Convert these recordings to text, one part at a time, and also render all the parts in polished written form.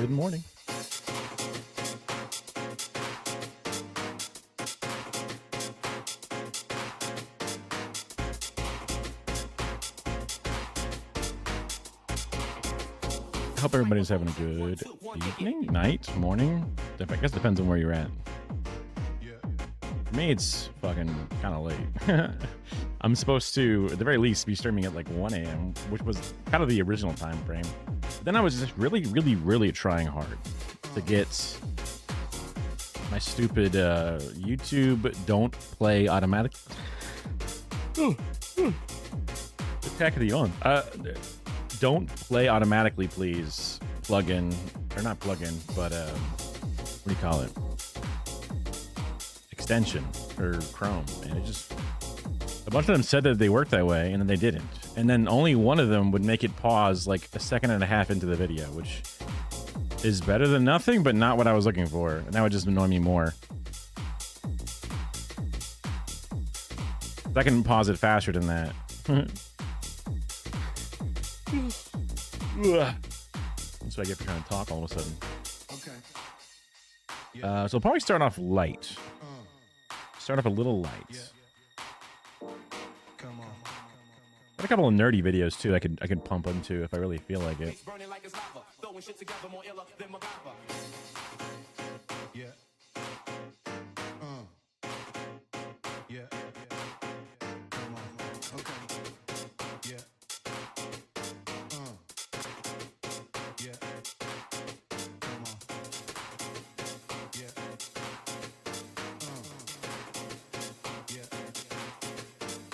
Good morning. I hope everybody's having a good evening, night, morning. I guess it depends on where you're at. For me, it's fucking kind of late. I'm supposed to, at the very least, be streaming at like 1 a.m., which was kind of the original time frame. Then I was just really trying hard to get my stupid YouTube don't play automatic. Attack of the on. Don't play automatically, please. Plugin, or not plugin, but what do you call it? Extension or Chrome, and it just a bunch of them said that they worked that way, and then they didn't. And then only one of them would make it pause like a second and a half into the video, which is better than nothing, but not what I was looking for. And that would just annoy me more. I can pause it faster than that. That's what I get for trying to talk all of a sudden. Okay. So I'll probably start off light. Start off a little light. Come on. Got a couple of nerdy videos too I could pump into if I really feel like it. Yeah. Yeah. Come on. Okay. Yeah. Yeah. Come on. Yeah. Yeah.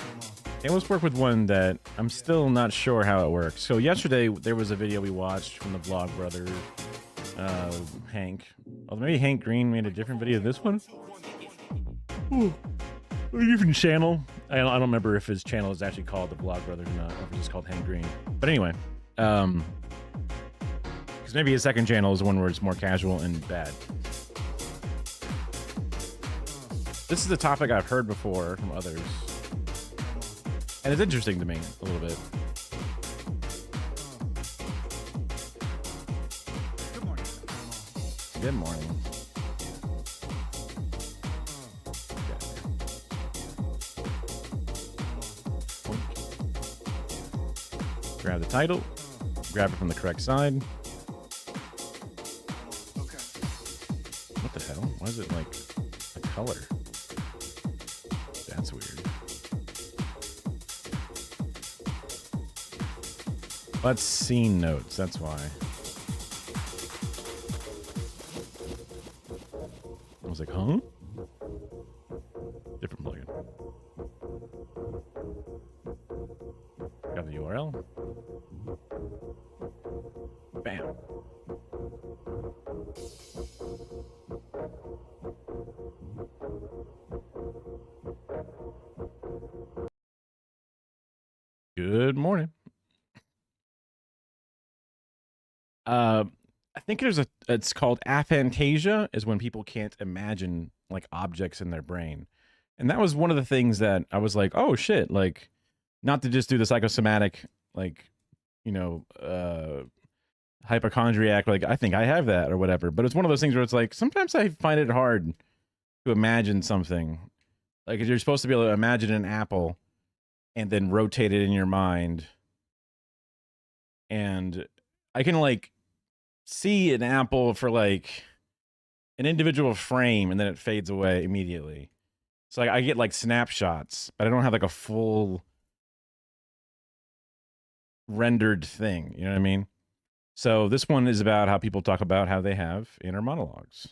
Come on. Let's work with one that I'm still not sure how it works. So yesterday there was a video we watched from the Vlogbrother, Hank. Oh, maybe Hank Green made a different video than this one. Ooh. A different channel. I don't remember if his channel is actually called the Vlogbrother or not, or if it's just called Hank Green. But anyway, because maybe his second channel is one where it's more casual and bad. This is a topic I've heard before from others, and it's interesting to me a little bit. Good morning. Good morning. Grab the title, grab it from the correct side. Okay. What the hell? Why is it like a color? That's weird. Let's scene notes, that's why. I was like, huh? Different plugin. Got the URL. Bam. Good morning. I think it's called aphantasia, is when people can't imagine like objects in their brain. And that was one of the things that I was like, oh shit, like not to just do the psychosomatic, like, you know, hypochondriac, like I think I have that or whatever. But it's one of those things where it's like, sometimes I find it hard to imagine something. Like you're supposed to be able to imagine an apple and then rotate it in your mind. And I can like see an apple for like an individual frame and then it fades away immediately. So like, I get like snapshots, but I don't have like a full rendered thing. You know what I mean? So this one is about how people talk about how they have inner monologues.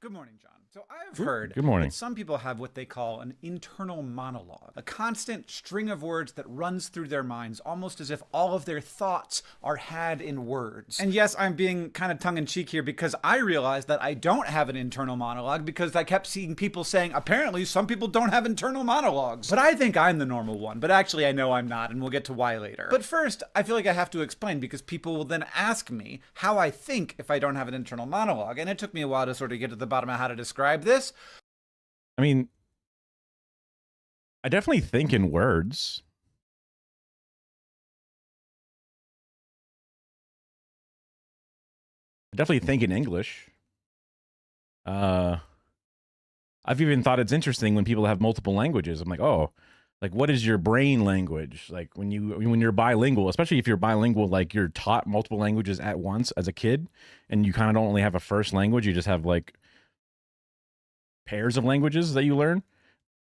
Good morning, John. So I've heard Good morning. that some people have what they call an internal monologue, a constant string of words that runs through their minds, almost as if all of their thoughts are had in words. And yes, I'm being kind of tongue-in-cheek here because I realized that I don't have an internal monologue because I kept seeing people saying, apparently some people don't have internal monologues. But I think I'm the normal one, but actually I know I'm not, and we'll get to why later. But first, I feel like I have to explain because people will then ask me how I think if I don't have an internal monologue, and it took me a while to sort of get to the bottom of how to describe this. I mean, I definitely think in words. I definitely think in English. I've even thought it's interesting when people have multiple languages. I'm like, oh, like what is your brain language? Like when you're bilingual, especially if you're bilingual, like you're taught multiple languages at once as a kid, and you kind of don't only have a first language, you just have like pairs of languages that you learn.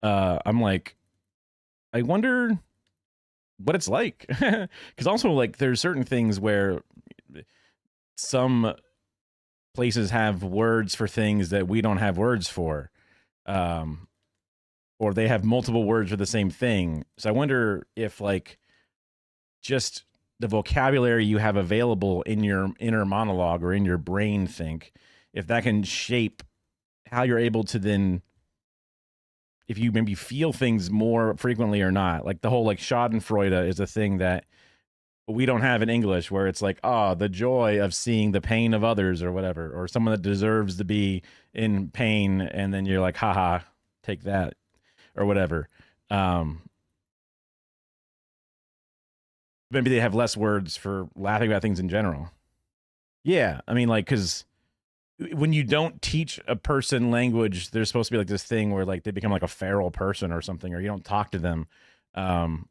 I'm like, I wonder what it's like, because also like there's certain things where some places have words for things that we don't have words for. Um, or they have multiple words for the same thing. So I wonder if like just the vocabulary you have available in your inner monologue or in your brain think, if that can shape how you're able to then, if you maybe feel things more frequently or not. Like the whole like Schadenfreude is a thing that we don't have in English, where it's like, oh, the joy of seeing the pain of others or whatever, or someone that deserves to be in pain. And then you're like, haha, take that or whatever. Maybe they have less words for laughing about things in general. Yeah. I mean, like, because when you don't teach a person language, there's supposed to be like this thing where like they become like a feral person or something, or you don't talk to them. And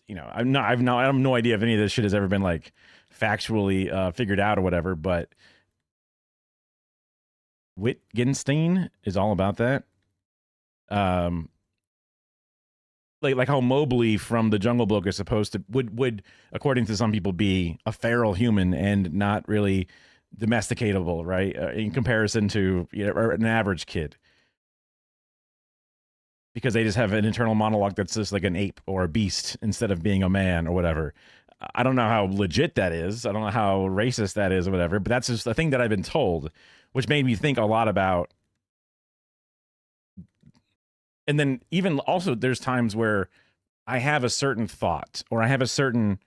you know, I have no idea if any of this shit has ever been like factually figured out or whatever, but Wittgenstein is all about that. Like how Mowgli from the Jungle Book is supposed to would according to some people be a feral human and not really domesticatable, right? In comparison to, you know, an average kid, because they just have an internal monologue that's just like an ape or a beast instead of being a man or whatever. I don't know how legit that is. I don't know how racist that is or whatever, but that's just the thing that I've been told, which made me think a lot about. And then even also there's times where I have a certain thought, or I have a certain,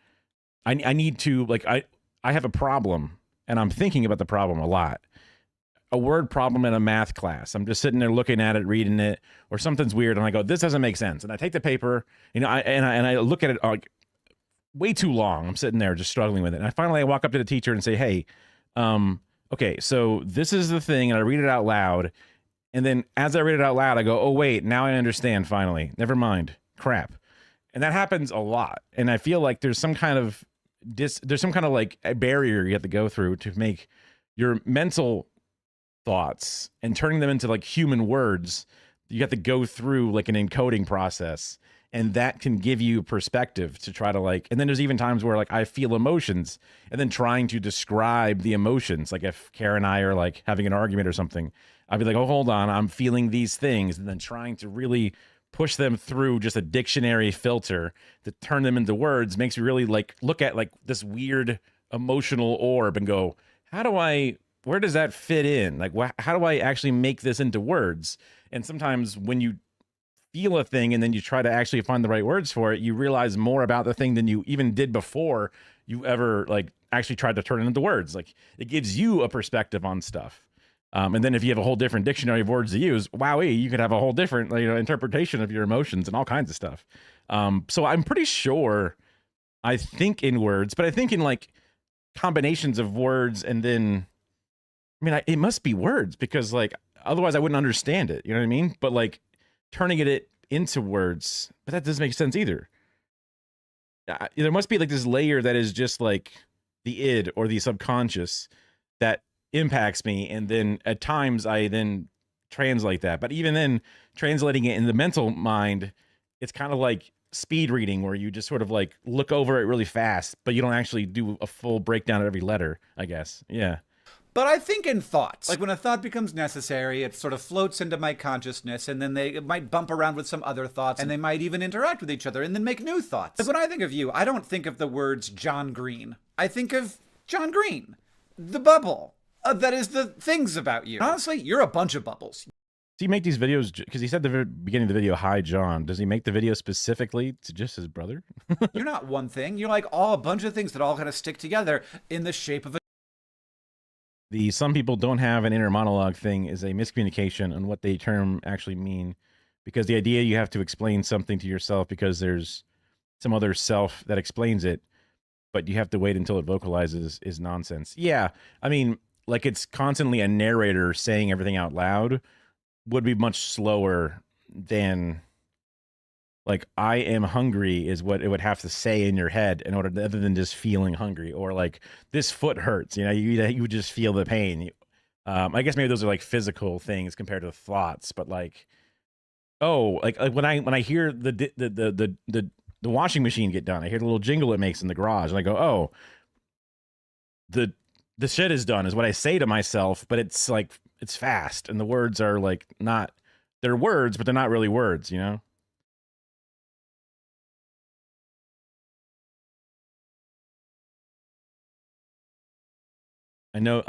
I need to like, I have a problem and I'm thinking about the problem a lot. A word problem in a math class. I'm just sitting there looking at it, reading it, or something's weird, and I go, "This doesn't make sense." And I take the paper, you know, I look at it like way too long. I'm sitting there just struggling with it, and I walk up to the teacher and say, "Hey, okay, so this is the thing," and I read it out loud, and then as I read it out loud, I go, "Oh wait, now I understand. Finally, never mind, crap." And that happens a lot, and I feel like there's some kind of like a barrier you have to go through to make your mental thoughts and turning them into like human words. You have to go through like an encoding process, and that can give you perspective to try to like, and then there's even times where like I feel emotions and then trying to describe the emotions. Like if Kara and I are like having an argument or something, I'll be like, oh, hold on, I'm feeling these things, and then trying to really push them through just a dictionary filter to turn them into words makes me really like look at like this weird emotional orb and go, where does that fit in? Like, how do I actually make this into words? And sometimes when you feel a thing and then you try to actually find the right words for it, you realize more about the thing than you even did before you ever like actually tried to turn it into words. Like it gives you a perspective on stuff. And then if you have a whole different dictionary of words to use, wowee, you could have a whole different, you know, interpretation of your emotions and all kinds of stuff. So I'm pretty sure I think in words, but I think in like combinations of words, and then I mean, it must be words, because like otherwise I wouldn't understand it. You know what I mean? But like turning it into words, but that doesn't make sense either. There must be like this layer that is just like the id or the subconscious that impacts me, and then at times I then translate that. But even then, translating it in the mental mind, it's kind of like speed reading, where you just sort of like look over it really fast, but you don't actually do a full breakdown of every letter, I guess. Yeah. But I think in thoughts. Like when a thought becomes necessary, it sort of floats into my consciousness, and then it might bump around with some other thoughts, and they might even interact with each other and then make new thoughts. Like when I think of you, I don't think of the words John Green. I think of John Green, the bubble. That is the things about you. Honestly, you're a bunch of bubbles. Does he make these videos because he said at the very beginning of the video, "Hi, John"? Does he make the video specifically to just his brother? You're not one thing. You're like all a bunch of things that all kind of stick together in the shape of a. The some people don't have an inner monologue thing is a miscommunication on what they term actually mean, because the idea you have to explain something to yourself because there's some other self that explains it. but you have to wait until it vocalizes is nonsense. Yeah, I mean, like it's constantly a narrator saying everything out loud would be much slower than like I am hungry is what it would have to say in your head in order to, other than just feeling hungry, or like this foot hurts. You know, you would just feel the pain. I guess maybe those are like physical things compared to thoughts, but like oh, like when I hear the washing machine get done, I hear the little jingle it makes in the garage, and I go, oh, the shit is done, is what I say to myself, but it's like it's fast, and the words are like not they're words, but they're not really words, you know. I know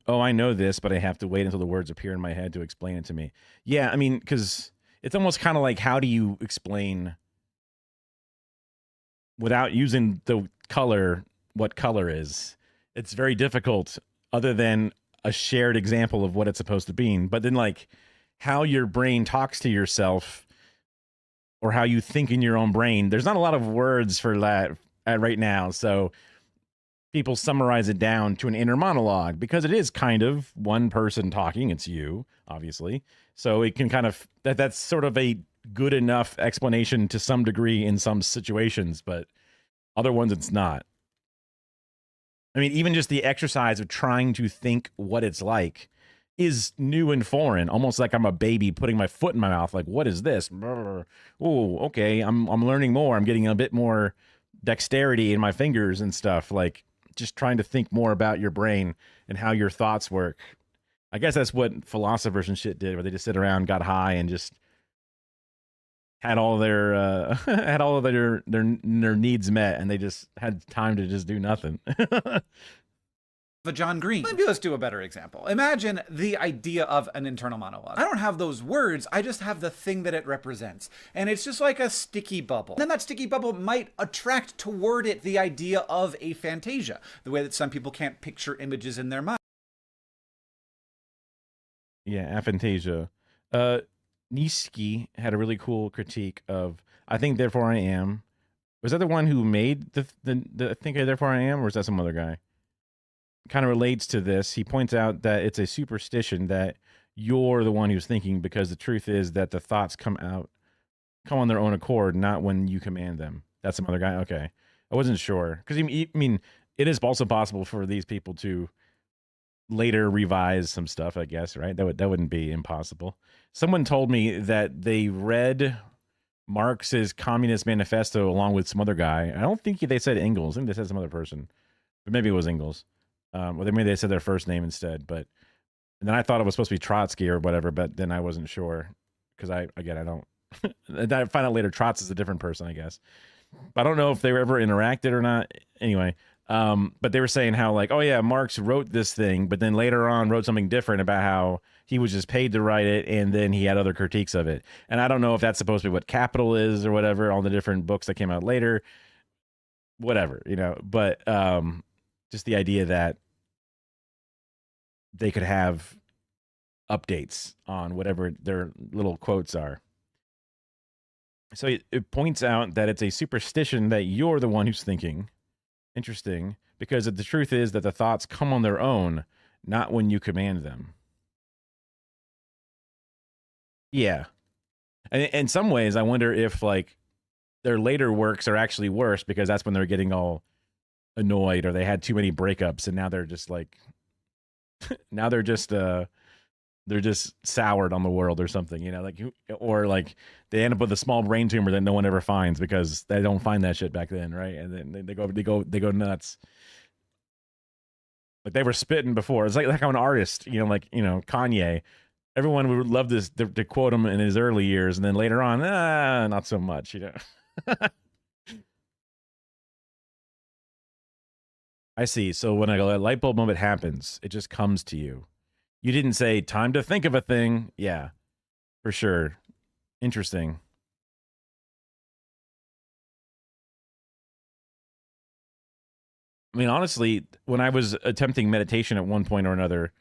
I know this, but I have to wait until the words appear in my head to explain it to me. Yeah, I mean, because it's almost kind of like how do you explain without using the color what color is? It's very difficult other than a shared example of what it's supposed to be. But then like how your brain talks to yourself or how you think in your own brain, there's not a lot of words for that right now. So people summarize it down to an inner monologue because it is kind of one person talking. It's you, obviously. So it can kind of that's sort of a good enough explanation to some degree in some situations, but other ones it's not. I mean, even just the exercise of trying to think what it's like is new and foreign, almost like I'm a baby putting my foot in my mouth. Like, what is this? Oh, okay. I'm learning more. I'm getting a bit more dexterity in my fingers and stuff. Like, just trying to think more about your brain and how your thoughts work. I guess that's what philosophers and shit did, where they just sit around, got high, and just had all their had all of their needs met, and they just had time to just do nothing. A John Green. Maybe let's do a better example. Imagine the idea of an internal monologue. I don't have those words, I just have the thing that it represents. And it's just like a sticky bubble. Then that sticky bubble might attract toward it the idea of a fantasia, the way that some people can't picture images in their mind. Yeah, aphantasia. Niski had a really cool critique of I Think Therefore I Am. Was that the one who made the Think Therefore I Am, or is that some other guy? Kind of relates to this. He points out that it's a superstition that you're the one who's thinking, because the truth is that the thoughts come on their own accord, not when you command them. That's some other guy. Okay, I wasn't sure because I mean, it is also possible for these people to later revise some stuff, I guess, right? That wouldn't be impossible. Someone told me that they read Marx's Communist Manifesto along with some other guy. I don't think they said Engels. I think they said some other person, but maybe it was Engels. Or maybe they said their first name instead. But and then I thought it was supposed to be Trotsky or whatever, but then I wasn't sure because I don't. I find out later Trots is a different person, I guess. But I don't know if they were ever interacted or not. Anyway, but they were saying how like, oh yeah, Marx wrote this thing, but then later on wrote something different about how he was just paid to write it, and then he had other critiques of it. And I don't know if that's supposed to be what Capital is or whatever, all the different books that came out later, whatever, you know. But just the idea that they could have updates on whatever their little quotes are. So it points out that it's a superstition that you're the one who's thinking. Interesting, because the truth is that the thoughts come on their own, not when you command them. Yeah. And in some ways, I wonder if like their later works are actually worse because that's when they're getting all annoyed or they had too many breakups and now they're just like now they're just soured on the world or something, you know, like, or like they end up with a small brain tumor that no one ever finds because they don't find that shit back then, right? And then they go nuts. Like they were spitting before. It's like how an artist, you know, like, you know, Kanye, everyone would love this to quote him in his early years, and then later on, not so much, you know. I see. So when a light bulb moment happens, it just comes to you. You didn't say time to think of a thing. Yeah, for sure. Interesting. I mean, honestly, when I was attempting meditation at one point or another,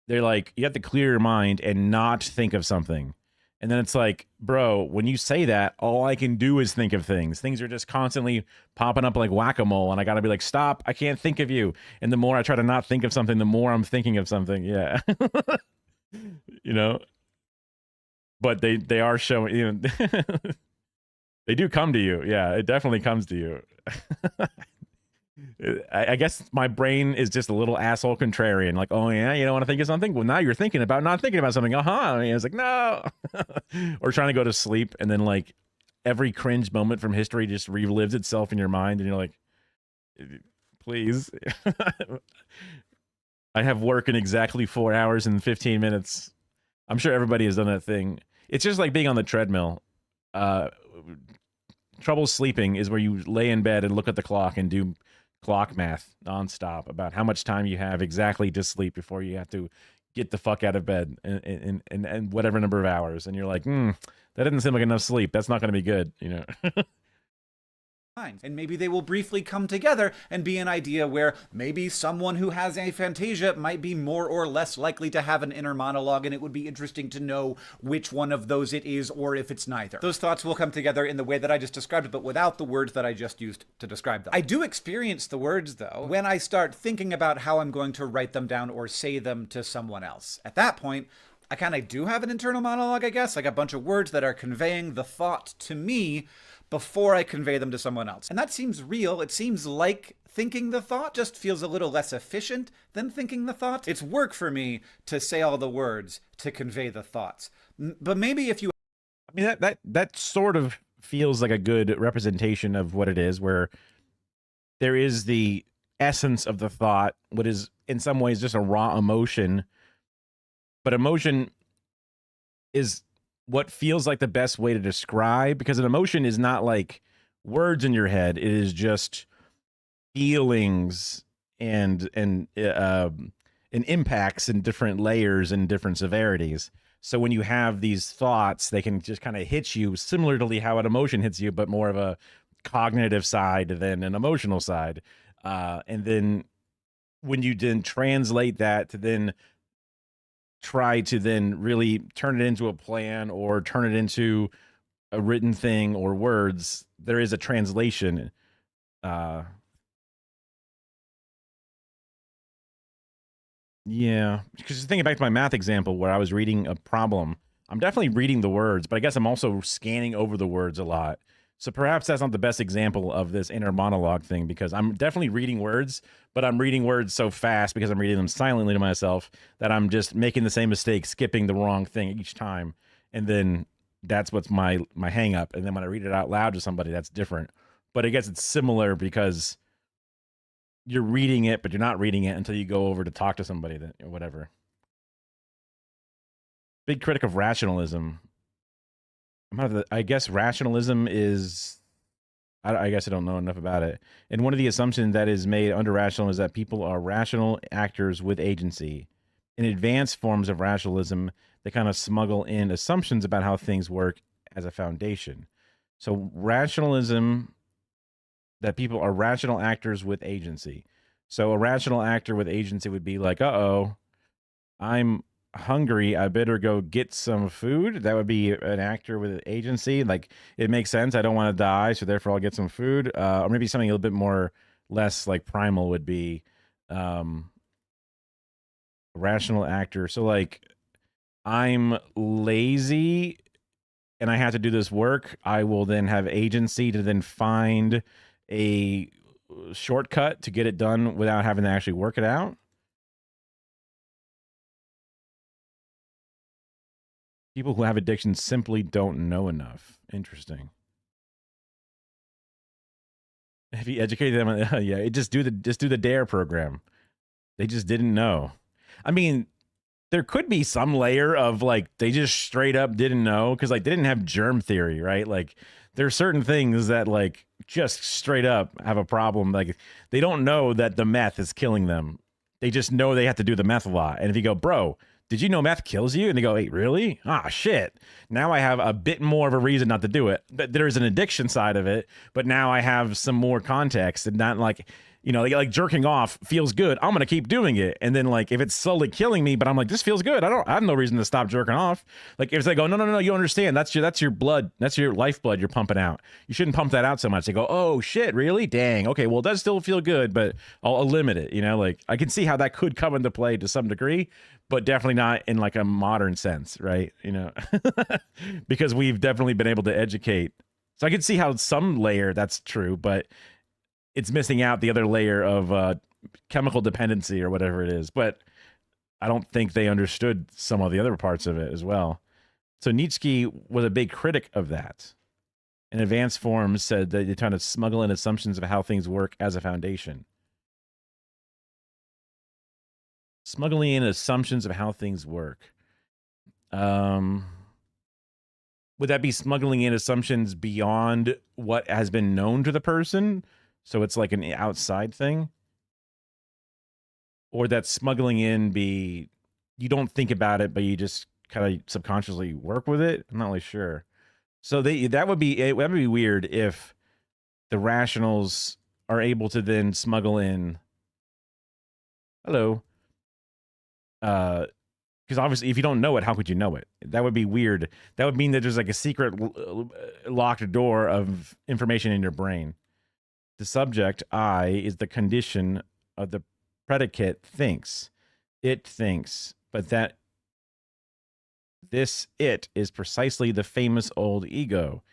they're like, you have to clear your mind and not think of something. And then it's like, bro, when you say that, all I can do is think of things. Things are just constantly popping up like whack-a-mole, and I got to be like, stop, I can't think of you. And the more I try to not think of something, the more I'm thinking of something. Yeah. You know? But they are showing, you know, they do come to you. Yeah, it definitely comes to you. I guess my brain is just a little asshole contrarian. Like, oh yeah, you don't want to think of something? Well, now you're thinking about not thinking about something. I mean, it's like, no. Or trying to go to sleep, and then like every cringe moment from history just relives itself in your mind, and you're like, please. I have work in exactly 4 hours and 15 minutes. I'm sure everybody has done that thing. It's just like being on the treadmill. Trouble sleeping is where you lay in bed and look at the clock and do clock math nonstop about how much time you have exactly to sleep before you have to get the fuck out of bed and whatever number of hours. And you're like, that doesn't seem like enough sleep. That's not going to be good, you know? And maybe they will briefly come together and be an idea where maybe someone who has aphantasia might be more or less likely to have an inner monologue, and it would be interesting to know which one of those it is, or if it's neither. Those thoughts will come together in the way that I just described, but without the words that I just used to describe them. I do experience the words, though, when I start thinking about how I'm going to write them down or say them to someone else. At that point, I kind of do have an internal monologue, I guess, like a bunch of words that are conveying the thought to me before I convey them to someone else. And that seems real. It seems like thinking the thought, just feels a little less efficient than thinking the thought. It's work for me to say all the words to convey the thoughts. But maybe if you... I mean, that sort of feels like a good representation of what it is, where there is the essence of the thought, what is in some ways just a raw emotion, but emotion is what feels like the best way to describe, because an emotion is not like words in your head. It is just feelings and impacts in different layers and different severities. So when you have these thoughts, they can just kind of hit you similarly how an emotion hits you, but more of a cognitive side than an emotional side. And then when you then translate that to then try to then really turn it into a plan or turn it into a written thing or words, there is a translation. Yeah, because thinking back to my math example where I was reading a problem, I'm definitely reading the words, but I guess I'm also scanning over the words a lot. So perhaps that's not the best example of this inner monologue thing, because I'm definitely reading words, but I'm reading words so fast because I'm reading them silently to myself that I'm just making the same mistake, skipping the wrong thing each time. And then that's what's my hang up. And then when I read it out loud to somebody, that's different. But I guess it's similar because you're reading it, but you're not reading it until you go over to talk to somebody or whatever. Big critic of rationalism. I guess rationalism is, I guess I don't know enough about it. And one of the assumptions that is made under rationalism is that people are rational actors with agency. In advanced forms of rationalism, they kind of smuggle in assumptions about how things work as a foundation. So rationalism, that people are rational actors with agency. So a rational actor with agency would be like, uh-oh, I'm hungry, I better go get some food. That would be an actor with an agency. Like, it makes sense, I don't want to die, so therefore I'll get some food. Or maybe something a little bit more less like primal would be a rational actor. So like, I'm lazy and I have to do this work, I will then have agency to then find a shortcut to get it done without having to actually work it out. People who have addictions simply don't know enough. Interesting. If you educate them, yeah, just do the DARE program. They just didn't know. I mean, there could be some layer of like they just straight up didn't know, because like they didn't have germ theory, right? Like there are certain things that like just straight up have a problem. Like they don't know that the meth is killing them. They just know they have to do the meth a lot. And if you go, bro, did you know meth kills you? And they go, hey, really? Ah, shit. Now I have a bit more of a reason not to do it. But there's an addiction side of it, but now I have some more context, and not like You know, like jerking off feels good. I'm gonna keep doing it. And then like if it's slowly killing me, but I'm like, this feels good. I have no reason to stop jerking off. Like if they go, no, you don't understand. That's your blood. That's your lifeblood you're pumping out. You shouldn't pump that out so much. They go, oh shit, really? Dang. Okay, well it does still feel good, but I'll limit it. You know, like I can see how that could come into play to some degree, but definitely not in like a modern sense, right? You know, because we've definitely been able to educate. So I can see how some layer that's true, but it's missing out the other layer of chemical dependency or whatever it is. But I don't think they understood some of the other parts of it as well. So Nietzsche was a big critic of that. In advanced forms said that you're trying to smuggle in assumptions of how things work as a foundation. Smuggling in assumptions of how things work. Would that be smuggling in assumptions beyond what has been known to the person? So it's like an outside thing? Or that smuggling in be you don't think about it, but you just kind of subconsciously work with it? I'm not really sure. So that would be weird if the rationals are able to then smuggle in hello. Because obviously if you don't know it, how could you know it? That would be weird. That would mean that there's like a secret locked door of information in your brain. The subject, I, is the condition of the predicate thinks. It thinks, but that this it is precisely the famous old ego,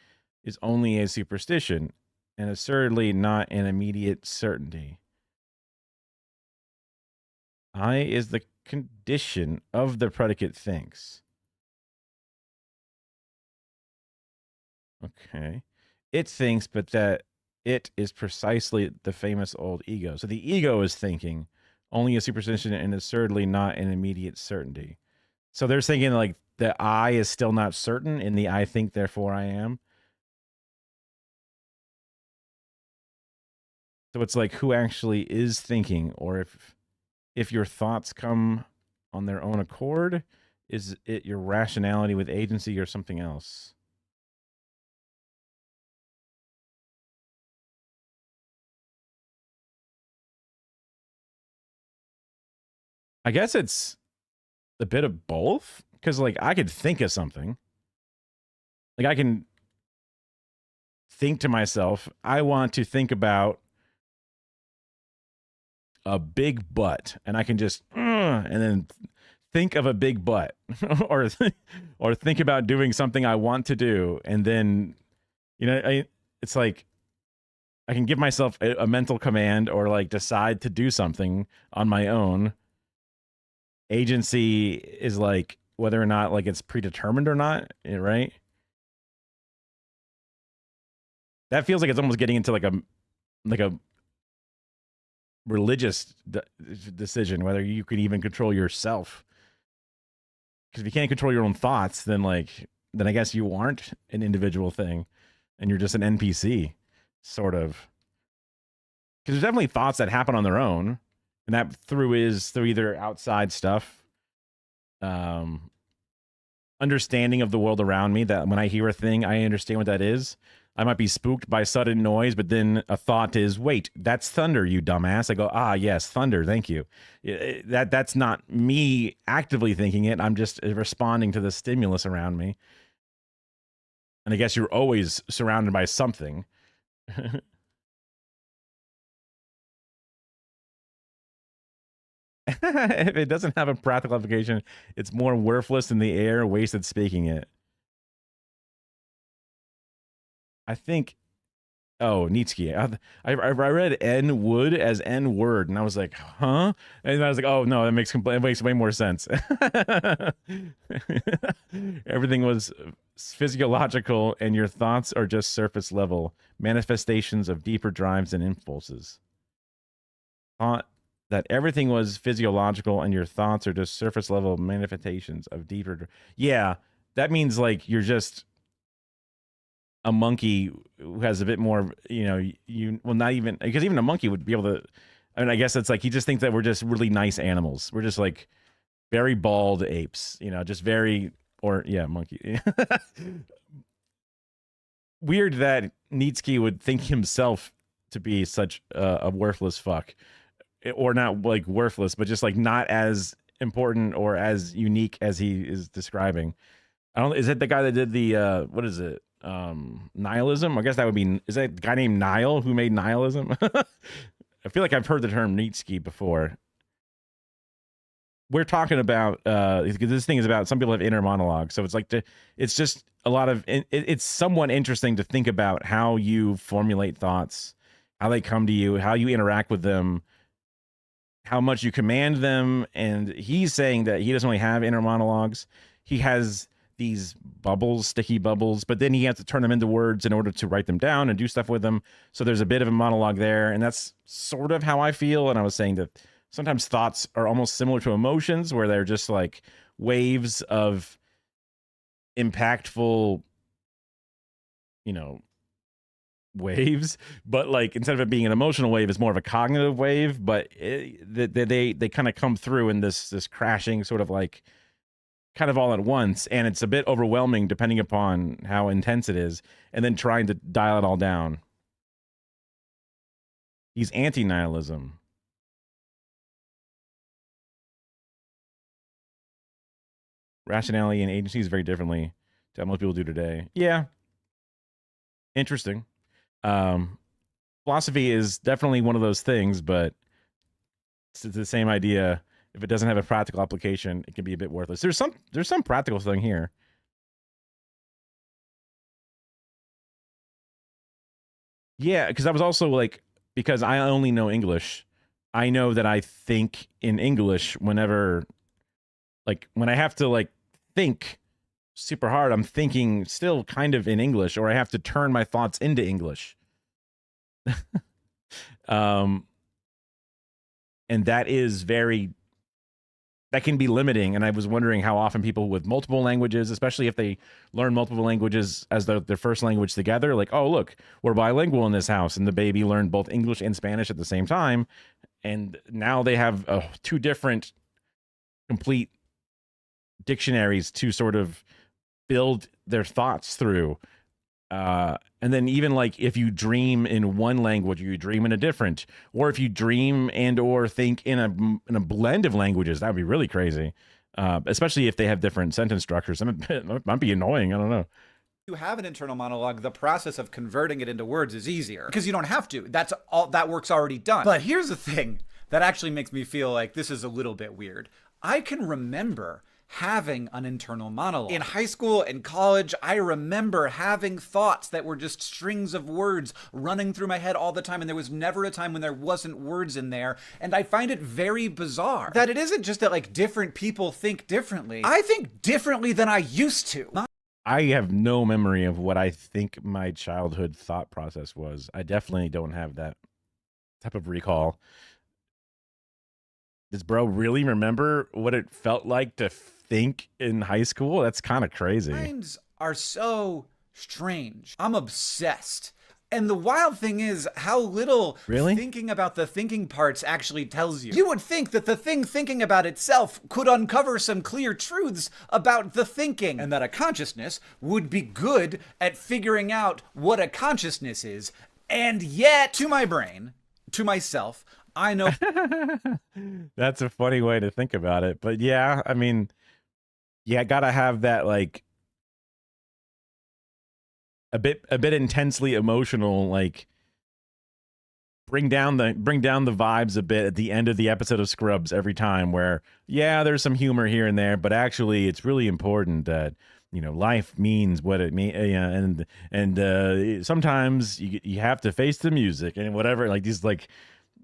is only a superstition, and assuredly not an immediate certainty. I is the condition of the predicate thinks. Okay. It thinks, but that it is precisely the famous old ego. So the ego is thinking, only a superstition and assuredly not an immediate certainty. So they're thinking like the I is still not certain in the I think, therefore I am. So it's like who actually is thinking, or if your thoughts come on their own accord, is it your rationality with agency or something else? I guess it's a bit of both, because like I could think of something. Like I can think to myself, I want to think about a big butt, and I can just and then think of a big butt, or or think about doing something I want to do, and then it's like I can give myself a mental command or like decide to do something on my own. Agency is like whether or not like it's predetermined or not, right? That feels like it's almost getting into like a religious decision whether you can even control yourself. Because if you can't control your own thoughts, then I guess you aren't an individual thing, and you're just an NPC, sort of. Because there's definitely thoughts that happen on their own, and that through either outside stuff, understanding of the world around me. That when I hear a thing, I understand what that is. I might be spooked by sudden noise, but then a thought is, wait, that's thunder, you dumbass. I go, yes, thunder, thank you. That's not me actively thinking it. I'm just responding to the stimulus around me. And I guess you're always surrounded by something. If it doesn't have a practical application, it's more worthless in the air, wasted speaking it. I think, Nietzsche. I read N wood as N word, and I was like, huh? And I was like, oh no, it makes way more sense. Everything was physiological, and your thoughts are just surface level manifestations of deeper drives and impulses. Thought that everything was physiological, and your thoughts are just surface level manifestations of deeper. Yeah, that means like you're just a monkey who has a bit more, not even, because even a monkey would be able to, I mean, I guess it's like he just thinks that we're just really nice animals. We're just like very bald apes, just very, monkey. Weird that Nietzsche would think himself to be such a worthless fuck, or not like worthless, but just like not as important or as unique as he is describing. I don't. Is it the guy that did the what is it? Nihilism? I guess that would be. Is that the guy named Nihil who made nihilism? I feel like I've heard the term Nietzsche before. We're talking about this thing is about some people have inner monologues, so it's like it's just a lot of it's somewhat interesting to think about how you formulate thoughts, how they come to you, how you interact with them, how much you command them. And he's saying that he doesn't really have inner monologues. He has these bubbles, sticky bubbles, but then he has to turn them into words in order to write them down and do stuff with them. So there's a bit of a monologue there, and that's sort of how I feel. And I was saying that sometimes thoughts are almost similar to emotions, where they're just like waves of impactful, waves, but like instead of it being an emotional wave, it's more of a cognitive wave. But they kind of come through in this crashing sort of like kind of all at once, and it's a bit overwhelming depending upon how intense it is, and then trying to dial it all down. He's anti-nihilism. Rationality and agency is very differently to how most people do today. Yeah. Interesting. Philosophy is definitely one of those things, but it's the same idea. If it doesn't have a practical application, it can be a bit worthless. There's some practical thing here. Yeah, because I was also like, because I only know English, I know that I think in English whenever, like, when I have to like think super hard, I'm thinking still kind of in English, or I have to turn my thoughts into English. And that is that can be limiting. And I was wondering how often people with multiple languages, especially if they learn multiple languages as their first language together, like, oh, look, we're bilingual in this house. And the baby learned both English and Spanish at the same time. And now they have two different complete dictionaries to sort of build their thoughts through. And then even like if you dream in one language, you dream in a different, or if you dream and or think in a blend of languages, that would be really crazy. Especially if they have different sentence structures. It might be annoying. I don't know. You have an internal monologue, the process of converting it into words is easier because you don't have to. That's all, that work's already done. But here's the thing that actually makes me feel like this is a little bit weird. I can remember having an internal monologue. In high school and college, I remember having thoughts that were just strings of words running through my head all the time, and there was never a time when there wasn't words in there. And I find it very bizarre that it isn't just that like different people think differently. I think differently than I used to. I have no memory of what I think my childhood thought process was. I definitely don't have that type of recall. Does bro really remember what it felt like to think in high school? That's kind of crazy. Minds are so strange. I'm obsessed. And the wild thing is how little thinking about the thinking parts actually tells you. You would think that the thing thinking about itself could uncover some clear truths about the thinking, and that a consciousness would be good at figuring out what a consciousness is. And yet, to my brain, to myself, I know. That's a funny way to think about it. But yeah, I mean, yeah, gotta have that like a bit intensely emotional, like bring down the vibes a bit at the end of the episode of Scrubs every time, where yeah, there's some humor here and there, but actually it's really important that life means what it means, and sometimes you have to face the music and whatever, like these like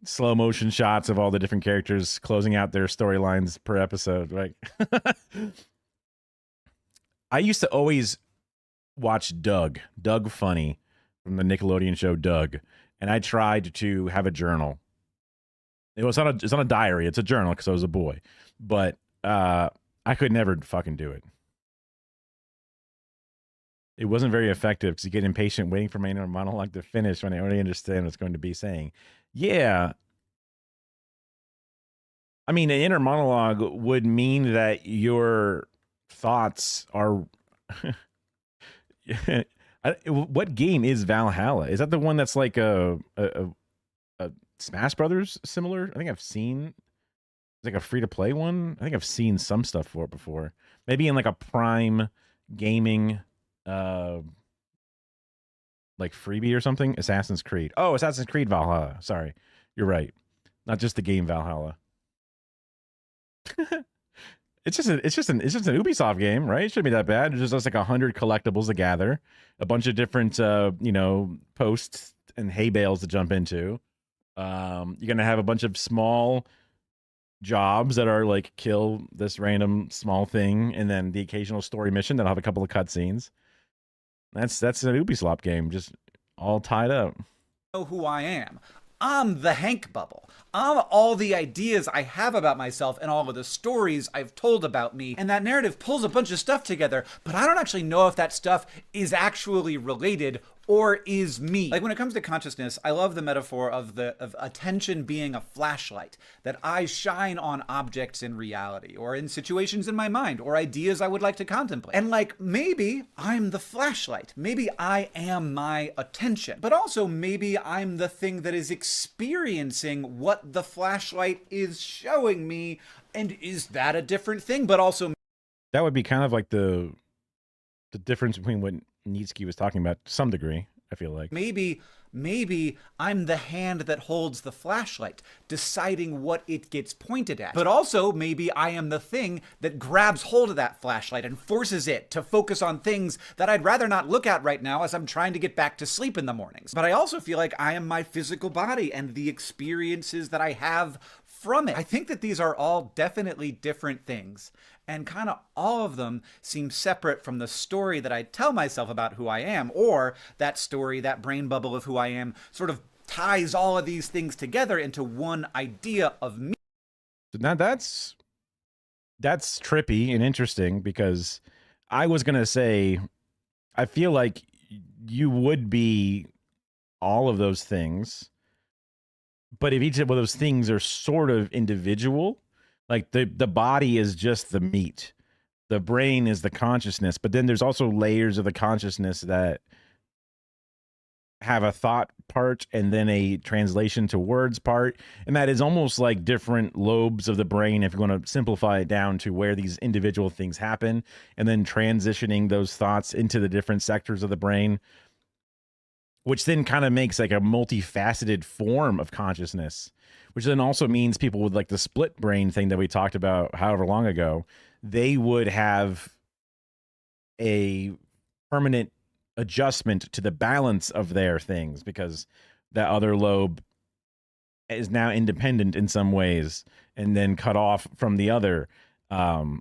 slow motion shots of all the different characters closing out their storylines per episode. Like I used to always watch Doug Funny from the Nickelodeon show Doug, and I tried to have a journal. It's not a diary, it's a journal because I was a boy, but I could never fucking do it. It wasn't very effective because you get impatient waiting for my inner monologue to finish when I already understand what it's going to be saying. Yeah. I mean, an inner monologue would mean that your thoughts are What game is Valhalla? Is that the one that's like a Smash Brothers similar? I think I've seen it's like a free to play one. I think I've seen some stuff for it before. Maybe in like a Prime Gaming uh like freebie or something. Assassin's Creed. Oh, Assassin's Creed Valhalla. Sorry. You're right. Not just the game Valhalla. It's just an Ubisoft game, right? It shouldn't be that bad. There's just like 100 collectibles to gather, a bunch of different posts and hay bales to jump into. You're gonna have a bunch of small jobs that are like kill this random small thing, and then the occasional story mission that'll have a couple of cutscenes. That's an Ubisoft game, just all tied up. Know who I am. I'm the Hank bubble. I'm all the ideas I have about myself and all of the stories I've told about me. And that narrative pulls a bunch of stuff together, but I don't actually know if that stuff is actually related or is me. Like when it comes to consciousness, I love the metaphor of attention being a flashlight, that I shine on objects in reality or in situations in my mind or ideas I would like to contemplate. And like maybe I'm the flashlight. Maybe I am my attention, but also maybe I'm the thing that is experiencing what the flashlight is showing me. And is that a different thing? But also that would be kind of like the difference between what Nietzsche was talking about to some degree, I feel like. Maybe I'm the hand that holds the flashlight, deciding what it gets pointed at. But also, maybe I am the thing that grabs hold of that flashlight and forces it to focus on things that I'd rather not look at right now as I'm trying to get back to sleep in the mornings. But I also feel like I am my physical body and the experiences that I have from it. I think that these are all definitely different things, and kind of all of them seem separate from the story that I tell myself about who I am, or that story, that brain bubble of who I am, sort of ties all of these things together into one idea of me. Now that's trippy and interesting, because I was gonna say I feel like you would be all of those things, but if each of those things are sort of individual, like the body is just the meat, the brain is the consciousness, but then there's also layers of the consciousness that have a thought part and then a translation to words part, and that is almost like different lobes of the brain, if you want to simplify it down to where these individual things happen, and then transitioning those thoughts into the different sectors of the brain, which then kind of makes like a multifaceted form of consciousness, which then also means people with like the split brain thing that we talked about however long ago, they would have a permanent adjustment to the balance of their things, because that other lobe is now independent in some ways and then cut off from the other. And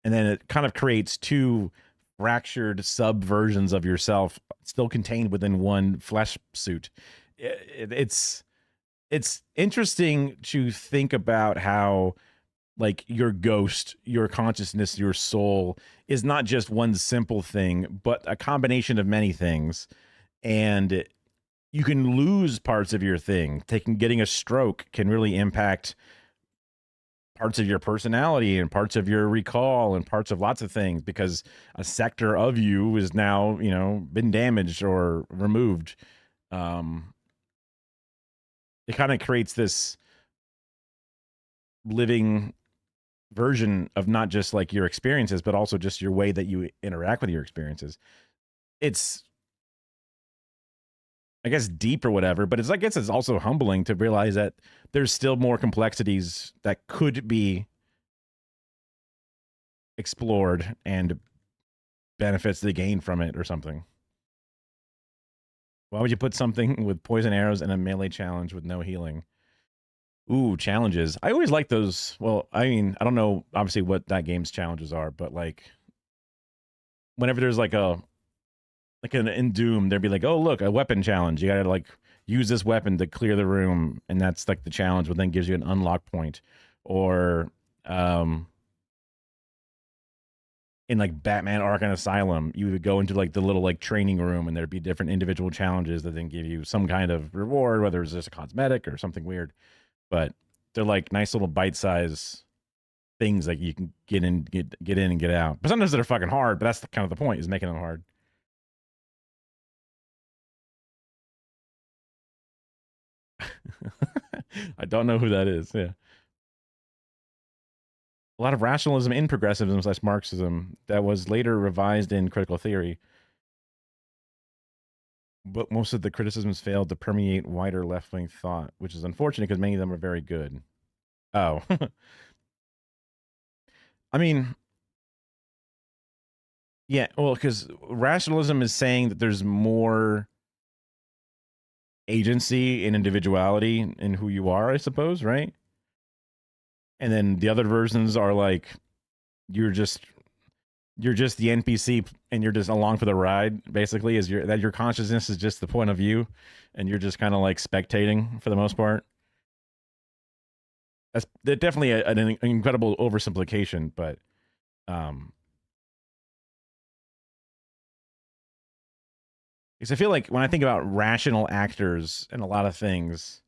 then it kind of creates two fractured subversions of yourself, still contained within one flesh suit. It's interesting to think about how like your ghost, your consciousness, your soul is not just one simple thing, but a combination of many things. And you can lose parts of your thing. Getting a stroke can really impact parts of your personality and parts of your recall and parts of lots of things, because a sector of you is now, been damaged or removed. It kind of creates this living version of not just like your experiences, but also just your way that you interact with your experiences. It's, I guess, deep or whatever, but I guess it's also humbling to realize that there's still more complexities that could be explored and benefits to gain from it or something. Why would you put something with poison arrows in a melee challenge with no healing? Ooh, challenges. I always like those. Well, I mean, I don't know obviously what that game's challenges are, but like whenever there's like in Doom, there'd be like, oh look, a weapon challenge. You gotta like use this weapon to clear the room, and that's like the challenge, but then gives you an unlock point. Or in like Batman Arkham Asylum, you would go into like the little like training room, and there'd be different individual challenges that then give you some kind of reward, whether it's just a cosmetic or something weird. But they're like nice little bite-size things that you can get in and get out. But sometimes they're fucking hard, but that's kind of the point, is making them hard. I don't know who that is. Yeah. A lot of rationalism in progressivism / Marxism that was later revised in critical theory. But most of the criticisms failed to permeate wider left wing thought, which is unfortunate because many of them are very good. Oh. I mean, yeah, well, because rationalism is saying that there's more agency and individuality in who you are, I suppose, right? And then the other versions are like you're just the NPC and you're just along for the ride. Basically, is your consciousness is just the point of view, and you're just kind of like spectating for the most part. That's definitely an incredible oversimplification, but because I feel like when I think about rational actors and a lot of things,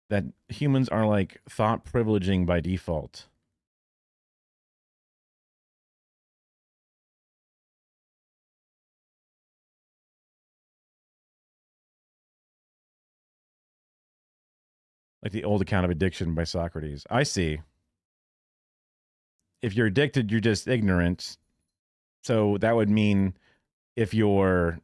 that humans are like thought privileging by default. Like the old account of addiction by Socrates. I see. If you're addicted, you're just ignorant. So that would mean if you're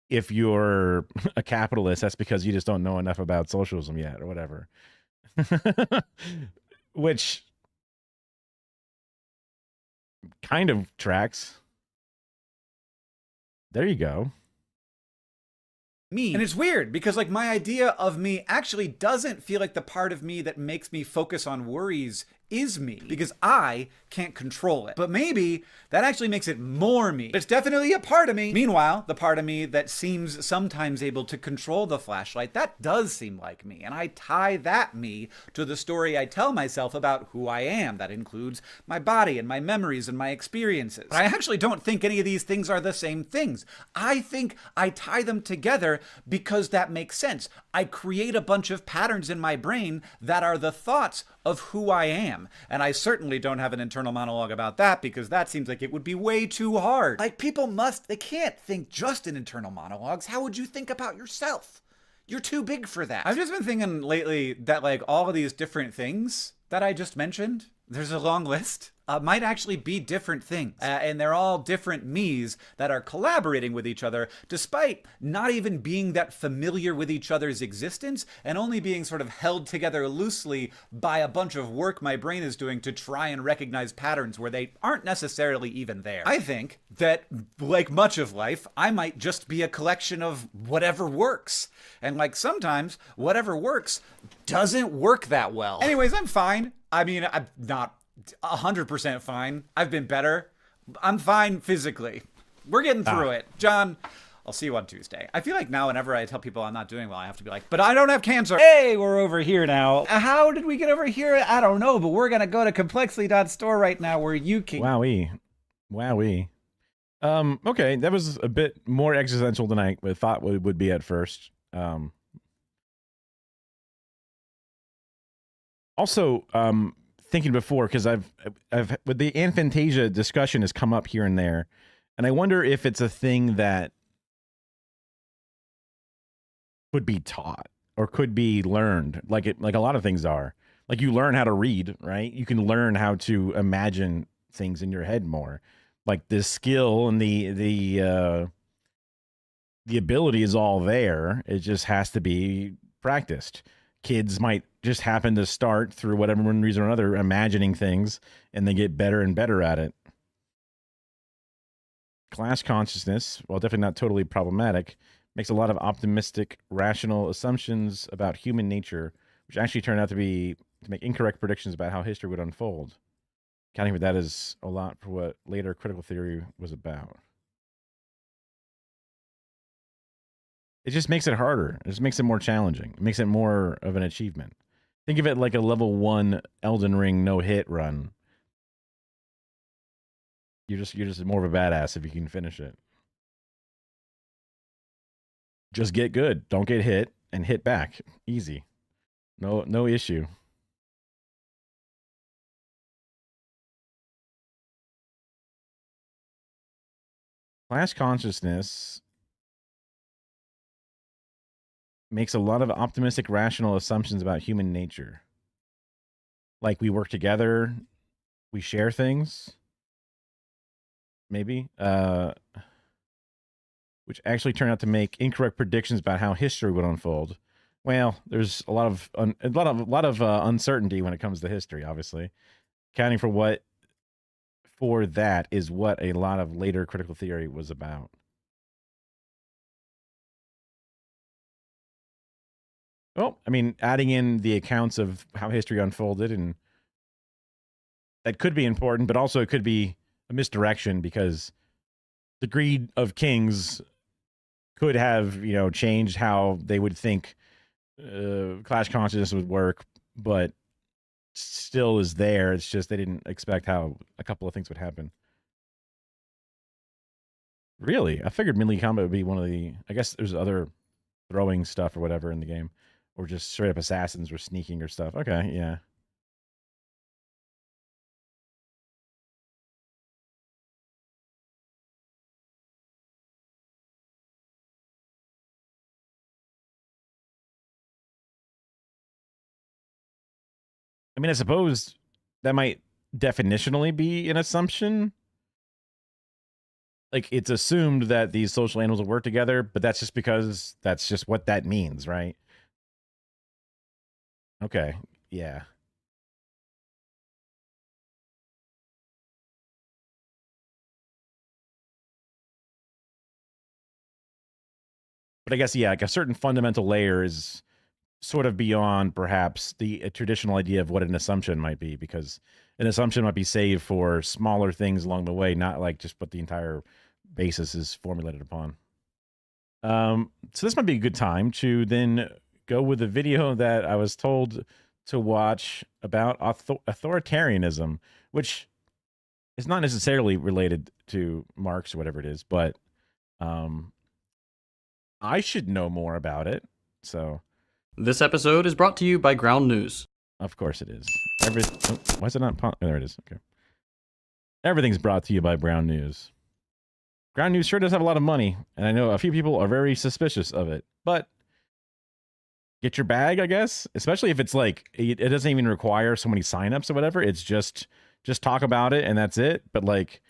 a capitalist, that's because you just don't know enough about socialism yet or whatever. Which kind of tracks. There you go. Me. And it's weird because like my idea of me actually doesn't feel like the part of me that makes me focus on worries is me because I can't control it. But maybe that actually makes it more me. It's definitely a part of me. Meanwhile, the part of me that seems sometimes able to control the flashlight, that does seem like me. And I tie that me to the story I tell myself about who I am. That includes my body and my memories and my experiences. But I actually don't think any of these things are the same things. I think I tie them together because that makes sense. I create a bunch of patterns in my brain that are the thoughts of who I am. And I certainly don't have an internal monologue about that because that seems like it would be way too hard. Like they can't think just in internal monologues. How would you think about yourself? You're too big for that. I've just been thinking lately that like all of these different things that I just mentioned, there's a long list, might actually be different things. And they're all different me's that are collaborating with each other, despite not even being that familiar with each other's existence and only being sort of held together loosely by a bunch of work my brain is doing to try and recognize patterns where they aren't necessarily even there. I think that, like much of life, I might just be a collection of whatever works. And like sometimes, whatever works doesn't work that well. Anyways, I'm fine. I mean, I'm not 100% fine. I've been better. I'm fine physically. We're getting through it. John, I'll see you on Tuesday. I feel like now whenever I tell people I'm not doing well, I have to be like, but I don't have cancer. Hey, we're over here now. How did we get over here? I don't know, but we're going to go to complexly.store right now where you can... Wowee. Okay, that was a bit more existential than I thought would be at first. Also, thinking before, because I've with the aphantasia discussion has come up here and there, and I wonder if it's a thing that could be taught or could be learned, like a lot of things are. Like you learn how to read, right? You can learn how to imagine things in your head more. Like the skill and the ability is all there. It just has to be practiced. Kids might just happen to start through whatever one reason or another imagining things, and they get better and better at it. Class consciousness, while definitely not totally problematic, makes a lot of optimistic, rational assumptions about human nature, which actually turn out to make incorrect predictions about how history would unfold. Accounting for that is a lot for what later critical theory was about. It just makes it harder. It just makes it more challenging. It makes it more of an achievement. Think of it like a level 1 Elden Ring no-hit run. You're just more of a badass if you can finish it. Just get good. Don't get hit and hit back. Easy. No issue. Class consciousness makes a lot of optimistic, rational assumptions about human nature. Like we work together, we share things, maybe, which actually turn out to make incorrect predictions about how history would unfold. Well, there's a lot of uncertainty when it comes to history. Obviously, accounting for that is what a lot of later critical theory was about. Well, I mean, adding in the accounts of how history unfolded, and that could be important, but also it could be a misdirection because the greed of kings could have, changed how they would think class consciousness would work, but still is there. It's just they didn't expect how a couple of things would happen. Really? I figured melee combat would be one of the... I guess there's other throwing stuff or whatever in the game. Or just straight up assassins or sneaking or stuff. Okay, yeah. I mean, I suppose that might definitionally be an assumption. Like, it's assumed that these social animals will work together, but that's just because that's just what that means, right? Okay, yeah. But I guess, yeah, like a certain fundamental layer is sort of beyond perhaps the traditional idea of what an assumption might be, because an assumption might be saved for smaller things along the way, not like just what the entire basis is formulated upon. So this might be a good time to then go with a video that I was told to watch about authoritarianism, which is not necessarily related to Marx or whatever it is, but I should know more about it. So this episode is brought to you by Ground News. Of course it is. Why is it not? There it is. Okay. Everything's brought to you by Ground News. Ground News sure does have a lot of money, and I know a few people are very suspicious of it. But get your bag, I guess. Especially if it's like it doesn't even require so many signups or whatever. It's just talk about it and that's it. But like,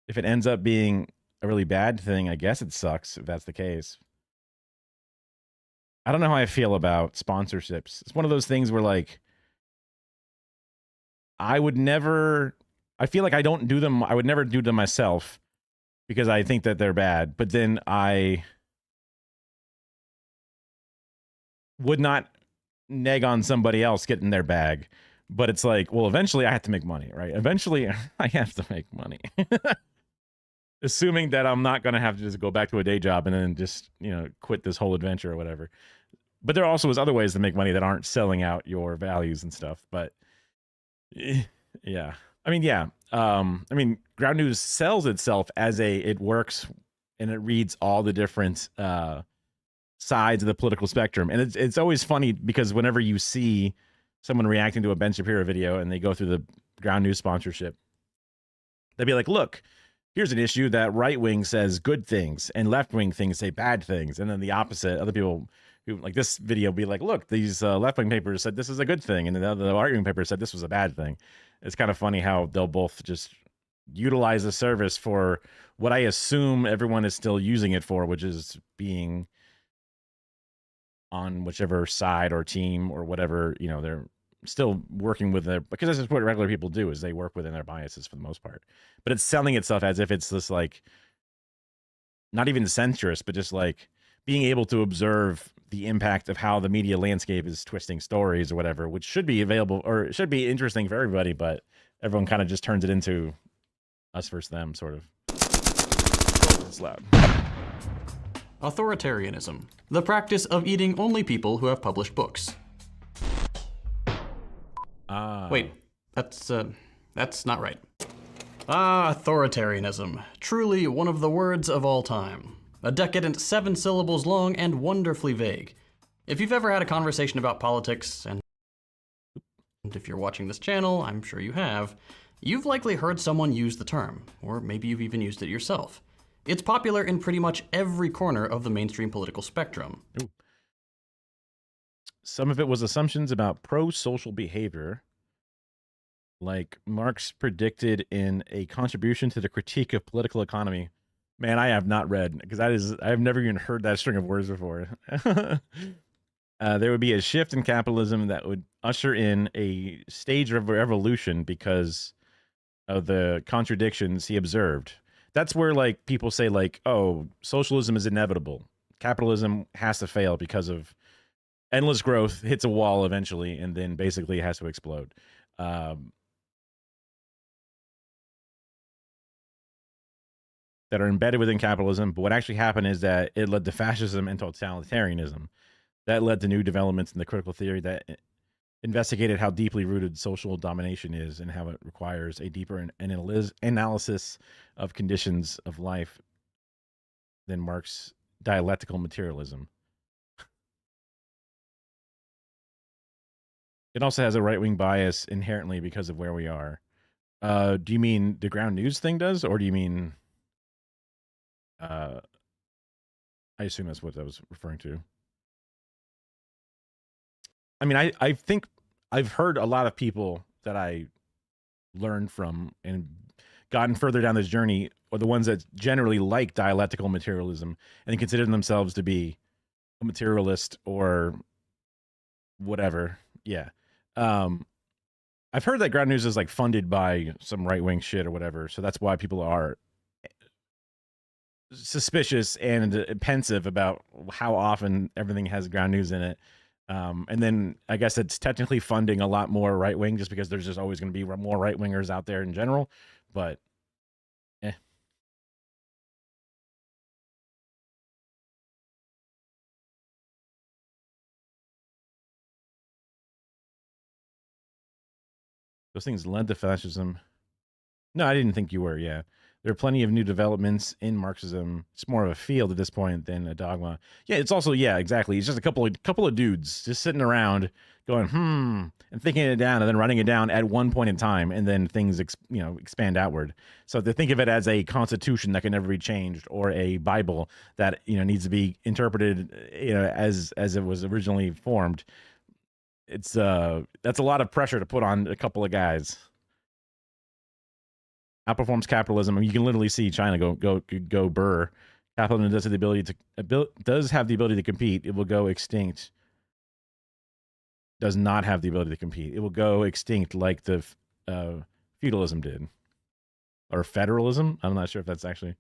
if it ends up being a really bad thing, I guess it sucks if that's the case. I don't know how I feel about sponsorships. It's one of those things where like I feel like I don't do them. I would never do them myself because I think that they're bad. But then I would not neg on somebody else getting their bag. But it's like, well, eventually I have to make money, right? Eventually I have to make money. Assuming that I'm not going to have to just go back to a day job and then just, quit this whole adventure or whatever. But there also is other ways to make money that aren't selling out your values and stuff. But yeah, I mean, yeah. Ground News sells itself as it works and it reads all the different sides of the political spectrum. And it's always funny because whenever you see someone reacting to a Ben Shapiro video and they go through the Ground News sponsorship, they'd be like, look, here's an issue that right wing says good things and left wing things say bad things. And then the opposite, other people who like this video be like, look, these left wing papers said this is a good thing. And then the other right wing paper said this was a bad thing. It's kind of funny how they'll both just utilize the service for what I assume everyone is still using it for, which is being on whichever side or team or whatever, they're still working with their, because that's what regular people do is they work within their biases for the most part. But it's selling itself as if it's this like, not even centrist, but just like being able to observe the impact of how the media landscape is twisting stories or whatever, which should be available or it should be interesting for everybody, but everyone kind of just turns it into us versus them, sort of. It's loud. Authoritarianism, the practice of eating only people who have published books. Wait, that's not right. Authoritarianism, truly one of the words of all time. A decadent 7 syllables long and wonderfully vague. If you've ever had a conversation about politics, and if you're watching this channel, I'm sure you have, you've likely heard someone use the term, or maybe you've even used it yourself. It's popular in pretty much every corner of the mainstream political spectrum. Ooh. Some of it was assumptions about pro-social behavior, like Marx predicted in A Contribution to the Critique of Political Economy. Man, I have not read, because I've never even heard that string of words before. There would be a shift in capitalism that would usher in a stage of revolution because of the contradictions he observed. That's where like people say like, oh, socialism is inevitable. Capitalism has to fail because of endless growth, hits a wall eventually, and then basically has to explode. That are embedded within capitalism. But what actually happened is that it led to fascism and totalitarianism. That led to new developments in the critical theory that investigated how deeply rooted social domination is and how it requires a deeper analysis of conditions of life than Marx's dialectical materialism. It also has a right-wing bias inherently because of where we are. Do you mean the ground news thing does, or do you mean... I assume that's what I was referring to. I mean, I think I've heard a lot of people that I learned from and gotten further down this journey are the ones that generally like dialectical materialism and consider themselves to be a materialist or whatever. Yeah. I've heard that ground news is like funded by some right-wing shit or whatever. So that's why people are suspicious and pensive about how often everything has ground news in it. And then I guess it's technically funding a lot more right wing just because there's just always going to be more right wingers out there in general. But those things led to fascism. No, I didn't think you were. Yeah. There are plenty of new developments in Marxism. It's more of a field at this point than a dogma. Yeah, it's also, yeah, exactly. It's just a couple of dudes just sitting around going, and thinking it down and then writing it down at one point in time, and then things expand outward. So to think of it as a constitution that can never be changed, or a Bible that needs to be interpreted as it was originally formed, it's that's a lot of pressure to put on a couple of guys. Outperforms capitalism. I mean, you can literally see China go burr. Capitalism does have the ability to compete. It will go extinct. Does not have the ability to compete. It will go extinct like the feudalism did, or federalism. I'm not sure if that's actually.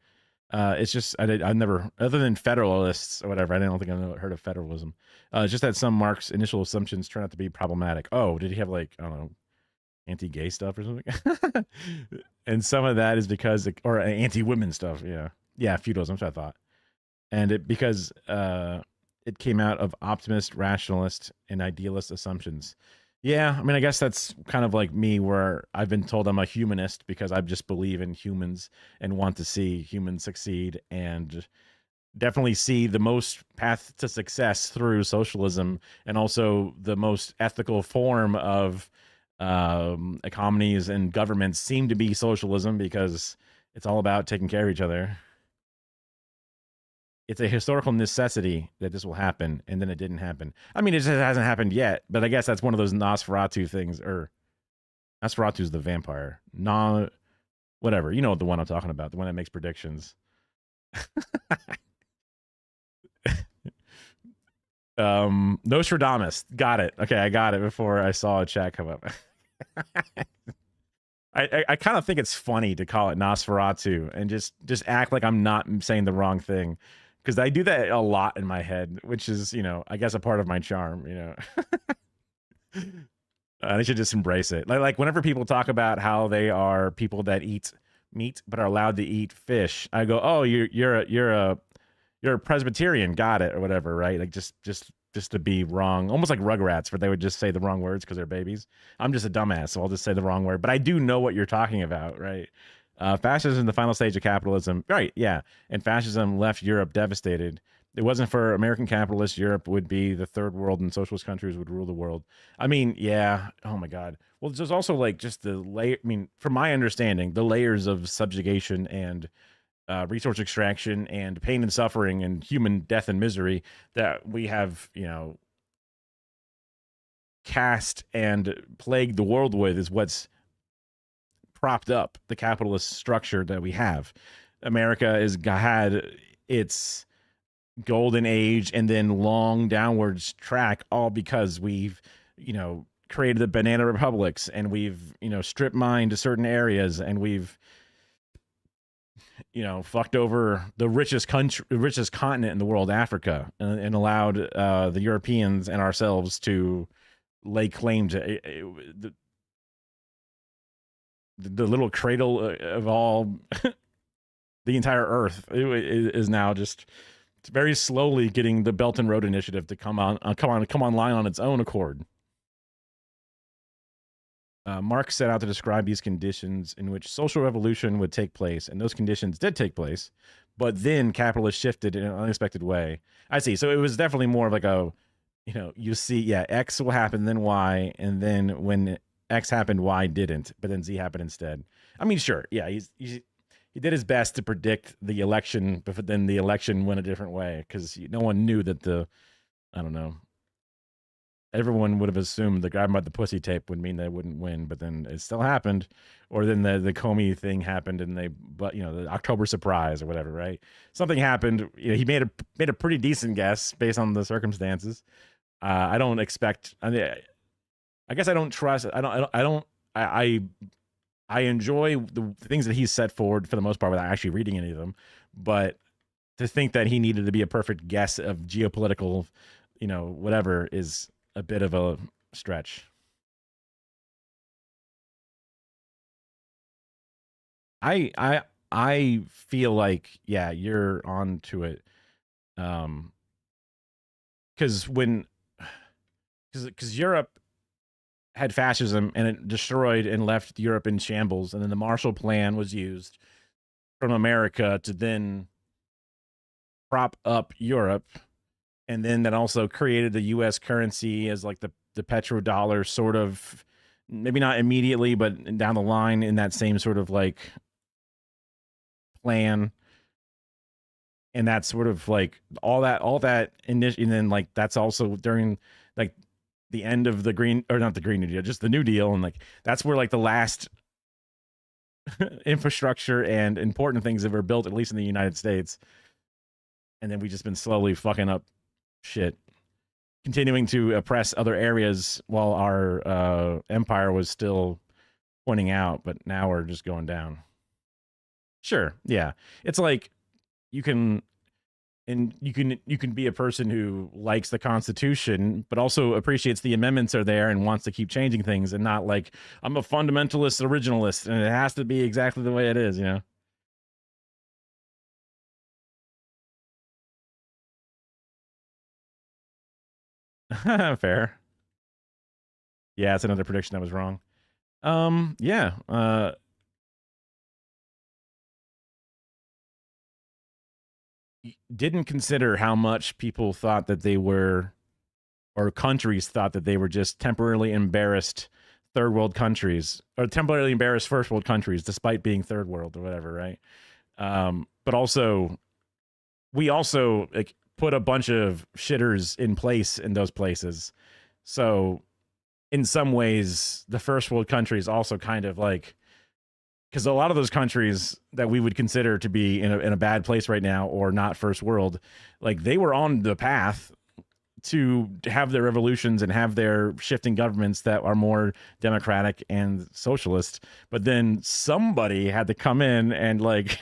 It's just I've never, other than federalists or whatever. I don't think I've heard of federalism. It's just that some Marx initial assumptions turn out to be problematic. Oh, did he have like, I don't know, anti-gay stuff or something? And some of that is because or anti-women stuff. Yeah, feudalism. That's what I thought. And because it came out of optimist, rationalist, and idealist assumptions. Yeah, I mean, I guess that's kind of like me, where I've been told I'm a humanist because I just believe in humans and want to see humans succeed, and definitely see the most path to success through socialism, and also the most ethical form of economies and governments seem to be socialism, because it's all about taking care of each other. It's a historical necessity that this will happen, and then it didn't happen. I mean, it just hasn't happened yet, but I guess that's one of those Nosferatu things, or Nosferatu's the vampire. Whatever. You know the one I'm talking about, the one that makes predictions. Nostradamus. Got it. Okay, I got it before I saw a chat come up. I kind of think it's funny to call it Nosferatu and just act like I'm not saying the wrong thing, because I do that a lot in my head, which is, I guess a part of my charm, I should just embrace it. Like whenever people talk about how they are people that eat meat but are allowed to eat fish, I go, "Oh, you're a Presbyterian, got it," or whatever, right? Like just to be wrong, almost like Rugrats, where they would just say the wrong words because they're babies. I'm just a dumbass, so I'll just say the wrong word. But I do know what you're talking about, right? Fascism, the final stage of capitalism, right? Yeah, and fascism left Europe devastated. It wasn't for American capitalists, Europe would be the third world, and socialist countries would rule the world. I mean, yeah. Oh my God. Well, there's also like just the layer. I mean, from my understanding, the layers of subjugation and resource extraction and pain and suffering and human death and misery that we have, cast and plagued the world with is what's propped up the capitalist structure that we have. America has had its golden age and then long downwards track, all because we've, created the banana republics, and we've, strip mined certain areas, and we've, fucked over the richest continent in the world, Africa, and allowed the Europeans and ourselves to lay claim to the little cradle of all the entire earth. Is now just very slowly getting the Belt and Road Initiative to come online on its own accord. Marx set out to describe these conditions in which social revolution would take place, and those conditions did take place, but then capitalists shifted in an unexpected way. I see. So it was definitely more of like a, you see, yeah, X will happen, then Y, and then when X happened, Y didn't, but then Z happened instead. I mean, sure, yeah, he did his best to predict the election, but then the election went a different way because no one knew that I don't know. Everyone would have assumed the grab by the pussy tape would mean they wouldn't win, but then it still happened. Or then the Comey thing happened, and the October surprise or whatever, right? Something happened. He made a pretty decent guess based on the circumstances. I don't expect. I guess I don't trust. I enjoy the things that he's set forward for the most part without actually reading any of them. But to think that he needed to be a perfect guess of geopolitical, whatever, is a bit of a stretch. I feel like, yeah, you're on to it. Because Europe had fascism and it destroyed and left Europe in shambles, and then the Marshall Plan was used from America to then prop up Europe. And then that also created the U.S. currency as like the petrodollar, sort of, maybe not immediately, but down the line in that same sort of like plan. And that's sort of like all that initially, and then like that's also during like the end of the not the Green New Deal, just the New Deal, and like that's where like the last infrastructure and important things that were built, at least in the United States. And then we've just been slowly fucking up shit, continuing to oppress other areas while our empire was still pointing out, but now we're just going down. Sure, yeah, it's like you can be a person who likes the Constitution but also appreciates the amendments are there and wants to keep changing things, and not like, I'm a fundamentalist originalist and it has to be exactly the way it is, Fair. Yeah, it's another prediction that was wrong. Yeah. Didn't consider how much people thought that they were, or countries thought that they were, just temporarily embarrassed third world countries, or temporarily embarrassed first world countries, despite being third world or whatever, right? But also, we also like put a bunch of shitters in place in those places. So in some ways, the first world countries also kind of like, because a lot of those countries that we would consider to be in a bad place right now, or not first world, like they were on the path to have their revolutions and have their shifting governments that are more democratic and socialist. But then somebody had to come in and like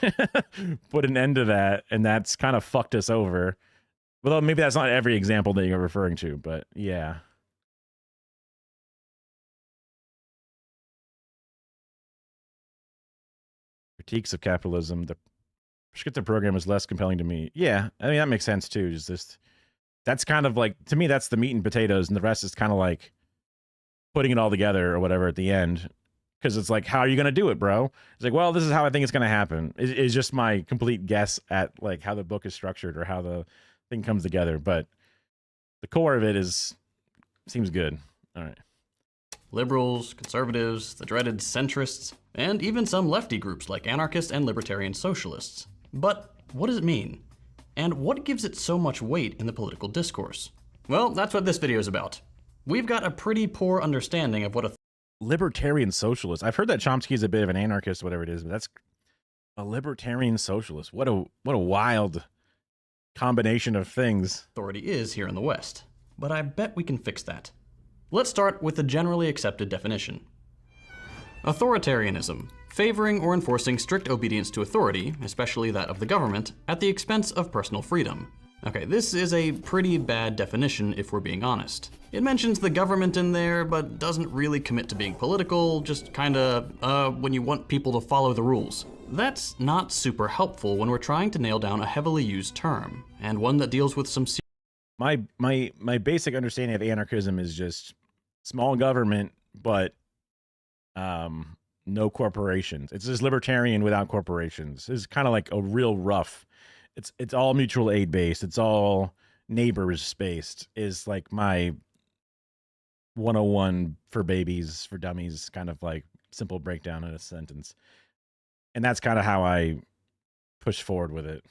put an end to that, and that's kind of fucked us over. Well, maybe that's not every example that you're referring to, but yeah. Critiques of capitalism. The prescriptive program is less compelling to me. Yeah, I mean, that makes sense too. Is this, that's kind of like, to me, that's the meat and potatoes, and the rest is kind of like putting it all together or whatever at the end. Because it's like, how are you going to do it, bro? It's like, well, this is how I think it's going to happen. It's just my complete guess at like how the book is structured or how the thing comes together. But the core of it seems good. All right. Liberals, conservatives, the dreaded centrists, and even some lefty groups like anarchist and libertarian socialists. But what does it mean? And what gives it so much weight in the political discourse? Well, that's what this video is about. We've got a pretty poor understanding of what a Libertarian socialist. I've heard that Chomsky is a bit of an anarchist, whatever it is, but that's a libertarian socialist. What a wild combination of things. authority is here in the West. But I bet we can fix that. Let's start with the generally accepted definition. Authoritarianism, favoring or enforcing strict obedience to authority, especially that of the government, at the expense of personal freedom. Okay, this is a pretty bad definition if we're being honest. It mentions the government in there, but doesn't really commit to being political, just kinda, when you want people to follow the rules. That's not super helpful when we're trying to nail down a heavily used term, and one that deals with some My basic understanding of anarchism is just small government, but no corporations. It's just libertarian without corporations. It's kind of like a real rough. It's all mutual aid based. It's all neighbors based. Is like my 101 for babies, for dummies, kind of like simple breakdown in a sentence. And that's kind of how I push forward with it.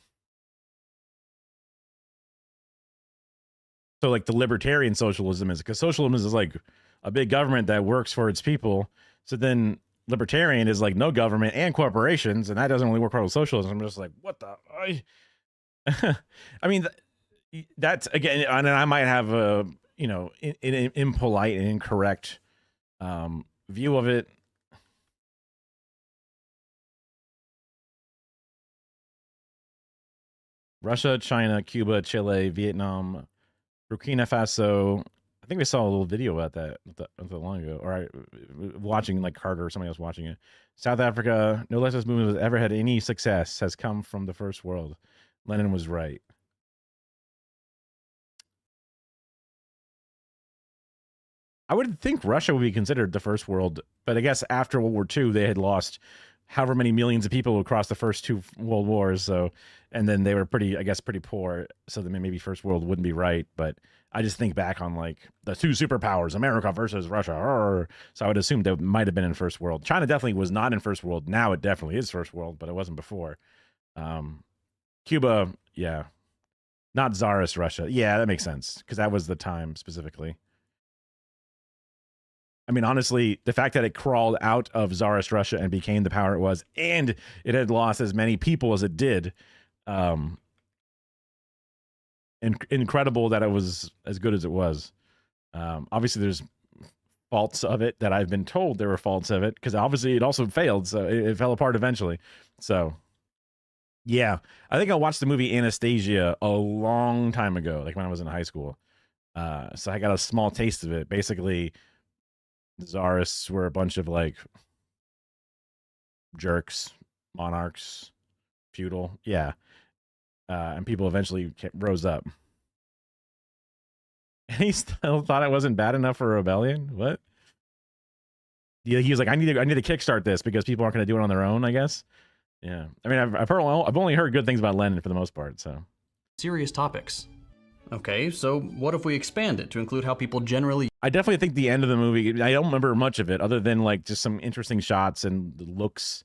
So like the libertarian socialism is, because socialism is like a big government that works for its people. So then libertarian is like no government and corporations, and that doesn't really work well with socialism. I'm just like, what the? I mean, that's again, and I might have a an impolite and incorrect view of it. Russia, China, Cuba, Chile, Vietnam, Burkina Faso. I think we saw a little video about that not that long ago, or watching like Carter or somebody else watching it. South Africa, no leftist movement has ever had any success, has come from the first world. Lenin was right. I would think Russia would be considered the first world, but I guess after World War II, they had lost however many millions of people across the first two world wars. So, and then they were pretty poor. So then maybe first world wouldn't be right. But I just think back on like the two superpowers, America versus Russia. So I would assume that might have been in first world. China definitely was not in first world. Now it definitely is first world, but it wasn't before. Cuba, yeah. Not Tsarist Russia. Yeah, that makes sense, because that was the time specifically. I mean, honestly, the fact that it crawled out of Tsarist Russia and became the power it was, and it had lost as many people as it did, incredible that it was as good as it was. Obviously, there's faults of it that I've been told there were faults of it, because obviously it also failed, so it fell apart eventually. So, yeah, I think I watched the movie Anastasia a long time ago, like when I was in high school. So I got a small taste of it. Basically, the Tsarists were a bunch of like jerks, monarchs, feudal, yeah, and people eventually rose up. And he still thought it wasn't bad enough for a rebellion. What? Yeah, he was like, I need to kickstart this because people aren't going to do it on their own, I guess. Yeah, I mean, I've only heard good things about Lenin for the most part. So serious topics. Okay, so what if we expand it to include how people generally... I definitely think the end of the movie, I don't remember much of it other than like just some interesting shots and the looks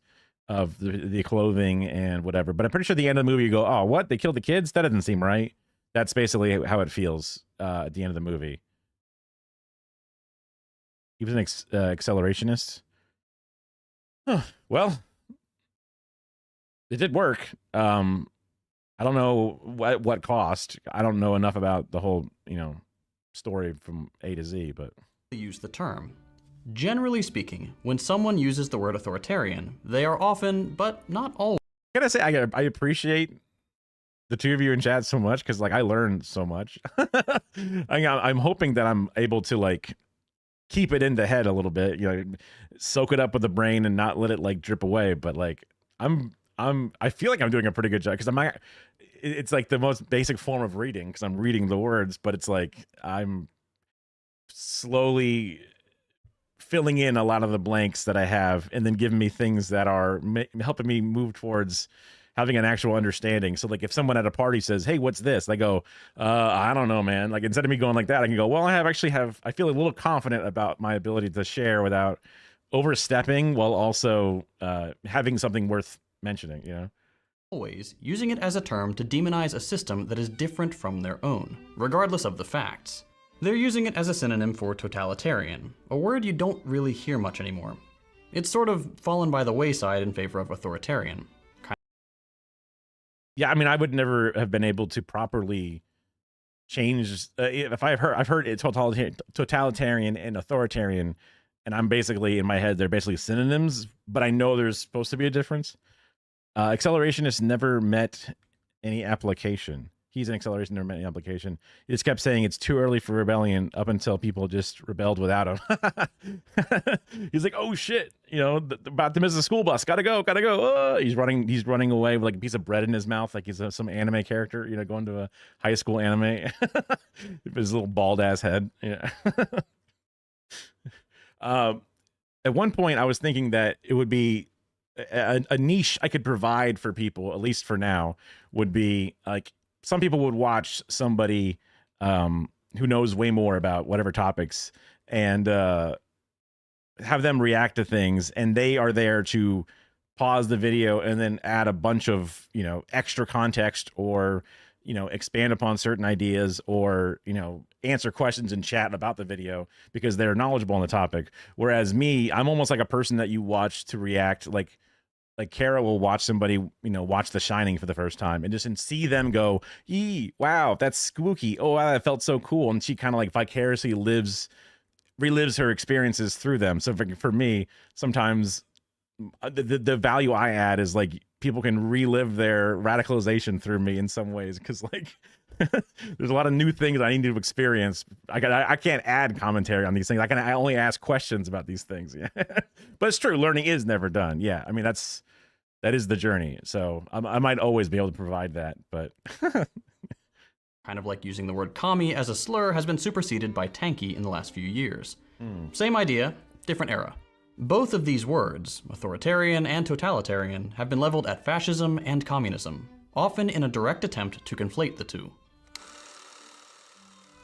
of the clothing and whatever. But I'm pretty sure at the end of the movie you go, oh, what? They killed the kids? That doesn't seem right. That's basically how it feels at the end of the movie. He was an accelerationist. Huh. Well, it did work. I don't know what cost. I don't know enough about the whole, story from A to Z, but use the term. Generally speaking, when someone uses the word authoritarian, they are often, but not always. I gotta say, I appreciate the two of you in chat so much, because like I learned so much. I'm hoping that I'm able to like keep it in the head a little bit, soak it up with the brain and not let it like drip away. But like I feel like I'm doing a pretty good job, because it's like the most basic form of reading, because I'm reading the words, but it's like I'm slowly filling in a lot of the blanks that I have, and then giving me things that are helping me move towards having an actual understanding. So like if someone at a party says, hey, what's this? I go, I don't know, man. Like instead of me going like that, I can go, well, I feel a little confident about my ability to share without overstepping, while also having something worth mentioning, always using it as a term to demonize a system that is different from their own, regardless of the facts. They're using it as a synonym for totalitarian, a word you don't really hear much anymore. It's sort of fallen by the wayside in favor of authoritarian. Yeah, I mean, I would never have been able to properly change if I've heard it totalitarian and authoritarian, and I'm basically in my head they're basically synonyms, but I know there's supposed to be a difference. Accelerationist never met any application. He's an accelerationist, never met any application. He just kept saying it's too early for rebellion up until people just rebelled without him. He's like, oh shit, you know, about to miss the school bus. Gotta go, gotta go. He's running away with like a piece of bread in his mouth, like he's some anime character, you know, going to a high school anime. With his little bald ass head. Yeah. At one point, I was thinking that it would be a niche I could provide for people, at least for now, would be like some people would watch somebody who knows way more about whatever topics and have them react to things, and they are there to pause the video and then add a bunch of, you know, extra context or, you know, expand upon certain ideas or, you know, answer questions in chat about the video because they're knowledgeable on the topic. Whereas me, I'm almost like a person that you watch to react. Like Kara will watch somebody, you know, watch The Shining for the first time and see them go, "Yee, wow, that's spooky. Oh, wow, that felt so cool." And she kind of like vicariously relives her experiences through them. So for me, sometimes the value I add is like people can relive their radicalization through me in some ways, because like there's a lot of new things I need to experience. I can't add commentary on these things. I only ask questions about these things. Yeah. But it's true, learning is never done. Yeah, I mean that is the journey. So I might always be able to provide that, but kind of like using the word commie as a slur has been superseded by tanky in the last few years. Same idea, different era. Both of these words, authoritarian and totalitarian, have been leveled at fascism and communism, often in a direct attempt to conflate the two.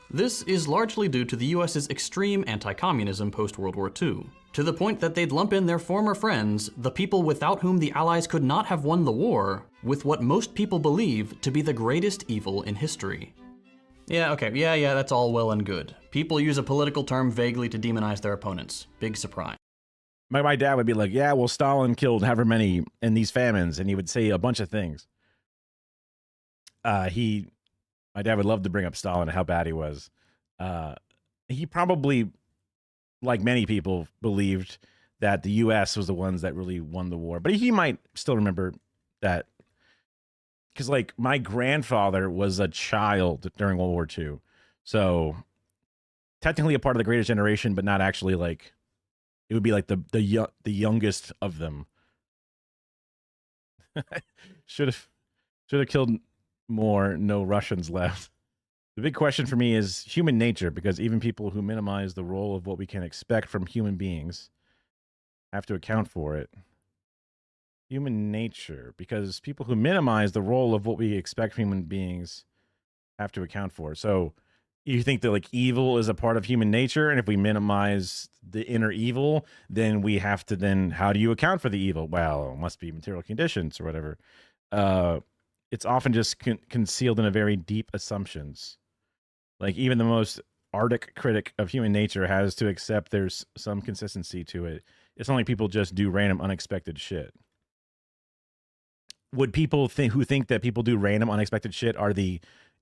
This is largely due to the US's extreme anti-communism post-World War II, to the point that they'd lump in their former friends, the people without whom the Allies could not have won the war, with what most people believe to be the greatest evil in history. Yeah, okay, yeah, that's all well and good. People use a political term vaguely to demonize their opponents. Big surprise. My dad would be like, yeah, well, Stalin killed however many in these famines, and he would say a bunch of things. My dad would love to bring up Stalin and how bad he was. He probably, like many people, believed that the U.S. was the ones that really won the war. But he might still remember that. Because, like, my grandfather was a child during World War II. So, technically a part of the greatest generation, but not actually, like, it would be like the youngest of them. Should have killed more. No Russians left. The big question for me is human nature, because even people who minimize the role of what we can expect from human beings have to account for it. Human nature, because people who minimize the role of what we expect from human beings have to account for it. So you think that like evil is a part of human nature, and if we minimize the inner evil, then we have to how do you account for the evil? Well, it must be material conditions or whatever. It's often just concealed in a very deep assumptions. Like even the most Arctic critic of human nature has to accept there's some consistency to it. It's not like people just do random unexpected shit. Would people who think that people do random unexpected shit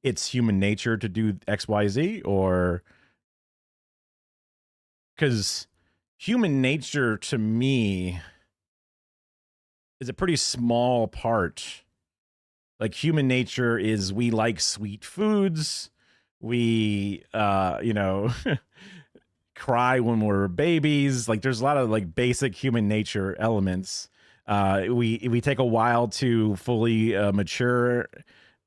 it's human nature to do XYZ, or because human nature to me is a pretty small part. Like human nature is we like sweet foods. We, cry when we're babies. Like there's a lot of like basic human nature elements. We take a while to fully mature,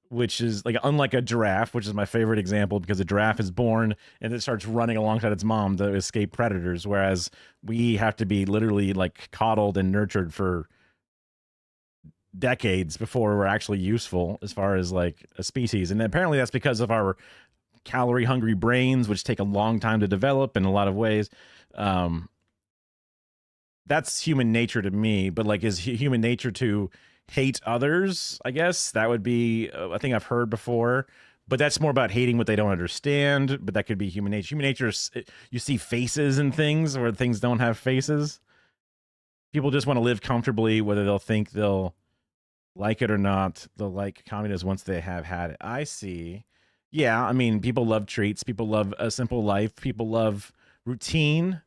which is like unlike a giraffe, which is my favorite example, because a giraffe is born and it starts running alongside its mom to escape predators, whereas we have to be literally like coddled and nurtured for decades before we're actually useful as far as like a species. And apparently that's because of our calorie hungry brains, which take a long time to develop in a lot of ways. That's human nature to me, but like is human nature to hate others, I guess. That would be a thing I've heard before. But that's more about hating what they don't understand. But that could be human nature. Human nature is, you see faces in things where things don't have faces. People just want to live comfortably, whether they'll think they'll like it or not. They'll like communism once they have had it. I see. Yeah, I mean, people love treats. People love a simple life. People love routine.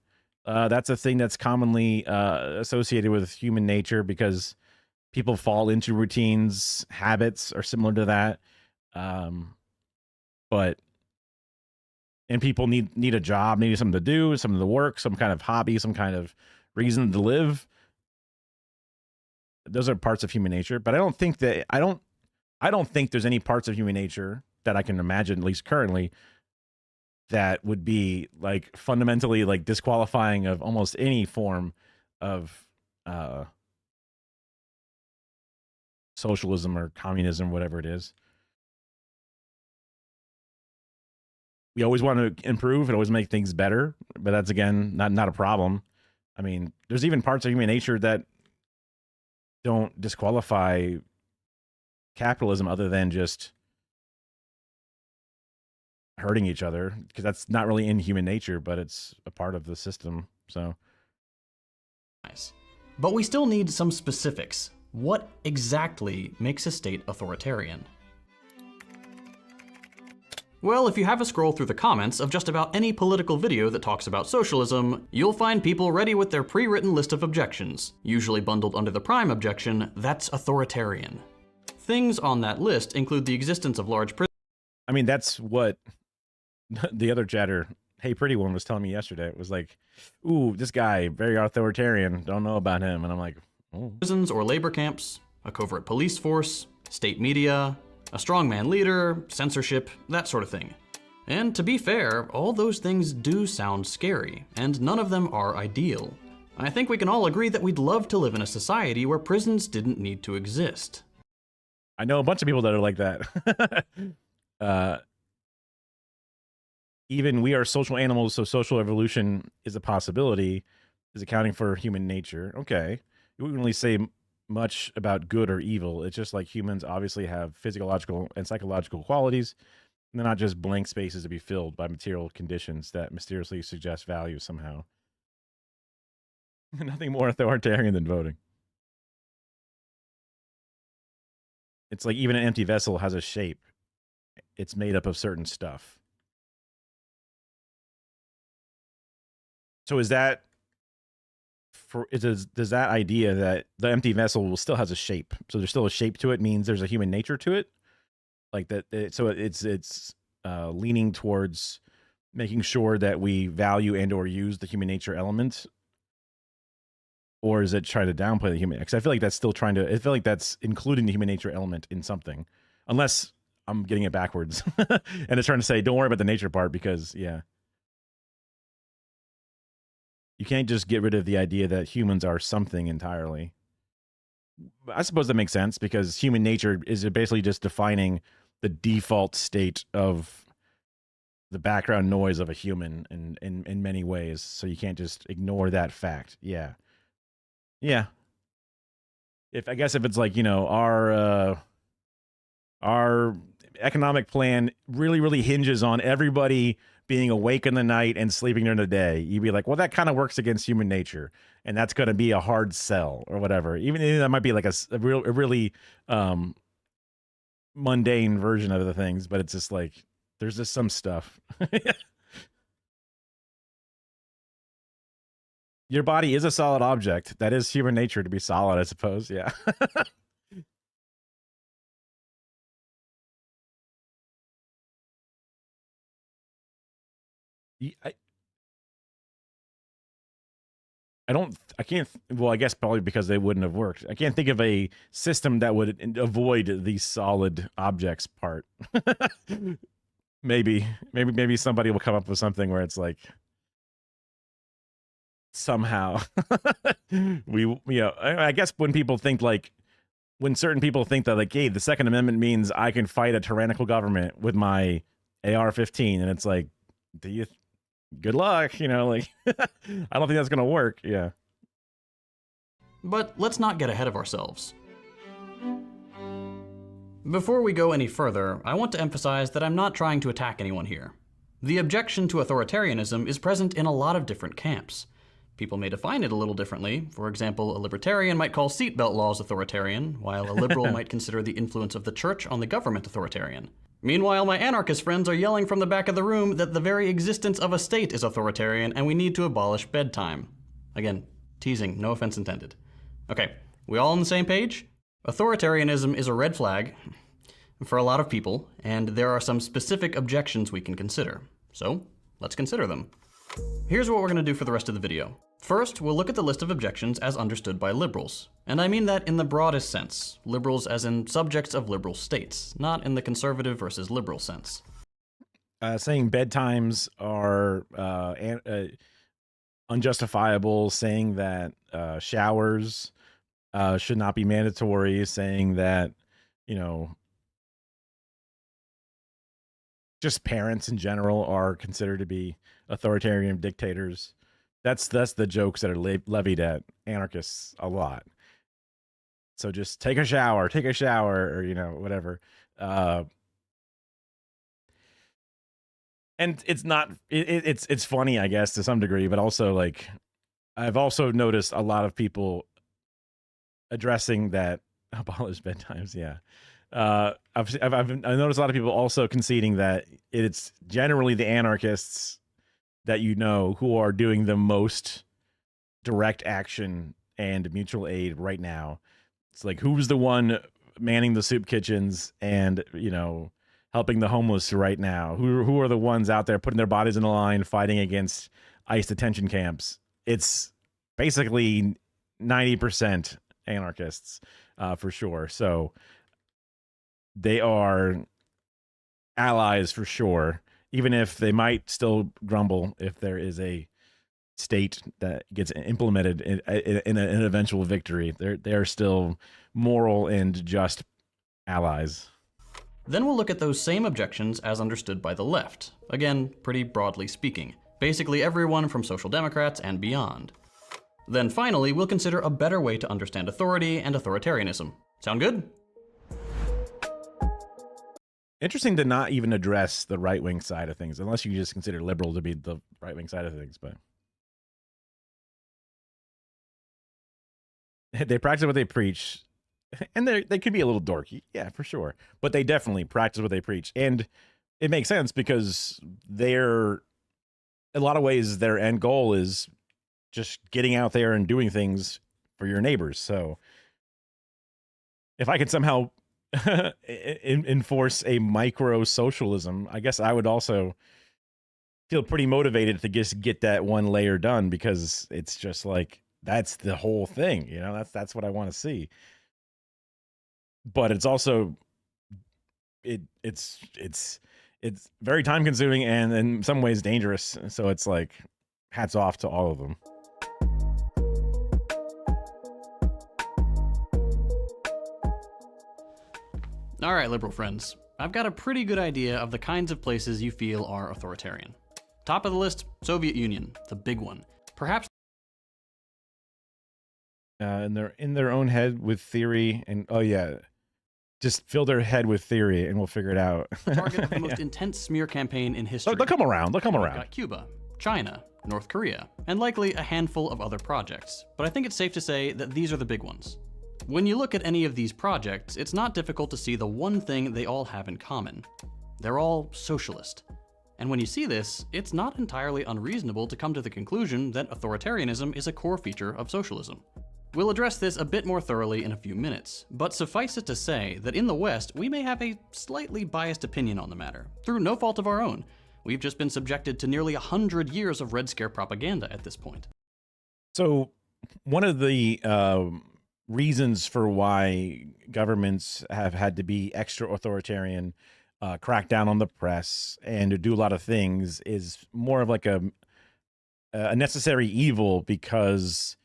That's a thing that's commonly associated with human nature because people fall into routines. Habits are similar to that. And people need a job, need something to do, something to work, some kind of hobby, some kind of reason to live. Those are parts of human nature, but I don't think there's any parts of human nature that I can imagine, at least currently, that would be like fundamentally like disqualifying of almost any form of socialism or communism, whatever it is. We always want to improve and always make things better, but that's again not a problem. I mean, there's even parts of human nature that don't disqualify capitalism other than just hurting each other, because that's not really in human nature, but it's a part of the system. So Nice. But we still need some specifics. What exactly makes a state authoritarian? Well, if you have a scroll through the comments of just about any political video that talks about socialism, you'll find people ready with their pre-written list of objections, usually bundled under the prime objection, that's authoritarian. Things on that list include the existence of large prisons. I mean, that's what the other chatter, Hey Pretty One, was telling me yesterday. It was like, ooh, this guy, very authoritarian, don't know about him. And I'm like, oh. Prisons or labor camps, a covert police force, state media, a strongman leader, censorship, that sort of thing. And to be fair, all those things do sound scary, and none of them are ideal. I think we can all agree that we'd love to live in a society where prisons didn't need to exist. I know a bunch of people that are like that. Even we are social animals, so social evolution is a possibility, is accounting for human nature. Okay. We wouldn't really say much about good or evil. It's just like humans obviously have physiological and psychological qualities. And they're not just blank spaces to be filled by material conditions that mysteriously suggest value somehow. Nothing more authoritarian than voting. It's like even an empty vessel has a shape. It's made up of certain stuff. So is that does that idea that the empty vessel will still has a shape, so there's still a shape to it, means there's a human nature to it, like that? So it's leaning towards making sure that we value and or use the human nature element, or is it trying to downplay the human? Because I feel like that's still trying to. I feel like that's including the human nature element in something, unless I'm getting it backwards, and it's trying to say don't worry about the nature part because yeah. You can't just get rid of the idea that humans are something entirely. I suppose that makes sense because human nature is basically just defining the default state of the background noise of a human in many ways. So you can't just ignore that fact. Yeah. Yeah. I guess if it's like, you know, our economic plan really hinges on everybody being awake in the night and sleeping during the day, you'd be like, well, that kind of works against human nature, and that's going to be a hard sell or whatever. Even that might be like a really mundane version of the things, but it's just like there's just some stuff. Your body is a solid object. That is human nature to be solid, I suppose. Yeah. I can't, well, I guess probably because they wouldn't have worked. I can't think of a system that would avoid the solid objects part. Maybe somebody will come up with something where it's like, somehow, I guess when people think like, when certain people think that like, hey, the Second Amendment means I can fight a tyrannical government with my AR-15, and it's like, good luck, you know, like, I don't think that's going to work. Yeah. But let's not get ahead of ourselves. Before we go any further, I want to emphasize that I'm not trying to attack anyone here. The objection to authoritarianism is present in a lot of different camps. People may define it a little differently. For example, a libertarian might call seatbelt laws authoritarian, while a liberal might consider the influence of the church on the government authoritarian. Meanwhile, my anarchist friends are yelling from the back of the room that the very existence of a state is authoritarian and we need to abolish bedtime. Again, teasing, no offense intended. Okay, we all on the same page? Authoritarianism is a red flag for a lot of people, and there are some specific objections we can consider. So, let's consider them. Here's what we're going to do for the rest of the video. First, we'll look at the list of objections as understood by liberals. And I mean that in the broadest sense. Liberals as in subjects of liberal states, not in the conservative versus liberal sense. Saying bedtimes are unjustifiable, saying that showers should not be mandatory, saying that, you know, just parents in general are considered to be authoritarian dictators. That's the jokes that are levied at anarchists a lot. So just take a shower, or, you know, whatever. And it's not, it's funny, I guess, to some degree, but also, like, I've also noticed a lot of people addressing that abolish bedtimes. Yeah. I've noticed a lot of people also conceding that it's generally the anarchists that, you know, who are doing the most direct action and mutual aid right now. It's like, who's the one manning the soup kitchens and, you know, helping the homeless right now? Who are the ones out there putting their bodies in the line, fighting against ICE detention camps? It's basically 90% anarchists, for sure. So they are allies for sure, even if they might still grumble if there is a state that gets implemented in an eventual victory. They're still moral and just allies. Then we'll look at those same objections as understood by the left. Again, pretty broadly speaking. Basically everyone from social democrats and beyond. Then finally, we'll consider a better way to understand authority and authoritarianism. Sound good? Interesting to not even address the right-wing side of things, unless you just consider liberal to be the right-wing side of things, but they practice what they preach, and they could be a little dorky, yeah, for sure, but they definitely practice what they preach, and it makes sense because in a lot of ways, their end goal is just getting out there and doing things for your neighbors. So if I could somehow enforce a micro socialism, I guess I would also feel pretty motivated to just get that one layer done, because it's just like, that's the whole thing, you know, that's what I want to see. But it's also, it's very time consuming and in some ways dangerous. So it's like, hats off to all of them. All right, liberal friends, I've got a pretty good idea of the kinds of places you feel are authoritarian. Top of the list, Soviet Union, the big one. Perhaps And they're in their own head with theory, and oh yeah, just fill their head with theory and we'll figure it out. target of the most intense smear campaign in history. They'll come around. We've got Cuba, China, North Korea, and likely a handful of other projects. But I think it's safe to say that these are the big ones. When you look at any of these projects, it's not difficult to see the one thing they all have in common. They're all socialist. And when you see this, it's not entirely unreasonable to come to the conclusion that authoritarianism is a core feature of socialism. We'll address this a bit more thoroughly in a few minutes, but suffice it to say that in the West, we may have a slightly biased opinion on the matter, through no fault of our own. We've just been subjected to nearly 100 years of Red Scare propaganda at this point. So one of the reasons for why governments have had to be extra authoritarian, crack down on the press, and to do a lot of things is more of like a necessary evil, because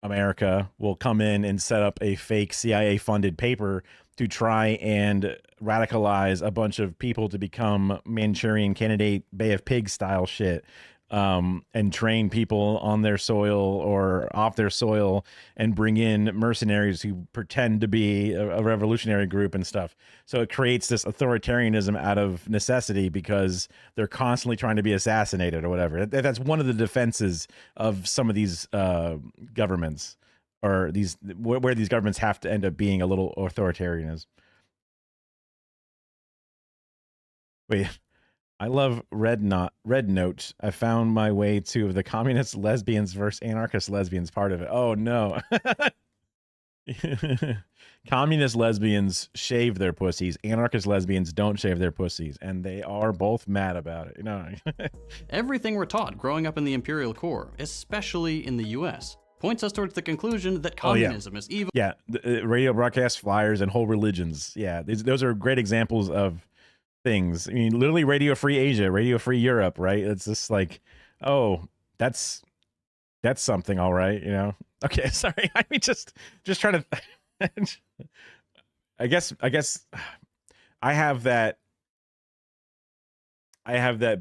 America will come in and set up a fake CIA-funded paper to try and radicalize a bunch of people to become Manchurian Candidate, Bay of Pigs style shit. and train people on their soil or off their soil and bring in mercenaries who pretend to be a revolutionary group and stuff. So it creates this authoritarianism out of necessity because they're constantly trying to be assassinated or whatever. That's one of the defenses of some of these governments, or these where these governments have to end up being a little authoritarianism. Wait, I love Red Note. I found my way to the communist lesbians versus anarchist lesbians part of it. Oh no. Communist lesbians shave their pussies. Anarchist lesbians don't shave their pussies, and they are both mad about it. You know. Everything we're taught growing up in the imperial core, especially in the US, points us towards the conclusion that communism is evil. Yeah, radio broadcast flyers and whole religions. Yeah, those are great examples of things. I mean, literally Radio Free Asia, Radio Free Europe, right? It's just like, oh, that's something, all right, you know. Okay, sorry. I mean, just trying to. I guess I have that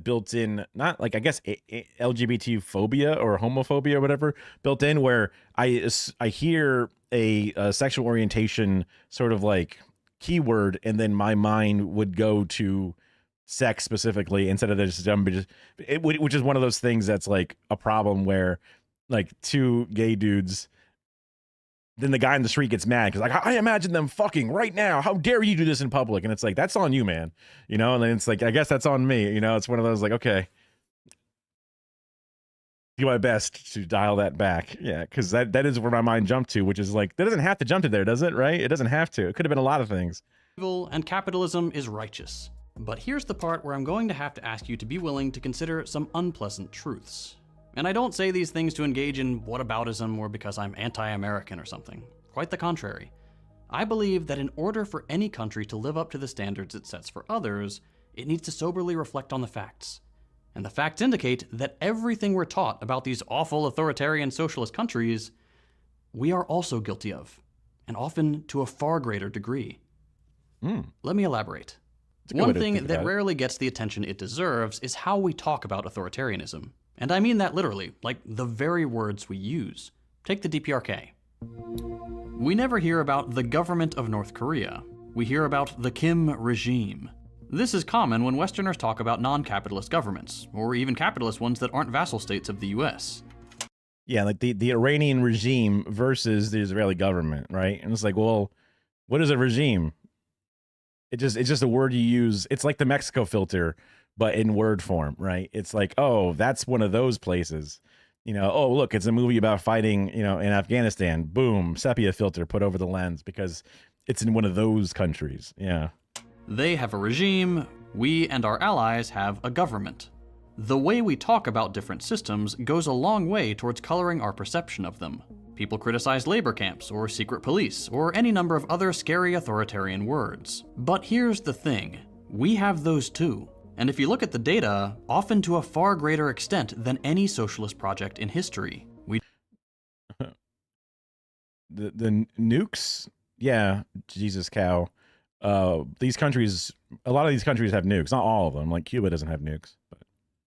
built-in, not like, I guess LGBT phobia or homophobia or whatever built in, where I hear a sexual orientation sort of like keyword, and then my mind would go to sex specifically instead of which is one of those things that's like a problem where like two gay dudes, then the guy in the street gets mad because like, I imagine them fucking right now. How dare you do this in public? And it's like, that's on you, man. You know, and then it's like, I guess that's on me. You know, it's one of those like, okay, do my best to dial that back. Yeah, because that is where my mind jumped to, which is like, that doesn't have to jump to there, does it? Right? It doesn't have to. It could have been a lot of things. Evil and capitalism is righteous. But here's the part where I'm going to have to ask you to be willing to consider some unpleasant truths. And I don't say these things to engage in whataboutism or because I'm anti-American or something. Quite the contrary. I believe that in order for any country to live up to the standards it sets for others, it needs to soberly reflect on the facts. And the facts indicate that everything we're taught about these awful authoritarian socialist countries, we are also guilty of, and often to a far greater degree. Let me elaborate. One thing that rarely gets the attention it deserves is how we talk about authoritarianism. And I mean that literally, like the very words we use. Take the DPRK. We never hear about the government of North Korea. We hear about the Kim regime. This is common when Westerners talk about non-capitalist governments, or even capitalist ones that aren't vassal states of the US. Yeah, like the Iranian regime versus the Israeli government, right? And it's like, well, what is a regime? It's just a word you use. It's like the Mexico filter, but in word form, right? It's like, oh, that's one of those places. You know, oh, look, it's a movie about fighting, you know, in Afghanistan. Boom, sepia filter put over the lens because it's in one of those countries. Yeah. They have a regime, we and our allies have a government. The way we talk about different systems goes a long way towards coloring our perception of them. People criticize labor camps or secret police or any number of other scary authoritarian words. But here's the thing, we have those too. And if you look at the data, often to a far greater extent than any socialist project in history. The nukes, yeah, Jesus cow. These countries, a lot of these countries have nukes. Not all of them. Like Cuba doesn't have nukes, but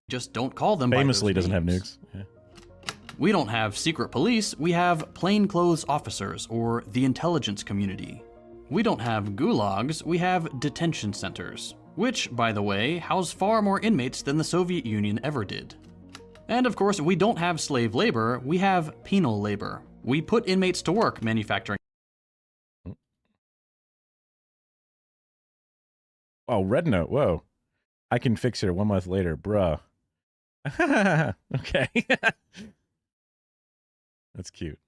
just don't call them. Famously by those doesn't have names. nukes. Yeah. We don't have secret police. We have plainclothes officers or the intelligence community. We don't have gulags. We have detention centers, which, by the way, house far more inmates than the Soviet Union ever did. And of course, we don't have slave labor. We have penal labor. We put inmates to work manufacturing. Oh, Red Note. Whoa. I can fix her 1 month later, bruh. Okay. That's cute.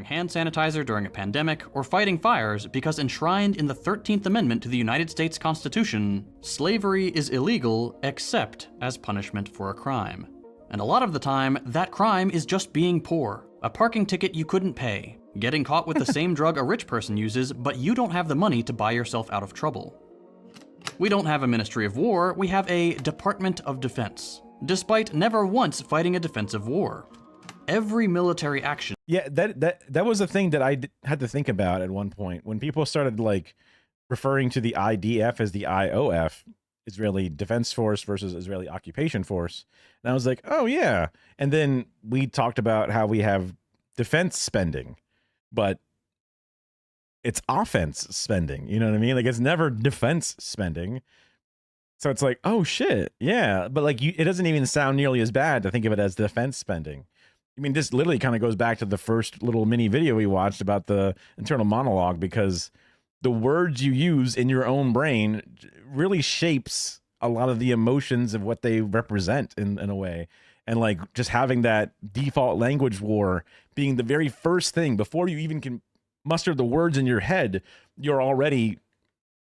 Hand sanitizer during a pandemic or fighting fires because enshrined in the 13th Amendment to the United States Constitution, slavery is illegal except as punishment for a crime. And a lot of the time, that crime is just being poor. A parking ticket you couldn't pay. Getting caught with the same drug a rich person uses, but you don't have the money to buy yourself out of trouble. We don't have a Ministry of War, we have a Department of Defense, despite never once fighting a defensive war. Every military action. Yeah, that was a thing that I had to think about at one point. When people started like referring to the IDF as the IOF, Israeli Defense Force versus Israeli Occupation Force. And I was like, oh, yeah. And then we talked about how we have defense spending, but it's offense spending. You know what I mean? Like, it's never defense spending. So it's like, oh, shit. Yeah. But like, it doesn't even sound nearly as bad to think of it as defense spending. I mean, this literally kind of goes back to the first little mini video we watched about the internal monologue, because the words you use in your own brain really shapes a lot of the emotions of what they represent in a way. And like, just having that default language war being the very first thing before you even can muster the words in your head, you're already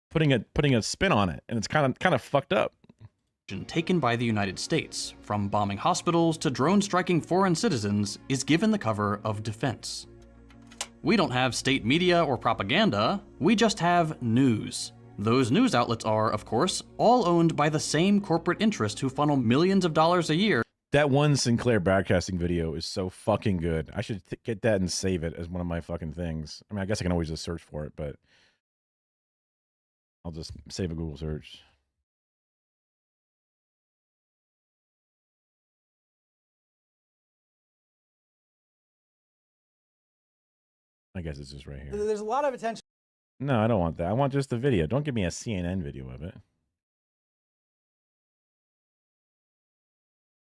putting a spin on it, and it's kind of fucked up. Taken by the United States, from bombing hospitals to drone striking foreign citizens, is given the cover of defense. We don't have state media or propaganda, we just have news. Those news outlets are, of course, all owned by the same corporate interest who funnel millions of dollars a year. That one Sinclair Broadcasting video is so fucking good. I should get that and save it as one of my fucking things. I mean, I guess I can always just search for it, but I'll just save a Google search. I guess it's just right here. There's a lot of attention. No, I don't want that. I want just the video. Don't give me a CNN video of it.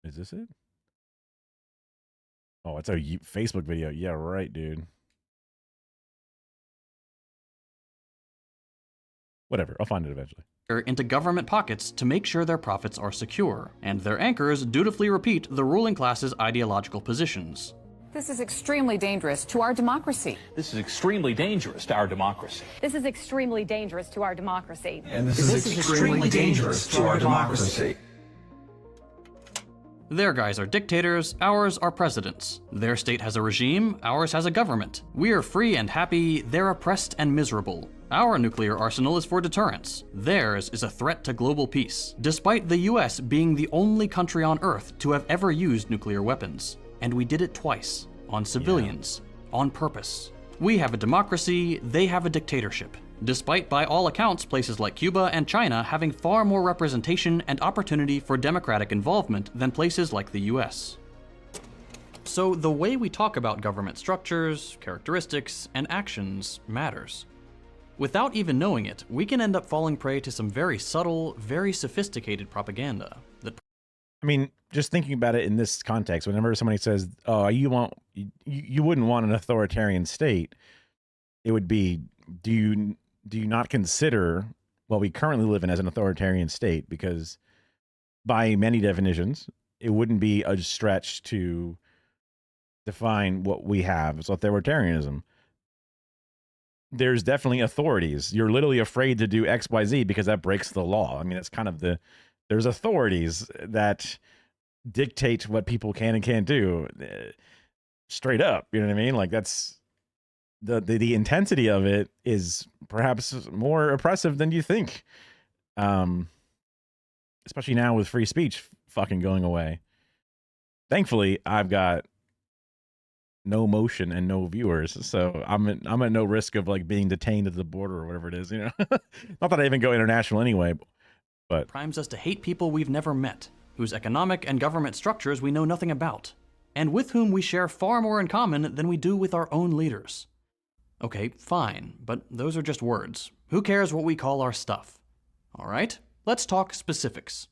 Is this it? Oh, it's a Facebook video. Yeah, right, dude. Whatever. I'll find it eventually. Into government pockets to make sure their profits are secure, and their anchors dutifully repeat the ruling class's ideological positions. This is extremely dangerous to our democracy. This is extremely dangerous to our democracy. This is extremely dangerous to our democracy. And this is extremely dangerous to our democracy. Their guys are dictators, ours are presidents. Their state has a regime, ours has a government. We are free and happy, they're oppressed and miserable. Our nuclear arsenal is for deterrence. Theirs is a threat to global peace, despite the US being the only country on Earth to have ever used nuclear weapons. And we did it twice, on civilians, on purpose. We have a democracy, they have a dictatorship. Despite, by all accounts, places like Cuba and China having far more representation and opportunity for democratic involvement than places like the US. So the way we talk about government structures, characteristics, and actions matters. Without even knowing it, we can end up falling prey to some very subtle, very sophisticated propaganda that... I mean, just thinking about it in this context, whenever somebody says, "Oh, you wouldn't want an authoritarian state," it would be, do you not consider what we currently live in as an authoritarian state? Because by many definitions, it wouldn't be a stretch to define what we have as authoritarianism. There's definitely authorities. You're literally afraid to do X, Y, Z because that breaks the law. I mean, it's kind of there's authorities that dictate what people can and can't do, straight up. You know what I mean? Like, that's the intensity of it is perhaps more oppressive than you think. Especially now with free speech fucking going away. Thankfully, I've got no motion and no viewers, so I'm at no risk of like being detained at the border or whatever it is, you know. Not that I even go international anyway, but primes us to hate people we've never met, whose economic and government structures we know nothing about, and with whom we share far more in common than we do with our own leaders. Okay, fine, but those are just words. Who cares what we call our stuff? All right, let's talk specifics.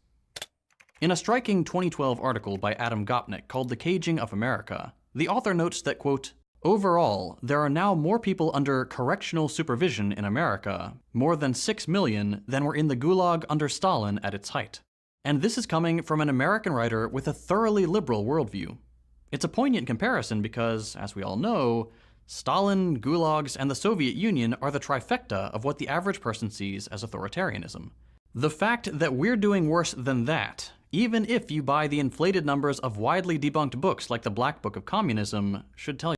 In a striking 2012 article by Adam Gopnik called The Caging of America, the author notes that, quote, "Overall, there are now more people under correctional supervision in America, more than 6 million, than were in the Gulag under Stalin at its height. And this is coming from an American writer with a thoroughly liberal worldview. It's a poignant comparison because, as we all know, Stalin, gulags, and the Soviet Union are the trifecta of what the average person sees as authoritarianism. The fact that we're doing worse than that, even if you buy the inflated numbers of widely debunked books like the Black Book of Communism, should tell you."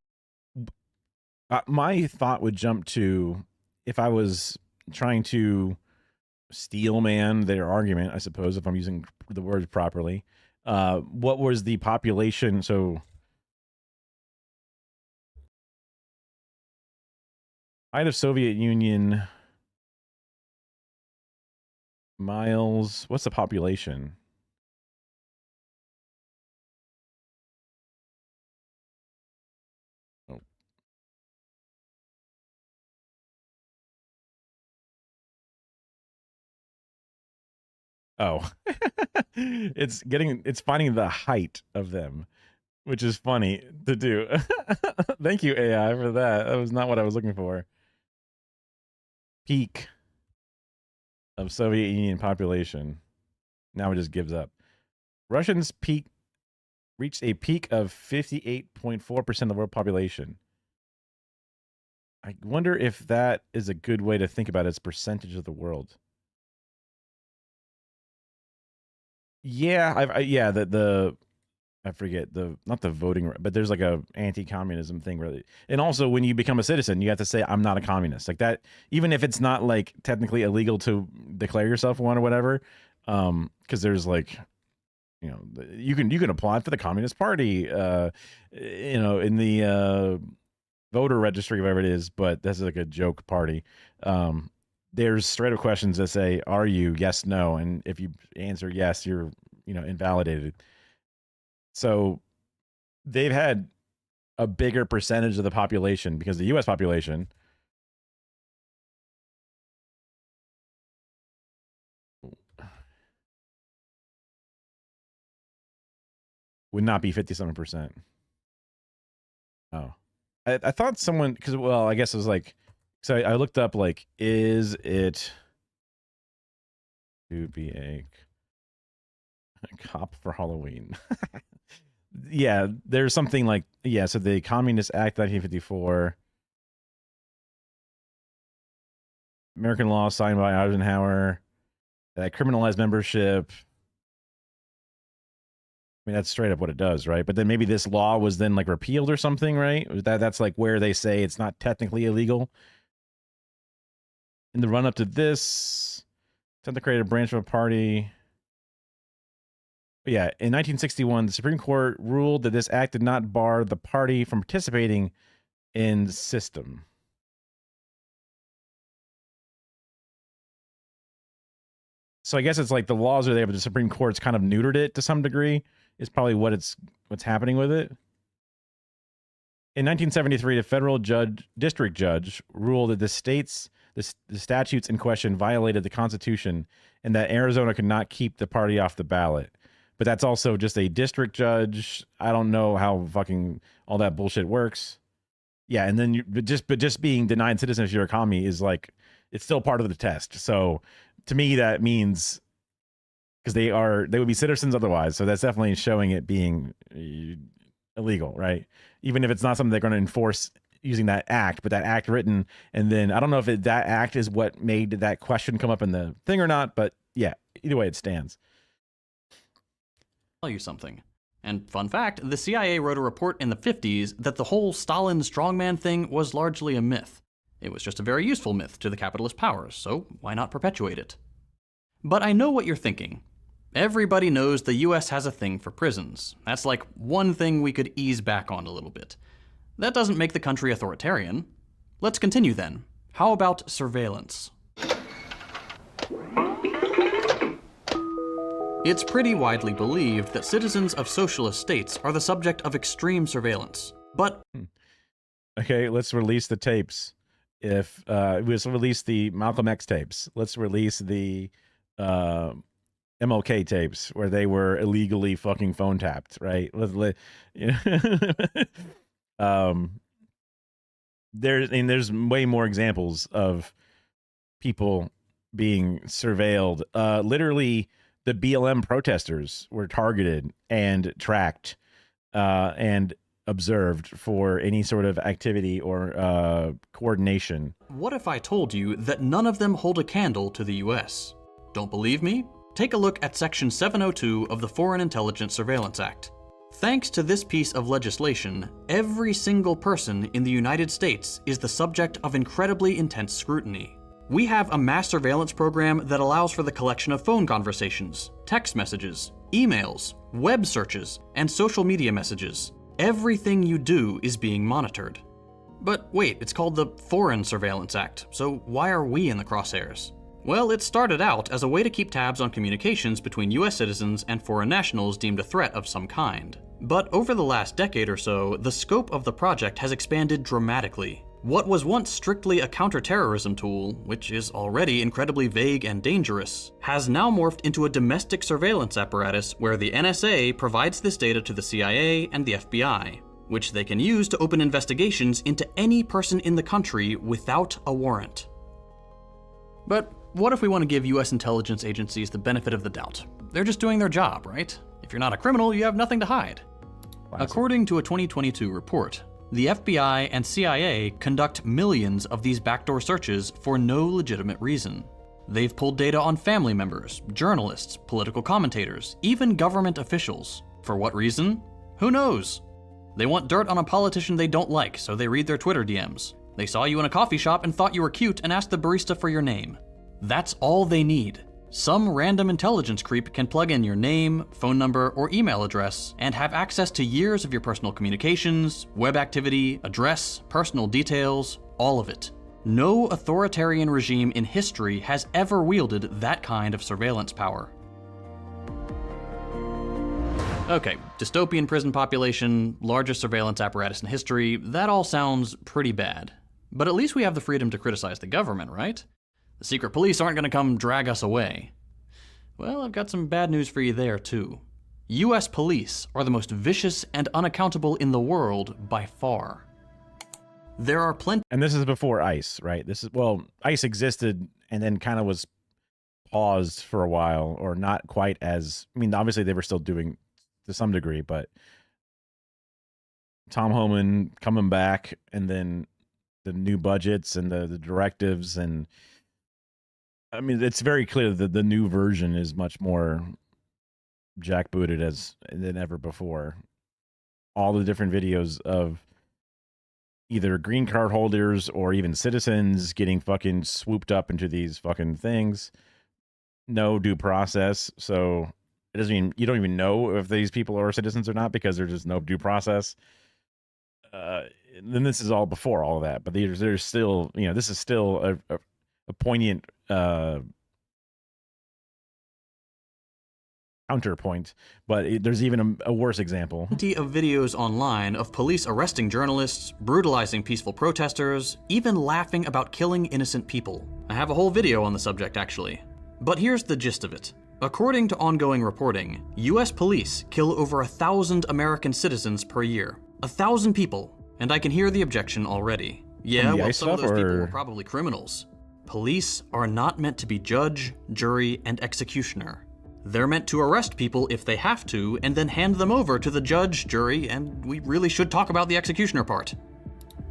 My thought would jump to, if I was trying to steelman their argument, I suppose, if I'm using the words properly, what was the population? So height of Soviet Union miles. What's the population? Oh. Oh. It's finding the height of them, which is funny to do. Thank you, AI, for that. That was not what I was looking for. Peak of Soviet Union population. Now it just gives up. Russians reached a peak of 58.4% of the world population. I wonder if that is a good way to think about its percentage of the world. Yeah, I forget not the voting, but there's like a anti-communism thing really. And also when you become a citizen, you have to say I'm not a communist. Like that, even if it's not like technically illegal to declare yourself one or whatever, because there's like, you know, you can apply for the Communist Party, you know, in the voter registry, whatever it is, but that's like a joke party. There's straight up questions that say, are you? Yes, no. And if you answer yes, you're, you know, invalidated. So they've had a bigger percentage of the population because the US population would not be 57%. Oh, I thought someone, because, well, I guess it was like, so I looked up, like, is it to be a cop for Halloween? Yeah, there's something like, yeah, so the Communist Act 1954, American law signed by Eisenhower, that criminalized membership. I mean, that's straight up what it does, right? But then maybe this law was then like repealed or something, right? That's like where they say it's not technically illegal. In the run up to this, attempt to create a branch of a party. But yeah, in 1961, the Supreme Court ruled that this act did not bar the party from participating in the system. So I guess it's like the laws are there, but the Supreme Court's kind of neutered it to some degree. Is probably what's happening with it. In 1973, the federal district judge ruled that the statutes in question violated the Constitution and that Arizona could not keep the party off the ballot. But that's also just a district judge. I don't know how fucking all that bullshit works. Yeah, and then but just being denied citizenship or commie is like, it's still part of the test. So to me, that means, because they would be citizens otherwise. So that's definitely showing it being illegal, right? Even if it's not something they're going to enforce using that act, but that act written, and then I don't know if that act is what made that question come up in the thing or not, but yeah, either way it stands. Tell you something. And fun fact, the CIA wrote a report in the 50s that the whole Stalin strongman thing was largely a myth. It was just a very useful myth to the capitalist powers, so why not perpetuate it? But I know what you're thinking. Everybody knows the US has a thing for prisons. That's like one thing we could ease back on a little bit. That doesn't make the country authoritarian. Let's continue then. How about surveillance? It's pretty widely believed that citizens of socialist states are the subject of extreme surveillance. But okay, let's release the tapes. If let's release the Malcolm X tapes. Let's release the MLK tapes where they were illegally fucking phone tapped, right? There's way more examples of people being surveilled. Literally, the BLM protesters were targeted and tracked and observed for any sort of activity or coordination. what if I told you that none of them hold a candle to the US? Don't believe me? Take a look at Section 702 of the Foreign Intelligence Surveillance Act. Thanks to this piece of legislation, every single person in the United States is the subject of incredibly intense scrutiny. We have a mass surveillance program that allows for the collection of phone conversations, text messages, emails, web searches, and social media messages. Everything you do is being monitored. But wait, it's called the Foreign Surveillance Act, so why are we in the crosshairs? Well, it started out as a way to keep tabs on communications between US citizens and foreign nationals deemed a threat of some kind. But over the last decade or so, the scope of the project has expanded dramatically. What was once strictly a counterterrorism tool, which is already incredibly vague and dangerous, has now morphed into a domestic surveillance apparatus where the NSA provides this data to the CIA and the FBI, which they can use to open investigations into any person in the country without a warrant. But what if we want to give US intelligence agencies the benefit of the doubt? They're just doing their job, right? If you're not a criminal, you have nothing to hide. Classic. According to a 2022 report, the FBI and CIA conduct millions of these backdoor searches for no legitimate reason. They've pulled data on family members, journalists, political commentators, even government officials. For what reason? Who knows? They want dirt on a politician they don't like, so they read their Twitter DMs. They saw you in a coffee shop and thought you were cute and asked the barista for your name. That's all they need. Some random intelligence creep can plug in your name, phone number, or email address and have access to years of your personal communications, web activity, address, personal details, all of it. No authoritarian regime in history has ever wielded that kind of surveillance power. Okay, dystopian prison population, largest surveillance apparatus in history, that all sounds pretty bad. But at least we have the freedom to criticize the government, right? The secret police aren't going to come drag us away. Well, I've got some bad news for you there, too. US police are the most vicious and unaccountable in the world by far. There are plenty. And this is before ICE, right? Well, ICE existed and then kind of was paused for a while, or not quite as, I mean, obviously they were still doing to some degree, but Tom Homan coming back, and then the new budgets and the directives, and I mean, it's very clear that the new version is much more jackbooted than ever before. All the different videos of either green card holders or even citizens getting fucking swooped up into these fucking things. No due process. So it doesn't even, you don't even know if these people are citizens or not because there's just no due process. Then this is all before all of that, but there's still, you know, this is still a poignant counterpoint, but there's even a worse example. Plenty of videos online of police arresting journalists, brutalizing peaceful protesters, even laughing about killing innocent people. I have a whole video on the subject, actually. But here's the gist of it. According to ongoing reporting, US police kill over 1,000 American citizens per year. 1,000 people, and I can hear the objection already. Yeah, well, some of those people were probably criminals. Police are not meant to be judge, jury, and executioner. They're meant to arrest people if they have to, and then hand them over to the judge, jury, and we really should talk about the executioner part.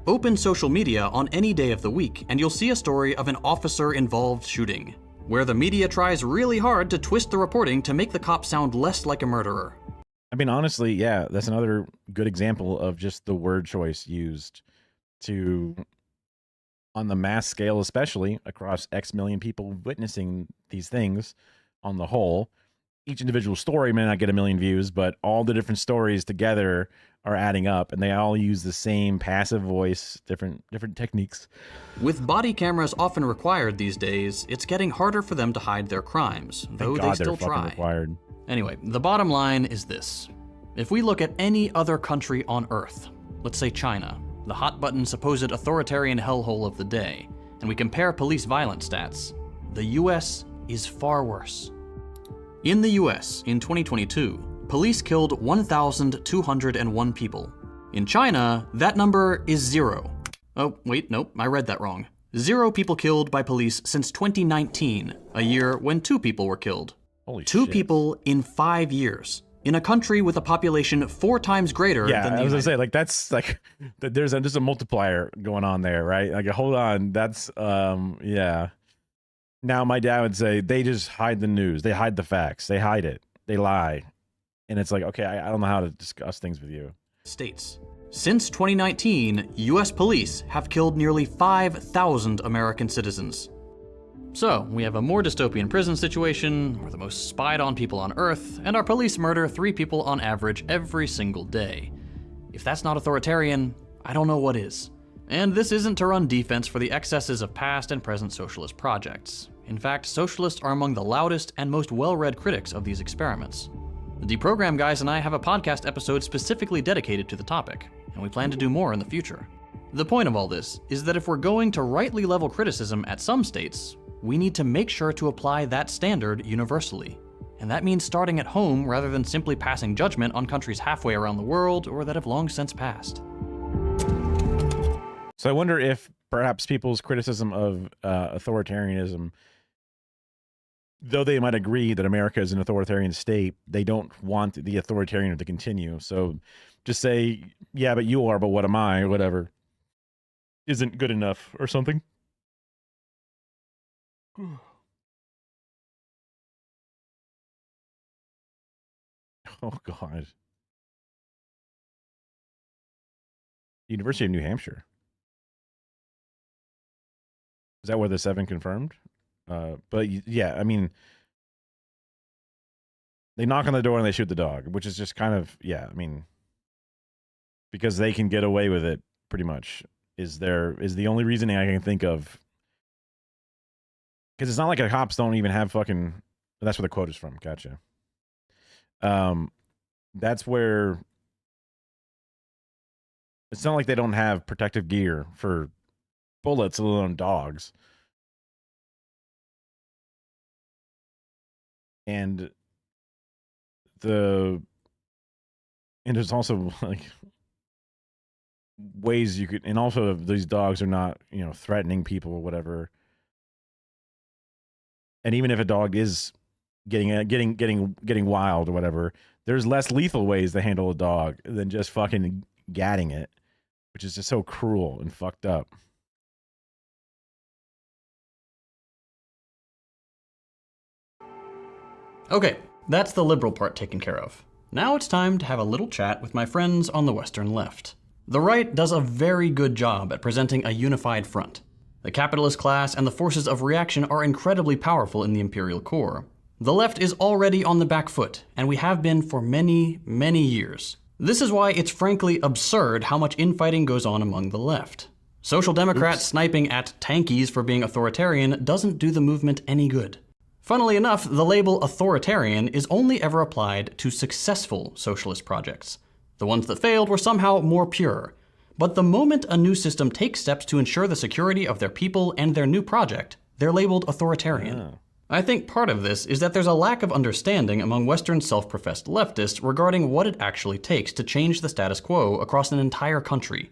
Open social media on any day of the week, and you'll see a story of an officer-involved shooting, where the media tries really hard to twist the reporting to make the cop sound less like a murderer. I mean, honestly, yeah, that's another good example of just the word choice used to, on the mass scale, especially across X million people witnessing these things on the whole. Each individual story may not get 1 million views, but all the different stories together are adding up, and they all use the same passive voice, different techniques. With body cameras often required these days, it's getting harder for them to hide their crimes, though they still try. Required. Anyway, the bottom line is this. If we look at any other country on Earth, let's say China, the hot-button supposed authoritarian hellhole of the day, and we compare police violence stats, the US is far worse. In the US, in 2022, police killed 1,201 people. In China, that number is 0. Oh, wait, nope, I read that wrong. 0 people killed by police since 2019, a year when 2 people were killed. Holy 2 shit. people in 5 years. In a country with a population 4 times greater than the I was gonna say, like, that's like, there's just a multiplier going on there, right? Like, hold on, that's, yeah. Now my dad would say, they just hide the news. They hide the facts. They hide it. They lie. And it's like, okay, I don't know how to discuss things with you. States. Since 2019, US police have killed nearly 5,000 American citizens. So, we have a more dystopian prison situation, we're the most spied on people on Earth, and our police murder 3 people on average every single day. If that's not authoritarian, I don't know what is. And this isn't to run defense for the excesses of past and present socialist projects. In fact, socialists are among the loudest and most well-read critics of these experiments. The Deprogram guys and I have a podcast episode specifically dedicated to the topic, and we plan to do more in the future. The point of all this is that if we're going to rightly level criticism at some states, we need to make sure to apply that standard universally. And that means starting at home rather than simply passing judgment on countries halfway around the world or that have long since passed. So I wonder if perhaps people's criticism of authoritarianism, though they might agree that America is an authoritarian state, they don't want the authoritarian to continue. So just say, yeah, but you are, but what am I, or whatever, isn't good enough or something. Oh, God. University of New Hampshire. Is that where the 7 confirmed? But yeah, I mean, they knock on the door and they shoot the dog, which is just kind of, yeah, I mean, because they can get away with it pretty much is the only reasoning I can think of. Because it's not like the cops don't even have fucking, that's where the quote is from. Gotcha. That's where it's not like they don't have protective gear for bullets, let alone dogs. And there's also like ways you could, and also these dogs are not, you know, threatening people or whatever. And even if a dog is getting wild or whatever, there's less lethal ways to handle a dog than just fucking gadding it, which is just so cruel and fucked up. Okay, that's the liberal part taken care of. Now it's time to have a little chat with my friends on the Western left. The right does a very good job at presenting a unified front. The capitalist class and the forces of reaction are incredibly powerful in the imperial core. The left is already on the back foot, and we have been for many, many years. This is why it's frankly absurd how much infighting goes on among the left. Social Democrats sniping at tankies for being authoritarian doesn't do the movement any good. Funnily enough, the label authoritarian is only ever applied to successful socialist projects. The ones that failed were somehow more pure. But the moment a new system takes steps to ensure the security of their people and their new project, they're labeled authoritarian. Yeah. I think part of this is that there's a lack of understanding among Western self-professed leftists regarding what it actually takes to change the status quo across an entire country.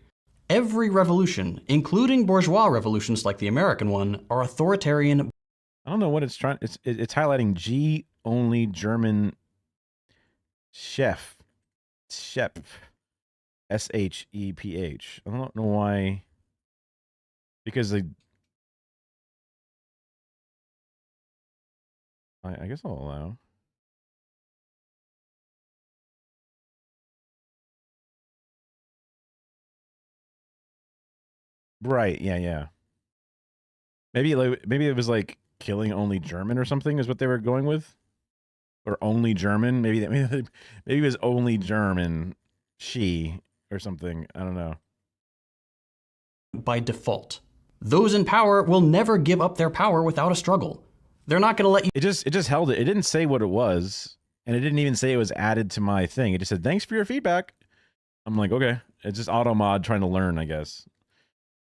Every revolution, including bourgeois revolutions like the American one, are authoritarian. I don't know what it's trying. It's highlighting G only German chef, sheph, SHEPH. I don't know why. Because I guess I'll allow. Right. Yeah. Yeah. Maybe it was like killing only German or something is what they were going with, or only German. Maybe it was only German she or something. I don't know. By default. Those in power will never give up their power without a struggle. They're not going to let you. It just held it. It didn't say what it was, and it didn't even say it was added to my thing. It just said thanks for your feedback. I'm like, okay. It's just automod trying to learn, I guess.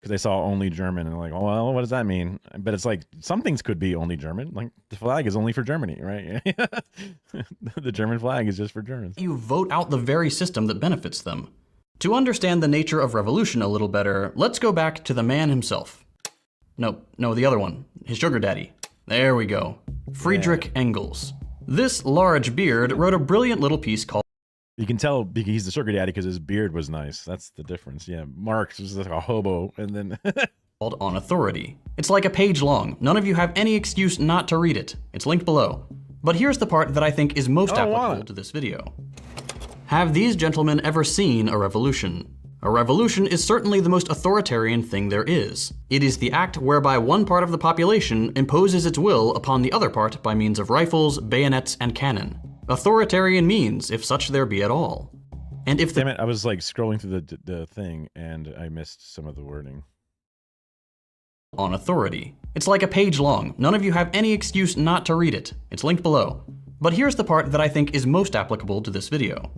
Because they saw only German and like, oh, well, what does that mean? But it's like some things could be only German. Like the flag is only for Germany, right? The German flag is just for Germans. You vote out the very system that benefits them. To understand the nature of revolution a little better, let's go back to the man himself. No, the other one. His sugar daddy. There we go. Friedrich Engels. This large beard wrote a brilliant little piece called... You can tell he's the sugar daddy because his beard was nice. That's the difference. Yeah, Marx was like a hobo, and then called On Authority. It's like a page long. None of you have any excuse not to read it. It's linked below. But here's the part that I think is most applicable to this video. Have these gentlemen ever seen a revolution? A revolution is certainly the most authoritarian thing there is. It is the act whereby one part of the population imposes its will upon the other part by means of rifles, bayonets, and cannon. Authoritarian means, if such there be at all. And if the... Damn it, I was like scrolling through the thing and I missed some of the wording. on authority. It's like a page long. None of you have any excuse not to read it. It's linked below. But here's the part that I think is most applicable to this video.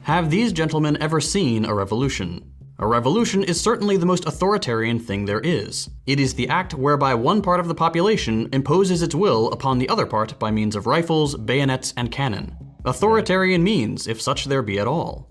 Have these gentlemen ever seen a revolution? A revolution is certainly the most authoritarian thing there is. It is the act whereby one part of the population imposes its will upon the other part by means of rifles, bayonets, and cannon. Authoritarian means, if such there be at all.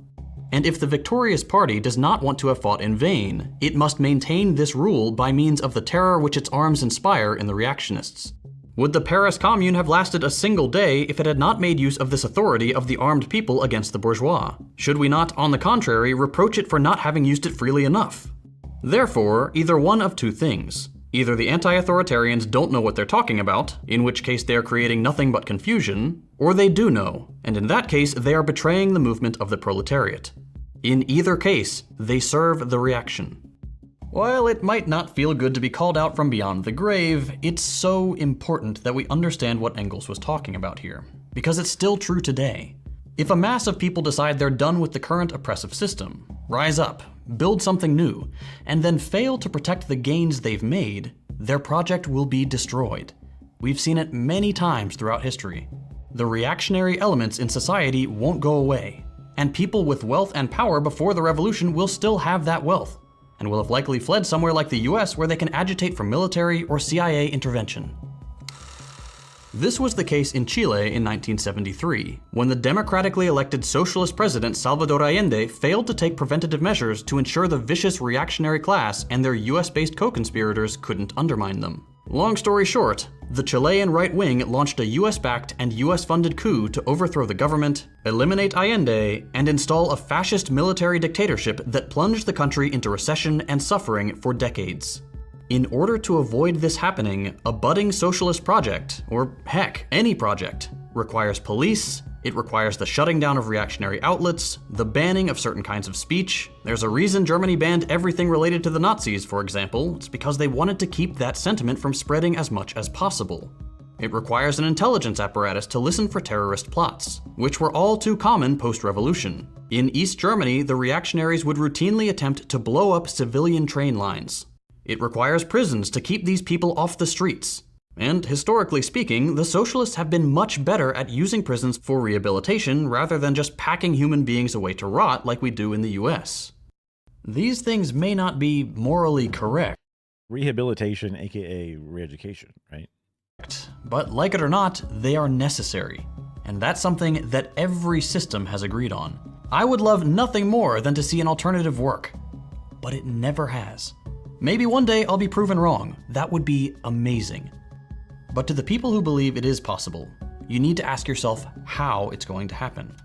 And if the victorious party does not want to have fought in vain, it must maintain this rule by means of the terror which its arms inspire in the reactionists. Would the Paris Commune have lasted a single day if it had not made use of this authority of the armed people against the bourgeois? Should we not, on the contrary, reproach it for not having used it freely enough? Therefore, either one of two things. Either the anti-authoritarians don't know what they're talking about, in which case they are creating nothing but confusion, or they do know, and in that case they are betraying the movement of the proletariat. In either case, they serve the reaction. While it might not feel good to be called out from beyond the grave, it's so important that we understand what Engels was talking about here, because it's still true today. If a mass of people decide they're done with the current oppressive system, rise up, build something new, and then fail to protect the gains they've made, their project will be destroyed. We've seen it many times throughout history. The reactionary elements in society won't go away, and people with wealth and power before the revolution will still have that wealth, and will have likely fled somewhere like the US where they can agitate for military or CIA intervention. This was the case in Chile in 1973, when the democratically elected socialist president Salvador Allende failed to take preventative measures to ensure the vicious reactionary class and their US-based co-conspirators couldn't undermine them. Long story short, the Chilean right wing launched a US-backed and US-funded coup to overthrow the government, eliminate Allende, and install a fascist military dictatorship that plunged the country into recession and suffering for decades. In order to avoid this happening, a budding socialist project, or heck, any project, requires police, it requires the shutting down of reactionary outlets, the banning of certain kinds of speech. There's a reason Germany banned everything related to the Nazis, for example. It's because they wanted to keep that sentiment from spreading as much as possible. It requires an intelligence apparatus to listen for terrorist plots, which were all too common post-revolution. In East Germany, the reactionaries would routinely attempt to blow up civilian train lines. It requires prisons to keep these people off the streets. And historically speaking, the socialists have been much better at using prisons for rehabilitation rather than just packing human beings away to rot like we do in the US. These things may not be morally correct. Rehabilitation, aka re-education, right? But like it or not, they are necessary. And that's something that every system has agreed on. I would love nothing more than to see an alternative work, but it never has. Maybe one day I'll be proven wrong. That would be amazing. But to the people who believe it is possible, you need to ask yourself how it's going to happen.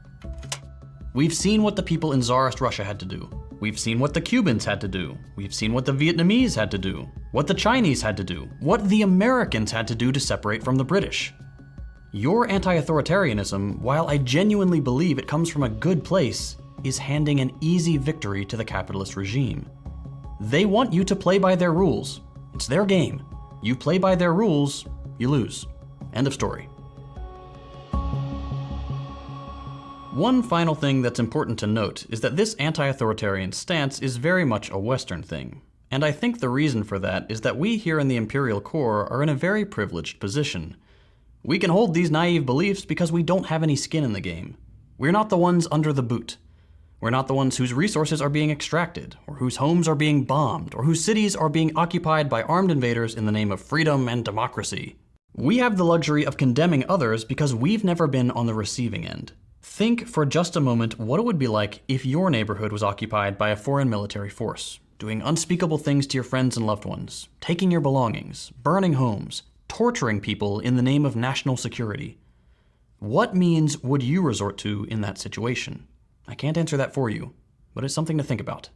We've seen what the people in Tsarist Russia had to do. We've seen what the Cubans had to do. We've seen what the Vietnamese had to do. What the Chinese had to do. What the Americans had to do to separate from the British. Your anti-authoritarianism, while I genuinely believe it comes from a good place, is handing an easy victory to the capitalist regime. They want you to play by their rules. It's their game. You play by their rules, you lose. End of story. One final thing that's important to note is that this anti-authoritarian stance is very much a Western thing. And I think the reason for that is that we here in the Imperial Core are in a very privileged position. We can hold these naive beliefs because we don't have any skin in the game. We're not the ones under the boot. We're not the ones whose resources are being extracted, or whose homes are being bombed, or whose cities are being occupied by armed invaders in the name of freedom and democracy. We have the luxury of condemning others because we've never been on the receiving end. Think for just a moment what it would be like if your neighborhood was occupied by a foreign military force, doing unspeakable things to your friends and loved ones, taking your belongings, burning homes, torturing people in the name of national security. What means would you resort to in that situation? I can't answer that for you, but it's something to think about.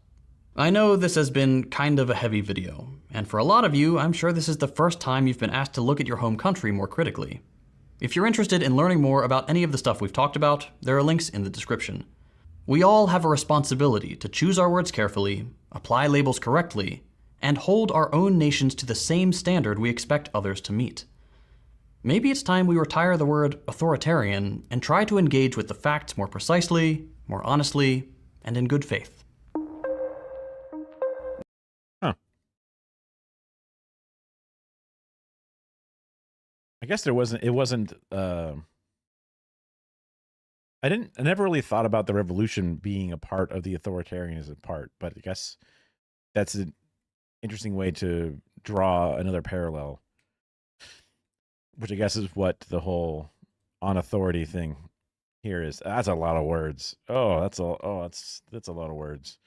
I know this has been kind of a heavy video, and for a lot of you, I'm sure this is the first time you've been asked to look at your home country more critically. If you're interested in learning more about any of the stuff we've talked about, there are links in the description. We all have a responsibility to choose our words carefully, apply labels correctly, and hold our own nations to the same standard we expect others to meet. Maybe it's time we retire the word authoritarian and try to engage with the facts more precisely, more honestly, and in good faith. I guess it wasn't I never really thought about the revolution being a part of the authoritarianism part, but I guess that's an interesting way to draw another parallel, which I guess is what the whole on authority thing here is. That's a lot of words. That's a lot of words.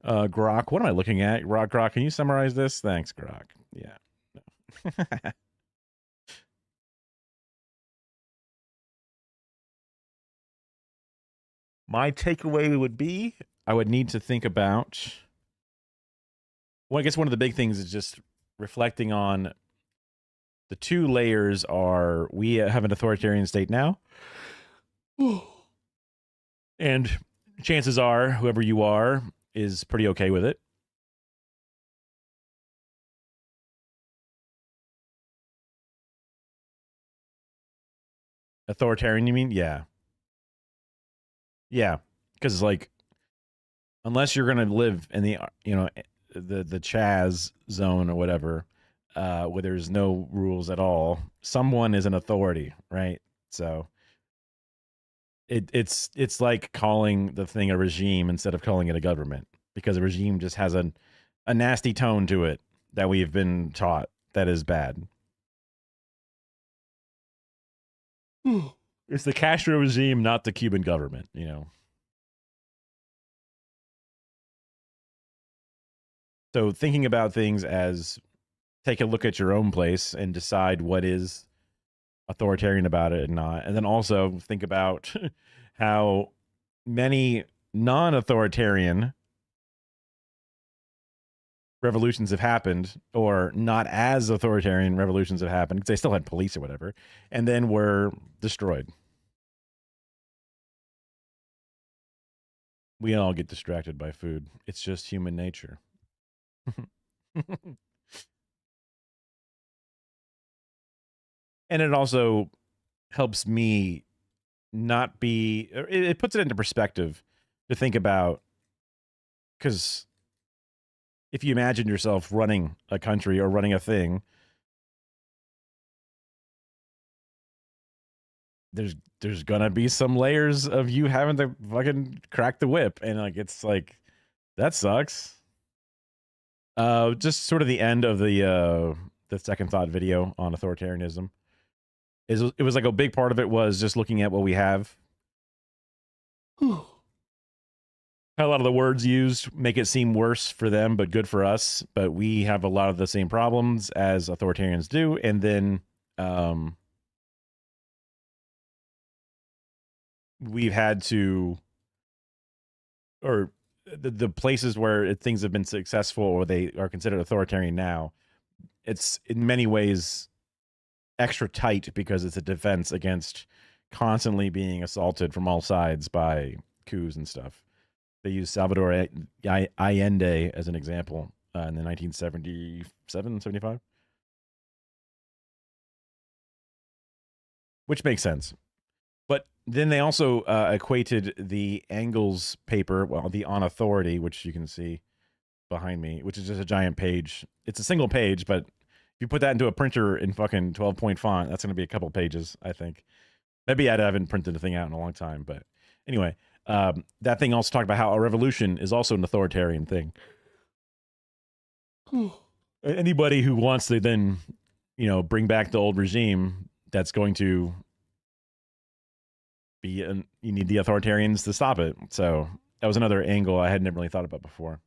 Grok, what am I looking at? Grok, can you summarize this? Thanks, Grok. Yeah. No. My takeaway would be I would need to think about. Well, I guess one of the big things is just reflecting on the two layers are we have an authoritarian state now. And chances are whoever you are is pretty okay with it. Authoritarian, you mean? Yeah. Yeah. Because, like, unless you're going to live in the, the Chaz zone or whatever, where there's no rules at all, someone is an authority, right? So it's like calling the thing a regime instead of calling it a government, because a regime just has a nasty tone to it that we've been taught that is bad. It's the Castro regime, not the Cuban government, So thinking about things as take a look at your own place and decide what is authoritarian about it and not. And then also think about how many non-authoritarian revolutions have happened, or not as authoritarian revolutions have happened, because they still had police or whatever, and then were destroyed. We all get distracted by food. It's just human nature. And it also helps me not be, it puts it into perspective to think about, because if you imagine yourself running a country or running a thing, there's gonna be some layers of you having to fucking crack the whip, and like it's like that sucks. Just sort of the end of the second thought video on authoritarianism it was like a big part of it was just looking at what we have. A lot of the words used make it seem worse for them, but good for us. But we have a lot of the same problems as authoritarians do. And then we've had to, or the places where things have been successful or they are considered authoritarian now, it's in many ways extra tight because it's a defense against constantly being assaulted from all sides by coups and stuff. They use Salvador Allende as an example in the 1977, 75. Which makes sense. But then they also equated the Engels paper, well, the On Authority, which you can see behind me, which is just a giant page. It's a single page, but if you put that into a printer in fucking 12-point font, that's going to be a couple pages, I think. Maybe I haven't printed the thing out in a long time, but anyway, that thing also talked about how a revolution is also an authoritarian thing. Anybody who wants to then, bring back the old regime, that's going to be, you need the authoritarians to stop it. So that was another angle I had never really thought about before.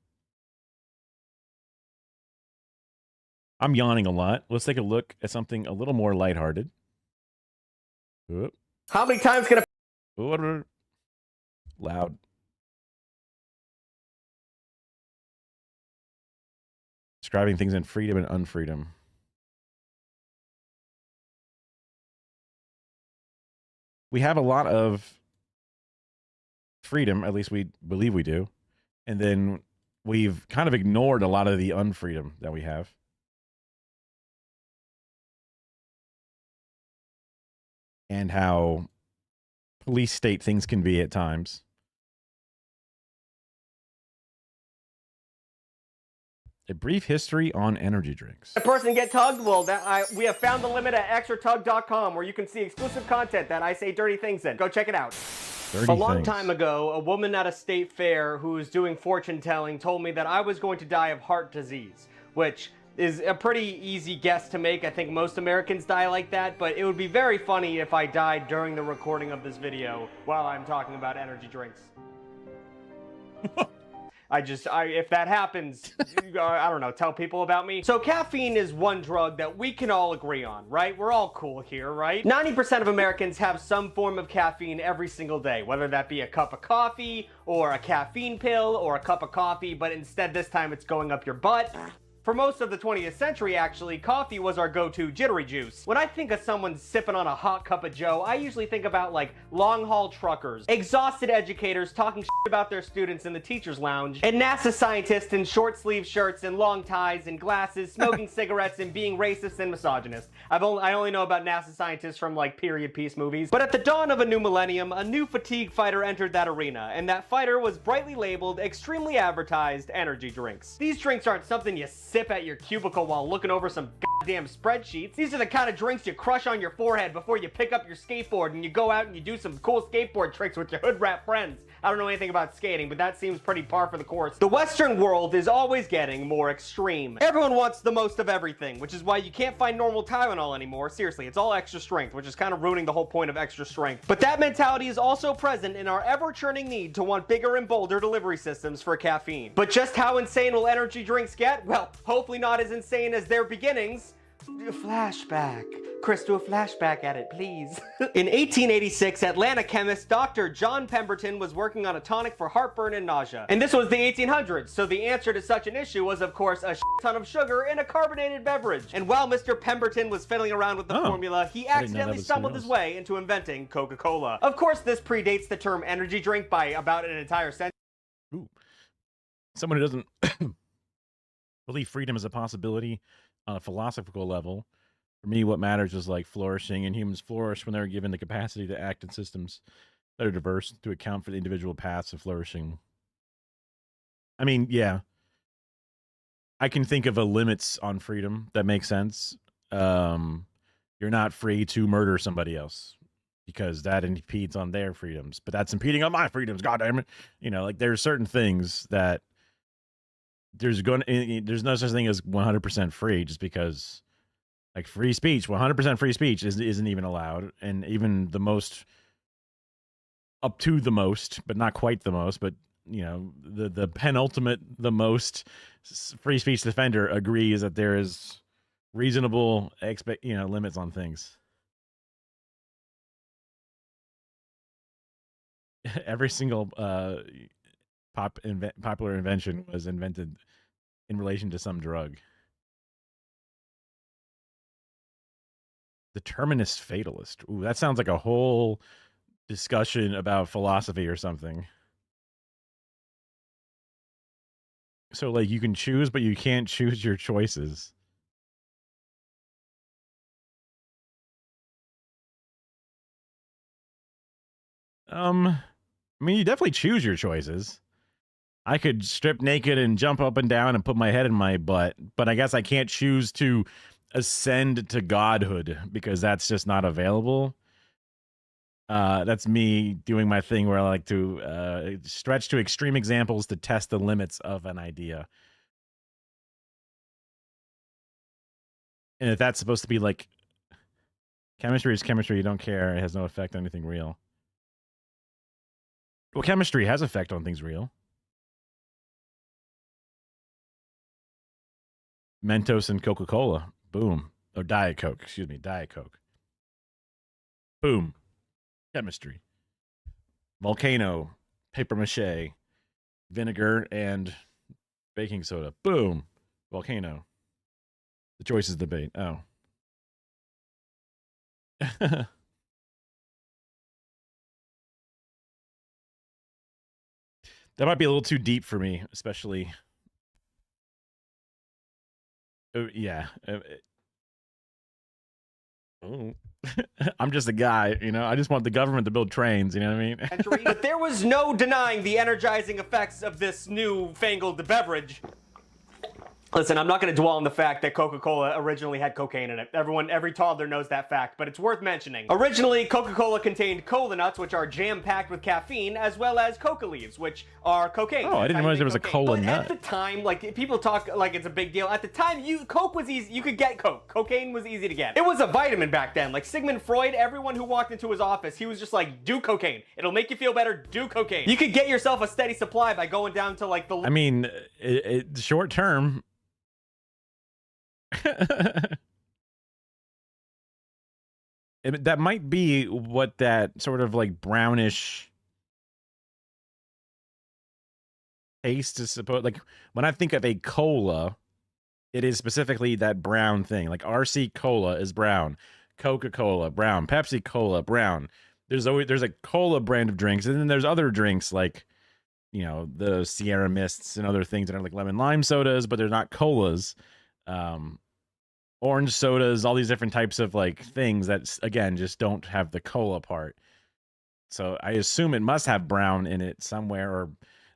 I'm yawning a lot. Let's take a look at something a little more lighthearted. Oop. How many times can Loud. Describing things in freedom and unfreedom. We have a lot of freedom, at least we believe we do. And then we've kind of ignored a lot of the unfreedom that we have. And how police state things can be at times. A brief history on energy drinks. A person get tugged? Well, we have found the limit at extratug.com, where you can see exclusive content that I say dirty things in. Go check it out. A long time ago, a woman at a state fair who was doing fortune telling told me that I was going to die of heart disease, which is a pretty easy guess to make. I think most Americans die like that, but it would be very funny if I died during the recording of this video while I'm talking about energy drinks. If that happens, I don't know, tell people about me. So caffeine is one drug that we can all agree on, right? We're all cool here, right? 90% of Americans have some form of caffeine every single day, whether that be a cup of coffee or a caffeine pill or a cup of coffee, but instead this time it's going up your butt. For most of the 20th century, actually, coffee was our go-to jittery juice. When I think of someone sipping on a hot cup of joe, I usually think about, like, long-haul truckers, exhausted educators talking shit about their students in the teacher's lounge, and NASA scientists in short-sleeve shirts and long ties and glasses, smoking cigarettes and being racist and misogynist. I only know about NASA scientists from, like, period piece movies. But at the dawn of a new millennium, a new fatigue fighter entered that arena, and that fighter was brightly labeled, extremely advertised energy drinks. These drinks aren't something you sip at your cubicle while looking over some goddamn spreadsheets. These are the kind of drinks you crush on your forehead before you pick up your skateboard and you go out and you do some cool skateboard tricks with your hood rat friends. I don't know anything about skating, but that seems pretty par for the course. The Western world is always getting more extreme. Everyone wants the most of everything, which is why you can't find normal Tylenol anymore. Seriously, it's all extra strength, which is kind of ruining the whole point of extra strength. But that mentality is also present in our ever-churning need to want bigger and bolder delivery systems for caffeine. But just how insane will energy drinks get? Well, hopefully not as insane as their beginnings. Flashback. Chris, do a flashback at it, please. In 1886, Atlanta chemist Dr. John Pemberton was working on a tonic for heartburn and nausea. And this was the 1800s, so the answer to such an issue was, of course, a ton of sugar in a carbonated beverage. And while Mr. Pemberton was fiddling around with the formula, he accidentally stumbled his way into inventing Coca-Cola. Of course, this predates the term energy drink by about an entire century. Ooh. Someone who doesn't believe freedom is a possibility on a philosophical level. For me, what matters is like flourishing, and humans flourish when they're given the capacity to act in systems that are diverse to account for the individual paths of flourishing. I mean, yeah, I can think of a limits on freedom that makes sense. You're not free to murder somebody else because that impedes on their freedoms, but that's impeding on my freedoms. God damn it. You know, like there's certain things that there's no such thing as 100% free, just because like free speech, 100% free speech isn't even allowed. And even the most, up to the most, but not quite the most, but you know, the penultimate, the most free speech defender agrees that there is reasonable limits on things. Every single popular invention was invented in relation to some drug. Determinist fatalist. Ooh, that sounds like a whole discussion about philosophy or something. So like you can choose, but you can't choose your choices. I mean, you definitely choose your choices. I could strip naked and jump up and down and put my head in my butt, but I guess I can't choose to ascend to godhood because that's just not available. That's me doing my thing where I like to stretch to extreme examples to test the limits of an idea. And if that's supposed to be like, chemistry is chemistry, you don't care, it has no effect on anything real. Well, chemistry has effect on things real. Mentos and Coca-Cola. Boom. Or Diet Coke. Excuse me. Diet Coke. Boom. Chemistry. Volcano. Paper mache. Vinegar and baking soda. Boom. Volcano. The choices debate. Oh. That might be a little too deep for me, especially. Yeah. I'm just a guy, you know? I just want the government to build trains, you know what I mean? But there was no denying the energizing effects of this new fangled beverage. Listen, I'm not going to dwell on the fact that Coca-Cola originally had cocaine in it. Every toddler knows that fact, but it's worth mentioning. Originally, Coca-Cola contained cola nuts, which are jam-packed with caffeine, as well as coca leaves, which are cocaine. Oh, I didn't realize there was a cola nut. At the time, like, people talk like it's a big deal. At the time, Coke was easy. You could get Coke. Cocaine was easy to get. It was a vitamin back then. Like, Sigmund Freud, everyone who walked into his office, he was just like, do cocaine. It'll make you feel better. Do cocaine. You could get yourself a steady supply by going down to, like, the... I mean, short term... that might be what that sort of like brownish taste is supposed, like when I think of a cola, it is specifically that brown thing. Like RC Cola is brown, Coca-Cola brown, Pepsi Cola brown. There's a cola brand of drinks, and then there's other drinks like, you know, the Sierra Mists and other things that are like lemon lime sodas, but they're not colas. Orange sodas, all these different types of like things that again just don't have the cola part. So I assume it must have brown in it somewhere or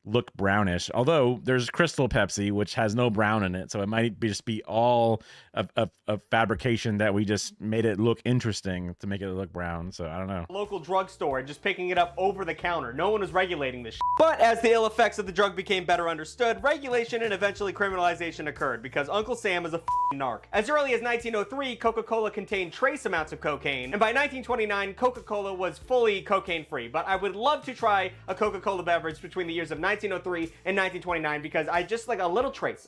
look brownish. Although there's Crystal Pepsi, which has no brown in it, so it might just be all a fabrication that we just made it look interesting to make it look brown. So I don't know. Local drugstore and just picking it up over the counter. No one was regulating this shit. But as the ill effects of the drug became better understood, regulation and eventually criminalization occurred because Uncle Sam is a narc. As early as 1903, Coca-Cola contained trace amounts of cocaine, and by 1929, Coca-Cola was fully cocaine-free. But I would love to try a Coca-Cola beverage between the years of 1903 and 1929 because I just like a little trace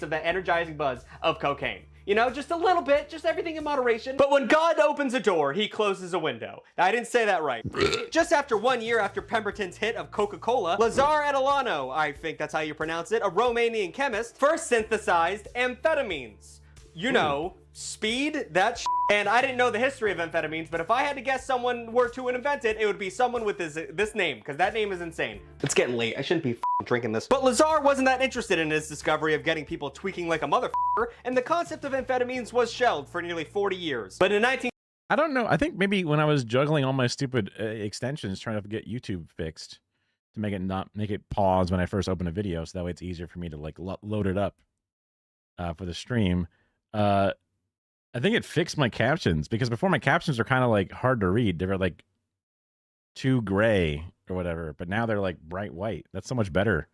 of that energizing buzz of cocaine. You know, just a little bit, just everything in moderation. But when God opens a door, he closes a window. I didn't say that right. Just after 1 year after Pemberton's hit of Coca-Cola, Lazar Adelano, I think that's how you pronounce it, a Romanian chemist, first synthesized amphetamines. You know, speed, that And I didn't know the history of amphetamines, but if I had to guess someone were to invent it, it would be someone with this name, because that name is insane. It's getting late. I shouldn't be drinking this. But Lazar wasn't that interested in his discovery of getting people tweaking like a motherfucker, and the concept of amphetamines was shelved for nearly 40 years. But in I don't know. I think maybe when I was juggling all my stupid extensions trying to get YouTube fixed to make it pause when I first open a video, so that way it's easier for me to like load it up for the stream. I think it fixed my captions because before my captions are kind of like hard to read. They were like too gray or whatever, but now they're like bright white. That's so much better.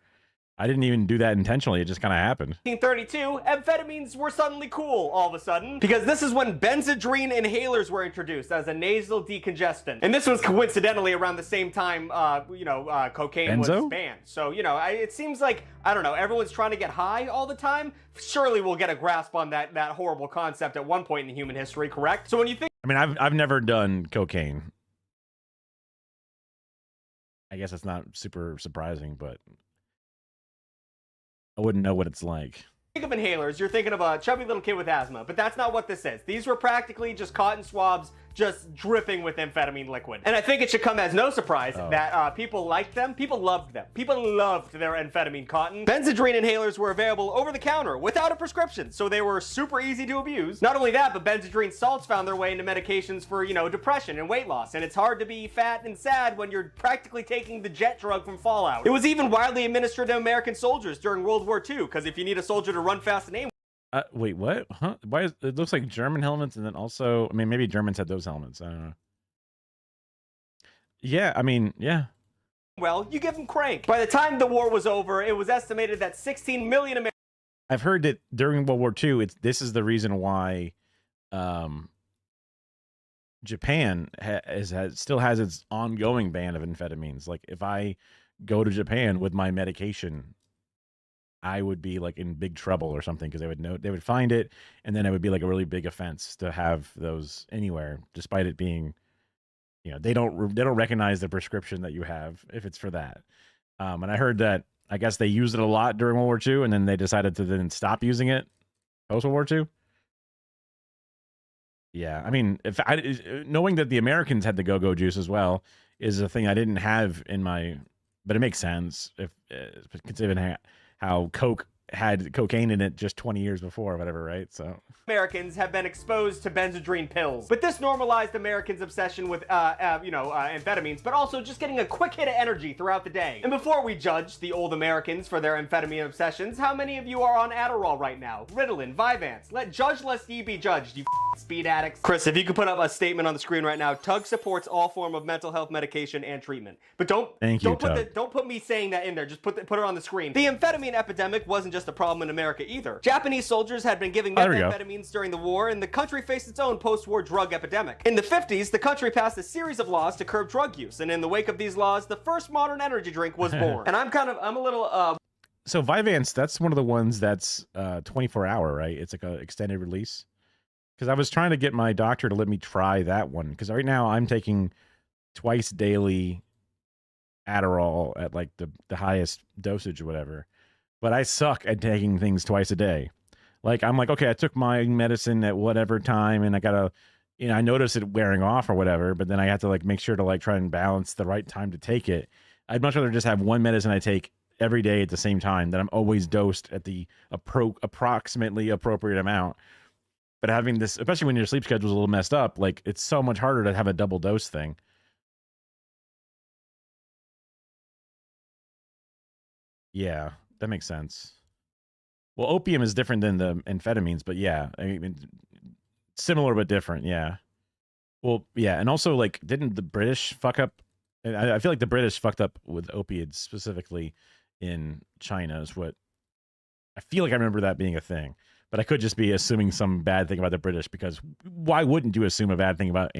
I didn't even do that intentionally. It just kind of happened. 1932, amphetamines were suddenly cool all of a sudden, because this is when Benzedrine inhalers were introduced as a nasal decongestant. And this was coincidentally around the same time, cocaine was banned. So, you know, it seems like, I don't know, everyone's trying to get high all the time. Surely we'll get a grasp on that horrible concept at one point in human history, correct? So when you think... I mean, I've never done cocaine. I guess it's not super surprising, but... I wouldn't know what it's like. Think of inhalers, you're thinking of a chubby little kid with asthma, but that's not what this is. These were practically just cotton swabs just dripping with amphetamine liquid. And I think it should come as no surprise that people liked them, people loved them. People loved their amphetamine cotton. Benzedrine inhalers were available over the counter without a prescription, so they were super easy to abuse. Not only that, but Benzedrine salts found their way into medications for, you know, depression and weight loss, and it's hard to be fat and sad when you're practically taking the jet drug from Fallout. It was even widely administered to American soldiers during World War II, because if you need a soldier to run fast and aim... Wait, what? Huh? Why is it looks like German helmets, and then also, I mean, maybe Germans had those helmets. I don't know. Yeah, I mean, yeah. Well, you give them crank. By the time the war was over, it was estimated that 16 million Americans... I've heard that during World War II, this is the reason why Japan still has its ongoing ban of amphetamines. Like, if I go to Japan with my medication, I would be like in big trouble or something, because they would find it, and then it would be like a really big offense to have those anywhere, despite it being, you know, they don't recognize the prescription that you have if it's for that. And I heard that I guess they used it a lot during World War II, and then they decided to then stop using it post World War II. Yeah, I mean, knowing that the Americans had the go-go juice as well is a thing I didn't have in my, but it makes sense if considering how Coke had cocaine in it just 20 years before or whatever, right? So Americans have been exposed to benzodrine pills. But this normalized Americans' obsession with, amphetamines, but also just getting a quick hit of energy throughout the day. And before we judge the old Americans for their amphetamine obsessions, how many of you are on Adderall right now? Ritalin, Vyvanse. Judge lest ye be judged, you speed addicts. Chris, if you could put up a statement on the screen right now, Tug supports all form of mental health medication and treatment. But don't put me saying that in there. Just put it on the screen. The amphetamine epidemic wasn't just a problem in America either. Japanese soldiers had been giving methamphetamines during the war, and the country faced its own post-war drug epidemic. In the 50s, the country passed a series of laws to curb drug use, and in the wake of these laws, the first modern energy drink was born. And I'm a little So Vyvanse, that's one of the ones that's 24-hour, right? It's like an extended release. Because I was trying to get my doctor to let me try that one. Because right now I'm taking twice daily Adderall at like the highest dosage or whatever. But I suck at taking things twice a day. Like, I'm like, okay, I took my medicine at whatever time and I gotta, I notice it wearing off or whatever, but then I have to like make sure to like try and balance the right time to take it. I'd much rather just have one medicine I take every day at the same time, that I'm always dosed at the approximately appropriate amount. But having this, especially when your sleep schedule's a little messed up, like it's so much harder to have a double dose thing. Yeah, that makes sense. Well, opium is different than the amphetamines, but yeah, I mean, similar but different. Yeah. Well, yeah, and also like, didn't the British fuck up? I feel like the British fucked up with opiates specifically in China. Is what I feel like. I remember that being a thing. But I could just be assuming some bad thing about the British, because why wouldn't you assume a bad thing about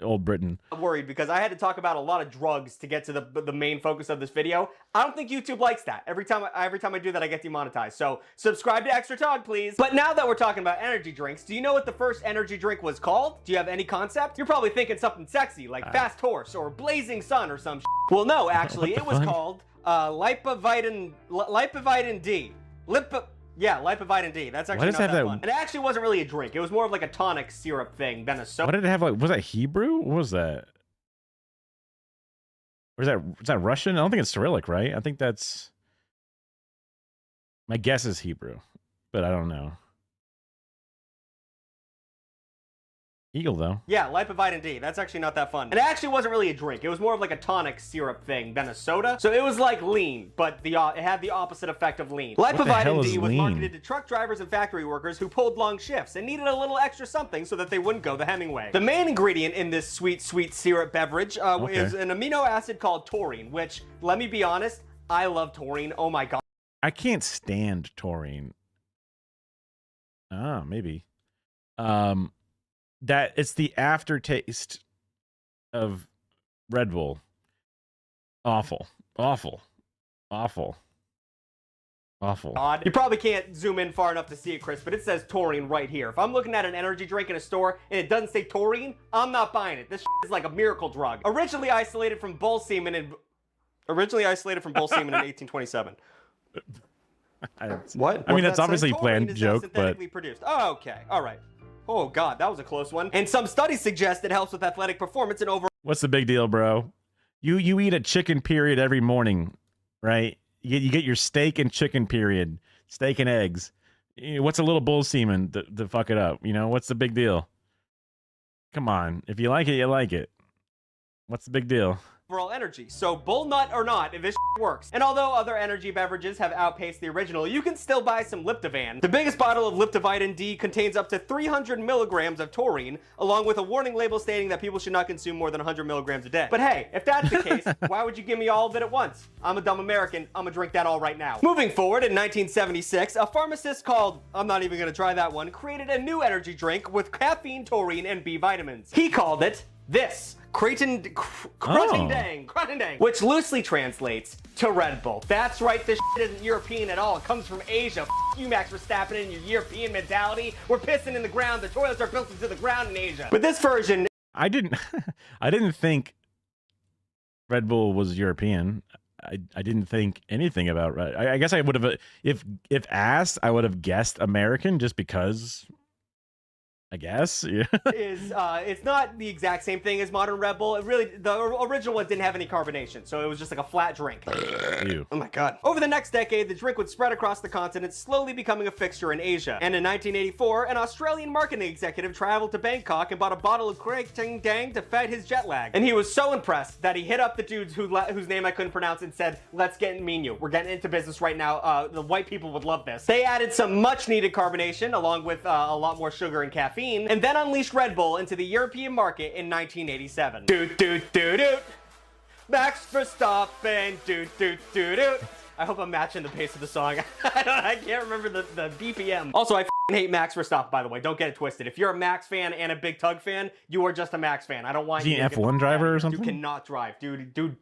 old Britain? I'm worried because I had to talk about a lot of drugs to get to the main focus of this video. I don't think YouTube likes that. Every time I do that, I get demonetized. So subscribe to Extra Talk, please. But now that we're talking about energy drinks, do you know what the first energy drink was called? Do you have any concept? You're probably thinking something sexy like Fast Horse or Blazing Sun or some shit. Well, no, actually, it was called Lipivitamin D. Yeah, Lipivitamin D. That's actually not that fun. And it actually wasn't really a drink. It was more of like a tonic syrup thing than a soda. What did it have? Like, was that Hebrew? What was that? Or is that Russian? I don't think it's Cyrillic, right? I think that's... My guess is Hebrew, but I don't know. Eagle, though. Yeah, Lipivitamin D. That's actually not that fun. And it actually wasn't really a drink. It was more of like a tonic syrup thing than a soda. So it was like lean, but it had the opposite effect of lean. Lipivitamin D was marketed to truck drivers and factory workers who pulled long shifts and needed a little extra something so that they wouldn't go the Hemingway. The main ingredient in this sweet, sweet syrup beverage is an amino acid called taurine, which, let me be honest, I love taurine. Oh my God. I can't stand taurine. Ah, maybe. That it's the aftertaste of Red Bull. Awful. Awful. Awful. Awful. God. You probably can't zoom in far enough to see it, Chris, but it says taurine right here. If I'm looking at an energy drink in a store and it doesn't say taurine, I'm not buying it. This is like a miracle drug. Originally isolated from bull semen in 1827. What? I mean, that's obviously a planned joke, but... produced. Oh, okay. All right. Oh, God, that was a close one. And some studies suggest it helps with athletic performance and overall... What's the big deal, bro? You eat a chicken period every morning, right? You get your steak and chicken period. Steak and eggs. What's a little bull semen to fuck it up? What's the big deal? Come on. If you like it, you like it. What's the big deal? Overall energy. So bull nut or not, if this works. And although other energy beverages have outpaced the original, you can still buy some Liptivan. The biggest bottle of Liptivitamin D contains up to 300 milligrams of taurine, along with a warning label stating that people should not consume more than 100 milligrams a day. But hey, if that's the case, why would you give me all of it at once? I'm a dumb American. I'm gonna drink that all right now. Moving forward, in 1976, a pharmacist called, I'm not even gonna try that one, created a new energy drink with caffeine, taurine, and B vitamins. He called it this. Crotting-dang, which loosely translates to Red Bull. That's right, this shit isn't European at all. It comes from Asia. F you, Max Verstappen, and your European mentality. We're pissing in the ground. The toilets are built into the ground in Asia. But this version... I didn't think Red Bull was European. I didn't think anything about Red. I guess I would have, if asked, I would have guessed American just because I guess. Yeah. is it's not the exact same thing as modern Red Bull. It really, the original one didn't have any carbonation, so it was just like a flat drink. Ew. Oh my god. Over the next decade, the drink would spread across the continent, slowly becoming a fixture in Asia. And in 1984, an Australian marketing executive traveled to Bangkok and bought a bottle of Craig Ting Dang to fight his jet lag. And he was so impressed that he hit up the dudes whose name I couldn't pronounce and said, "Let's get in menu. We're getting into business right now. The white people would love this." They added some much needed carbonation along with a lot more sugar and caffeine, and then unleashed Red Bull into the European market in 1987. Doot doot doot doot. Max Verstappen. Doot doot doot doot. I hope I'm matching the pace of the song. I can't remember the BPM. Also, I hate Max Verstappen, by the way. Don't get it twisted. If you're a Max fan and a big Tug fan, you are just a Max fan. I don't want Is he you an to F1 driver or something? You cannot drive, dude. Dude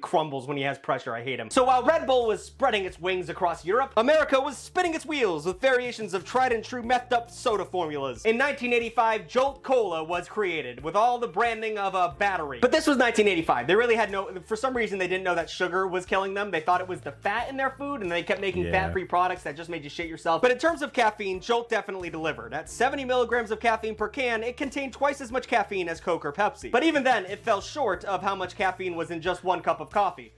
crumbles when he has pressure. I hate him. So while Red Bull was spreading its wings across Europe, America was spinning its wheels with variations of tried and true methed up soda formulas. In 1985, Jolt Cola was created with all the branding of a battery. But this was 1985. They really had for some reason they didn't know that sugar was killing them. They thought it was the fat in their food, and they kept making fat-free products that just made you shit yourself. But in terms of caffeine, Jolt definitely delivered. At 70 milligrams of caffeine per can, it contained twice as much caffeine as Coke or Pepsi. But even then, it fell short of how much caffeine was in just one cup of coffee.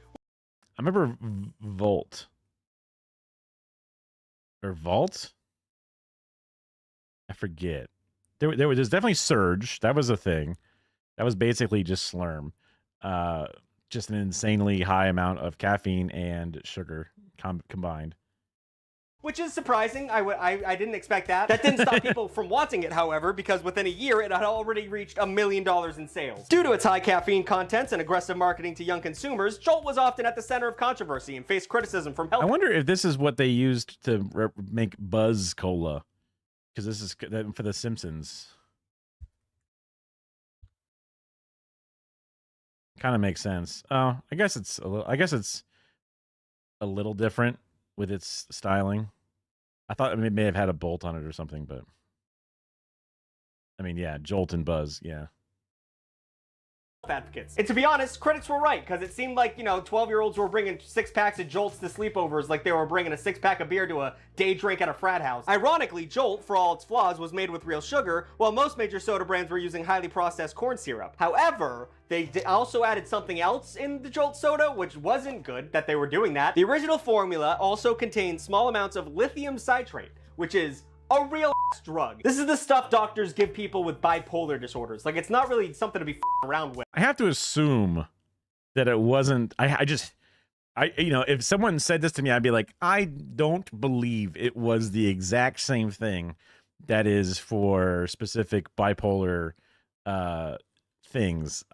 I remember Volt. Or Vault? I forget. There's definitely Surge. That was a thing. That was basically just Slurm. Just an insanely high amount of caffeine and sugar combined. Which is surprising. I didn't expect that. That didn't stop people from wanting it, however, because within a year it had already reached $1 million in sales. Due to its high caffeine contents and aggressive marketing to young consumers, Jolt was often at the center of controversy and faced criticism from health. I wonder if this is what they used to make Buzz Cola, because this is for The Simpsons. Kind of makes sense. Oh, I guess it's a little different with its styling. I thought it may have had a bolt on it or something, but I mean, yeah, Jolt and Buzz, yeah. Advocates. And to be honest, critics were right, because it seemed like, 12-year-olds were bringing 6 packs of Jolts to sleepovers like they were bringing a 6-pack of beer to a day drink at a frat house. Ironically, Jolt, for all its flaws, was made with real sugar, while most major soda brands were using highly processed corn syrup. However, they also added something else in the Jolt soda, which wasn't good that they were doing that. The original formula also contained small amounts of lithium citrate, which is a real drug. This is the stuff doctors give people with bipolar disorders. Like, it's not really something to be around with. I have to assume that it wasn't. If someone said this to me, I'd be like, I don't believe it was the exact same thing that is for specific bipolar things.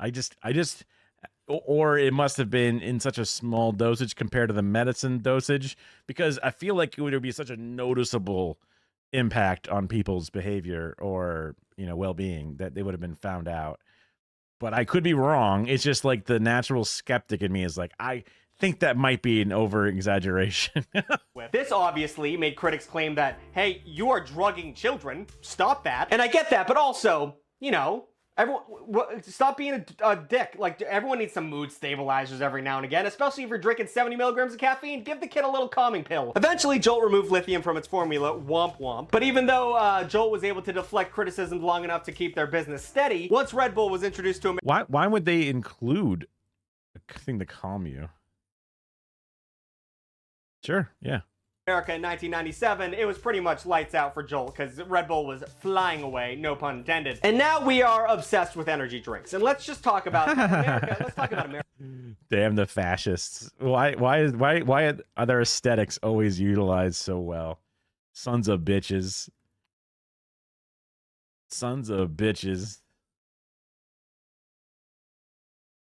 Or it must have been in such a small dosage compared to the medicine dosage, because I feel like it would be such a noticeable impact on people's behavior or well-being that they would have been found out. But I could be wrong. It's just like the natural skeptic in me is like, I think that might be an over-exaggeration. This obviously made critics claim that, hey, you are drugging children, stop that. And I get that, but also, everyone, stop being a dick. Like, everyone needs some mood stabilizers every now and again, especially if you're drinking 70 milligrams of caffeine. Give the kid a little calming pill. Eventually, Jolt removed lithium from its formula, womp womp. But even though Jolt was able to deflect criticism long enough to keep their business steady, once Red Bull was introduced to America... Why would they include a thing to calm you? Sure, yeah. In 1997, it was pretty much lights out for Jolt because Red Bull was flying away, no pun intended. And now we are obsessed with energy drinks. And let's just talk about America. Let's talk about America. Damn the fascists. Why are their aesthetics always utilized so well? Sons of bitches. Sons of bitches.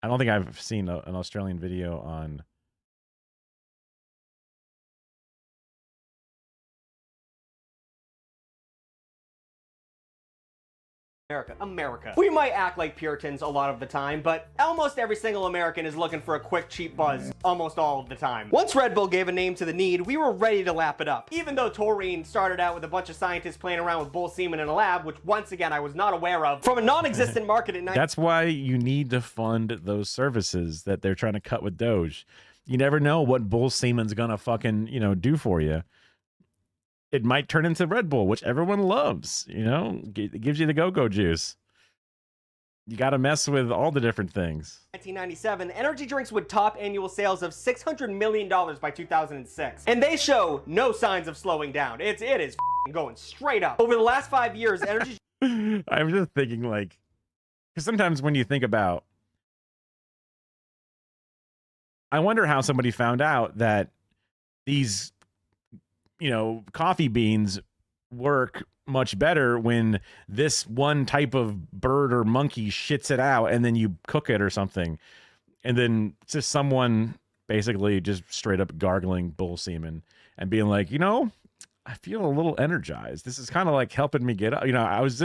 I don't think I've seen an Australian video on America. We might act like Puritans a lot of the time, but almost every single American is looking for a quick, cheap buzz almost all of the time. Once Red Bull gave a name to the need, we were ready to lap it up. Even though taurine started out with a bunch of scientists playing around with bull semen in a lab, which once again I was not aware of, from a non-existent market in... That's why you need to fund those services that they're trying to cut with Doge. You never know what bull semen's gonna fucking, do for you. it might turn into Red Bull, which everyone loves. You know, it gives you the go-go juice. You got to mess with all the different things. 1997, energy drinks would top annual sales of $600 million by 2006. And they show no signs of slowing down. It is going straight up. Over the last 5 years, energy... I'm just thinking, like, because sometimes when you think about... I wonder how somebody found out that these, you know, coffee beans work much better when this one type of bird or monkey shits it out and then you cook it or something. And then just someone basically just straight up gargling bull semen and being like, you know, I feel a little energized. This is kind of like helping me get up. You know, I was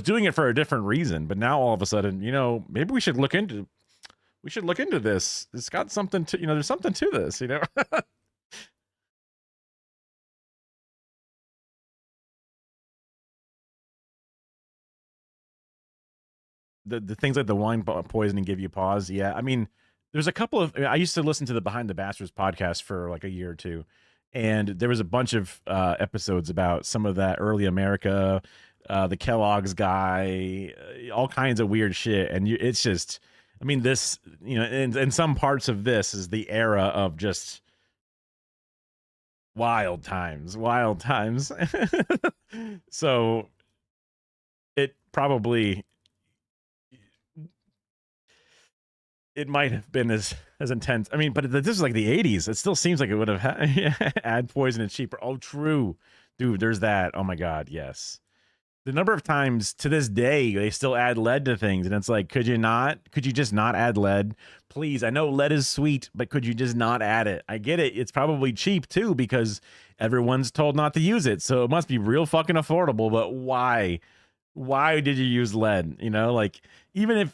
doing it for a different reason, but now all of a sudden, you know, maybe we should look into this. It's got something to, you know, there's something to this, you know. The things like the wine poisoning give you pause. Yeah. I mean, there's a couple of, I used to listen to the Behind the Bastards podcast for like a year or two. And there was a bunch of episodes about some of that early America, the Kellogg's guy, all kinds of weird shit. And it's just, I mean, this, you know, and some parts of this is the era of just wild times. So it probably, it might have been as intense. I mean, but this is like the 80s. It still seems like it would have had poison and cheaper. Oh, true. Dude, there's that. Oh my God, yes. The number of times to this day they still add lead to things, and it's like, could you just not add lead? Please, I know lead is sweet, but could you just not add it? I get it. It's probably cheap too because everyone's told not to use it. So it must be real fucking affordable, but why? Why did you use lead? You know, like even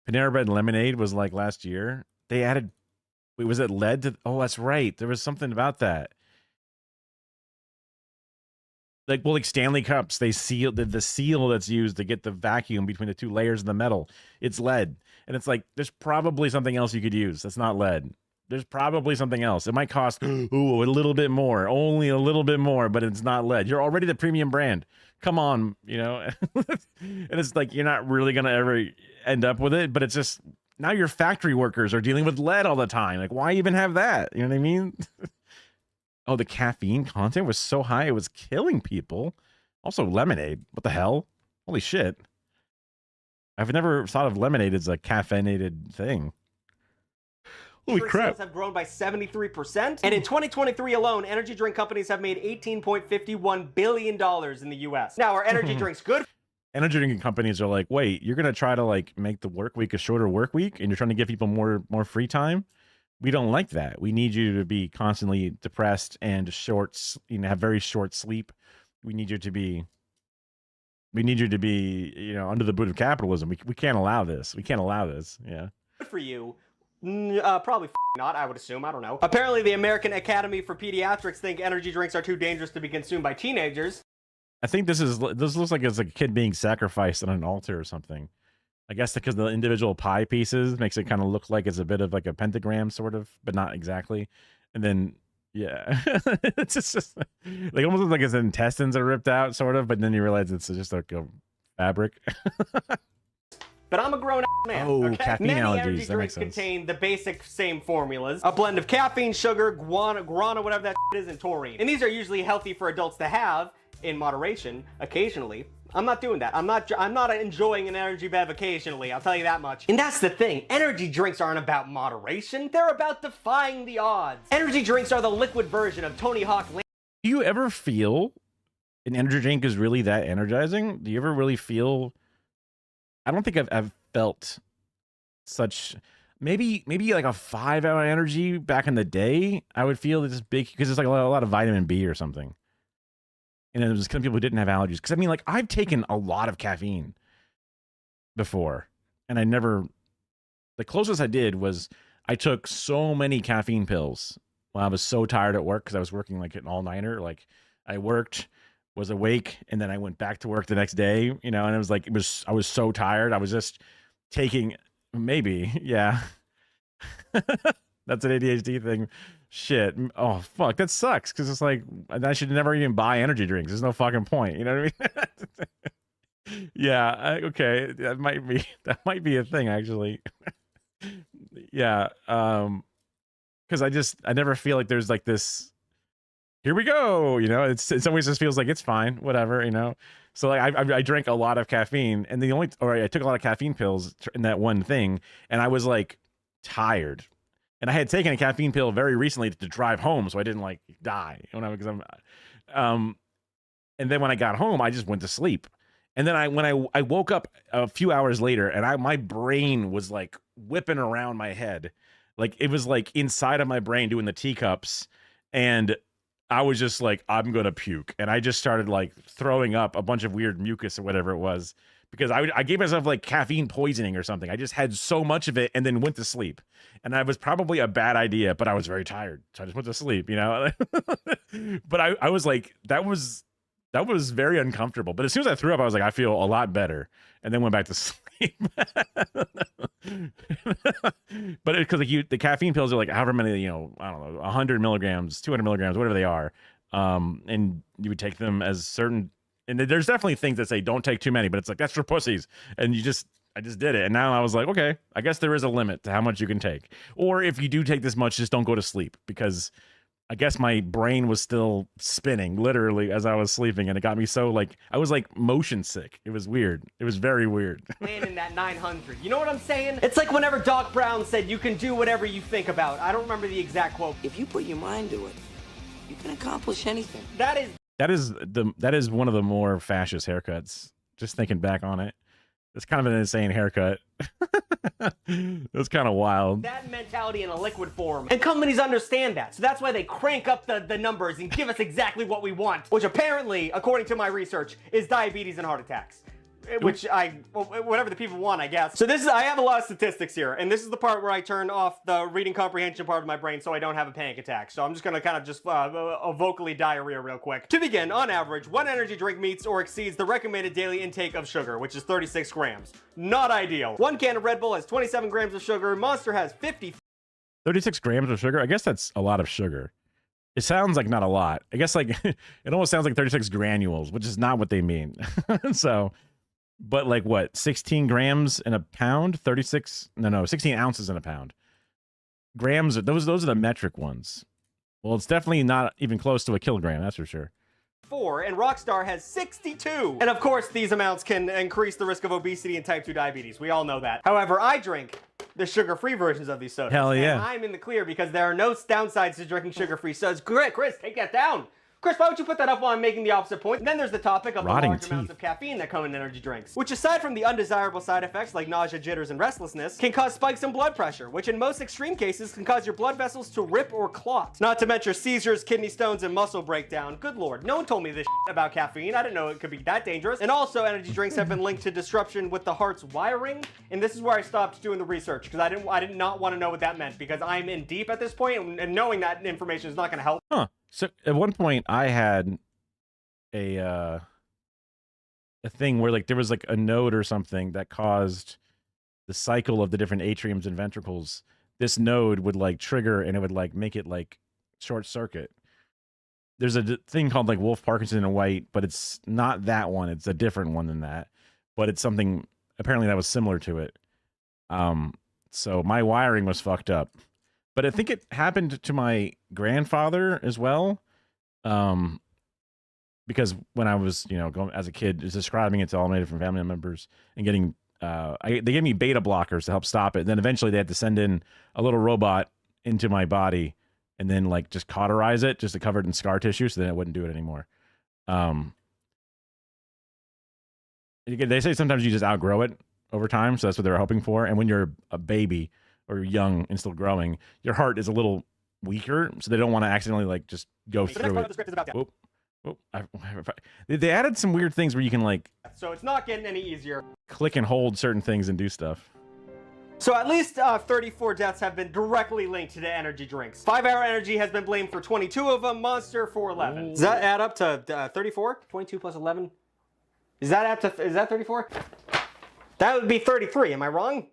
Panera Bread lemonade was like last year. They added, wait, was it lead to? Oh, that's right. There was something about that. Like, well, like Stanley cups, they seal the seal that's used to get the vacuum between the two layers of the metal. It's lead, and it's like there's probably something else you could use that's not lead. There's probably something else. It might cost a little bit more, only a little bit more, but it's not lead. You're already the premium brand. Come on, you know. And it's like you're not really gonna ever end up with it, but it's just now your factory workers are dealing with lead all the time. Like, why even have that? You know what I mean? Oh, the caffeine content was so high it was killing people. Also, lemonade. What the hell? Holy shit! I've never thought of lemonade as a caffeinated thing. Holy crap. Sales have grown by 73%. And in 2023 alone, energy drink companies have made $18.51 billion in the US. Now, are energy drinks good? Energy drink companies are like, wait, you're going to try to like make the work week a shorter work week and you're trying to give people more free time? We don't like that. We need you to be constantly depressed and have very short sleep. We need you to be, you know, under the boot of capitalism. We can't allow this. We can't allow this. Yeah. Good for you. Probably not, I would assume. I don't know. Apparently, the American Academy for Pediatrics think energy drinks are too dangerous to be consumed by teenagers. I think this looks like it's like a kid being sacrificed on an altar or something. I guess because the individual pie pieces makes it kind of look like it's a bit of like a pentagram sort of, but not exactly. And then, yeah, it's just like almost looks like his intestines are ripped out sort of, but then you realize it's just like a fabric. But I'm a grown man. Oh, okay? caffeine Many allergies. energy That makes drinks sense. contain the basic same formulas. A blend of caffeine, sugar, guarana, whatever that is, and taurine. And these are usually healthy for adults to have in moderation, occasionally. I'm not doing that. I'm not enjoying an energy bev occasionally, I'll tell you that much. And that's the thing. Energy drinks aren't about moderation. They're about defying the odds. Energy drinks are the liquid version of Tony Hawk. Do you ever feel an energy drink is really that energizing? Do you ever really feel... I don't think I've felt such, maybe like a 5-hour energy back in the day. I would feel this big because it's like a lot of vitamin B or something. And it was some people who didn't have allergies. Because I mean, like I've taken a lot of caffeine before, and I never. The closest I did was I took so many caffeine pills when I was so tired at work because I was working like an all-nighter. Like I worked, was awake, and then I went back to work the next day, you know, and it was like I was so tired. I was just taking maybe, yeah. That's an ADHD thing. shit. Oh, fuck. That sucks. Because it's like, I should never even buy energy drinks. There's no fucking point. You know what I mean? Yeah. Okay. That might be a thing, actually. Yeah. Because I never feel like there's like this, here we go. You know, it always just feels like it's fine. Whatever, you know? So like I drank a lot of caffeine, and I took a lot of caffeine pills in that one thing, and I was like tired, and I had taken a caffeine pill very recently to drive home, so I didn't like die. And then when I got home, I just went to sleep, and then when I woke up a few hours later, and my brain was like whipping around my head, like it was like inside of my brain doing the teacups, and I was just like, I'm gonna puke, and I just started like throwing up a bunch of weird mucus or whatever it was, because I gave myself like caffeine poisoning or something. I just had so much of it and then went to sleep, and that was probably a bad idea, but I was very tired, so I just went to sleep, you know. But I was like, that was very uncomfortable. But as soon as I threw up, I was like, I feel a lot better, and then went back to sleep. But because like the caffeine pills are like however many, you know, I don't know, 100 milligrams, 200 milligrams, whatever they are, and you would take them as certain. And there's definitely things that say don't take too many, but it's like that's for pussies, and I just did it, and now I was like, okay, I guess there is a limit to how much you can take, or if you do take this much, just don't go to sleep, because I guess my brain was still spinning literally as I was sleeping, and it got me so like I was like motion sick. It was weird. It was very weird. Man, in that 900. You know what I'm saying? It's like whenever Doc Brown said you can do whatever you think about. I don't remember the exact quote. If you put your mind to it, you can accomplish anything. That is one of the more fascist haircuts. Just thinking back on it. It's kind of an insane haircut. It's kind of wild. That mentality in a liquid form. And companies understand that. So that's why they crank up the numbers and give us exactly what we want. Which apparently, according to my research, is diabetes and heart attacks. Which whatever the people want, I guess. So I have a lot of statistics here, and this is the part where I turn off the reading comprehension part of my brain so I don't have a panic attack. So I'm just gonna kind of just vocally diarrhea real quick. To begin, on average, one energy drink meets or exceeds the recommended daily intake of sugar, which is 36 grams. Not ideal. One can of Red Bull has 27 grams of sugar, Monster has 50. 36 grams of sugar? I guess that's a lot of sugar. It sounds like not a lot. I guess like, it almost sounds like 36 granules, which is not what they mean. So... But like what, 16 grams in a pound? 16 ounces in a pound. Grams, those are the metric ones. Well, it's definitely not even close to a kilogram, that's for sure. 4, and Rockstar has 62. And of course, these amounts can increase the risk of obesity and type 2 diabetes. We all know that. However, I drink the sugar-free versions of these sodas. Hell yeah. And I'm in the clear because there are no downsides to drinking sugar-free sodas. Chris, take that down. Chris, why would you put that up while I'm making the opposite point? And then there's the topic of the large amounts of caffeine that come in energy drinks, which aside from the undesirable side effects like nausea, jitters, and restlessness, can cause spikes in blood pressure, which in most extreme cases can cause your blood vessels to rip or clot. Not to mention seizures, kidney stones, and muscle breakdown. Good lord, no one told me this about caffeine. I didn't know it could be that dangerous. And also, energy drinks have been linked to disruption with the heart's wiring, and this is where I stopped doing the research, because I did not want to know what that meant, because I'm in deep at this point, and knowing that information is not going to help. Huh. So at one point I had a thing where like there was like a node or something that caused the cycle of the different atriums and ventricles. This node would like trigger, and it would like make it like short circuit. There's a thing called like Wolff, Parkinson, and White, but it's not that one. It's a different one than that, but it's something apparently that was similar to it. So my wiring was fucked up, but I think it happened to my grandfather as well. Because when I was, going as a kid, just describing it to all my different family members and getting, they gave me beta blockers to help stop it. And then eventually they had to send in a little robot into my body and then like just cauterize it just to cover it in scar tissue, so then it wouldn't do it anymore. They say sometimes you just outgrow it over time, so that's what they were hoping for. And when you're a baby or you're young and still growing, your heart is a little weaker, so they don't want to accidentally like just go through it. Whoop. They added some weird things where you can like, so it's not getting any easier. Click and hold certain things and do stuff. So at least 34 deaths have been directly linked to the energy drinks. 5 Hour Energy has been blamed for 22 of them, Monster for 11. Ooh. Does that add up to 34? 22 plus 11? Is that 34? That would be 33, am I wrong?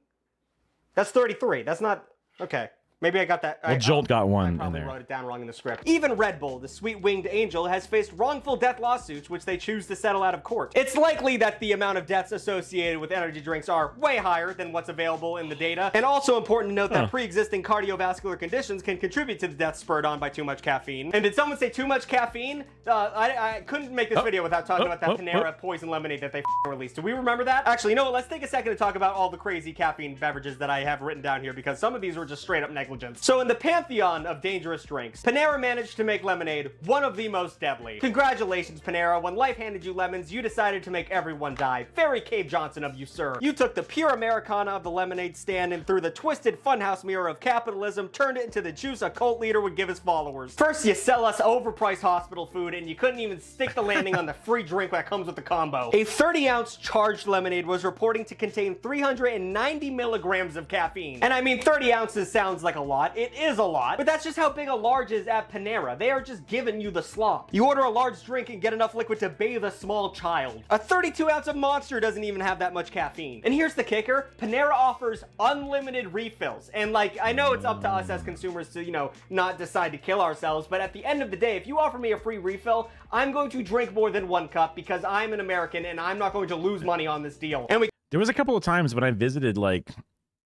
That's 33, that's not, okay. Maybe I got that. Well, Jolt got one I in probably there. wrote it down wrong in the script. Even Red Bull, the sweet-winged angel, has faced wrongful death lawsuits, which they choose to settle out of court. It's likely that the amount of deaths associated with energy drinks are way higher than what's available in the data. And also important to note that pre-existing cardiovascular conditions can contribute to the deaths spurred on by too much caffeine. And did someone say too much caffeine? I couldn't make this video without talking about that Panera poison lemonade that they released. Do we remember that? Actually, you know what? Let's take a second to talk about all the crazy caffeine beverages that I have written down here, because some of these were just straight up negligence. So in the pantheon of dangerous drinks, Panera managed to make lemonade one of the most deadly. Congratulations, Panera. When life handed you lemons, you decided to make everyone die. Very Cave Johnson of you, sir. You took the pure Americana of the lemonade stand and through the twisted funhouse mirror of capitalism, turned it into the juice a cult leader would give his followers. First, you sell us overpriced hospital food, and you couldn't even stick the landing on the free drink that comes with the combo. A 30-ounce charged lemonade was reporting to contain 390 milligrams of caffeine. And I mean, 30 ounces sounds like a lot. It is a lot, but that's just how big a large is at Panera. They are just giving you the slop. You order a large drink and get enough liquid to bathe a small child. A 32-ounce of Monster doesn't even have that much caffeine. And here's the kicker. Panera offers unlimited refills. And like, I know it's up to us as consumers to, you know, not decide to kill ourselves, but at the end of the day, if you offer me a free refill, I'm going to drink more than one cup because I'm an American and I'm not going to lose money on this deal. And There was a couple of times when I visited like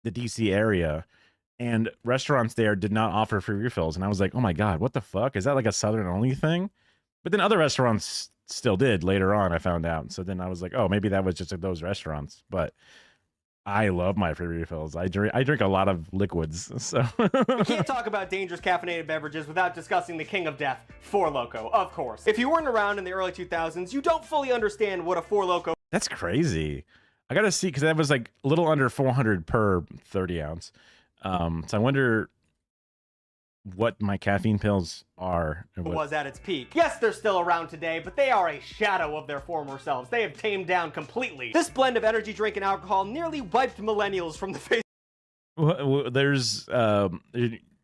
the DC area and restaurants there did not offer free refills. And I was like, oh my God, what the fuck? Is that like a Southern only thing? But then other restaurants still did later on, I found out. So then I was like, oh, maybe that was just at those restaurants. But I love my free refills. I drink a lot of liquids. So we can't talk about dangerous caffeinated beverages without discussing the king of death, Four Loko, of course. If you weren't around in the early 2000s, you don't fully understand what a Four Loko. That's crazy. I gotta see, because that was like a little under 400 per 30 ounce. So I wonder what my caffeine pills are. Was at its peak. Yes, they're still around today, but they are a shadow of their former selves. They have tamed down completely. This blend of energy drink and alcohol nearly wiped millennials from the face. Well, there's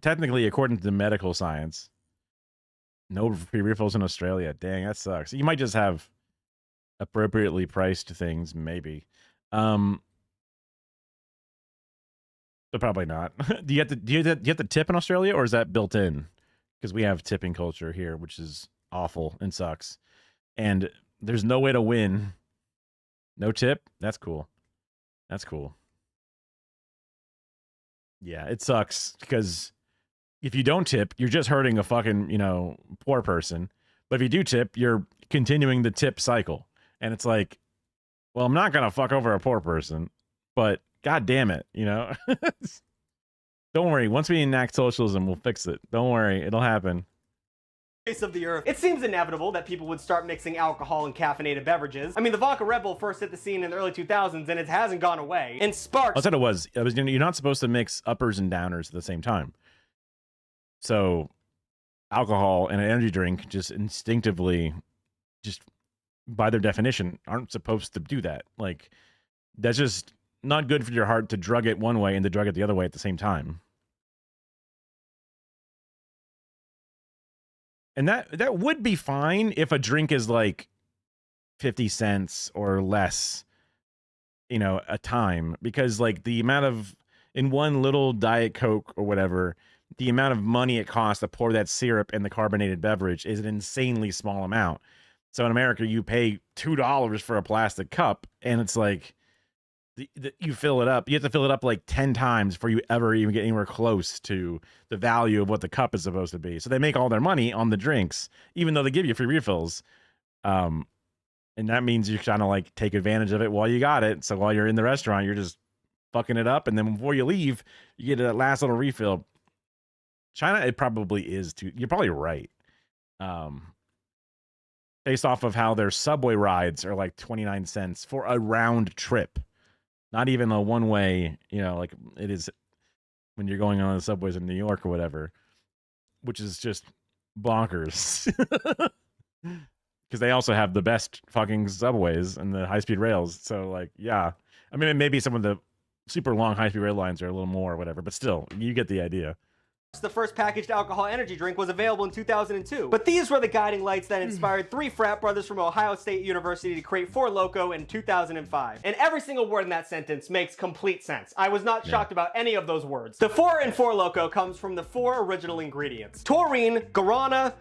technically, according to the medical science, no free refills in Australia. Dang, that sucks. You might just have appropriately priced things, maybe. But probably not. Do you have to tip in Australia, or is that built in? Because we have tipping culture here, which is awful and sucks. And there's no way to win. No tip? That's cool. That's cool. Yeah, it sucks because if you don't tip, you're just hurting a fucking, poor person. But if you do tip, you're continuing the tip cycle. And it's like, well, I'm not going to fuck over a poor person, but God damn it, Don't worry. Once we enact socialism, we'll fix it. Don't worry. It'll happen. Face of the earth. It seems inevitable that people would start mixing alcohol and caffeinated beverages. I mean, the vodka Red Bull first hit the scene in the early 2000s, and it hasn't gone away. And Sparks. That's what it was. You're not supposed to mix uppers and downers at the same time. So alcohol and an energy drink just instinctively, just by their definition, aren't supposed to do that. Like, that's just not good for your heart to drug it one way and to drug it the other way at the same time. And that would be fine if a drink is like 50 cents or less, a time, because like the amount of, in one little Diet Coke or whatever, the amount of money it costs to pour that syrup in the carbonated beverage is an insanely small amount. So in America, you pay $2 for a plastic cup, and it's like, you fill it up. You have to fill it up like 10 times before you ever even get anywhere close to the value of what the cup is supposed to be. So they make all their money on the drinks, even though they give you free refills. And that means you're trying to like take advantage of it while you got it. So while you're in the restaurant, you're just fucking it up. And then before you leave, you get that last little refill. China, it probably is too. You're probably right. Based off of how their subway rides are like 29 cents for a round trip. Not even a one-way, like it is when you're going on the subways in New York or whatever, which is just bonkers. Because they also have the best fucking subways and the high-speed rails. So, like, yeah. I mean, maybe some of the super long high-speed rail lines are a little more or whatever, but still, you get the idea. The first packaged alcohol energy drink was available in 2002. But these were the guiding lights that inspired 3 frat brothers from Ohio State University to create Four Loko in 2005. And every single word in that sentence makes complete sense. I was not shocked about any of those words. The 4 in Four Loko comes from the 4 original ingredients: taurine, guarana,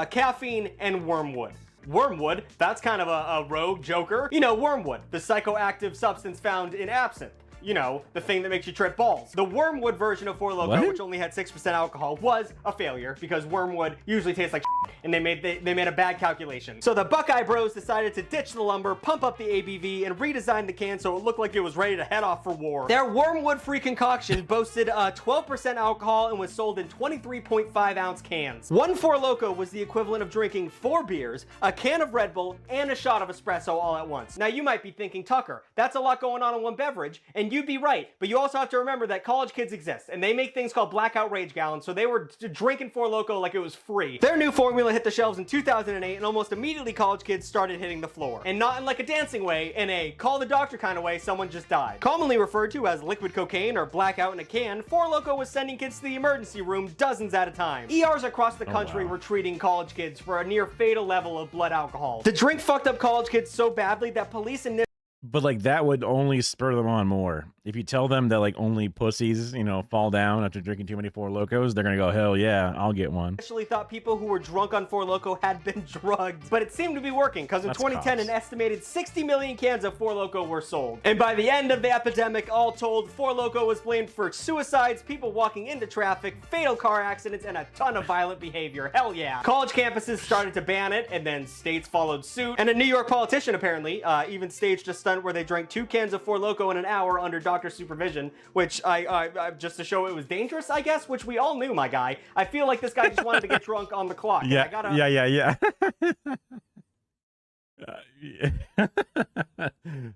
caffeine, and wormwood. Wormwood, that's kind of a rogue joker. You know, wormwood, the psychoactive substance found in absinthe. You know, the thing that makes you trip balls. The wormwood version of Four Loko, which only had 6% alcohol, was a failure because wormwood usually tastes like shit, and they made a bad calculation. So the Buckeye Bros decided to ditch the lumber, pump up the ABV, and redesign the can so it looked like it was ready to head off for war. Their wormwood-free concoction boasted 12% alcohol and was sold in 23.5-ounce cans. One Four Loko was the equivalent of drinking 4 beers, a can of Red Bull, and a shot of espresso all at once. Now you might be thinking, Tucker, that's a lot going on in one beverage, and you'd be right, but you also have to remember that college kids exist, and they make things called blackout rage gallons, so they were drinking Four Loko like it was free. Their new formula hit the shelves in 2008, and almost immediately college kids started hitting the floor. And not in like a dancing way, in a call the doctor kind of way, someone just died. Commonly referred to as liquid cocaine or blackout in a can, Four Loko was sending kids to the emergency room dozens at a time. ERs across the country were treating college kids for a near fatal level of blood alcohol. The drink fucked up college kids so badly that police initially But like that would only spur them on more. If you tell them that like only pussies, you know, fall down after drinking too many Four Lokos, they're gonna go, hell yeah, I'll get one. Initially thought people who were drunk on Four Loko had been drugged, but it seemed to be working because in 2010 an estimated 60 million cans of Four Loko were sold. And by the end of the epidemic, all told, Four Loko was blamed for suicides, people walking into traffic, fatal car accidents, and a ton of violent behavior. Hell yeah. College campuses started to ban it, and then states followed suit. And a New York politician apparently even staged a stunt where they drank 2 cans of Four Loko in an hour under doctor's supervision, which I just to show it was dangerous, I guess, which we all knew, my guy. I feel like this guy just wanted to get drunk on the clock. Yeah, yeah.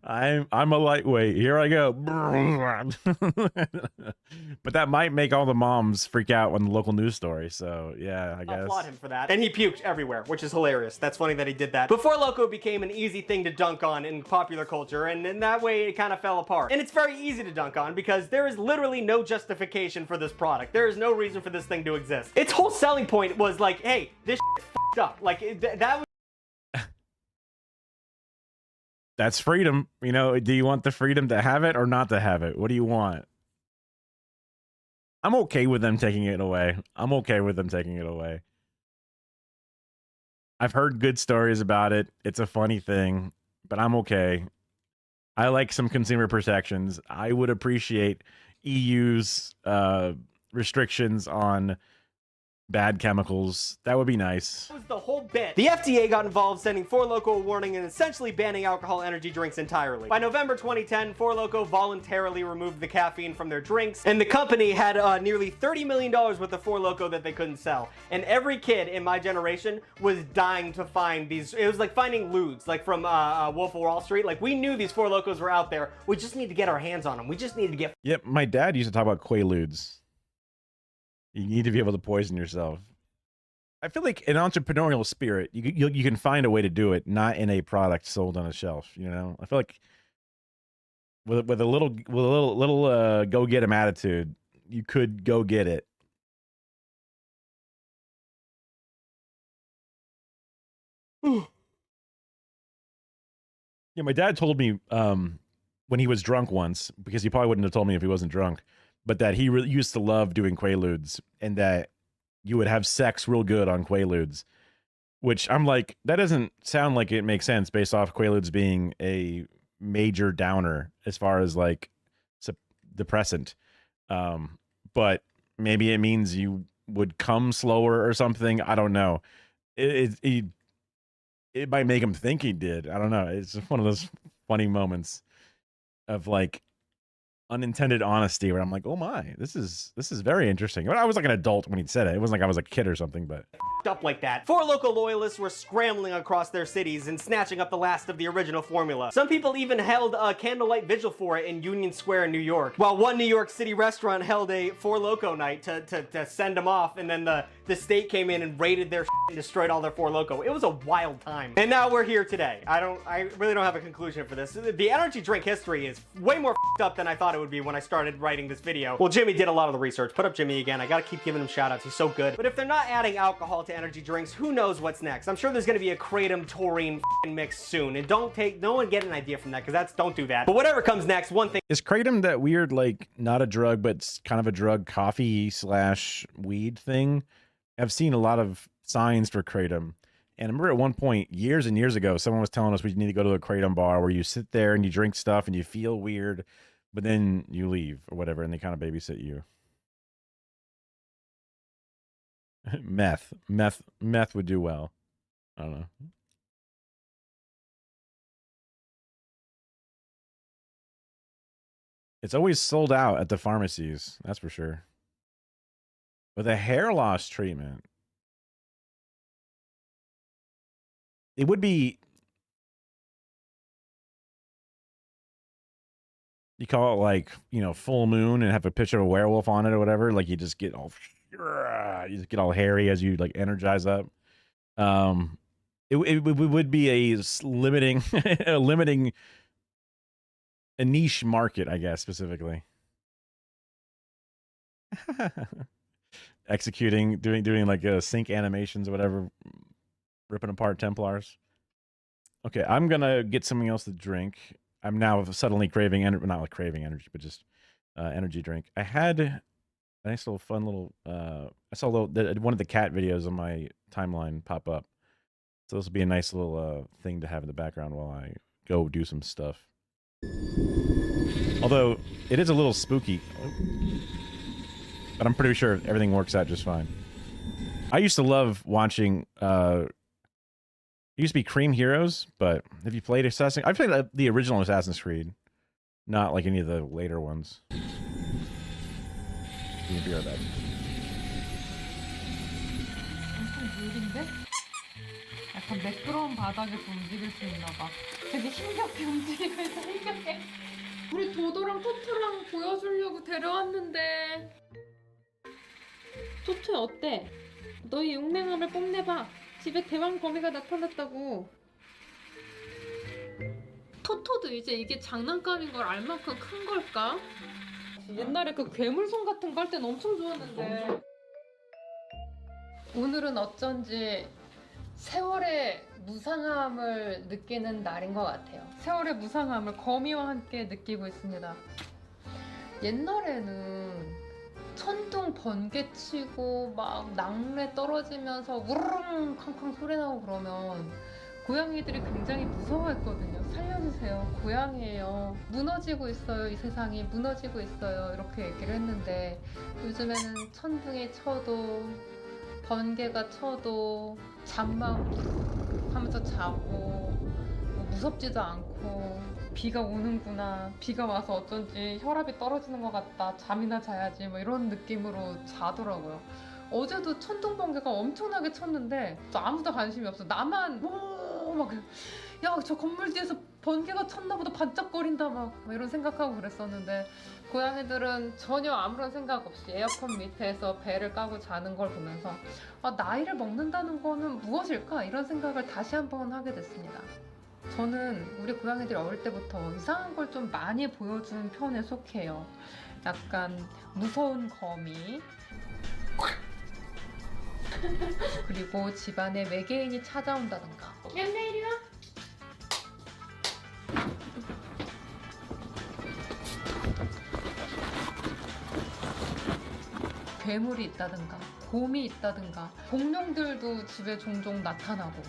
I'm a lightweight. Here I go. But that might make all the moms freak out on the local news story. So yeah, I guess. I applaud him for that. And he puked everywhere, which is hilarious. That's funny that he did that. Before Loko became an easy thing to dunk on in popular culture, and in that way it kind of fell apart. And it's very easy to dunk on because there is literally no justification for this product. There is no reason for this thing to exist. Its whole selling point was like, hey, this shit's fucked up. Like that was. That's freedom. You know, do you want the freedom to have it or not to have it? What do you want? I'm okay with them taking it away. I'm okay with them taking it away. I've heard good stories about it. It's a funny thing, but I'm okay. I like some consumer protections. I would appreciate EU's restrictions on bad chemicals. That would be nice. That was the whole bit. The FDA got involved, sending Four Loko a warning and essentially banning alcohol energy drinks entirely. By November 2010, Four Loko voluntarily removed the caffeine from their drinks, and the company had nearly $30 million worth of Four Loko that they couldn't sell. And every kid in my generation was dying to find these. It was like finding lewds, like from Wolf of Wall Street. Like, we knew these Four Lokos were out there. We just need to get our hands on them. We just need to get. Yep, my dad used to talk about Quaaludes. You need to be able to poison yourself. I feel like in entrepreneurial spirit, you can find a way to do it, not in a product sold on a shelf. You know, I feel like with a little go get 'em attitude, you could go get it. Yeah, my dad told me when he was drunk once, because he probably wouldn't have told me if he wasn't drunk, but that he really used to love doing Quaaludes, and that you would have sex real good on Quaaludes, which I'm like, that doesn't sound like it makes sense based off Quaaludes being a major downer as far as like depressant. But maybe it means you would come slower or something. I don't know. It might make him think he did. I don't know. It's one of those funny moments of like unintended honesty where I'm like, oh my, this is very interesting. But I was like an adult when he said it. It wasn't like I was a kid or something, but up like that. Four Loko loyalists were scrambling across their cities and snatching up the last of the original formula. Some people even held a candlelight vigil for it in Union Square in New York, while one New York City restaurant held a Four Loko night to send them off, and then the the state came in and raided their and destroyed all their Four Loko. It was a wild time. And now we're here today. I really don't have a conclusion for this. The energy drink history is way more up than I thought it would be when I started writing this video. Well, Jimmy did a lot of the research. Put up Jimmy again. I gotta keep giving him shout outs. He's so good. But if they're not adding alcohol to energy drinks, who knows what's next? I'm sure there's gonna be a kratom taurine mix soon. And no one get an idea from that, because don't do that. But whatever comes next, one thing. Is kratom that weird, like, not a drug, but it's kind of a drug coffee / weed thing? I've seen a lot of signs for kratom. And I remember at one point, years and years ago, someone was telling us we need to go to a kratom bar where you sit there and you drink stuff and you feel weird, but then you leave or whatever, and they kind of babysit you. Meth would do well. I don't know. It's always sold out at the pharmacies, that's for sure. With a hair loss treatment, it would be, you call it like, you know, full moon and have a picture of a werewolf on it or whatever. Like you just get all hairy as you like energize up. It would be a limiting, a niche market, I guess, specifically. Executing, doing like sync animations or whatever, ripping apart Templars. Okay, I'm gonna get something else to drink. I'm now suddenly craving not like craving energy, but just energy drink. I had a nice little fun little. I saw one of the cat videos on my timeline pop up, so this will be a nice little thing to have in the background while I go do some stuff. Although it is a little spooky, but I'm pretty sure everything works out just fine. I used to love watching. It used to be Cream Heroes, but have you played Assassin's? I played the original Assassin's Creed, not like any of the later ones. Be right back. 느린데? 약간 매끄러운 바닥에서 움직일 수 있나 봐. 되게 힘겹게 움직이면서 힘겹게. 우리 도도랑 토토랑 보여주려고 데려왔는데. 토토 어때? 너희 용맹함을 뽐내봐. 집에 대왕 거미가 나타났다고. 토토도 이제 이게 장난감인 걸 알 만큼 큰 걸까? 옛날에 그 괴물손 같은 거 할 때는 엄청 좋았는데. 오늘은 어쩐지 세월의 무상함을 느끼는 날인 것 같아요. 세월의 무상함을 거미와 함께 느끼고 있습니다. 옛날에는 천둥 번개 치고 막 낙뢰 떨어지면서 우르릉 쾅쾅 소리 나고 그러면 고양이들이 굉장히 무서워했거든요. 살려주세요. 고양이에요. 무너지고 있어요. 이 세상이 무너지고 있어요. 이렇게 얘기를 했는데 요즘에는 천둥이 쳐도 번개가 쳐도 잠만 하면서 자고 무섭지도 않고 비가 오는구나. 비가 와서 어쩐지 혈압이 떨어지는 것 같다. 잠이나 자야지. 뭐 이런 느낌으로 자더라고요. 어제도 천둥 번개가 엄청나게 쳤는데 아무도 관심이 없어. 나만 막 야, 저 건물 뒤에서 번개가 쳤나 보다 반짝거린다 막 이런 생각하고 그랬었는데 고양이들은 전혀 아무런 생각 없이 에어컨 밑에서 배를 까고 자는 걸 보면서 아, 나이를 먹는다는 거는 무엇일까? 이런 생각을 다시 한번 하게 됐습니다. 저는 우리 고양이들이 어릴 때부터 이상한 걸 좀 많이 보여주는 편에 속해요. 약간 무서운 거미 그리고 집안에 외계인이 찾아온다던가. 연나 이리 와. 괴물이 있다든가 곰이 있다든가 공룡들도 집에 종종 나타나고.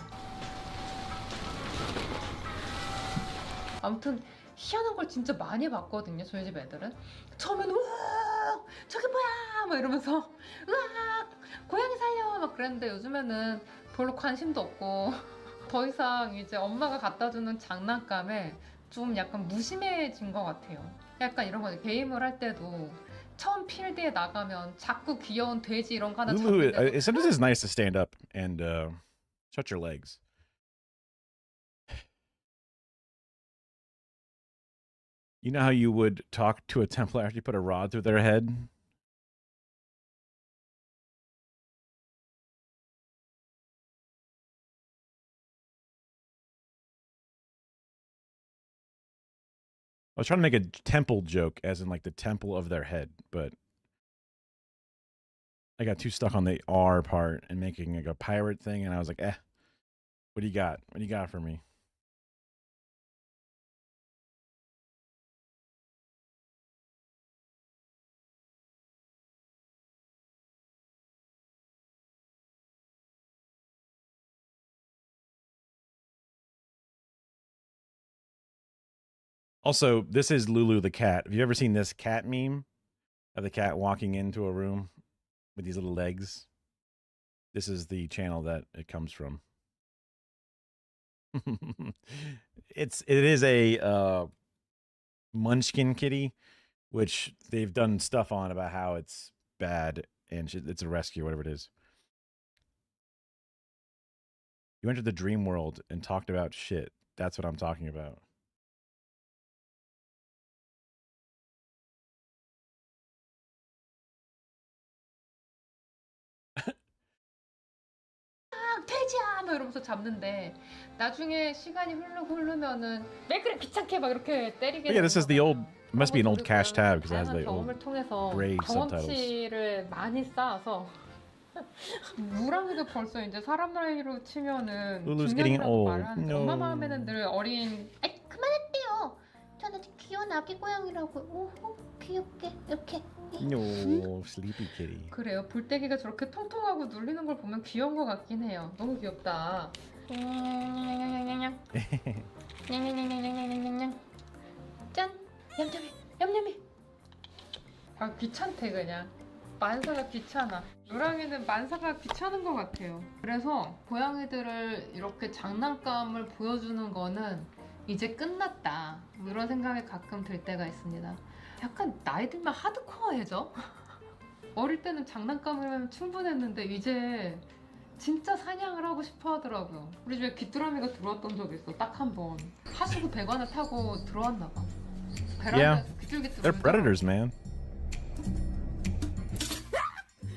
아무튼 희한한 걸 진짜 많이 봤거든요. 저희 집 애들은 처음에는 우와 저게 뭐야 막 이러면서 으악 고양이 살려 막 그랬는데 요즘에는 별로 관심도 없고 더 이상 이제 엄마가 갖다 주는 장난감에 좀 약간 무심해진 것 같아요. 약간 이런 거죠. 게임을 할 때도 처음 필드에 나가면 자꾸 귀여운 돼지 이런 거 하나 잡는데 Sometimes it's nice to stand up and stretch your legs. You know how you would talk to a Templar after you put a rod through their head? I was trying to make a temple joke, as in like the temple of their head, but I got too stuck on the R part and making like a pirate thing, and I was like, what do you got? What do you got for me? Also, this is Lulu the cat. Have you ever seen this cat meme of the cat walking into a room with these little legs? This is the channel that it comes from. It is a Munchkin kitty, which they've done stuff on about how it's bad and it's a rescue, whatever it is. You entered the dream world and talked about shit. That's what I'm talking about. 돼지야 막 이러면서 잡는데 나중에 시간이 흐르면은 왜 그래 귀찮게 막 이렇게 때리게. Yeah, this is the old. It must be an old cache tab because it has 다양한 the old 경험을 통해서 gray subtitles. 경험치를 많이 쌓아서 무랑이도 벌써 이제 사람 나이로 치면은 Lulu's getting 중년이라고 old. 말하는데 No. 엄마 마음에는 늘 어린. 아이 그만했대요. 전 아직 귀여운 아기 고양이라고. 오 귀엽게 이렇게. No, sleepy kitty. 그래요. 볼때기가 저렇게 통통하고 눌리는 걸 보면 귀여운 것 같긴 해요. 너무 귀엽다. 짠! 얌얌이! 얌얌이! 아 귀찮대 그냥. 만사가 귀찮아. 누랑이는 만사가 귀찮은 것 같아요. 그래서 고양이들을 이렇게 장난감을 보여주는 거는 이제 끝났다. 뭐 이런 생각이 가끔 들 때가 있습니다. 약간 나이 들면 하드코어해져? 어릴 때는 장난감이면 충분했는데 이제 진짜 사냥을 하고 싶어 하더라고요. 우리 집에 귀뚜라미가 들어왔던 적이 있어. 딱 한 번. 하수구 배관을 타고 들어왔나 봐. Yeah, 베란다에서 귀뚫기 they're predators, man.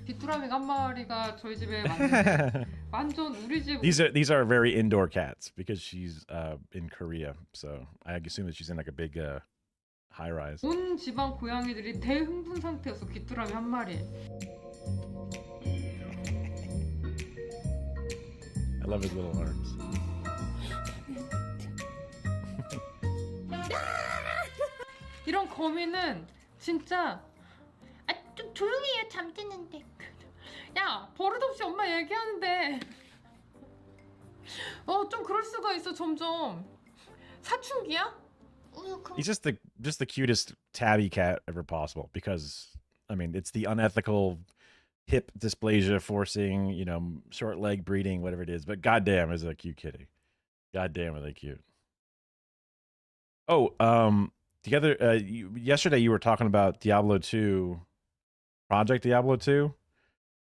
귀뚜라미가 한 마리가 저희 집에 왔는데 완전 우리 집. These are very indoor cats because she's in Korea, so I assume that she's in like a big high rise. 온 집안 고양이들이 대흥분 상태였어. 귀뚜라미 한 마리. I love his little arms. 이런 거미는 진짜 좀 조용히 해 잠드는데. 야 버릇없이 엄마 얘기하는데 좀 그럴 수가 있어. 점점 사춘기야? He's just the cutest tabby cat ever possible because I mean it's the unethical hip dysplasia forcing, you know, short leg breeding, whatever it is. But goddamn, is it a cute kitty? Goddamn, are they cute? Oh, yesterday you were talking about Diablo 2, Project Diablo 2,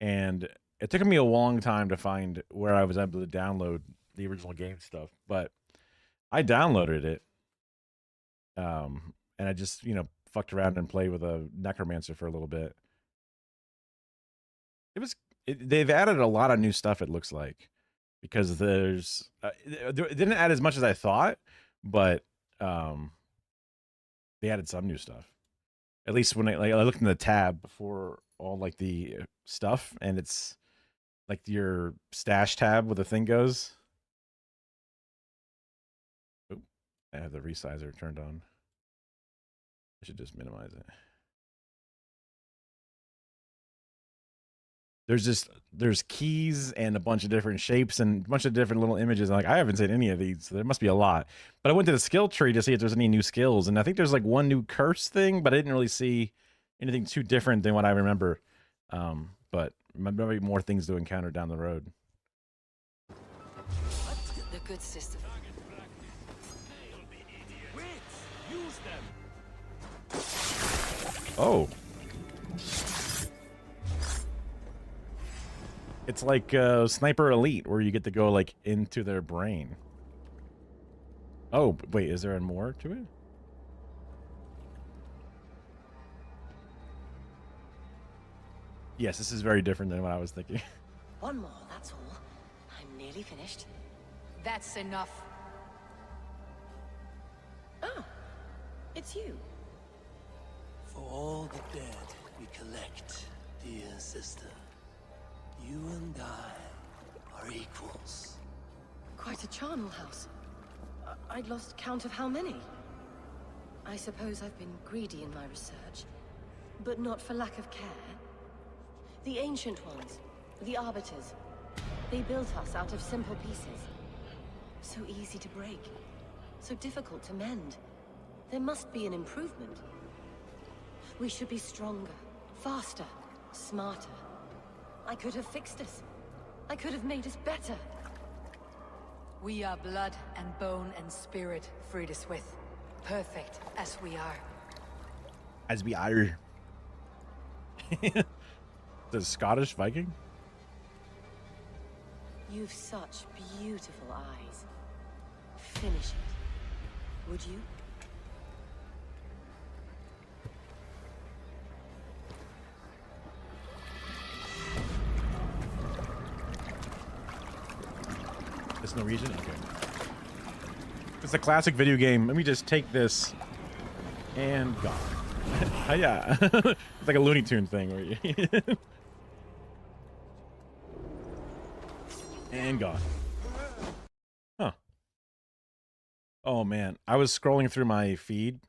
and it took me a long time to find where I was able to download the original game stuff, but I downloaded it. And I just, you know, fucked around and played with a necromancer for a little bit. They've added a lot of new stuff, it looks like, because there's it didn't add as much as I thought, but they added some new stuff. At least when I looked in the tab before all like the stuff, and it's like your stash tab where the thing goes. Oop, I have the resizer turned on. I should just minimize it. There's keys and a bunch of different shapes and a bunch of different little images. Like I haven't seen any of these, so there must be a lot. But I went to the skill tree to see if there's any new skills, and I think there's like one new curse thing, but I didn't really see anything too different than what I remember. But maybe more things to encounter down the road. The good system. Oh. It's like Sniper Elite, where you get to go like into their brain. Oh, wait, is there more to it? Yes, this is very different than what I was thinking. One more, that's all. I'm nearly finished. That's enough. Oh, It's you. For all the dead we collect, dear sister, you and I are equals. Quite a charnel house. I'd lost count of how many. I suppose I've been greedy in my research, but not for lack of care. The ancient ones, the arbiters, they built us out of simple pieces. So easy to break, so difficult to mend. There must be an improvement. We should be stronger, faster, smarter. I could have fixed us. I could have made us better. We are blood and bone and spirit, Frida Swith. Perfect as we are. As we are. The Scottish Viking? You've such beautiful eyes. Finish it, would you? It's Norwegian? Okay. It's a classic video game. Let me just take this and gone. Yeah. It's like a Looney Tune thing where you and gone. Huh. Oh man, I was scrolling through my feed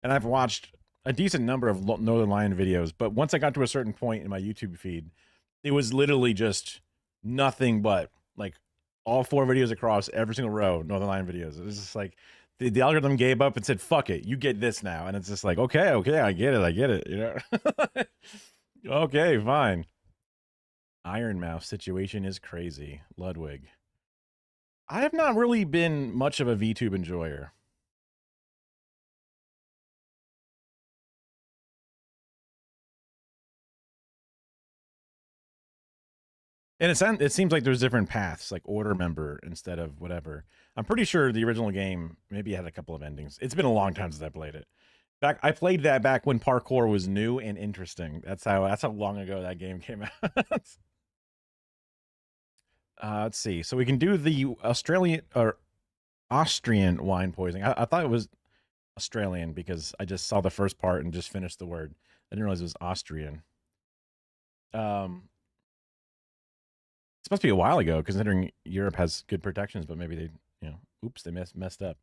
and I've watched a decent number of Northern Lion videos, but once I got to a certain point in my YouTube feed, it was literally just nothing but like all 4 videos across every single row, Northern Lion videos. It was just like the algorithm gave up and said, fuck it, you get this now. And it's just like, okay, I get it, you know? Okay, fine. Iron Mouse situation is crazy. Ludwig. I have not really been much of a VTube enjoyer. And it seems like there's different paths, like order member instead of whatever. I'm pretty sure the original game maybe had a couple of endings. It's been a long time since I played it. I played that back when parkour was new and interesting. That's how long ago that game came out. Let's see. So we can do the Austrian wine poisoning. I thought it was Australian because I just saw the first part and just finished the word. I didn't realize it was Austrian. It's supposed to be a while ago, considering Europe has good protections, but maybe they, oops, they messed up.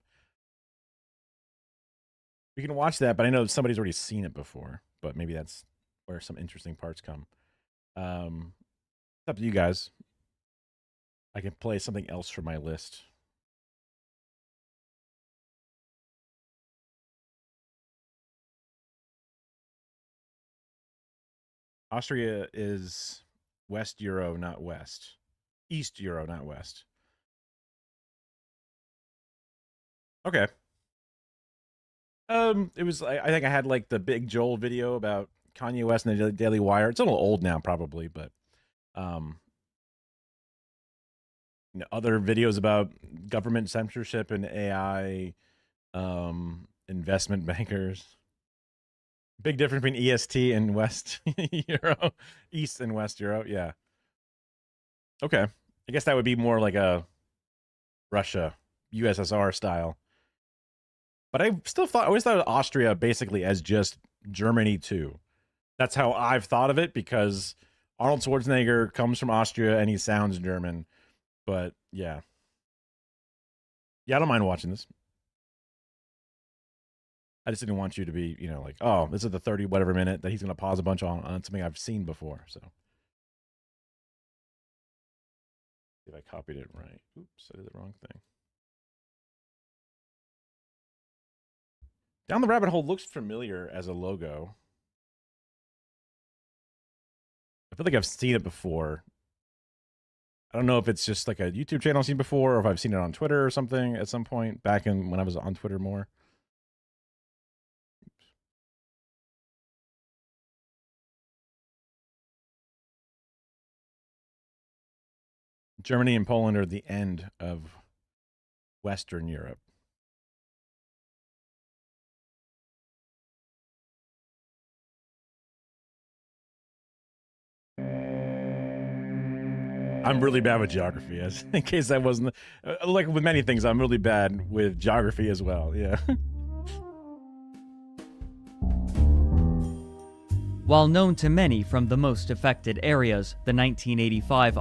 We can watch that, but I know somebody's already seen it before, but maybe that's where some interesting parts come. It's up to you guys. I can play something else from my list. Austria is West Euro, not West. East Euro, not West. Okay. It was, I think I had like the Big Joel video about Kanye West and the Daily Wire. It's a little old now, probably, but other videos about government censorship and AI, investment bankers. Big difference between EST and West Euro, East and West Euro. Yeah. Okay. I guess that would be more like a Russia, USSR style. But I always thought of Austria basically as just Germany too. That's how I've thought of it, because Arnold Schwarzenegger comes from Austria and he sounds German. But yeah. Yeah, I don't mind watching this. I just didn't want you to be, like, oh, this is the 30 whatever minute that he's going to pause a bunch on something I've seen before. So if I copied it right. Oops, I did the wrong thing. Down the Rabbit Hole looks familiar as a logo. I feel like I've seen it before. I don't know if it's just like a YouTube channel I've seen before, or if I've seen it on Twitter or something at some point back in when I was on Twitter more. Germany and Poland are the end of Western Europe. I'm really bad with geography, as in case I wasn't, like with many things, I'm really bad with geography as well. Yeah. While known to many from the most affected areas, the 1985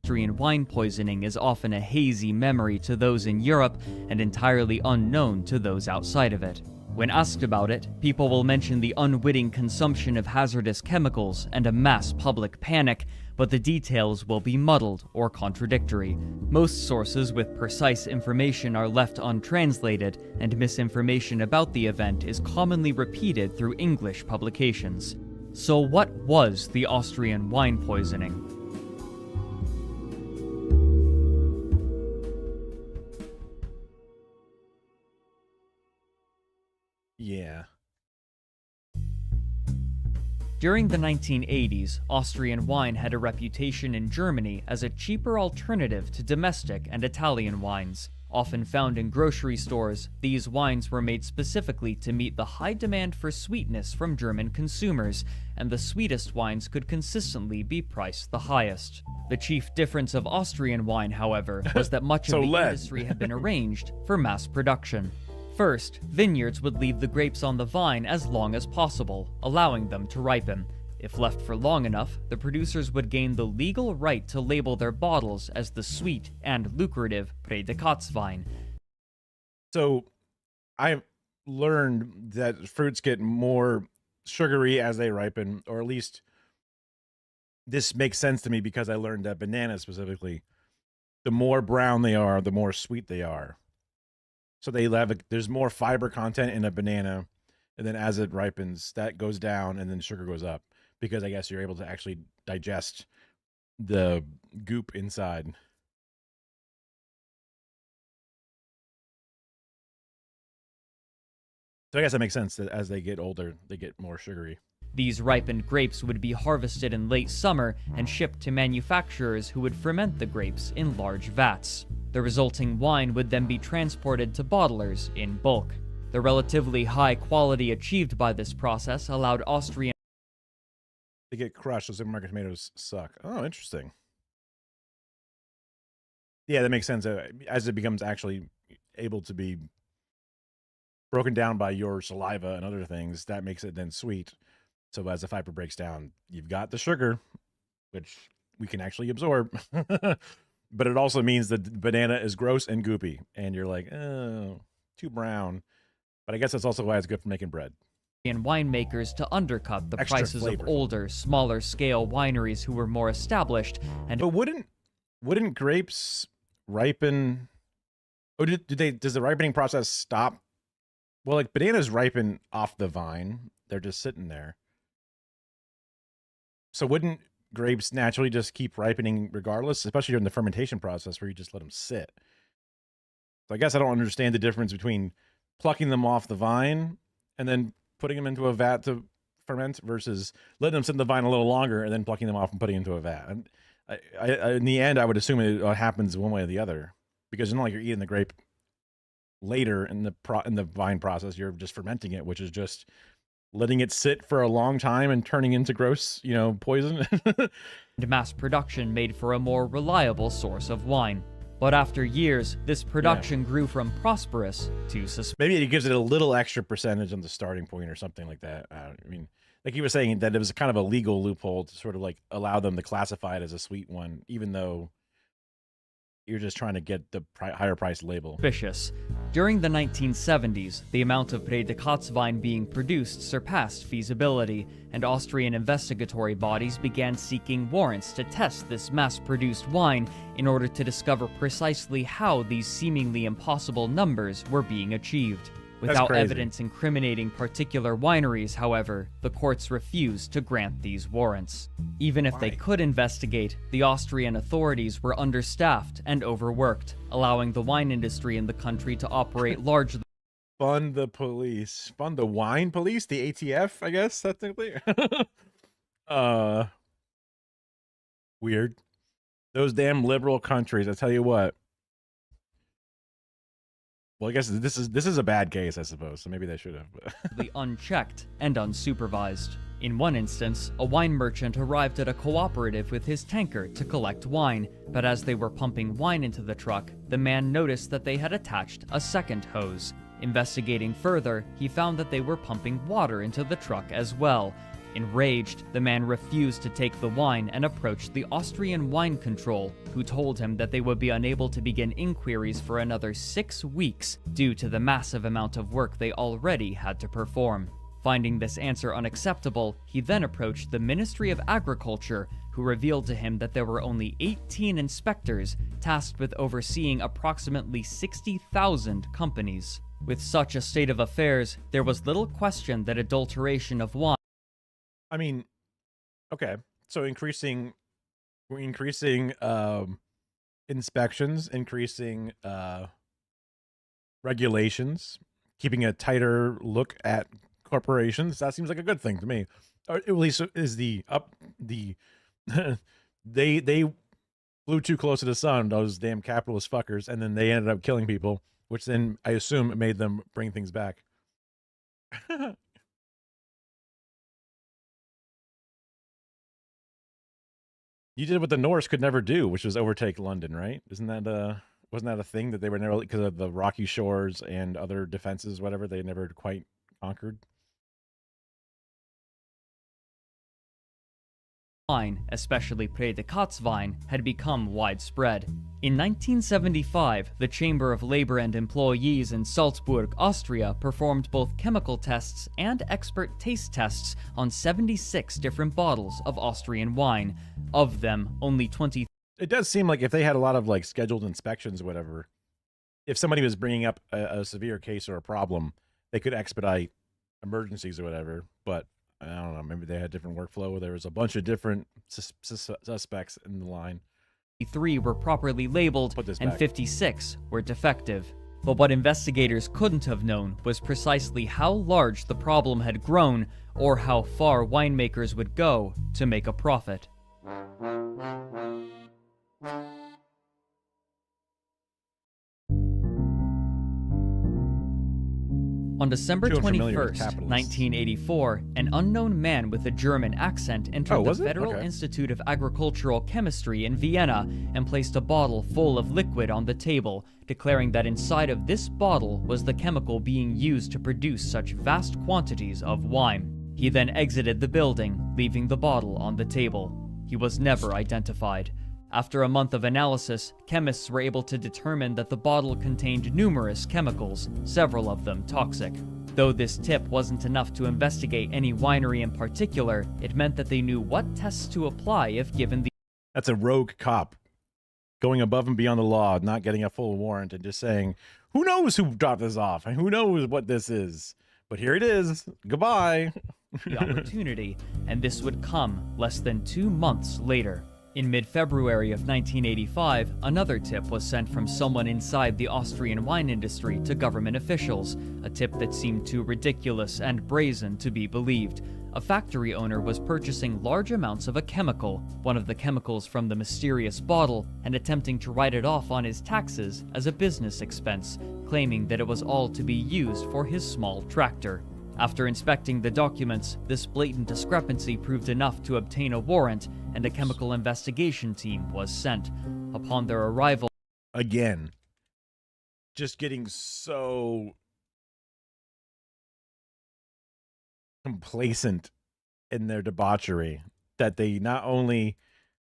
Austrian wine poisoning is often a hazy memory to those in Europe and entirely unknown to those outside of it. When asked about it, people will mention the unwitting consumption of hazardous chemicals and a mass public panic, but the details will be muddled or contradictory. Most sources with precise information are left untranslated, and misinformation about the event is commonly repeated through English publications. So what was the Austrian wine poisoning? Yeah. During the 1980s, Austrian wine had a reputation in Germany as a cheaper alternative to domestic and Italian wines. Often found in grocery stores, these wines were made specifically to meet the high demand for sweetness from German consumers, and the sweetest wines could consistently be priced the highest. The chief difference of Austrian wine, however, was that much of the industry had been arranged for mass production. First, vineyards would leave the grapes on the vine as long as possible, allowing them to ripen. If left for long enough, the producers would gain the legal right to label their bottles as the sweet and lucrative Predikatswein. So, I've learned that fruits get more sugary as they ripen, or at least this makes sense to me because I learned that bananas specifically, the more brown they are, the more sweet they are. So there's more fiber content in a banana, and then as it ripens, that goes down, and then sugar goes up, because I guess you're able to actually digest the goop inside. So I guess that makes sense that as they get older, they get more sugary. These ripened grapes would be harvested in late summer and shipped to manufacturers who would ferment the grapes in large vats. The resulting wine would then be transported to bottlers in bulk. The relatively high quality achieved by this process allowed Austrian They get crushed, so supermarket tomatoes suck. Oh, interesting. Yeah, that makes sense. As it becomes actually able to be broken down by your saliva and other things, that makes it then sweet. So as the fiber breaks down, you've got the sugar, which we can actually absorb. But it also means that the banana is gross and goopy, and you're like, oh, too brown. But I guess that's also why it's good for making bread. And winemakers to undercut the Extra prices flavor. of older, smaller scale wineries who were more established. And But wouldn't grapes ripen? Oh, does the ripening process stop? Well, like bananas ripen off the vine; they're just sitting there. So wouldn't grapes naturally just keep ripening regardless, especially during the fermentation process where you just let them sit? So I guess I don't understand the difference between plucking them off the vine and then putting them into a vat to ferment versus letting them sit in the vine a little longer and then plucking them off and putting into a vat. And in the end, I would assume it happens one way or the other, because it's not like you're eating the grape later in the vine process. You're just fermenting it, which is just letting it sit for a long time and turning into gross, poison. mass production made for a more reliable source of wine. But after years, this production grew from prosperous to suspicious. Maybe it gives it a little extra percentage on the starting point or something like that. I mean, like you were saying, that it was kind of a legal loophole to sort of like allow them to classify it as a sweet one, even though you're just trying to get the higher price label. During the 1970s, the amount of Predikatswein being produced surpassed feasibility, and Austrian investigatory bodies began seeking warrants to test this mass-produced wine in order to discover precisely how these seemingly impossible numbers were being achieved. Without evidence incriminating particular wineries, however, the courts refused to grant these warrants. Even if they could investigate, the Austrian authorities were understaffed and overworked, allowing the wine industry in the country to operate largely. Fund the police. Fund the wine police? The ATF, I guess, technically? Weird. Those damn liberal countries, I tell you what. Well, I guess this is a bad case, I suppose, so maybe they should have. Be unchecked and unsupervised. In one instance, a wine merchant arrived at a cooperative with his tanker to collect wine, but as they were pumping wine into the truck, the man noticed that they had attached a second hose. Investigating further, he found that they were pumping water into the truck as well. Enraged, the man refused to take the wine and approached the Austrian wine control, who told him that they would be unable to begin inquiries for another 6 weeks due to the massive amount of work they already had to perform. Finding this answer unacceptable, he then approached the Ministry of Agriculture, who revealed to him that there were only 18 inspectors tasked with overseeing approximately 60,000 companies. With such a state of affairs, there was little question that adulteration of wine. I mean, okay, so increasing inspections, increasing regulations, keeping a tighter look at corporations, that seems like a good thing to me. Or at least is the they flew too close to the sun, those damn capitalist fuckers, and then they ended up killing people, which then I assume made them bring things back. You did what the Norse could never do, which was overtake London, right? Wasn't that a thing that they were never, because of the rocky shores and other defenses, whatever, they never quite conquered? Wine, especially Pré de Cot's wine, had become widespread. In 1975, the Chamber of Labor and Employees in Salzburg, Austria, performed both chemical tests and expert taste tests on 76 different bottles of Austrian wine. Of them, only 20. It does seem like if they had a lot of like scheduled inspections or whatever, if somebody was bringing up a severe case or a problem, they could expedite emergencies or whatever, but I don't know, maybe they had different workflow. There was a bunch of different suspects in the line. 3 were properly labeled and 56 were defective. But what investigators couldn't have known was precisely how large the problem had grown or how far winemakers would go to make a profit. On December 21st, 1984, an unknown man with a German accent entered the Federal Institute of Agricultural Chemistry in Vienna and placed a bottle full of liquid on the table, declaring that inside of this bottle was the chemical being used to produce such vast quantities of wine. He then exited the building, leaving the bottle on the table. He was never identified. After a month of analysis, chemists were able to determine that the bottle contained numerous chemicals, several of them toxic. Though this tip wasn't enough to investigate any winery in particular, it meant that they knew what tests to apply if given the... That's a rogue cop going above and beyond the law, not getting a full warrant and just saying, who knows who dropped this off and who knows what this is, but here it is, goodbye. The opportunity, and this would come less than 2 months later. In mid-February of 1985, another tip was sent from someone inside the Austrian wine industry to government officials, a tip that seemed too ridiculous and brazen to be believed. A factory owner was purchasing large amounts of a chemical, one of the chemicals from the mysterious bottle, and attempting to write it off on his taxes as a business expense, claiming that it was all to be used for his small tractor. After inspecting the documents, this blatant discrepancy proved enough to obtain a warrant, and a chemical investigation team was sent. Upon their arrival... Again, just getting so complacent in their debauchery that they not only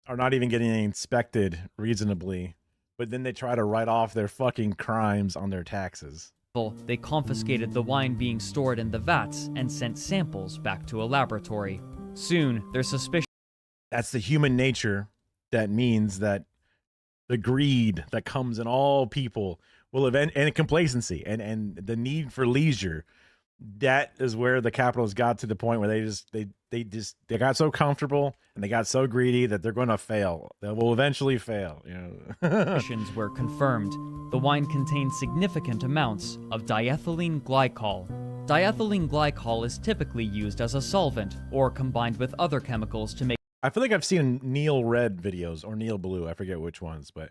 are not even getting inspected reasonably, but then they try to write off their fucking crimes on their taxes. They confiscated the wine being stored in the vats and sent samples back to a laboratory. Soon, their suspicion... That's the human nature that means that the greed that comes in all people will event, and complacency and the need for leisure. That is where the capitalists got to the point where they got so comfortable and they got so greedy that they're going to fail. They will eventually fail. You know? Suspicions were confirmed. The wine contained significant amounts of diethylene glycol. Diethylene glycol is typically used as a solvent or combined with other chemicals to make... I feel like I've seen Neil Red videos or Neil Blue. I forget which ones, but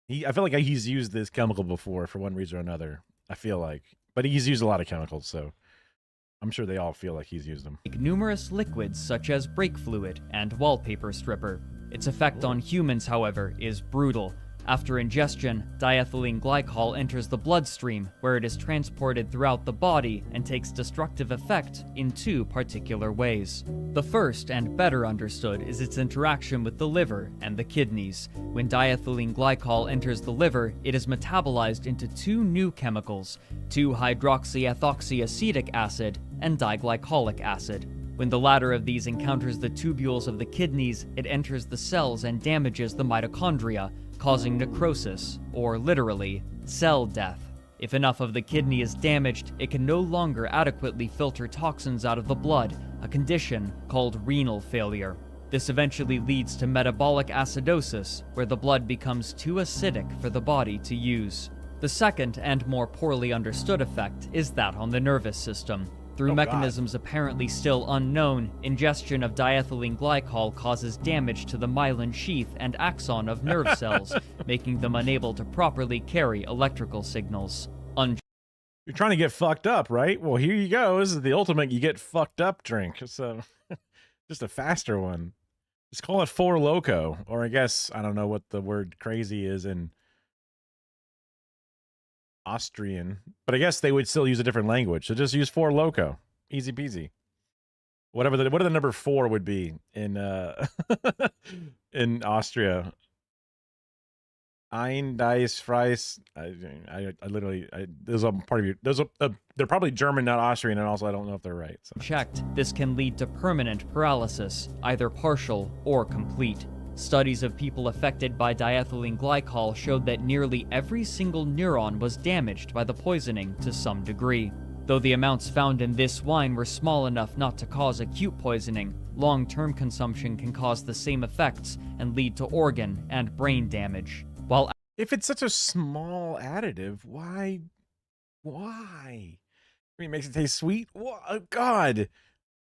I feel like he's used this chemical before for one reason or another. I feel like. But he's used a lot of chemicals, so I'm sure they all feel like he's used them. Numerous liquids such as brake fluid and wallpaper stripper. Its effect on humans, however, is brutal. After ingestion, diethylene glycol enters the bloodstream, where it is transported throughout the body and takes destructive effect in two particular ways. The first, and better understood, is its interaction with the liver and the kidneys. When diethylene glycol enters the liver, it is metabolized into two new chemicals, 2-hydroxyethoxyacetic acid and diglycolic acid. When the latter of these encounters the tubules of the kidneys, it enters the cells and damages the mitochondria, causing necrosis, or literally, cell death. If enough of the kidney is damaged, it can no longer adequately filter toxins out of the blood, a condition called renal failure. This eventually leads to metabolic acidosis, where the blood becomes too acidic for the body to use. The second and more poorly understood effect is that on the nervous system. Through mechanisms apparently still unknown, ingestion of diethylene glycol causes damage to the myelin sheath and axon of nerve cells, making them unable to properly carry electrical signals. You're trying to get fucked up, right? Well, here you go. This is the ultimate you get fucked up drink. So, just a faster one. Just call it Four Loko, or I guess, I don't know what the word crazy is in Austrian, but I guess they would still use a different language. So just use Four Loko. Easy peasy. Whatever the number 4 would be in in Austria. Ein, Dice, Fries. I literally, those are part of you. Those are, they're probably German, not Austrian, and also I don't know if they're right. So. Checked. This can lead to permanent paralysis, either partial or complete. Studies of people affected by diethylene glycol showed that nearly every single neuron was damaged by the poisoning to some degree. Though the amounts found in this wine were small enough not to cause acute poisoning, long-term consumption can cause the same effects and lead to organ and brain damage. While if it's such a small additive, why? I mean, it makes it taste sweet? What? God.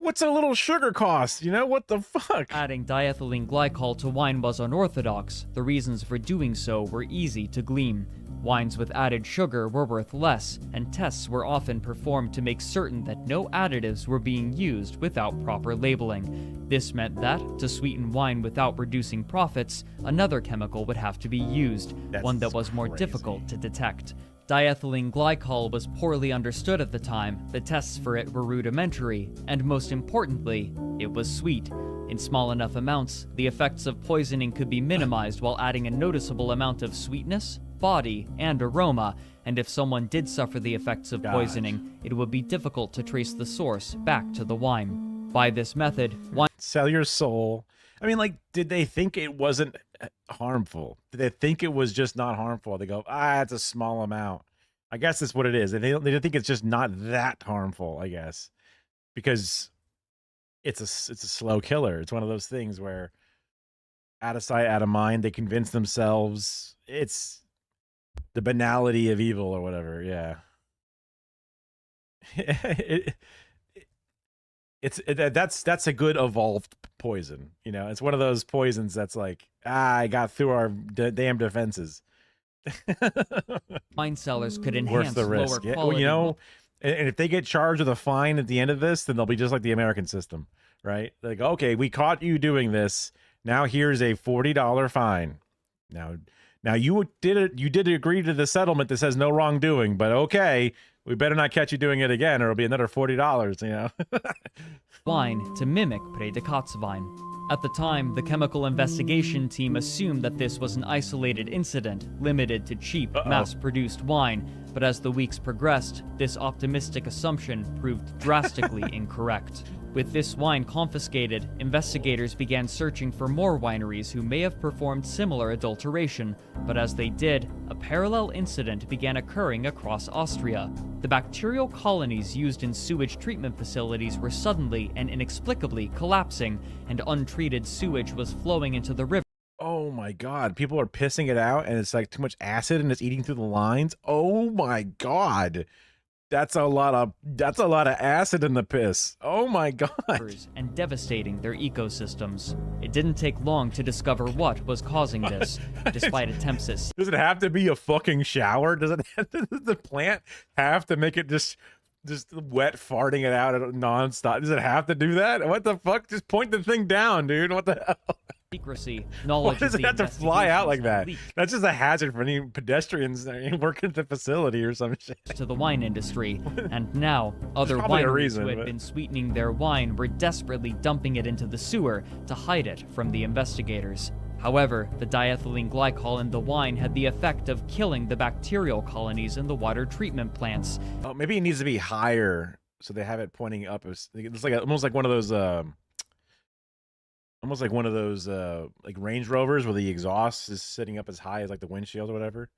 What's a little sugar cost? You know, what the fuck? Adding diethylene glycol to wine was unorthodox. The reasons for doing so were easy to glean. Wines with added sugar were worth less, and tests were often performed to make certain that no additives were being used without proper labeling. This meant that, to sweeten wine without reducing profits, another chemical would have to be used, one that was more difficult to detect. Diethylene glycol was poorly understood at the time, the tests for it were rudimentary, and most importantly, it was sweet. In small enough amounts, the effects of poisoning could be minimized while adding a noticeable amount of sweetness, body, and aroma, and if someone did suffer the effects of poisoning, it would be difficult to trace the source back to the wine. By this method, wine... Sell your soul. I mean, like, did they think it wasn't harmful? Did they think it was just not harmful? They go, it's a small amount. I guess that's what it is. They think it's just not that harmful, I guess, because it's a slow killer. It's one of those things where out of sight, out of mind, they convince themselves it's the banality of evil or whatever. Yeah. That's a good evolved poison. You know, it's one of those poisons that's like, I got through our damn defenses. Wine sellers could enhance the risk. lower quality. Well, you know, and if they get charged with a fine at the end of this, then they'll be just like the American system, right? Like, okay, we caught you doing this. Now here's a $40 fine. Now you did agree to the settlement that says no wrongdoing, but okay, we better not catch you doing it again, or it'll be another $40. You know. Wine to mimic Predikatswein. At the time, the chemical investigation team assumed that this was an isolated incident, limited to cheap, mass-produced wine, but as the weeks progressed, this optimistic assumption proved drastically incorrect. With this wine confiscated, investigators began searching for more wineries who may have performed similar adulteration, but as they did, a parallel incident began occurring across Austria. The bacterial colonies used in sewage treatment facilities were suddenly and inexplicably collapsing, and untreated sewage was flowing into the river. Oh my God, people are pissing it out, and it's like too much acid, and it's eating through the lines. Oh my God. That's a lot of acid in the piss. Oh my God. And devastating their ecosystems. It didn't take long to discover what was causing this, despite attempts at... Does it have to be a fucking shower? Does the plant have to make it just wet farting it out nonstop? Does it have to do that? What the fuck? Just point the thing down, dude. What the hell? secrecy, Why knowledge does of it the have to fly out like investigations had that? leaked That's just a hazard for any pedestrians working at the facility or some shit. to the wine industry, and now other probably a wineries reason, who had but- been sweetening their wine were desperately dumping it into the sewer to hide it from the investigators. However, the diethylene glycol in the wine had the effect of killing the bacterial colonies in the water treatment plants. Oh, maybe it needs to be higher so they have it pointing up. It's like almost like one of those like Range Rovers where the exhaust is sitting up as high as like the windshield or whatever.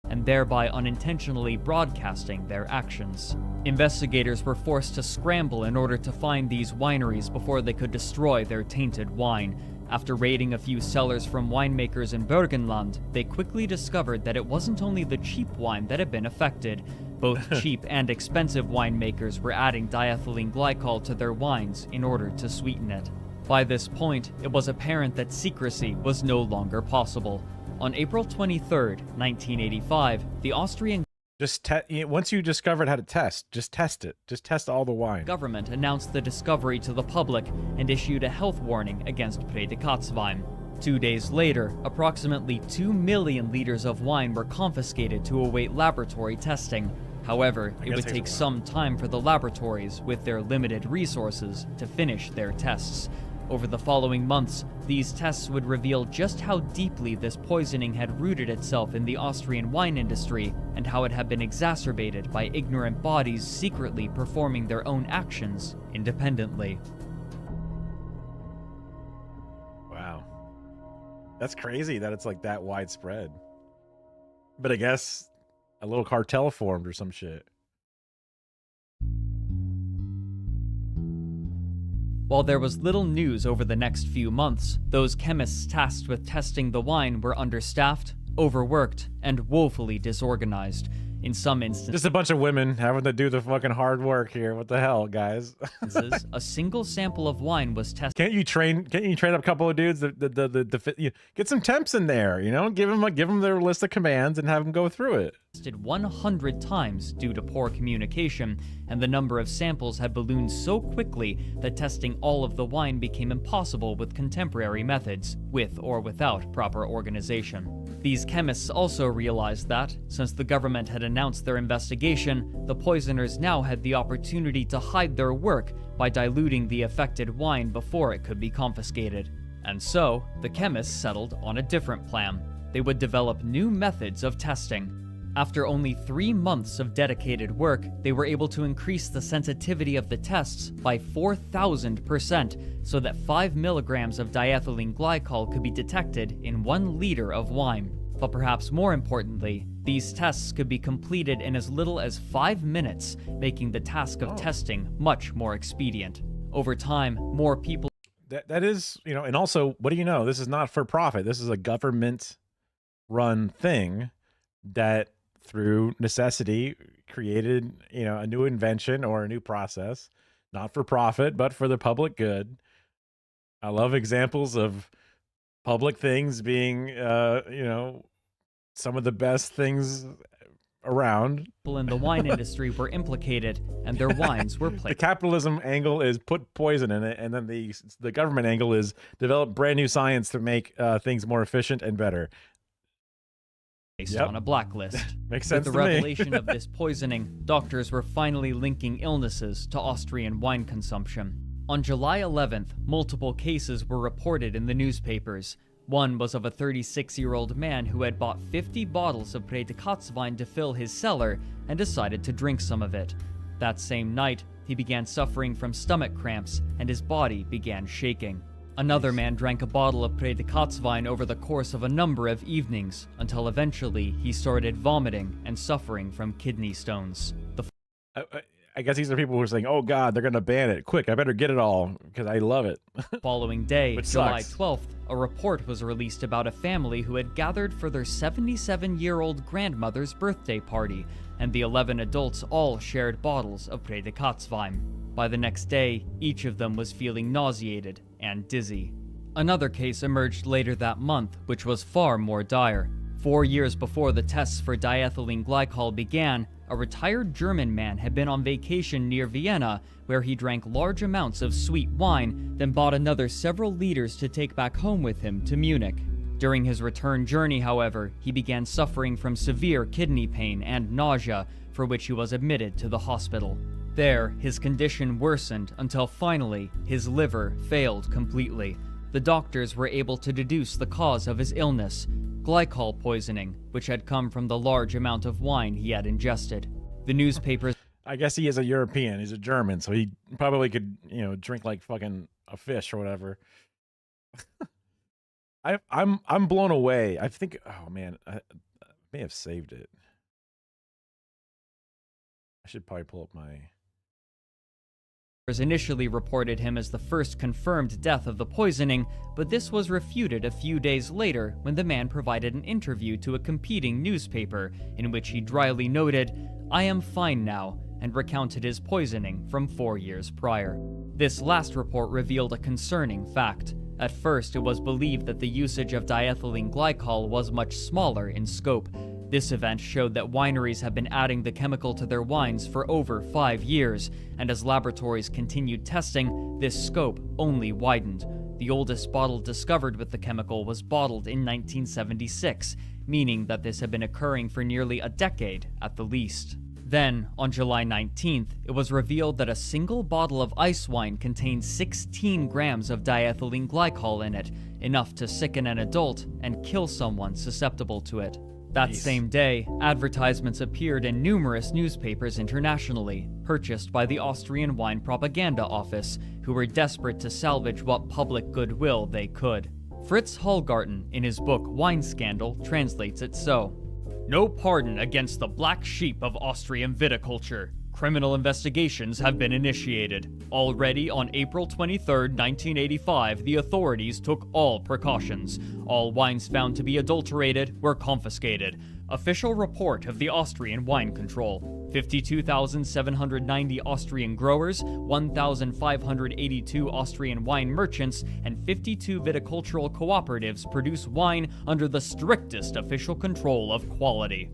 And thereby unintentionally broadcasting their actions. Investigators were forced to scramble in order to find these wineries before they could destroy their tainted wine. After raiding a few cellars from winemakers in Burgenland, they quickly discovered that it wasn't only the cheap wine that had been affected. Both cheap and expensive winemakers were adding diethylene glycol to their wines in order to sweeten it. By this point, it was apparent that secrecy was no longer possible. On April 23rd, 1985, the Austrian Once you discovered how to test, just test it. Just test all the wine. government announced the discovery to the public and issued a health warning against Predikatswein. 2 days later, approximately 2 million liters of wine were confiscated to await laboratory testing. However, it would take some time for the laboratories, with their limited resources, to finish their tests. Over the following months, these tests would reveal just how deeply this poisoning had rooted itself in the Austrian wine industry and how it had been exacerbated by ignorant bodies secretly performing their own actions independently. Wow. That's crazy that it's like that widespread. But I guess a little cartel formed or some shit. While there was little news over the next few months, those chemists tasked with testing the wine were understaffed, overworked, and woefully disorganized. In some instances, Just a bunch of women having to do the fucking hard work here. What the hell, guys? a single sample of wine was tested. Can't you train up a couple of dudes? Get some temps in there. You know, give them their list of commands and have them go through it. 100 times due to poor communication, and the number of samples had ballooned so quickly that testing all of the wine became impossible with contemporary methods, with or without proper organization. These chemists also realized that, since the government had announced their investigation, the poisoners now had the opportunity to hide their work by diluting the affected wine before it could be confiscated. And so, the chemists settled on a different plan. They would develop new methods of testing. After only 3 months of dedicated work, they were able to increase the sensitivity of the tests by 4,000%, so that 5 milligrams of diethylene glycol could be detected in 1 liter of wine. But perhaps more importantly, these tests could be completed in as little as 5 minutes, making the task of testing much more expedient. Over time, more people... That is, you know, and also, what do you know? This is not for profit. This is a government-run thing that, through necessity, created, you know, a new invention or a new process, not for profit, but for the public good. I love examples of public things being, you know, some of the best things around. People in the wine industry were implicated, and their wines were The capitalism angle is put poison in it, and then the government angle is develop brand new science to make things more efficient and better. Placed on a blacklist. Makes sense With the to me. revelation of this poisoning, doctors were finally linking illnesses to Austrian wine consumption. On July 11th, multiple cases were reported in the newspapers. One was of a 36-year-old man who had bought 50 bottles of Predikatswein to fill his cellar and decided to drink some of it. That same night, he began suffering from stomach cramps and his body began shaking. Another man drank a bottle of Predikatswein over the course of a number of evenings, until eventually he started vomiting and suffering from kidney stones. I guess these are people who are saying, oh God, they're going to ban it. Quick, I better get it all because I love it. Following day, Which July sucks. 12th, a report was released about a family who had gathered for their 77-year-old grandmother's birthday party, and the 11 adults all shared bottles of Predikatswein. By the next day, each of them was feeling nauseated and dizzy. Another case emerged later that month, which was far more dire. 4 years before the tests for diethylene glycol began, a retired German man had been on vacation near Vienna, where he drank large amounts of sweet wine, then bought another several liters to take back home with him to Munich. During his return journey, however, he began suffering from severe kidney pain and nausea, for which he was admitted to the hospital. There, his condition worsened until finally, his liver failed completely. The doctors were able to deduce the cause of his illness, glycol poisoning, which had come from the large amount of wine he had ingested. The newspapers... I guess he is a European. He's a German, so he probably could, drink like fucking a fish or whatever. I'm blown away. I think, oh man, I may have saved it. I should probably pull up my... initially reported him as the first confirmed death of the poisoning, but this was refuted a few days later when the man provided an interview to a competing newspaper in which he dryly noted, "I am fine now," and recounted his poisoning from 4 years prior. This last report revealed a concerning fact. At first, it was believed that the usage of diethylene glycol was much smaller in scope. This event showed that wineries have been adding the chemical to their wines for over 5 years, and as laboratories continued testing, this scope only widened. The oldest bottle discovered with the chemical was bottled in 1976, meaning that this had been occurring for nearly a decade at the least. Then, on July 19th, it was revealed that a single bottle of ice wine contained 16 grams of diethylene glycol in it, enough to sicken an adult and kill someone susceptible to it. That same day, advertisements appeared in numerous newspapers internationally, purchased by the Austrian Wine Propaganda Office, who were desperate to salvage what public goodwill they could. Fritz Hallgarten, in his book Wine Scandal, translates it so: "No pardon against the black sheep of Austrian viticulture. Criminal investigations have been initiated. Already on April 23, 1985, the authorities took all precautions. All wines found to be adulterated were confiscated. Official report of the Austrian Wine Control. 52,790 Austrian growers, 1,582 Austrian wine merchants, and 52 viticultural cooperatives produce wine under the strictest official control of quality."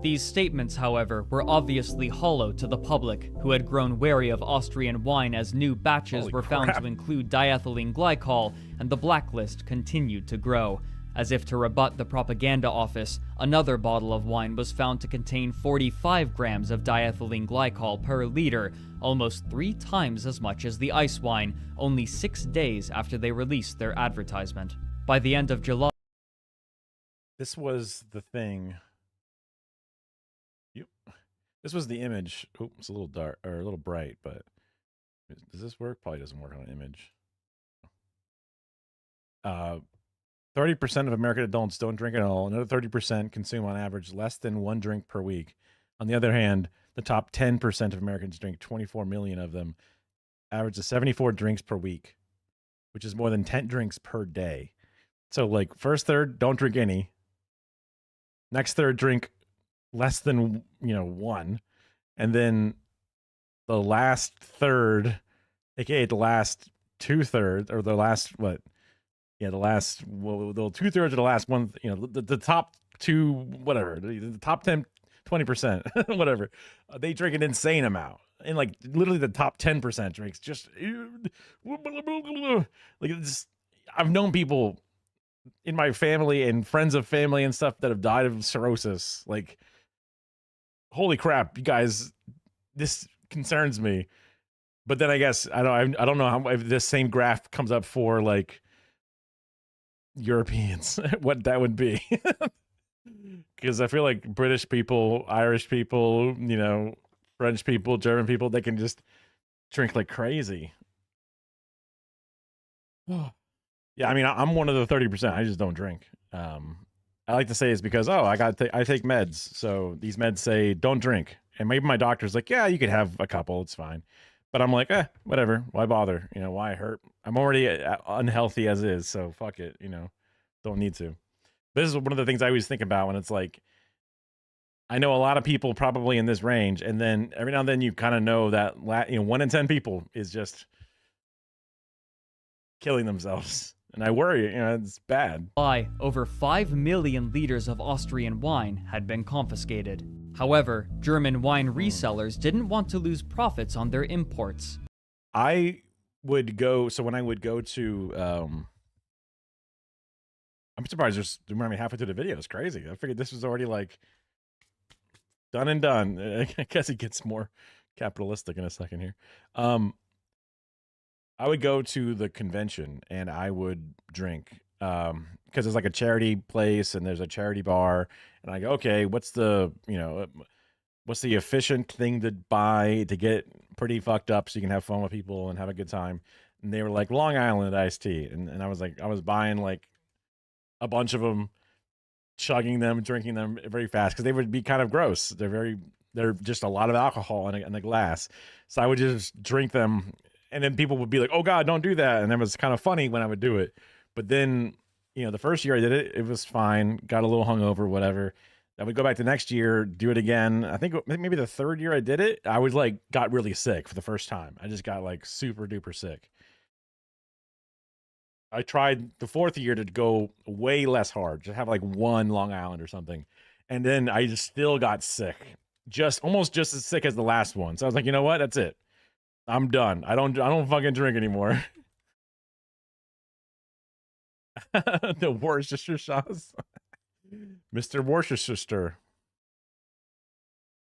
These statements, however, were obviously hollow to the public, who had grown wary of Austrian wine as new batches were found to include diethylene glycol, and the blacklist continued to grow. As if to rebut the propaganda office, another bottle of wine was found to contain 45 grams of diethylene glycol per liter, almost 3 times as much as the ice wine, only 6 days after they released their advertisement. By the end of July... This was the thing. This was the image. Oh, it's a little dark or a little bright, but does this work? Probably doesn't work on an image. 30% of American adults don't drink at all. Another 30% consume on average less than 1 drink per week. On the other hand, the top 10% of Americans drink 24 million of them, average of 74 drinks per week, which is more than 10 drinks per day. So like first third, don't drink any. Next third, drink less than 1, and then the last third, aka the last 2/3, or the last the last 2/3 of the last one, the top 2, whatever, the top 10, 20%, whatever, they drink an insane amount, and like literally the top 10% drinks just like it's, I've known people in my family and friends of family and stuff that have died of cirrhosis. Like, holy crap, you guys, this concerns me. But then I guess I don't know how, if this same graph comes up for like Europeans, what that would be. Because I feel like British people, Irish people, French people, German people, they can just drink like crazy. Yeah, I mean, I'm one of the 30%. I just don't drink. I like to say it's because, I take meds. So these meds say don't drink. And maybe my doctor's like, yeah, you could have a couple. It's fine. But I'm like, whatever. Why bother? Why hurt? I'm already unhealthy as is. So fuck it. Don't need to. This is one of the things I always think about when it's like, I know a lot of people probably in this range. And then every now and then you kind of know that, 1 in 10 people is just killing themselves. And I worry, it's bad. Over 5 million liters of Austrian wine had been confiscated. However, German wine resellers didn't want to lose profits on their imports. I would go, so when I would go to, I'm surprised there's halfway through the video. It's crazy. I figured this was already like done and done. I guess it gets more capitalistic in a second here. I would go to the convention and I would drink because it's like a charity place and there's a charity bar, and I go, okay, what's the efficient thing to buy to get pretty fucked up so you can have fun with people and have a good time? And they were like Long Island iced tea, and I was like, I was buying like a bunch of them, chugging them, drinking them very fast because they would be kind of gross. They're just a lot of alcohol in a glass, so I would just drink them. And then people would be like, oh God, don't do that. And it was kind of funny when I would do it. But then, the first year I did it, it was fine. Got a little hungover, whatever. I would go back the next year, do it again. I think maybe the third year I did it, I was like, got really sick for the first time. I just got like super duper sick. I tried the fourth year to go way less hard, just have like one Long Island or something. And then I just still got sick, almost just as sick as the last one. So I was like, you know what? That's it. I'm done. I don't fucking drink anymore. The Worcestershire sauce. Mr. Worcestershire.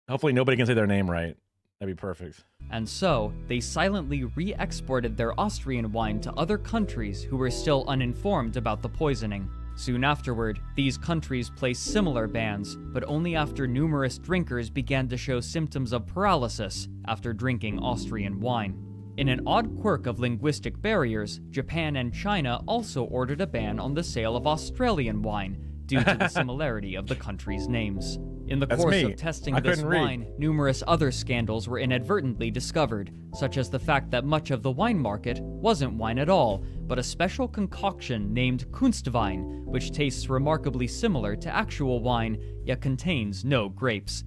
Hopefully nobody can say their name right. That'd be perfect. And so, they silently re-exported their Austrian wine to other countries who were still uninformed about the poisoning. Soon afterward, these countries placed similar bans, but only after numerous drinkers began to show symptoms of paralysis after drinking Austrian wine. In an odd quirk of linguistic barriers, Japan and China also ordered a ban on the sale of Australian wine, due to the similarity of the countries' names. In the course of testing this wine, numerous other scandals were inadvertently discovered, such as the fact that much of the wine market wasn't wine at all, but a special concoction named Kunstwein, which tastes remarkably similar to actual wine, yet contains no grapes.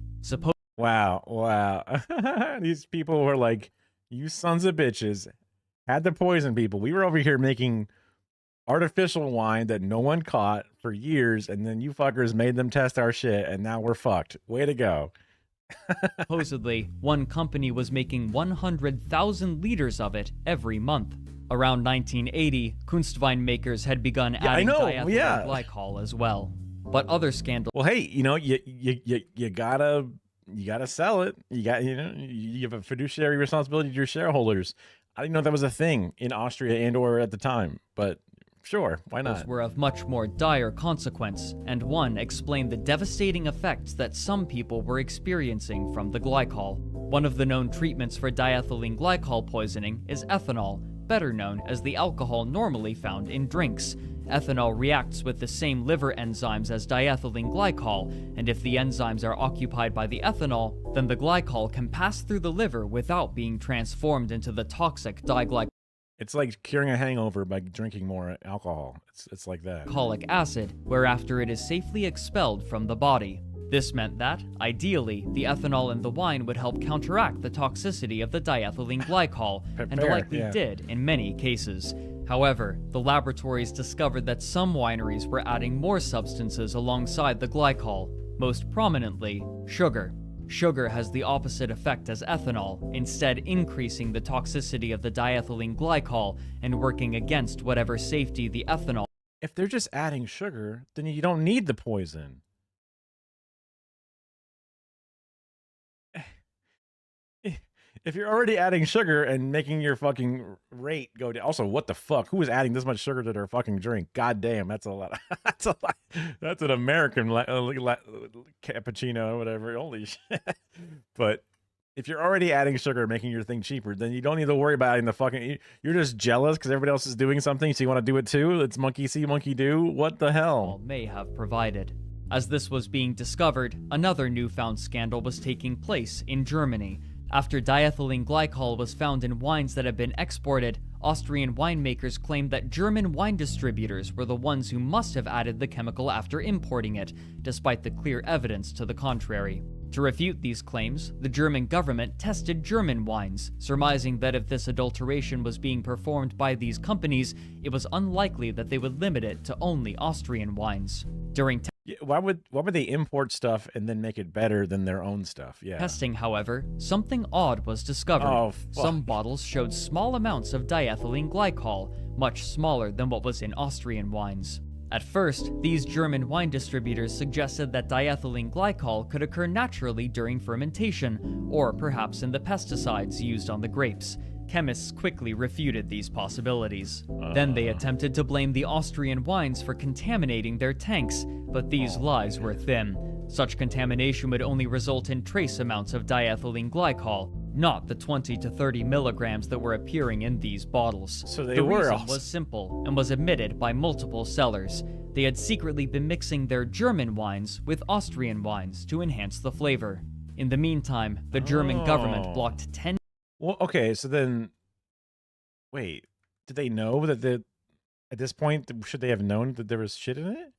Wow. These people were like, you sons of bitches, had to poison people. We were over here making artificial wine that no one caught for years, and then you fuckers made them test our shit, and now we're fucked. Way to go. Supposedly, one company was making 100,000 liters of it every month. Around 1980, Kunstwein makers had begun adding diethylene glycol as well. But other scandals. Well, hey, you gotta sell it. You have a fiduciary responsibility to your shareholders. I didn't know that was a thing in Austria and/or at the time, but sure, why not? Were of much more dire consequence, and one explained the devastating effects that some people were experiencing from the glycol. One of the known treatments for diethylene glycol poisoning is ethanol, better known as the alcohol normally found in drinks. Ethanol reacts with the same liver enzymes as diethylene glycol, and if the enzymes are occupied by the ethanol, then the glycol can pass through the liver without being transformed into the toxic diglycolic. It's like curing a hangover by drinking more alcohol. It's like that. Glycolic acid, whereafter it is safely expelled from the body. This meant that, ideally, the ethanol in the wine would help counteract the toxicity of the diethylene glycol, and likely did in many cases. However, the laboratories discovered that some wineries were adding more substances alongside the glycol, most prominently, sugar. Sugar has the opposite effect as ethanol, instead increasing the toxicity of the diethylene glycol and working against whatever safety the ethanol. If they're just adding sugar, then you don't need the poison. If you're already adding sugar and making your fucking rate go down. Also, what the fuck? Who is adding this much sugar to their fucking drink? God damn, that's a lot. That's a lot. That's an American cappuccino or whatever. Holy shit. But if you're already adding sugar, making your thing cheaper, then you don't need to worry about adding the fucking. You're just jealous because everybody else is doing something, so you want to do it too. It's monkey see, monkey do. What the hell? May have provided. As this was being discovered, another newfound scandal was taking place in Germany. After diethylene glycol was found in wines that had been exported, Austrian winemakers claimed that German wine distributors were the ones who must have added the chemical after importing it, despite the clear evidence to the contrary. To refute these claims, the German government tested German wines, surmising that if this adulteration was being performed by these companies, it was unlikely that they would limit it to only Austrian wines. During Yeah, why would they import stuff and then make it better than their own stuff? Yeah. Testing, however, something odd was discovered. Oh, fuck. Some bottles showed small amounts of diethylene glycol, much smaller than what was in Austrian wines. At first, these German wine distributors suggested that diethylene glycol could occur naturally during fermentation, or perhaps in the pesticides used on the grapes. Chemists quickly refuted these possibilities. Then they attempted to blame the Austrian wines for contaminating their tanks, but these lies were thin. Such contamination would only result in trace amounts of diethylene glycol, not the 20 to 30 milligrams that were appearing in these bottles. So the reason was simple and was admitted by multiple sellers. They had secretly been mixing their German wines with Austrian wines to enhance the flavor. In the meantime, the German government blocked 10. Well, okay, so then, wait, did they know that at this point, should they have known that there was shit in it?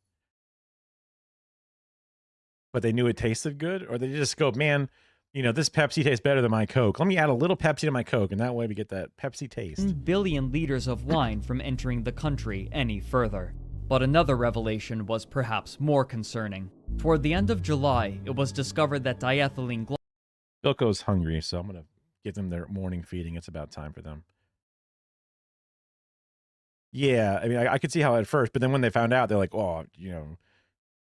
But they knew it tasted good? Or they just go, man, you know, this Pepsi tastes better than my Coke. Let me add a little Pepsi to my Coke, and that way we get that Pepsi taste. 10 billion liters of wine from entering the country any further. But another revelation was perhaps more concerning. Toward the end of July, it was discovered that diethylene glycol. Bilko's hungry, so I'm going to give them their morning feeding. It's about time for them. Yeah, I mean, I could see how at first, but then when they found out, they're like, oh, you know,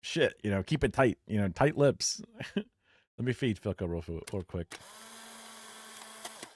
shit, you know, keep it tight, you know, tight lips. Let me feed Philco real quick.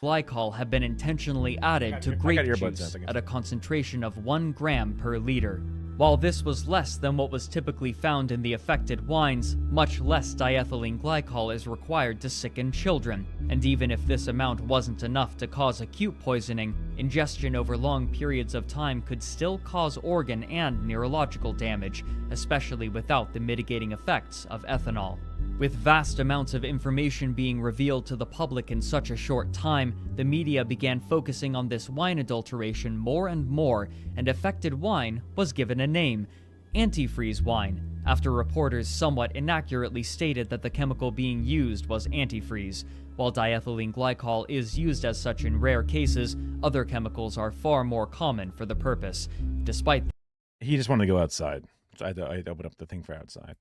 Glycol had been intentionally added to grape juice at a concentration of 1 gram per liter. While this was less than what was typically found in the affected wines, much less diethylene glycol is required to sicken children, and even if this amount wasn't enough to cause acute poisoning, ingestion over long periods of time could still cause organ and neurological damage, especially without the mitigating effects of ethanol. With vast amounts of information being revealed to the public in such a short time, the media began focusing on this wine adulteration more and more, and affected wine was given a name, antifreeze wine, after reporters somewhat inaccurately stated that the chemical being used was antifreeze. While diethylene glycol is used as such in rare cases, other chemicals are far more common for the purpose. Despite he just wanted to go outside, so I'd open up the thing for outside.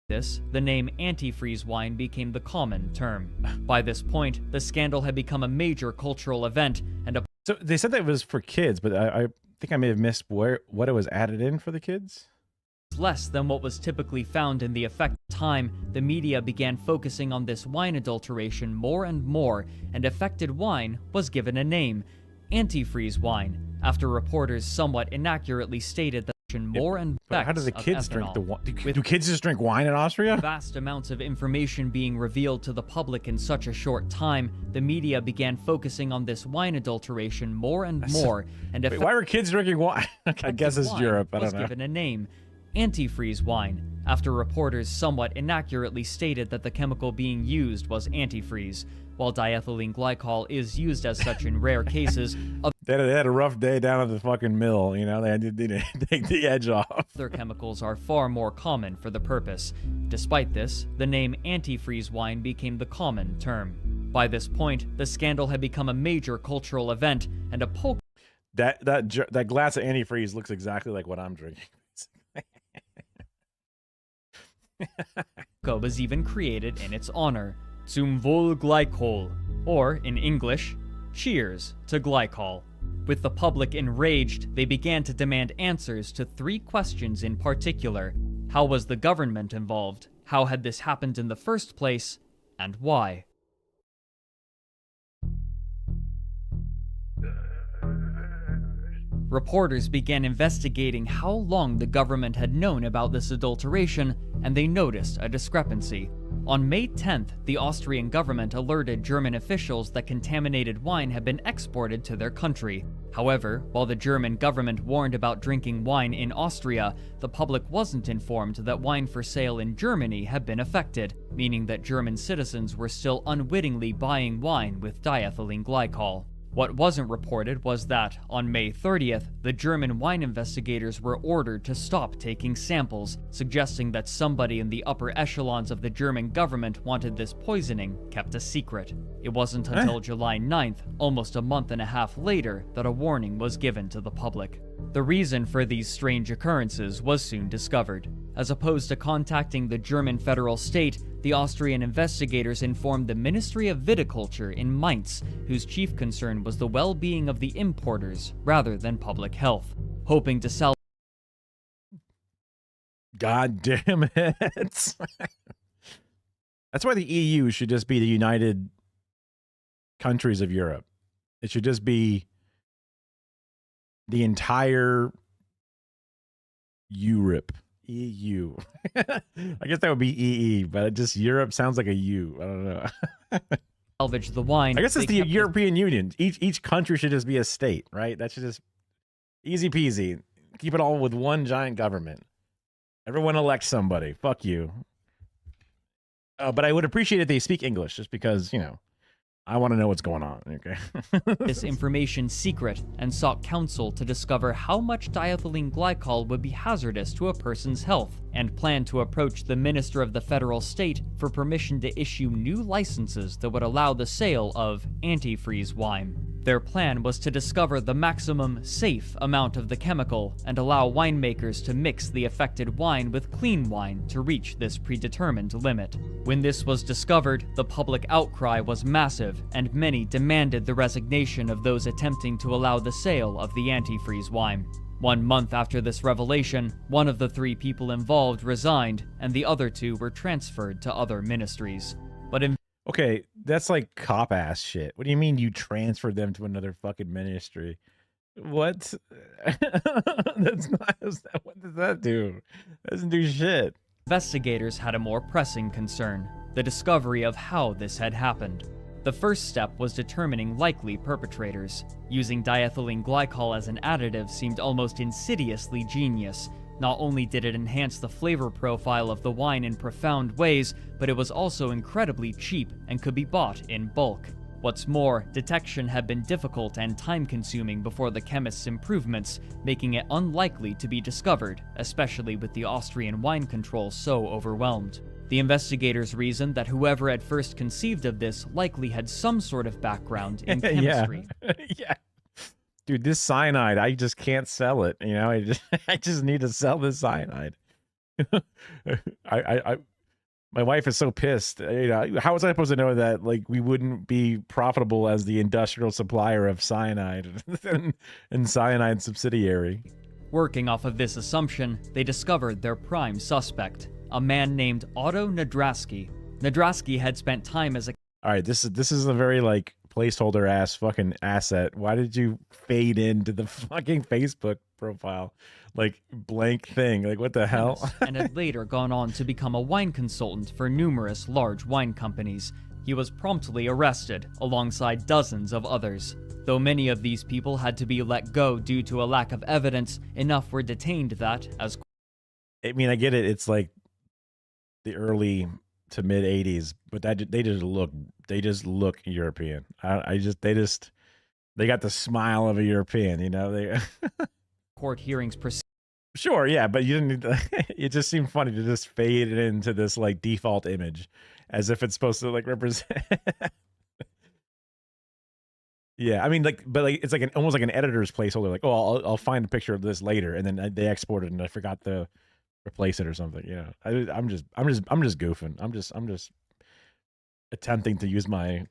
This, the name antifreeze wine became the common term. By this point, the scandal had become a major cultural event, and so they said that it was for kids, but I think I may have missed what it was added in for the kids. Less than what was typically found in the affected time, the media began focusing on this wine adulteration more and more, and affected wine was given a name, antifreeze wine, after reporters somewhat inaccurately stated that more and how do the kids drink the wine? Do kids just drink wine in Austria? Vast amounts of information being revealed to the public in such a short time, the media began focusing on this wine adulteration more and more. And why were kids drinking wine? I guess it's Europe. I don't know. Was given a name, antifreeze wine, after reporters somewhat inaccurately stated that the chemical being used was antifreeze. While diethylene glycol is used as such in rare cases, they had a rough day down at the fucking mill, you know, they had to take the edge off. Other chemicals are far more common for the purpose. Despite this, the name antifreeze wine became the common term. By this point, the scandal had become a major cultural event, and a poke that glass of antifreeze looks exactly like what I'm drinking. was even created in its honor. Zum Wohl Glycol, or in English, cheers to glycol. With the public enraged, they began to demand answers to 3 questions in particular. How was the government involved? How had this happened in the first place? And why? Reporters began investigating how long the government had known about this adulteration, and they noticed a discrepancy. On May 10th, the Austrian government alerted German officials that contaminated wine had been exported to their country. However, while the German government warned about drinking wine in Austria, the public wasn't informed that wine for sale in Germany had been affected, meaning that German citizens were still unwittingly buying wine with diethylene glycol. What wasn't reported was that, on May 30th, the German wine investigators were ordered to stop taking samples, suggesting that somebody in the upper echelons of the German government wanted this poisoning kept a secret. It wasn't until July 9th, almost a month and a half later, that a warning was given to the public. The reason for these strange occurrences was soon discovered. As opposed to contacting the German federal state, the Austrian investigators informed the Ministry of Viticulture in Mainz, whose chief concern was the well-being of the importers rather than public health, hoping to sell. God damn it. That's why the EU should just be the United Countries of Europe. It should just be the entire Europe. EU. I guess that would be EE, but just Europe sounds like a U. I don't know. Salvage the wine. I guess it's the European Union. Each country should just be a state, right? That should just easy peasy. Keep it all with one giant government. Everyone elects somebody. Fuck you. But I would appreciate if they speak English, just because, you know, I want to know what's going on, okay? This information secret and sought counsel to discover how much diethylene glycol would be hazardous to a person's health, and planned to approach the minister of the federal state for permission to issue new licenses that would allow the sale of antifreeze wine. Their plan was to discover the maximum safe amount of the chemical and allow winemakers to mix the affected wine with clean wine to reach this predetermined limit. When this was discovered, the public outcry was massive, and many demanded the resignation of those attempting to allow the sale of the antifreeze wine. 1 month after this revelation, one of the 3 people involved resigned, and the other 2 were transferred to other ministries. But in Okay, that's like cop-ass shit. What do you mean you transferred them to another fucking ministry? What? That's not... What does that do? That doesn't do shit. investigators had a more pressing concern: the discovery of how this had happened. The first step was determining likely perpetrators. Using diethylene glycol as an additive seemed almost insidiously genius. Not only did it enhance the flavor profile of the wine in profound ways, but it was also incredibly cheap and could be bought in bulk. What's more, detection had been difficult and time-consuming before the chemist's improvements, making it unlikely to be discovered, especially with the Austrian wine control so overwhelmed. The investigators reasoned that whoever had first conceived of this likely had some sort of background in chemistry. Yeah. Dude, this cyanide, I just can't sell it. You know, I just need to sell this cyanide. My wife is so pissed. You know, how was I supposed to know that, like, we wouldn't be profitable as the industrial supplier of cyanide and cyanide subsidiary? Working off of this assumption, they discovered their prime suspect, a man named Otto Nadrasky. Nadrasky had spent time as a... All right, this is a very, like, placeholder ass fucking asset. Why did you fade into the fucking Facebook profile? Like, blank thing. Like, what the hell? And had later gone on to become a wine consultant for numerous large wine companies. He was promptly arrested, alongside dozens of others. Though many of these people had to be let go due to a lack of evidence, enough were detained that, as... I mean, I get it. It's like the early to mid 80s, but they just look European. They got the smile of a European, you know. They court hearings proceed. Sure, yeah, but you didn't need to, it just seemed funny to just fade it into this like default image as if it's supposed to like represent. Yeah, I mean, like, but like it's like almost like an editor's placeholder. Like, oh, I'll find a picture of this later, and then they export it, and I forgot to replace it or something. You know, I'm just goofing. I'm just attempting to use my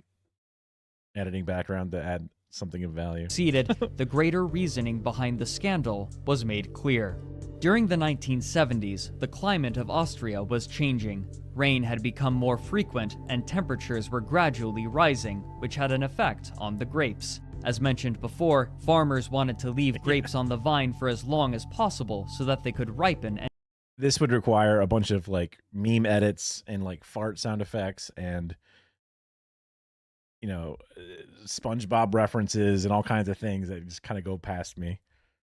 editing background to add something of value. The greater reasoning behind the scandal was made clear. During the 1970s, the climate of Austria was changing. Rain had become more frequent, and temperatures were gradually rising, which had an effect on the grapes. As mentioned before, farmers wanted to leave grapes on the vine for as long as possible so that they could ripen. And this would require a bunch of like meme edits and like fart sound effects and, you know, SpongeBob references and all kinds of things that just kind of go past me.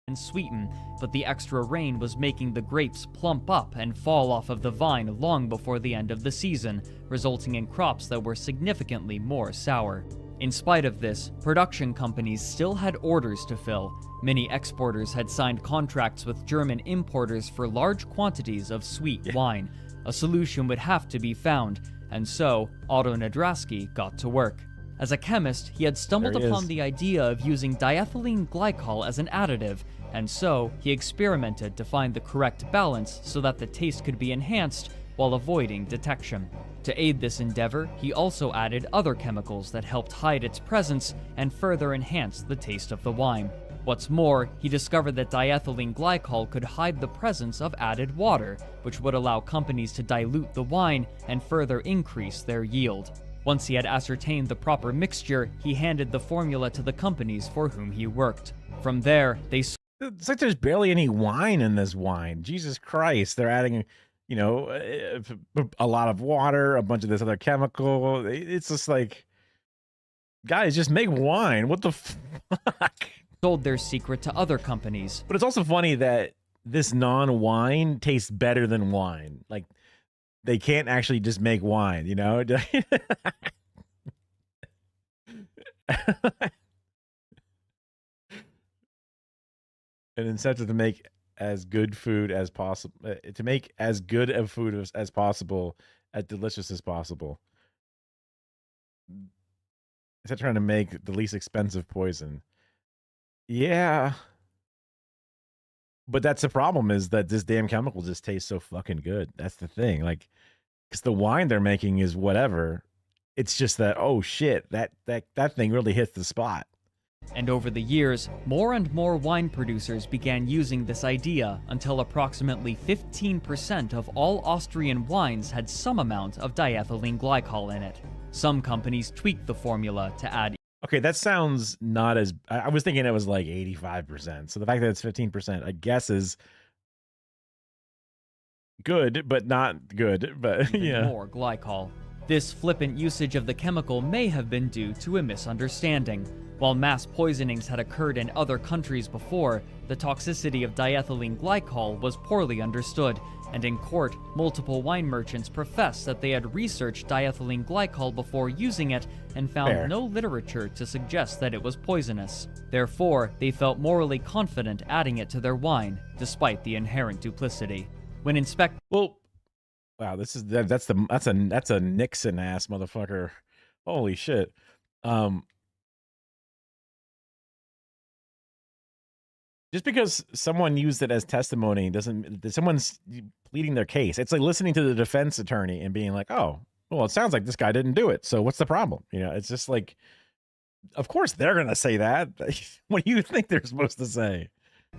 And sweeten, but the extra rain was making the grapes plump up and fall off of the vine long before the end of the season, resulting in crops that were significantly more sour. In spite of this, production companies still had orders to fill. Many exporters had signed contracts with German importers for large quantities of sweet wine. A solution would have to be found, and so Otto Nadrasky got to work. As a chemist, he had stumbled upon the idea of using diethylene glycol as an additive, and so he experimented to find the correct balance so that the taste could be enhanced while avoiding detection. To aid this endeavor, he also added other chemicals that helped hide its presence and further enhance the taste of the wine. What's more, he discovered that diethylene glycol could hide the presence of added water, which would allow companies to dilute the wine and further increase their yield. Once he had ascertained the proper mixture, he handed the formula to the companies for whom he worked. From there, they... It's like there's barely any wine in this wine. Jesus Christ. They're adding, you know, a lot of water, a bunch of this other chemical. It's just like, guys, just make wine. What the fuck? Sold their secret to other companies. But it's also funny that this non-wine tastes better than wine. Like, they can't actually just make wine, you know? An incentive to make as good food as possible, to make as good of food as possible, as delicious as possible. Instead of trying to make the least expensive poison. Yeah. But that's the problem, is that this damn chemical just tastes so fucking good. That's the thing. Like, because the wine they're making is whatever. It's just that, oh shit, that thing really hits the spot. And over the years, more and more wine producers began using this idea until approximately 15% of all Austrian wines had some amount of diethylene glycol in it. Some companies tweaked the formula to add... Okay, that sounds not as... I was thinking it was like 85%. So the fact that it's 15%, I guess, is good, but not good. But yeah. More glycol. This flippant usage of the chemical may have been due to a misunderstanding. While mass poisonings had occurred in other countries before, the toxicity of diethylene glycol was poorly understood, and in court, multiple wine merchants professed that they had researched diethylene glycol before using it and found no literature to suggest that it was poisonous. Therefore, they felt morally confident adding it to their wine, despite the inherent duplicity. When Well, wow, that's a Nixon ass motherfucker. Holy shit. Just because someone used it as testimony doesn't... Someone's pleading their case. It's like listening to the defense attorney and being like, oh, well, it sounds like this guy didn't do it. So what's the problem? You know, it's just like, of course they're going to say that. What do you think they're supposed to say?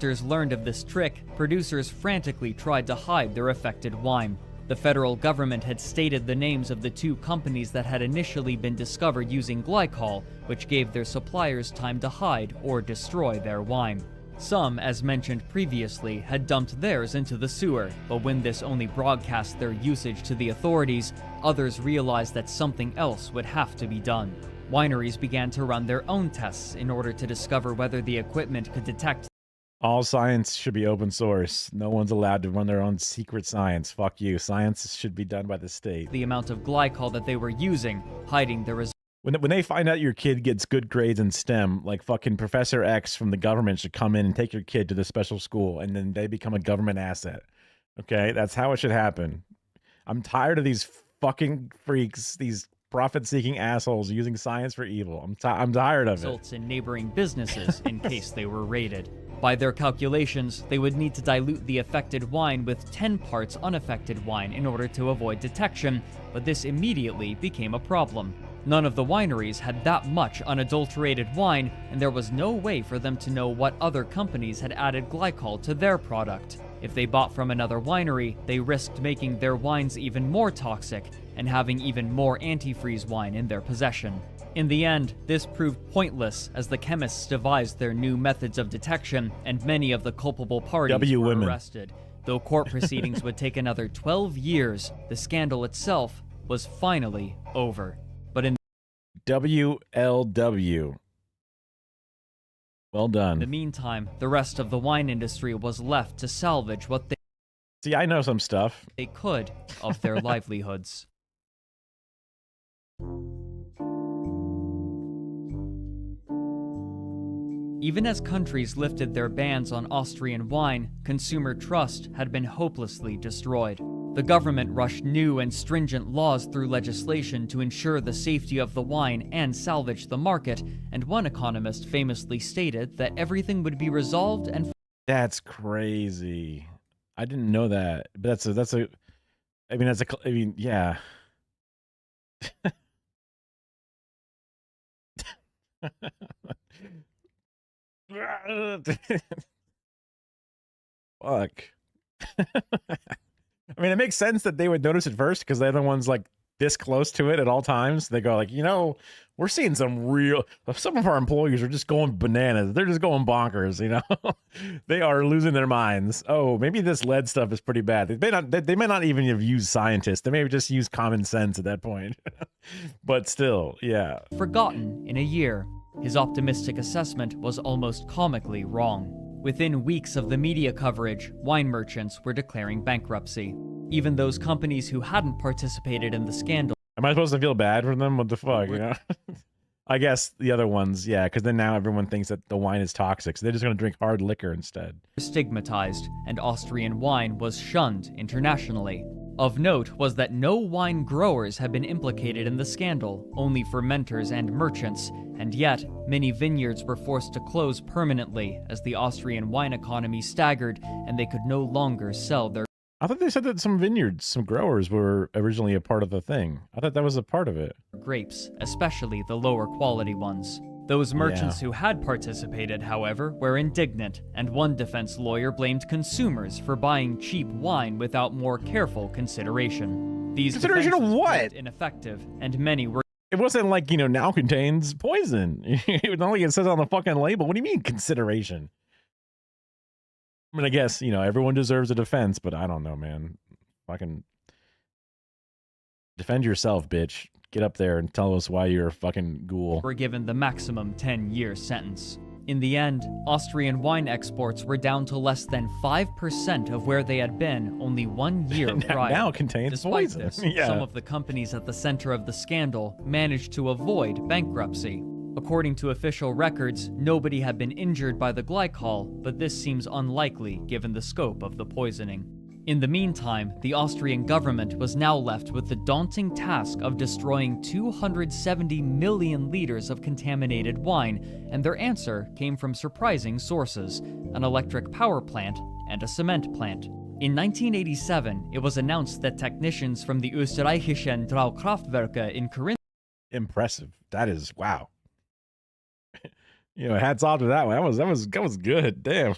Learned of this trick, producers frantically tried to hide their affected wine. The federal government had stated the names of the two companies that had initially been discovered using glycol, which gave their suppliers time to hide or destroy their wine. Some, as mentioned previously, had dumped theirs into the sewer, but when this only broadcast their usage to the authorities, others realized that something else would have to be done. Wineries began to run their own tests in order to discover whether the equipment could detect... All science should be open source. No one's allowed to run their own secret science. Fuck you. Science should be done by the state. ...the amount of glycol that they were using, hiding the results. When they find out your kid gets good grades in STEM, like fucking Professor X from the government should come in and take your kid to the special school, and then they become a government asset. Okay? That's how it should happen. I'm tired of these fucking freaks, these profit-seeking assholes using science for evil. I'm tired of it. Results in neighboring businesses in case they were raided. By their calculations, they would need to dilute the affected wine with 10 parts unaffected wine in order to avoid detection, but this immediately became a problem. None of the wineries had that much unadulterated wine, and there was no way for them to know what other companies had added glycol to their product. If they bought from another winery, they risked making their wines even more toxic and having even more antifreeze wine in their possession. In the end, this proved pointless as the chemists devised their new methods of detection, and many of the culpable parties were arrested. Though court proceedings would take another 12 years, the scandal itself was finally over. But in WLW. Well done. In the meantime, the rest of the wine industry was left to salvage what they... See, I know some stuff. ...they could of their livelihoods. Even as countries lifted their bans on Austrian wine, consumer trust had been hopelessly destroyed. The government rushed new and stringent laws through legislation to ensure the safety of the wine and salvage the market, and one economist famously stated that everything would be resolved and... That's crazy. I didn't know that. But yeah. Fuck. I mean, it makes sense that they would notice it first because they're the ones like this close to it at all times. They go like, we're seeing some of our employees are just going bananas. They're just going bonkers, They are losing their minds. Oh, maybe this lead stuff is pretty bad. They may not even have used scientists. They may have just used common sense at that point. But still, yeah. Forgotten in a year. His optimistic assessment was almost comically wrong. Within weeks of the media coverage, wine merchants were declaring bankruptcy. Even those companies who hadn't participated in the scandal. Am I supposed to feel bad for them? What the fuck, I guess the other ones, yeah, because then now everyone thinks that the wine is toxic, so they're just going to drink hard liquor instead. Stigmatized, and Austrian wine was shunned internationally. Of note was that no wine growers had been implicated in the scandal, only fermenters and merchants, and yet many vineyards were forced to close permanently as the Austrian wine economy staggered and they could no longer sell their... I thought they said that some vineyards, some growers were originally a part of the thing. I thought that was a part of it. Grapes, especially the lower quality ones. Those merchants who had participated, however, were indignant, and one defense lawyer blamed consumers for buying cheap wine without more careful consideration. These consideration of what? Ineffective, and many were... It wasn't like, now contains poison. It was not like it says on the fucking label. What do you mean consideration? I mean, I guess, everyone deserves a defense, but I don't know, man. Fucking defend yourself, bitch. Get up there and tell us why you're a fucking ghoul. Were given the maximum 10-year sentence. In the end, Austrian wine exports were down to less than 5% of where they had been only 1 year prior. Now it contains Despite poison. this, Yeah. some of the companies at the center of the scandal managed to avoid bankruptcy. According to official records, nobody had been injured by the glycol, but this seems unlikely given the scope of the poisoning. In the meantime, the Austrian government was now left with the daunting task of destroying 270 million liters of contaminated wine, and their answer came from surprising sources: an electric power plant and a cement plant. In 1987, it was announced that technicians from the Österreichischen Traukraftwerke in Corinth... Impressive. That is, wow. Hats off to that one. That was good. Damn.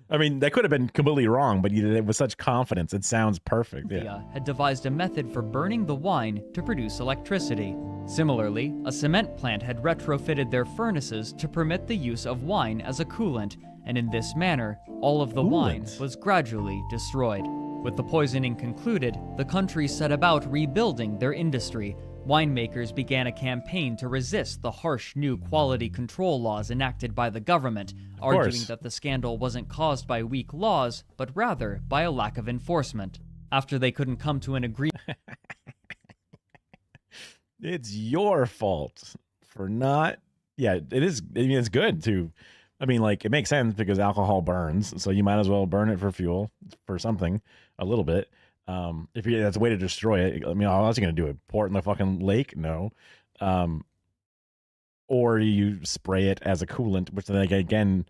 I mean, that could have been completely wrong, but you did it with such confidence. It sounds perfect. Yeah. Had devised a method for burning the wine to produce electricity. Similarly, a cement plant had retrofitted their furnaces to permit the use of wine as a coolant, and in this manner, all of the wine was gradually destroyed. With the poisoning concluded, the country set about rebuilding their industry. Winemakers began a campaign to resist the harsh new quality control laws enacted by the government, arguing that the scandal wasn't caused by weak laws, but rather by a lack of enforcement. After they couldn't come to an agreement... It's your fault for not... Yeah, it is. I mean, it's good to... I mean, like, it makes sense because alcohol burns, so you might as well burn it for fuel, for something, a little bit. If that's a way to destroy it, I mean, how else are you going to do it? Pour it in the fucking lake? No. Or you spray it as a coolant, which then again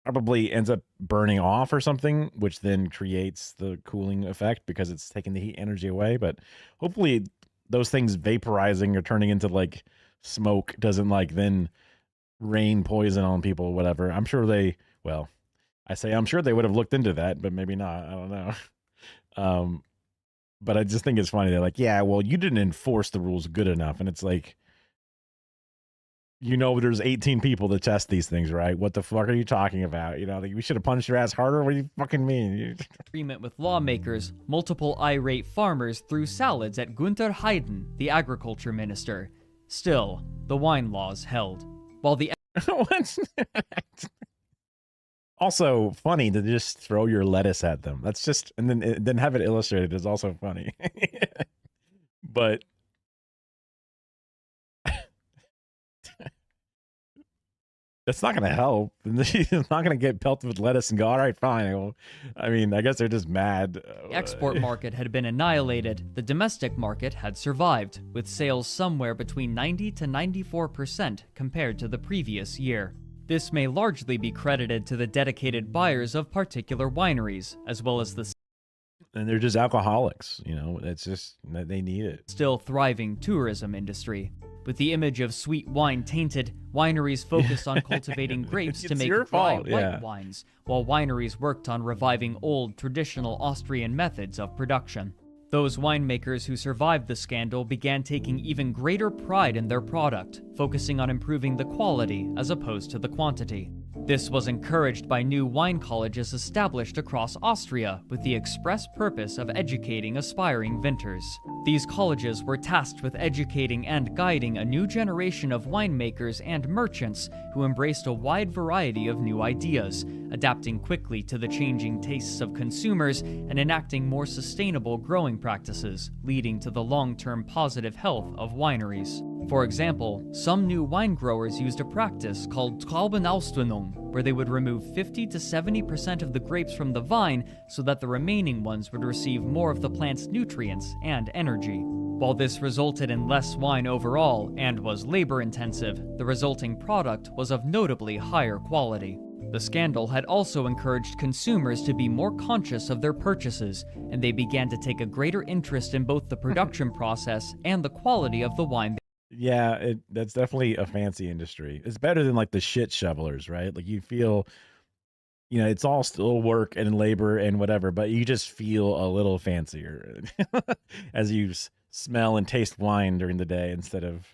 probably ends up burning off or something, which then creates the cooling effect because it's taking the heat energy away. But hopefully those things vaporizing or turning into like smoke doesn't like then rain poison on people or whatever. I'm sure I'm sure they would have looked into that, but maybe not. I don't know. But I just think it's funny. They're like, yeah, well, you didn't enforce the rules good enough. And it's like, there's 18 people that test these things, right? What the fuck are you talking about? Like, we should have punched your ass harder. What do you fucking mean? Agreement with lawmakers, multiple irate farmers threw salads at Günther Hayden, the agriculture minister. Still, the wine laws held. While the... Also funny to just throw your lettuce at them. That's just, and then have it illustrated is also funny. But That's not going to help. He's not going to get pelted with lettuce and go, all right, fine. I mean, I guess they're just mad. The export market had been annihilated. The domestic market had survived, with sales somewhere between 90 to 94% compared to the previous year. This may largely be credited to the dedicated buyers of particular wineries, as well as the and they're just alcoholics, you know, it's just, they need it. Still thriving tourism industry. With the image of sweet wine tainted, wineries focused on cultivating grapes to make dry white wines, while wineries worked on reviving old, traditional Austrian methods of production. Those winemakers who survived the scandal began taking even greater pride in their product, focusing on improving the quality as opposed to the quantity. This was encouraged by new wine colleges established across Austria with the express purpose of educating aspiring vintners. These colleges were tasked with educating and guiding a new generation of winemakers and merchants who embraced a wide variety of new ideas, adapting quickly to the changing tastes of consumers and enacting more sustainable growing practices, leading to the long-term positive health of wineries. For example, some new wine growers used a practice called Traubenausdünnung, where they would remove 50 to 70% of the grapes from the vine so that the remaining ones would receive more of the plant's nutrients and energy. While this resulted in less wine overall and was labor-intensive, the resulting product was of notably higher quality. The scandal had also encouraged consumers to be more conscious of their purchases, and they began to take a greater interest in both the production process and the quality of the wine. Yeah, that's definitely a fancy industry. It's better than like the shit shovelers, right? Like you feel, you know, it's all still work and labor and whatever, but you just feel a little fancier as you smell and taste wine during the day instead of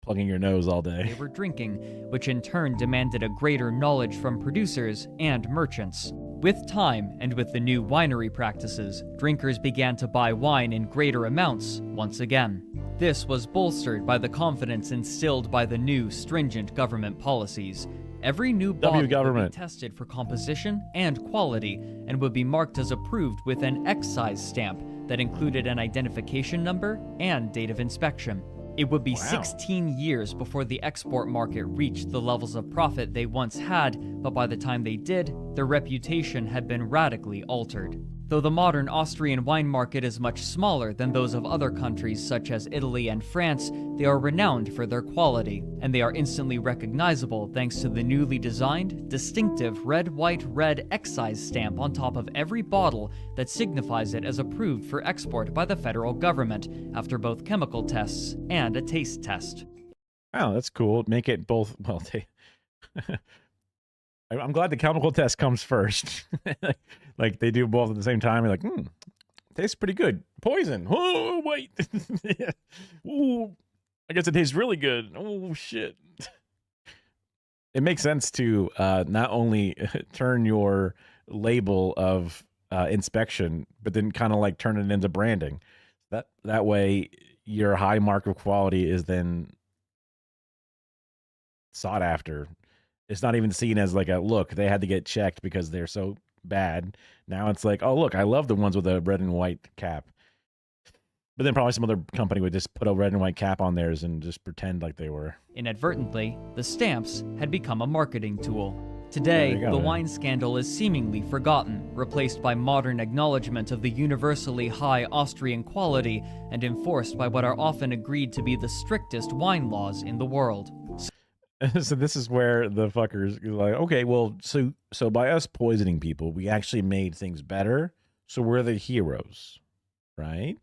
plugging your nose all day. They were drinking, which in turn demanded a greater knowledge from producers and merchants. With time and with the new winery practices, drinkers began to buy wine in greater amounts once again. This was bolstered by the confidence instilled by the new stringent government policies. Every new bottle would be tested for composition and quality and would be marked as approved with an excise stamp that included an identification number and date of inspection. It would be 16 years before the export market reached the levels of profit they once had, but by the time they did, their reputation had been radically altered. Though the modern Austrian wine market is much smaller than those of other countries such as Italy and France, they are renowned for their quality, and they are instantly recognizable thanks to the newly designed, distinctive red-white-red excise stamp on top of every bottle that signifies it as approved for export by the federal government after both chemical tests and a taste test. Wow, that's cool. Make it both, well, I'm glad the chemical test comes first. Like they do both at the same time. You're like, tastes pretty good. Poison. Oh, wait. Ooh, I guess it tastes really good. Oh, shit. It makes sense to not only turn your label of inspection, but then kind of like turn it into branding. That way your high mark of quality is then sought after. It's not even seen as like a look, they had to get checked because they're so bad. Now it's like, oh, look, I love the ones with a red and white cap. But then probably some other company would just put a red and white cap on theirs and just pretend like they were. Inadvertently, the stamps had become a marketing tool. Today, the wine scandal is seemingly forgotten, replaced by modern acknowledgement of the universally high Austrian quality and enforced by what are often agreed to be the strictest wine laws in the world. So this is where the fuckers are like, okay, well, so by us poisoning people, we actually made things better. So we're the heroes, right?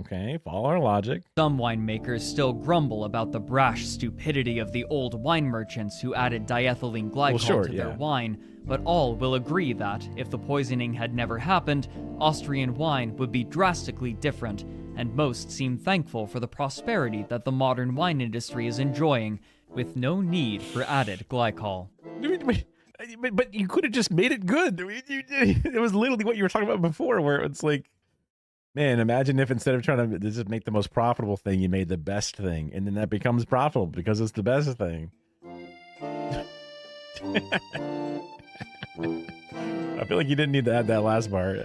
Okay, follow our logic. Some winemakers still grumble about the brash stupidity of the old wine merchants who added diethylene glycol to their wine, but all will agree that, if the poisoning had never happened, Austrian wine would be drastically different, and most seem thankful for the prosperity that the modern wine industry is enjoying, with no need for added glycol. But you could have just made it good. It was literally what you were talking about before, where it's like, man, imagine if instead of trying to just make the most profitable thing, you made the best thing, and then that becomes profitable because it's the best thing. I feel like you didn't need to add that last part.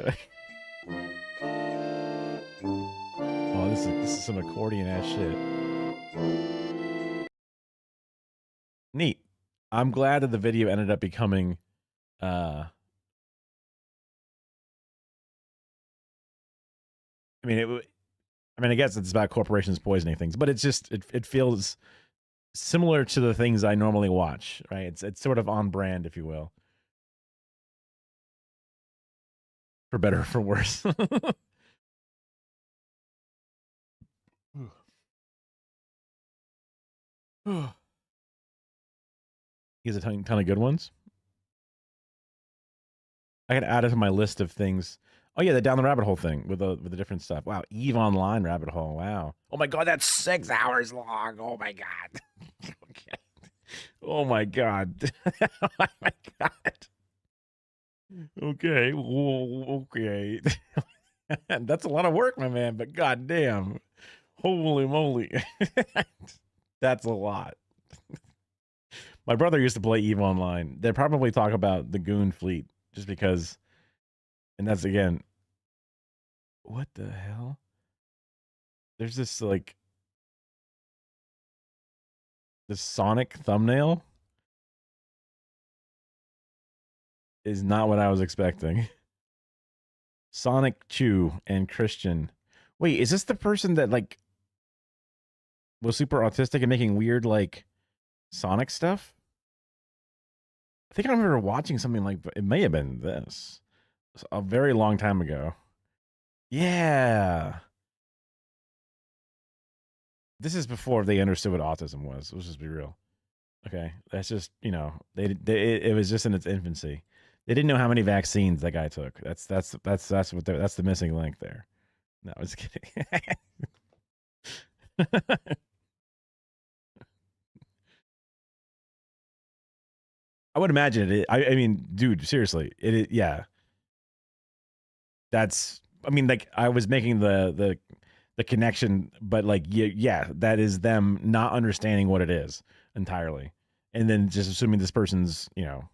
Oh, this is some accordion ass shit. Neat. I'm glad that the video ended up becoming I mean, I guess it's about corporations poisoning things, but it's just it feels similar to the things I normally watch, right? It's sort of on brand, if you will, for better or for worse. He's a ton of good ones. I could add it to my list of things. Oh yeah, the down the rabbit hole thing with the different stuff. Wow, Eve Online rabbit hole. Wow. Oh my god, that's 6 hours long. Oh my god. Okay. Oh my god. Oh my god. Okay. Okay. That's a lot of work, my man. But god damn, holy moly, that's a lot. My brother used to play Eve Online. They probably talk about the Goon Fleet just because, and that's again, what the hell? There's this like this Sonic thumbnail is not what I was expecting. Sonic Chew and Christian. Wait, is this the person that like was super autistic and making weird like Sonic stuff? I think I remember watching something like, it may have been this a very long time ago. Yeah. This is before they understood what autism was. Let's just be real. Okay. That's just, you know, it was just in its infancy. They didn't know how many vaccines that guy took. That's the missing link there. No, I was kidding. I would imagine it. I mean, dude, seriously, yeah. That's. I mean, like I was making the connection, but like, yeah, that is them not understanding what it is entirely, and then just assuming this person's, you know,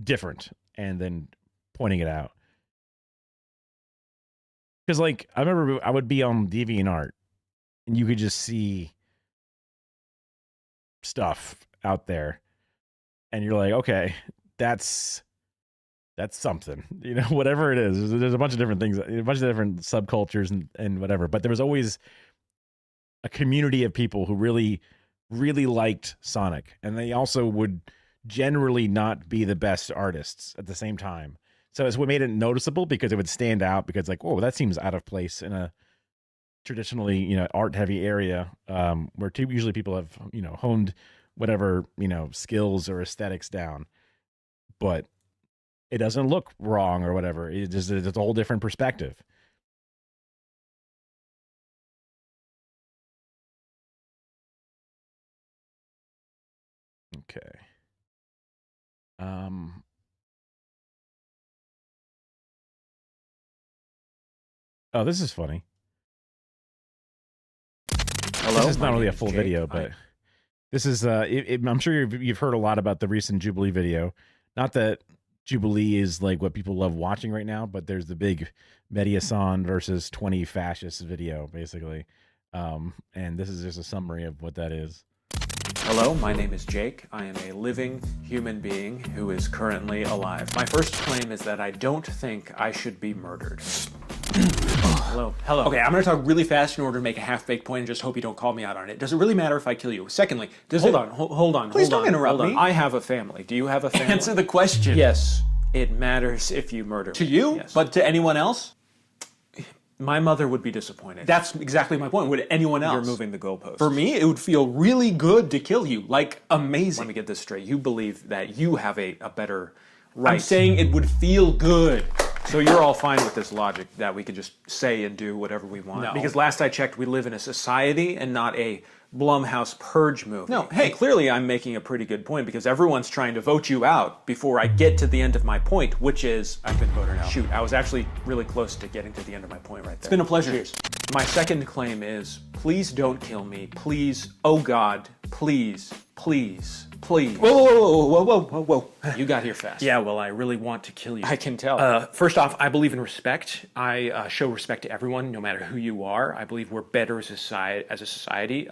different, and then pointing it out. Because like I remember I would be on DeviantArt, and you could just see stuff out there. And you're like, okay, that's something, you know, whatever it is. There's a bunch of different things, a bunch of different subcultures and whatever. But there was always a community of people who really, really liked Sonic. And they also would generally not be the best artists at the same time. So it's what made it noticeable because it would stand out because like, whoa, that seems out of place in a traditionally, you know, art heavy area where usually people have, you know, honed whatever, you know, skills or aesthetics down, but it doesn't look wrong or whatever. It's a whole different perspective. Okay. Oh, this is funny. Hello. This is not really a full video, but this is, I'm sure you've heard a lot about the recent Jubilee video. Not that Jubilee is like what people love watching right now, but there's the big Mediasan versus 20 fascists video, basically. And this is just a summary of what that is. Hello, my name is Jake. I am a living human being who is currently alive. My first claim is that I don't think I should be murdered. Hello. Hello. Okay, I'm going to talk really fast in order to make a half-baked point and just hope you don't call me out on it. Does it really matter if I kill you? Secondly, hold on. Please don't interrupt me. I have a family. Do you have a family? Answer the question. Yes, it matters if you murder me. To you? Yes. But to anyone else? My mother would be disappointed. That's exactly my point. Would anyone else? You're moving the goalposts. For me, it would feel really good to kill you. Like, amazing. Let me get this straight. You believe that you have a better right. I'm saying it would feel good. So you're all fine with this logic that we could just say and do whatever we want? No. Because last I checked, we live in a society and not a Blumhouse purge movie. No, hey. And clearly I'm making a pretty good point because everyone's trying to vote you out before I get to the end of my point, which is... I've been voted out. Shoot, I was actually really close to getting to the end of my point right there. It's been a pleasure. Cheers. My second claim is, please don't kill me. Please, oh God, please, Please. Please. Whoa. You got here fast. Yeah, well, I really want to kill you. I can tell. First off, I believe in respect. I show respect to everyone, no matter who you are. I believe we're better as a society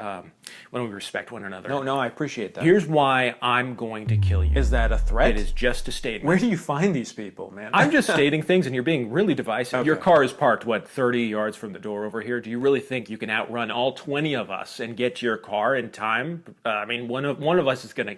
when we respect one another. No, I appreciate that. Here's why I'm going to kill you. Is that a threat? It is just a statement. Where do you find these people, man? I'm just stating things, and you're being really divisive. Okay. Your car is parked, 30 yards from the door over here. Do you really think you can outrun all 20 of us and get to your car in time? I mean, one of us is gonna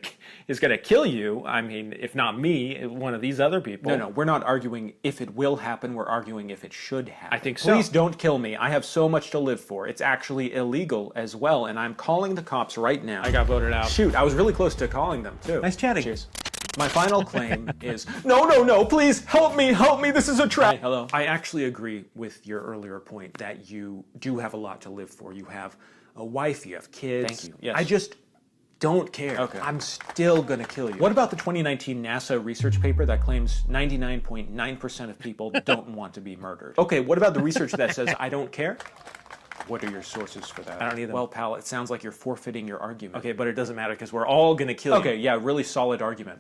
kill you. I mean, if not me, one of these other people. No, we're not arguing if it will happen. We're arguing if it should happen. I think so. Please don't kill me. I have so much to live for. It's actually illegal as well, and I'm calling the cops right now. I got voted out. Shoot, I was really close to calling them, too. Nice chatting. Cheers. My final claim is, no, please, help me, this is a trap. Hey, hello. I actually agree with your earlier point that you do have a lot to live for. You have a wife, you have kids. Thank you. Yes. I just don't care. Okay. I'm still gonna kill you. What about the 2019 NASA research paper that claims 99.9% of people don't want to be murdered? Okay, what about the research that says I don't care? What are your sources for that? I don't either. Well, pal, it sounds like you're forfeiting your argument. Okay, but it doesn't matter because we're all gonna kill you. Okay, yeah, really solid argument.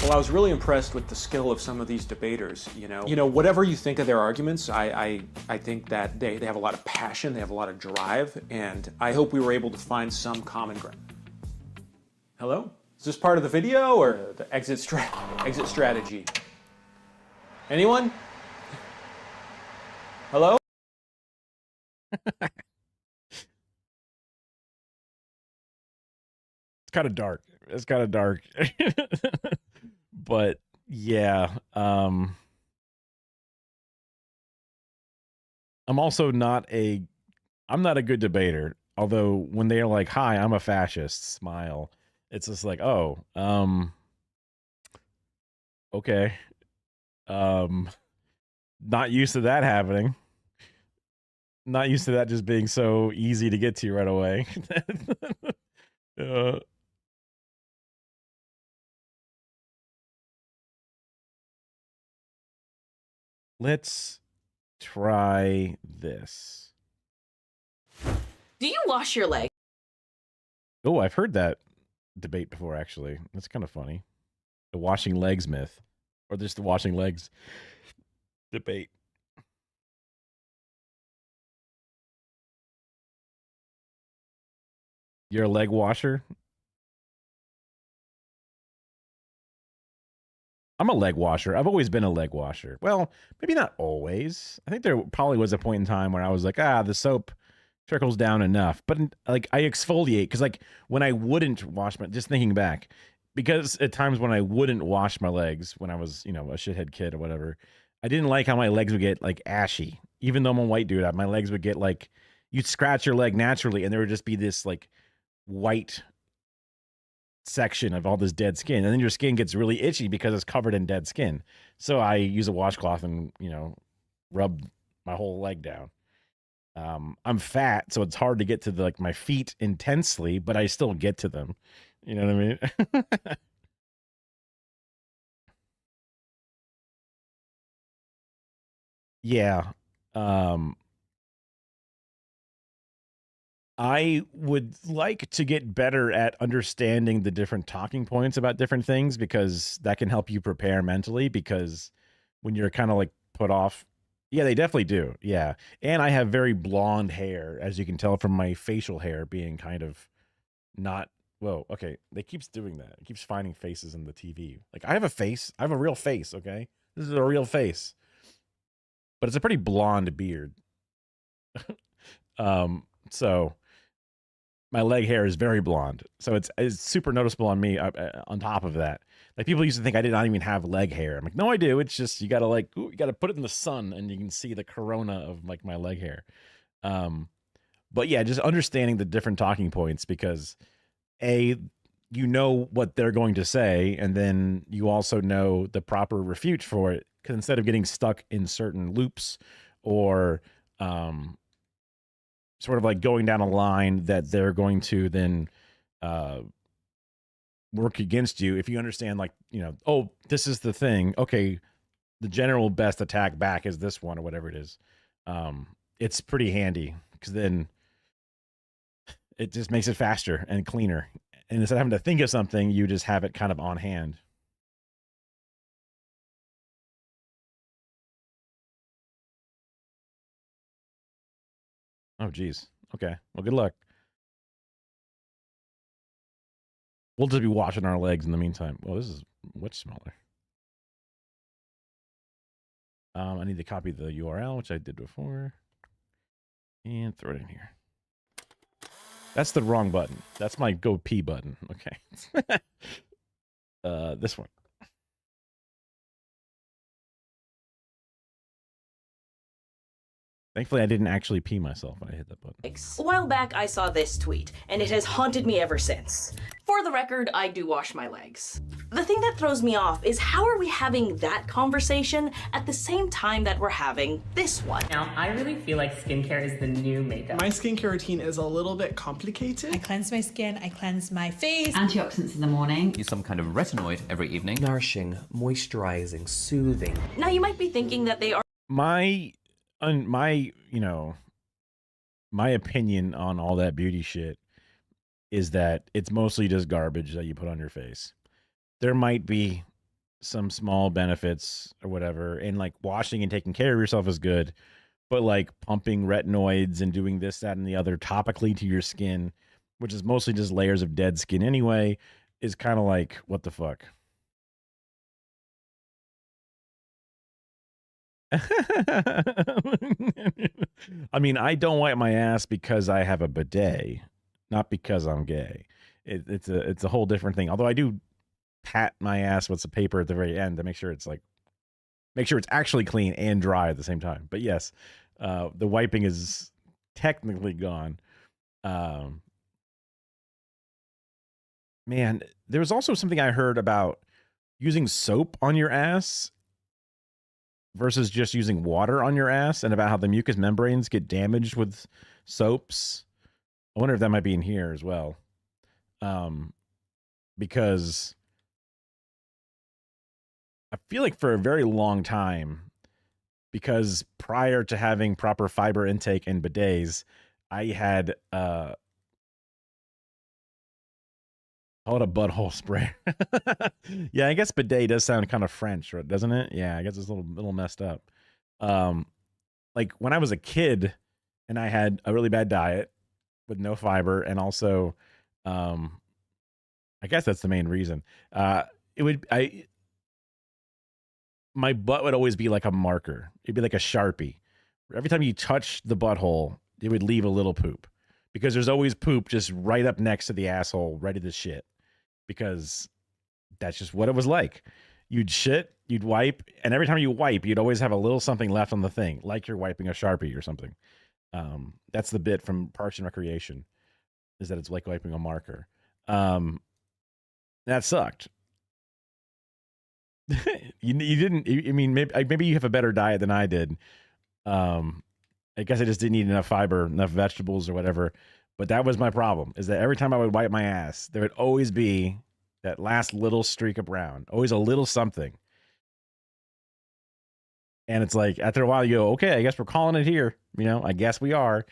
Well, I was really impressed with the skill of some of these debaters, you know. Whatever you think of their arguments, I think that they have a lot of passion, they have a lot of drive, and I hope we were able to find some common ground. Hello? Is this part of the video or the exit strategy? Anyone? Hello? It's kind of dark. But yeah, I'm also not a good debater. Although when they're like, "Hi, I'm a fascist," smile. It's just like, "Oh, okay." Not used to that happening. Not used to that just being so easy to get to right away. Let's try this. Do you wash your leg? Oh, I've heard that debate before, actually. That's kind of funny. The washing legs myth. Or just the washing legs debate. You're a leg washer? I'm a leg washer. I've always been a leg washer. Well, maybe not always. I think there probably was a point in time where I was like, the soap trickles down enough. But like I exfoliate because like when I wouldn't wash just thinking back, because at times when I wouldn't wash my legs when I was, a shithead kid or whatever, I didn't like how my legs would get like ashy. Even though I'm a white dude, my legs would get like, you'd scratch your leg naturally and there would just be this like white section of all this dead skin, and then your skin gets really itchy because it's covered in dead skin. So I use a washcloth and rub my whole leg down. I'm fat, so it's hard to get to my feet intensely, but I still get to them. You know what I mean? Yeah. I would like to get better at understanding the different talking points about different things, because that can help you prepare mentally, because when you're kind of like put off. Yeah, they definitely do. Yeah. And I have very blonde hair, as you can tell from my facial hair being kind of not. Whoa. Okay. It keeps doing that. It keeps finding faces in the TV. Like I have a face. I have a real face. Okay. This is a real face, but it's a pretty blonde beard. So my leg hair is very blonde, so it's super noticeable on me. On top of that, like people used to think I did not even have leg hair. I'm like, no, I do. It's just you gotta you gotta put it in the sun, and you can see the corona of like my leg hair. But yeah, just understanding the different talking points, because you know what they're going to say, and then you also know the proper refute for it. Because instead of getting stuck in certain loops or sort of like going down a line that they're going to then work against you, if you understand, like, oh, this is the thing. Okay, the general best attack back is this one, or whatever it is. It's pretty handy, because then it just makes it faster and cleaner. And instead of having to think of something, you just have it kind of on hand. Oh, geez. Okay. Well, good luck. We'll just be washing our legs in the meantime. Well, this is much smaller. I need to copy the URL, which I did before, and throw it in here. That's the wrong button. That's my go pee button. Okay. This one. Thankfully, I didn't actually pee myself when I hit that button. A while back, I saw this tweet, and it has haunted me ever since. For the record, I do wash my legs. The thing that throws me off is how are we having that conversation at the same time that we're having this one? Now, I really feel like skincare is the new makeup. My skincare routine is a little bit complicated. I cleanse my skin, I cleanse my face. Antioxidants in the morning. Use some kind of retinoid every evening. Nourishing, moisturizing, soothing. Now, you might be thinking that they are My opinion on all that beauty shit is that it's mostly just garbage that you put on your face. There might be some small benefits or whatever, and like washing and taking care of yourself is good, but like pumping retinoids and doing this, that, and the other topically to your skin, which is mostly just layers of dead skin anyway, is kind of like, what the fuck? I mean, I don't wipe my ass because I have a bidet, not because I'm gay. It's a whole different thing. Although I do pat my ass with some paper at the very end to make sure it's actually clean and dry at the same time. But yes, the wiping is technically gone. Man, there was also something I heard about using soap on your ass versus just using water on your ass, and about how the mucous membranes get damaged with soaps. I wonder if that might be in here as well. Because I feel like for a very long time, because prior to having proper fiber intake and bidets, I had call it a butthole spray. Yeah, I guess bidet does sound kind of French, doesn't it? Yeah, I guess it's a little messed up. Like when I was a kid and I had a really bad diet with no fiber, and also I guess that's the main reason. My butt would always be like a marker. It'd be like a Sharpie. Every time you touch the butthole, it would leave a little poop, because there's always poop just right up next to the asshole, ready to shit, because that's just what it was like. You'd shit, you'd wipe, and every time you wipe, you'd always have a little something left on the thing, like you're wiping a Sharpie or something. That's the bit from Parks and Recreation, is that it's like wiping a marker. That sucked. You didn't. I mean, maybe you have a better diet than I did. I guess I just didn't eat enough fiber, enough vegetables or whatever. But that was my problem, is that every time I would wipe my ass, there would always be that last little streak of brown, always a little something. And it's like, after a while, you go, okay, I guess we're calling it here. I guess we are.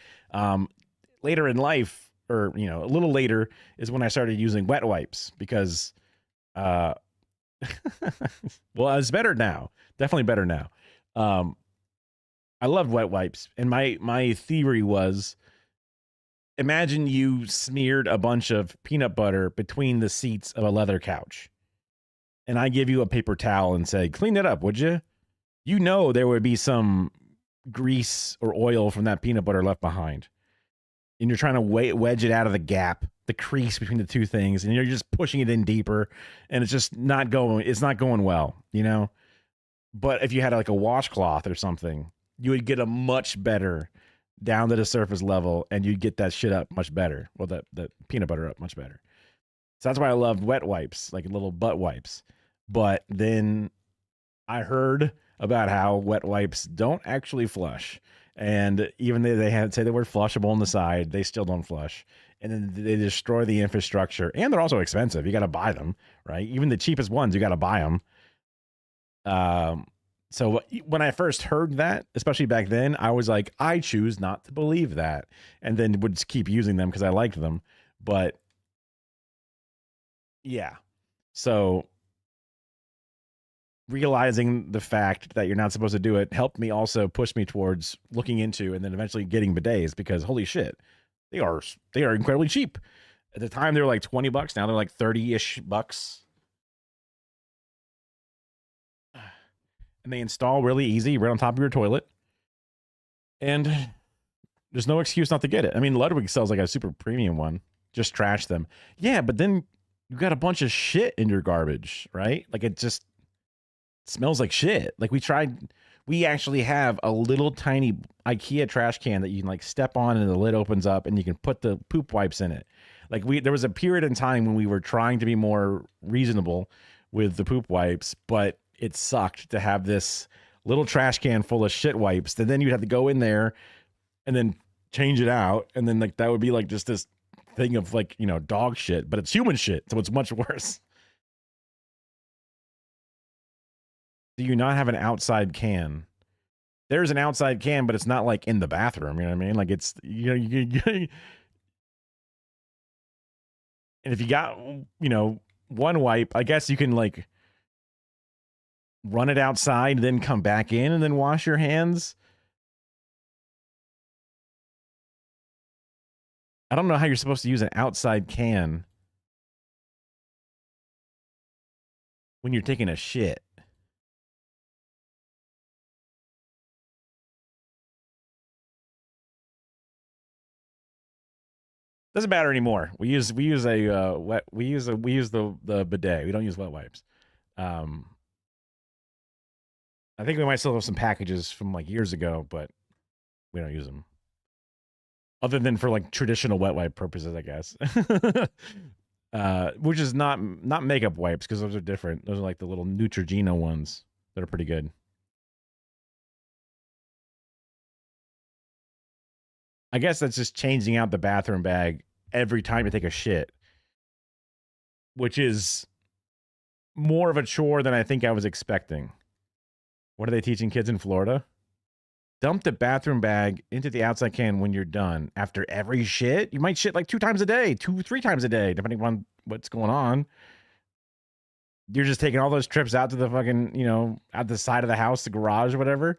Later in life, or, a little later, is when I started using wet wipes, because, well, it's better now. Definitely better now. I loved wet wipes. And my theory was, imagine you smeared a bunch of peanut butter between the seats of a leather couch, and I give you a paper towel and say, clean it up, would you? There would be some grease or oil from that peanut butter left behind. And you're trying to wedge it out of the gap, the crease between the two things, and you're just pushing it in deeper, and it's just not going well, But if you had like a washcloth or something, you would get a much better down to the surface level, and you'd get that shit up much better. Well, the peanut butter up much better. So that's why I loved wet wipes, like little butt wipes. But then I heard about how wet wipes don't actually flush. And even though they say the word flushable on the side, they still don't flush. And then they destroy the infrastructure. And they're also expensive. You got to buy them, right? Even the cheapest ones, you got to buy them. So when I first heard that, especially back then, I was like, I choose not to believe that. And then would just keep using them because I liked them. But Yeah. So realizing the fact that you're not supposed to do it helped me also push me towards looking into and then eventually getting bidets, because holy shit, they are incredibly cheap. At the time they were like $20. Now they're like 30-ish bucks. And they install really easy right on top of your toilet. And there's no excuse not to get it. I mean, Ludwig sells like a super premium one. Just trash them. Yeah, but then you got a bunch of shit in your garbage, right? Like it just smells like shit. Like we actually have a little tiny IKEA trash can that you can like step on and the lid opens up and you can put the poop wipes in it. Like there was a period in time when we were trying to be more reasonable with the poop wipes, but it sucked to have this little trash can full of shit wipes. And then you'd have to go in there and then change it out. And then like that would be like just this thing of like, you know, dog shit, but it's human shit. So it's much worse. Do you not have an outside can? There's an outside can, but it's not like in the bathroom. You know what I mean? Like it's, you know, and if you got, you know, one wipe, I guess you can like run it outside, then come back in and then wash your hands. I don't know how you're supposed to use an outside can when you're taking a shit. Doesn't matter anymore. We use the bidet. We don't use wet wipes. I think we might still have some packages from like years ago, but we don't use them. Other than for like traditional wet wipe purposes, I guess. Which is not makeup wipes, because those are different. Those are like the little Neutrogena ones that are pretty good. I guess that's just changing out the bathroom bag every time you take a shit, which is more of a chore than I think I was expecting. What are they teaching kids in Florida? Dump the bathroom bag into the outside can when you're done. After every shit, you might shit like 3 times a day, 3 times a day, depending on what's going on. You're just taking all those trips out to the fucking, you know, out the side of the house, the garage, whatever.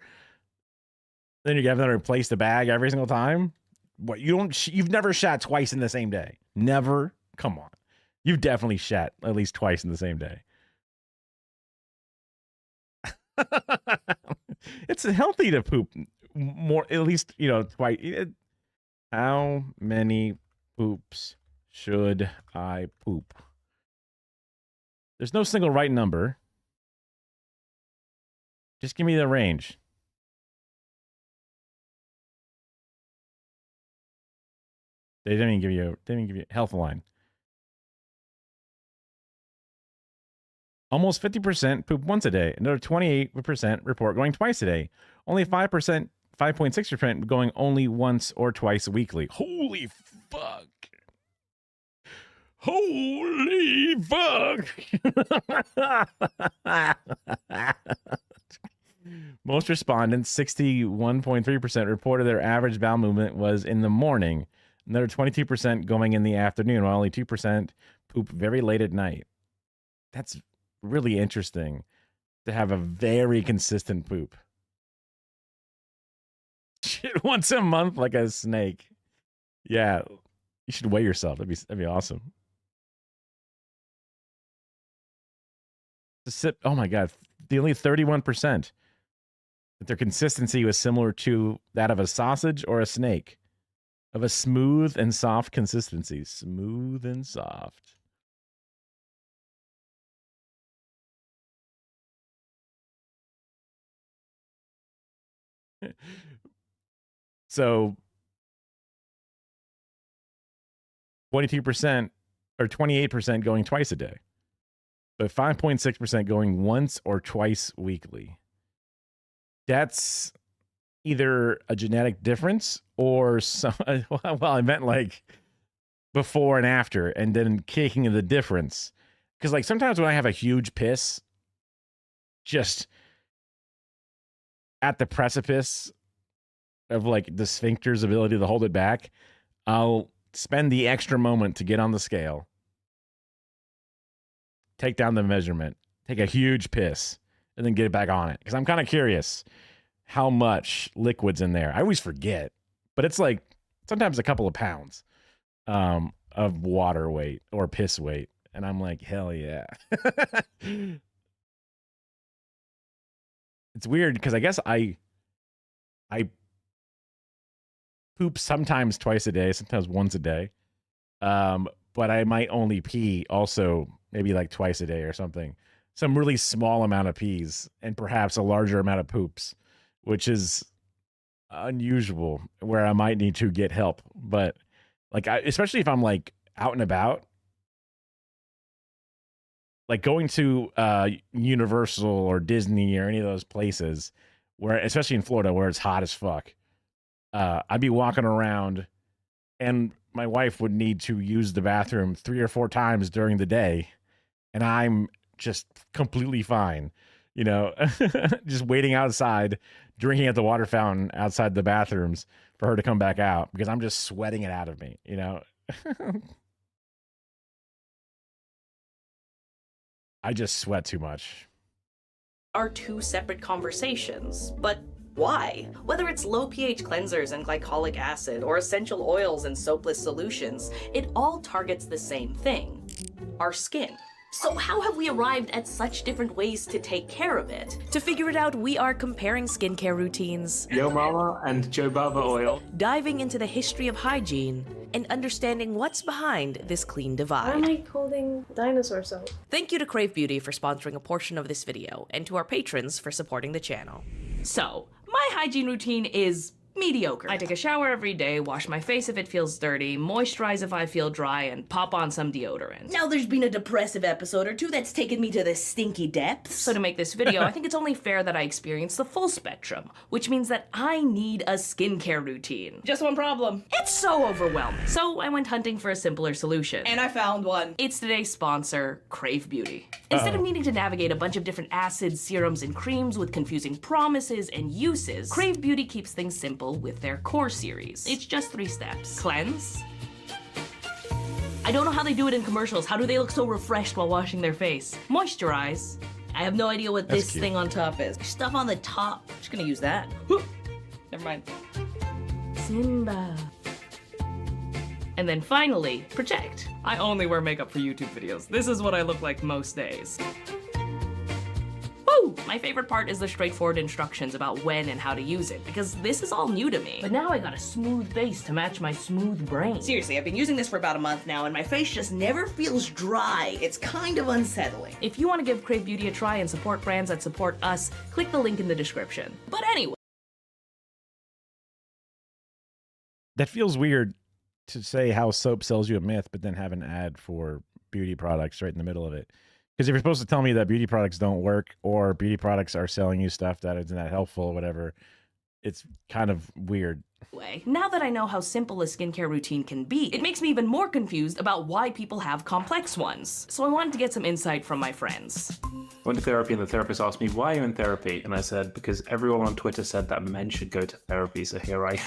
Then you're having to replace the bag every single time. What, you've never shat twice in the same day? Never? Come on. You've definitely shat at least twice in the same day. It's healthy to poop more, at least, you know, twice. How many poops should I poop? There's no single right number. Just give me the range. They didn't even give you health line. Almost 50% poop once a day. Another 28% report going twice a day. Only 5%, 5.6% going only once or twice weekly. Holy fuck. Holy fuck. Most respondents, 61.3%, reported their average bowel movement was in the morning. Another 22% going in the afternoon, while only 2% poop very late at night. That's really interesting to have a very consistent poop. Shit once a month like a snake. Yeah, you should weigh yourself. That'd be awesome. Oh my god, the only 31% that their consistency was similar to that of a sausage or a snake. Of a smooth and soft consistency. Smooth and soft. So 22% or 28% going twice a day. But 5.6% going once or twice weekly. That's either a genetic difference or some, well, I meant like before and after, and then kicking the difference. Because like sometimes when I have a huge piss, just at the precipice of like the sphincter's ability to hold it back, I'll spend the extra moment to get on the scale. take down the measurement, take a huge piss, and then get it back on it. Because I'm kind of curious how much liquid's in there. I always forget, but it's like sometimes a couple of pounds of water weight or piss weight. And I'm like, hell yeah. It's weird because I guess I poop sometimes twice a day, sometimes once a day. But I might only pee also maybe like twice a day or something. Some really small amount of pees and perhaps a larger amount of poops, which is unusual, where I might need to get help. But like, especially if I'm like out and about, like going to Universal or Disney or any of those places where, especially in Florida where it's hot as fuck, I'd be walking around and my wife would need to use the bathroom 3 or 4 times during the day. And I'm just completely fine, you know, just waiting outside, drinking at the water fountain outside the bathrooms for her to come back out because I'm just sweating it out of me, you know. I just sweat too much. Are 2 separate conversations, but why? Whether it's low pH cleansers and glycolic acid or essential oils and soapless solutions, it all targets the same thing, our skin. So how have we arrived at such different ways to take care of it? To figure it out, we are comparing skincare routines, Yo Mama and Joe Baba oil, diving into the history of hygiene, and understanding what's behind this clean divide. Why am I holding dinosaur soap? Thank you to Crave Beauty for sponsoring a portion of this video, and to our patrons for supporting the channel. So, my hygiene routine is mediocre. I take a shower every day, wash my face if it feels dirty, moisturize if I feel dry, and pop on some deodorant. Now there's been a depressive episode or 2 that's taken me to the stinky depths. So to make this video, I think it's only fair that I experience the full spectrum, which means that I need a skincare routine. Just one problem. It's so overwhelming. So I went hunting for a simpler solution. And I found one. It's today's sponsor, Crave Beauty. Instead of needing to navigate a bunch of different acids, serums, and creams with confusing promises and uses, Crave Beauty keeps things simple with their core series. It's just 3 steps. Cleanse. I don't know how they do it in commercials. How do they look so refreshed while washing their face? Moisturize. I have no idea what this thing on top is. Stuff on the top. I'm just gonna use that. Never mind. Simba. And then finally, protect. I only wear makeup for YouTube videos. This is what I look like most days. Woo! My favorite part is the straightforward instructions about when and how to use it, because this is all new to me. But now I got a smooth face to match my smooth brain. Seriously, I've been using this for about a month now, and my face just never feels dry. It's kind of unsettling. If you want to give Crave Beauty a try and support brands that support us, click the link in the description. But anyway. That feels weird to say how soap sells you a myth, but then have an ad for beauty products right in the middle of it. Because if you're supposed to tell me that beauty products don't work or beauty products are selling you stuff that isn't that helpful or whatever, it's kind of weird. Now that I know how simple a skincare routine can be, it makes me even more confused about why people have complex ones. So I wanted to get some insight from my friends. I went to therapy and the therapist asked me, why are you in therapy? And I said, because everyone on Twitter said that men should go to therapy, so here I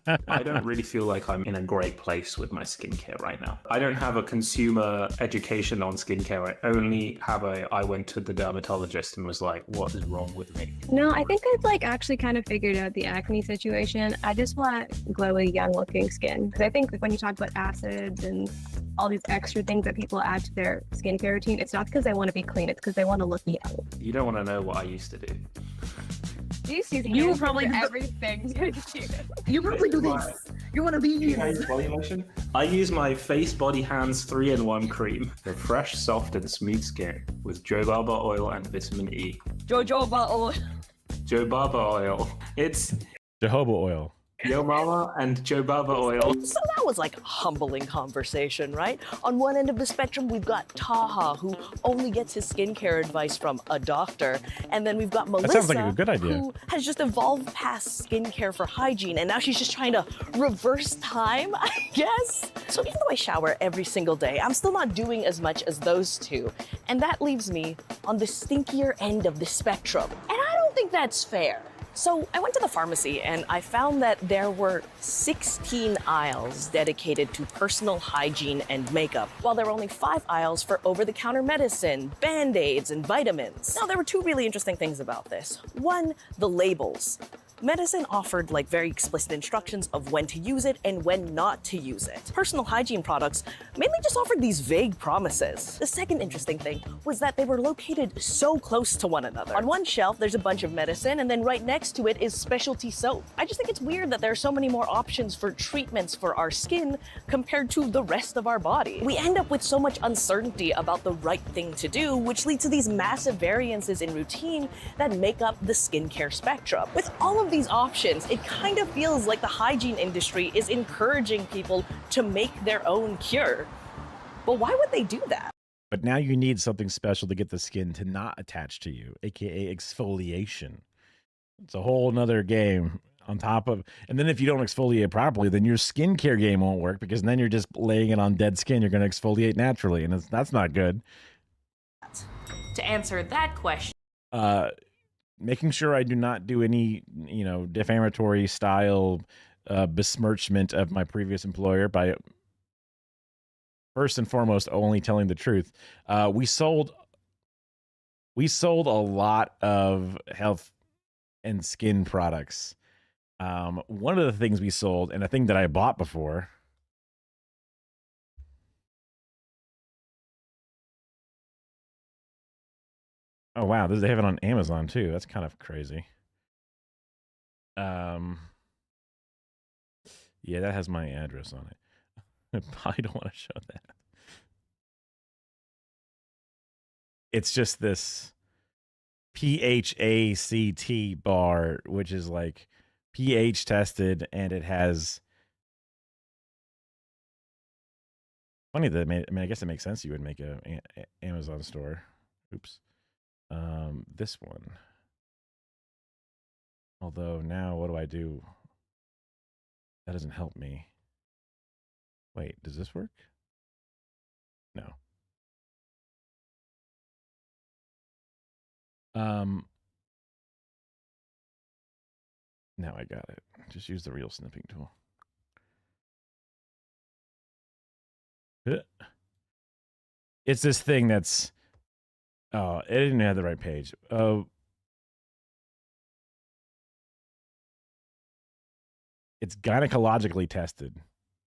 am. I don't really feel like I'm in a great place with my skincare right now. I don't have a consumer education on skincare. I only have I went to the dermatologist and was like, what is wrong with me? No, I think I've like actually kind of figured out the acne situation. I just want glowy, young-looking skin. Because I think when you talk about acids and all these extra things that people add to their skincare routine, it's not because they want to be clean, it's because they want to look young. You don't want to know what I used to do. You will probably do everything. You probably do this. You want to be body lotion? I use my Face Body Hands 3-in-1 cream for fresh, soft, and smooth skin with jojoba oil and vitamin E. Jojoba oil. Jojoba oil. It's jojoba oil. Yo Mama and jojoba oil. So that was like a humbling conversation, right? On one end of the spectrum, we've got Taha, who only gets his skincare advice from a doctor. And then we've got Melissa, that sounds like a good idea, who has just evolved past skincare for hygiene, and now she's just trying to reverse time, I guess. So even though I shower every single day, I'm still not doing as much as those two. And that leaves me on the stinkier end of the spectrum. And I don't think that's fair. So I went to the pharmacy and I found that there were 16 aisles dedicated to personal hygiene and makeup, while there were only 5 aisles for over-the-counter medicine, Band-Aids, and vitamins. Now, there were 2 really interesting things about this. One, the labels. Medicine offered like very explicit instructions of when to use it and when not to use it. Personal hygiene products mainly just offered these vague promises. The second interesting thing was that they were located so close to one another. On one shelf, there's a bunch of medicine, and then right next to it is specialty soap. I just think it's weird that there are so many more options for treatments for our skin compared to the rest of our body. We end up with so much uncertainty about the right thing to do, which leads to these massive variances in routine that make up the skincare spectrum. With all of these options, it kind of feels like the hygiene industry is encouraging people to make their own cure. But why would they do that? But now you need something special to get the skin to not attach to you, aka exfoliation. It's a whole nother game on top of, and then if you don't exfoliate properly, then your skincare game won't work, because then you're just laying it on dead skin. You're going to exfoliate naturally, and that's not good. To answer that question, making sure I do not do any, defamatory style besmirchment of my previous employer by first and foremost only telling the truth. We sold a lot of health and skin products. One of the things we sold, and a thing that I bought before, oh wow, they have it on Amazon too. That's kind of crazy. Yeah, that has my address on it. I probably don't want to show that. It's just this PHACT bar, which is like pH tested, and it has. Funny that I guess it makes sense you would make a Amazon store. Oops. This one. Although now, what do I do? That doesn't help me. Wait, does this work? No. Now I got it. Just use the real snipping tool. It's this thing that's, oh, it didn't have the right page. Oh, it's gynecologically tested.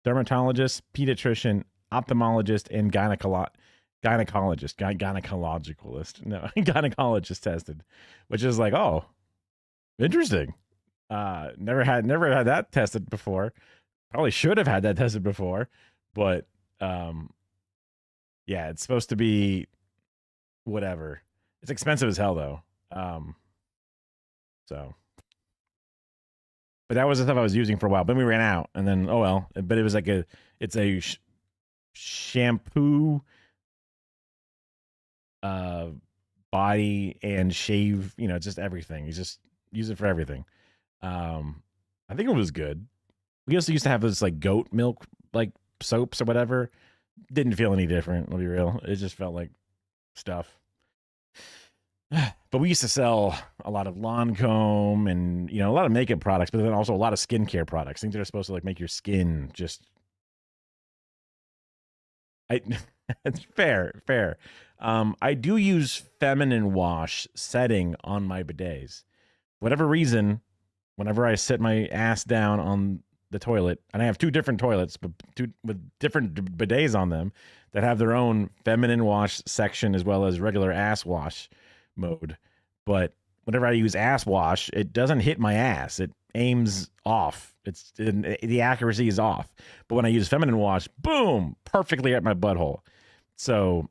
Dermatologist, pediatrician, ophthalmologist, and gynecologist tested, which is like, oh, interesting. Never had that tested before. Probably should have had that tested before, but yeah, it's supposed to be whatever. It's expensive as hell though. So, but that was the stuff I was using for a while. Then we ran out, and then oh well. But it was like it's a shampoo, body and shave. Just everything. You just use it for everything. I think it was good. We also used to have this like goat milk like soaps or whatever. Didn't feel any different. I'll be real. It just felt like stuff. But we used to sell a lot of Lancome and, a lot of makeup products, but then also a lot of skincare products. Things that are supposed to like make your skin just. It's fair. I do use feminine wash setting on my bidets. For whatever reason, whenever I sit my ass down on the toilet, and I have 2 different toilets, but 2 with different bidets on them that have their own feminine wash section as well as regular ass wash mode. But whenever I use ass wash, it doesn't hit my ass. It aims off. The accuracy is off. But when I use feminine wash, boom, perfectly at my butthole. So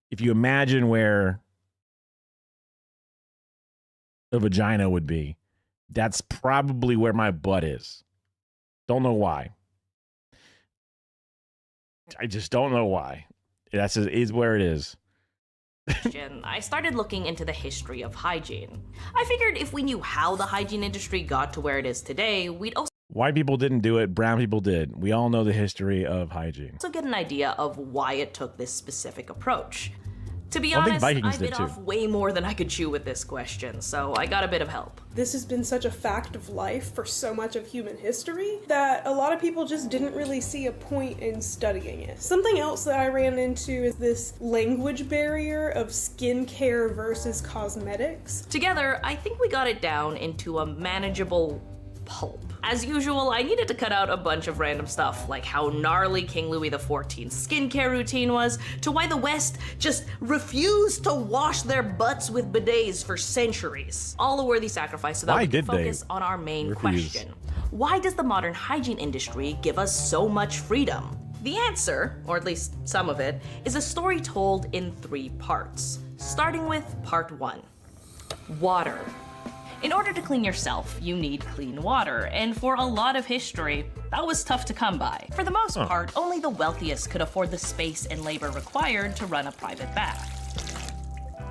if you imagine where a vagina would be, that's probably where my butt is. Don't know why. I just don't know why. That's is where it is. I started looking into the history of hygiene. I figured if we knew how the hygiene industry got to where it is today, we'd also White people didn't do it. Brown people did. We all know the history of hygiene. get an idea of why it took this specific approach. To be I think honest, Vikings I did bit too. off way more than I could chew with this question, so I got a bit of help. This has been such a fact of life for so much of human history that a lot of people just didn't really see a point in studying it. Something else that I ran into is this language barrier of skincare versus cosmetics. Together, I think we got it down into a manageable pulp. As usual, I needed to cut out a bunch of random stuff, like how gnarly King Louis XIV's skincare routine was, to why the West just refused to wash their butts with bidets for centuries. All a worthy sacrifice so that we can focus on our main question. Why does the modern hygiene industry give us so much freedom? The answer, or at least some of it, is a story told in 3 parts, starting with part 1. Water. In order to clean yourself, you need clean water, and for a lot of history, that was tough to come by. For the most part, only the wealthiest could afford the space and labor required to run a private bath.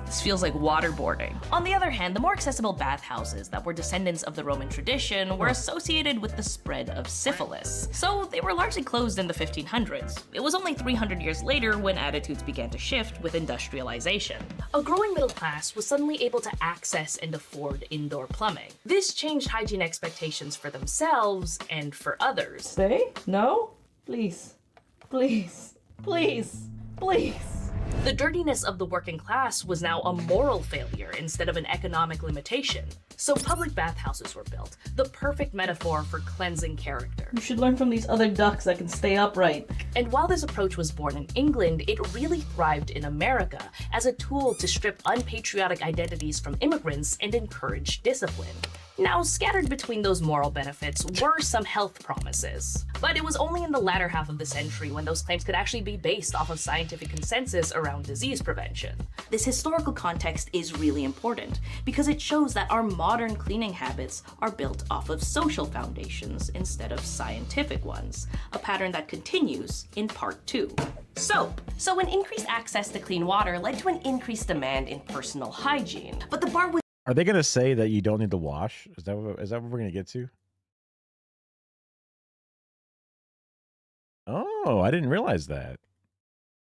This feels like waterboarding. On the other hand, the more accessible bathhouses that were descendants of the Roman tradition were associated with the spread of syphilis. So they were largely closed in the 1500s. It was only 300 years later when attitudes began to shift with industrialization. A growing middle class was suddenly able to access and afford indoor plumbing. This changed hygiene expectations for themselves and for others. Stay? No? Please. Please. Please. Please. The dirtiness of the working class was now a moral failure instead of an economic limitation. So public bathhouses were built, the perfect metaphor for cleansing character. You should learn from these other ducks that can stay upright. And while this approach was born in England, it really thrived in America as a tool to strip unpatriotic identities from immigrants and encourage discipline. Now, scattered between those moral benefits were some health promises. But it was only in the latter half of the century when those claims could actually be based off of scientific consensus around disease prevention. This historical context is really important because it shows that our modern cleaning habits are built off of social foundations instead of scientific ones, a pattern that continues in part 2. Soap. So an increased access to clean water led to an increased demand in personal hygiene. But the bar was Are they going to say that you don't need to wash? Is that what we're going to get to? Oh, I didn't realize that.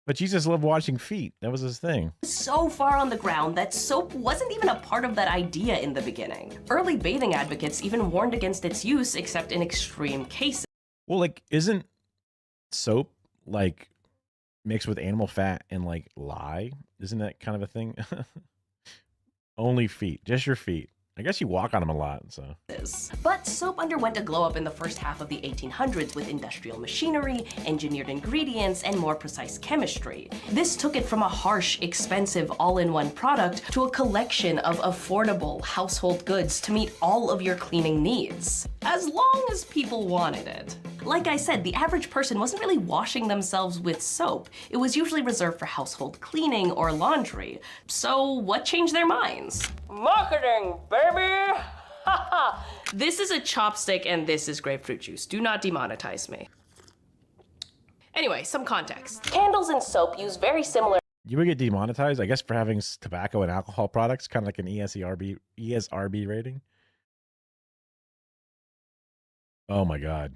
But Jesus loved washing feet. That was his thing. so far on the ground that soap wasn't even a part of that idea in the beginning. Early bathing advocates even warned against its use except in extreme cases. Well, like, isn't soap like mixed with animal fat and like lye? Isn't that kind of a thing? Only feet, just your feet. I guess you walk on them a lot, so. But soap underwent a glow up in the first half of the 1800s with industrial machinery, engineered ingredients, and more precise chemistry. This took it from a harsh, expensive, all-in-one product to a collection of affordable household goods to meet all of your cleaning needs, as long as people wanted it. Like I said, the average person wasn't really washing themselves with soap. It was usually reserved for household cleaning or laundry. So what changed their minds? Marketing, baby! This is a chopstick and this is grapefruit juice. Do not demonetize me. Anyway, some context. Candles and soap use very similar. You would get demonetized, I guess, for having tobacco and alcohol products, kind of like an ESRB rating. Oh my God.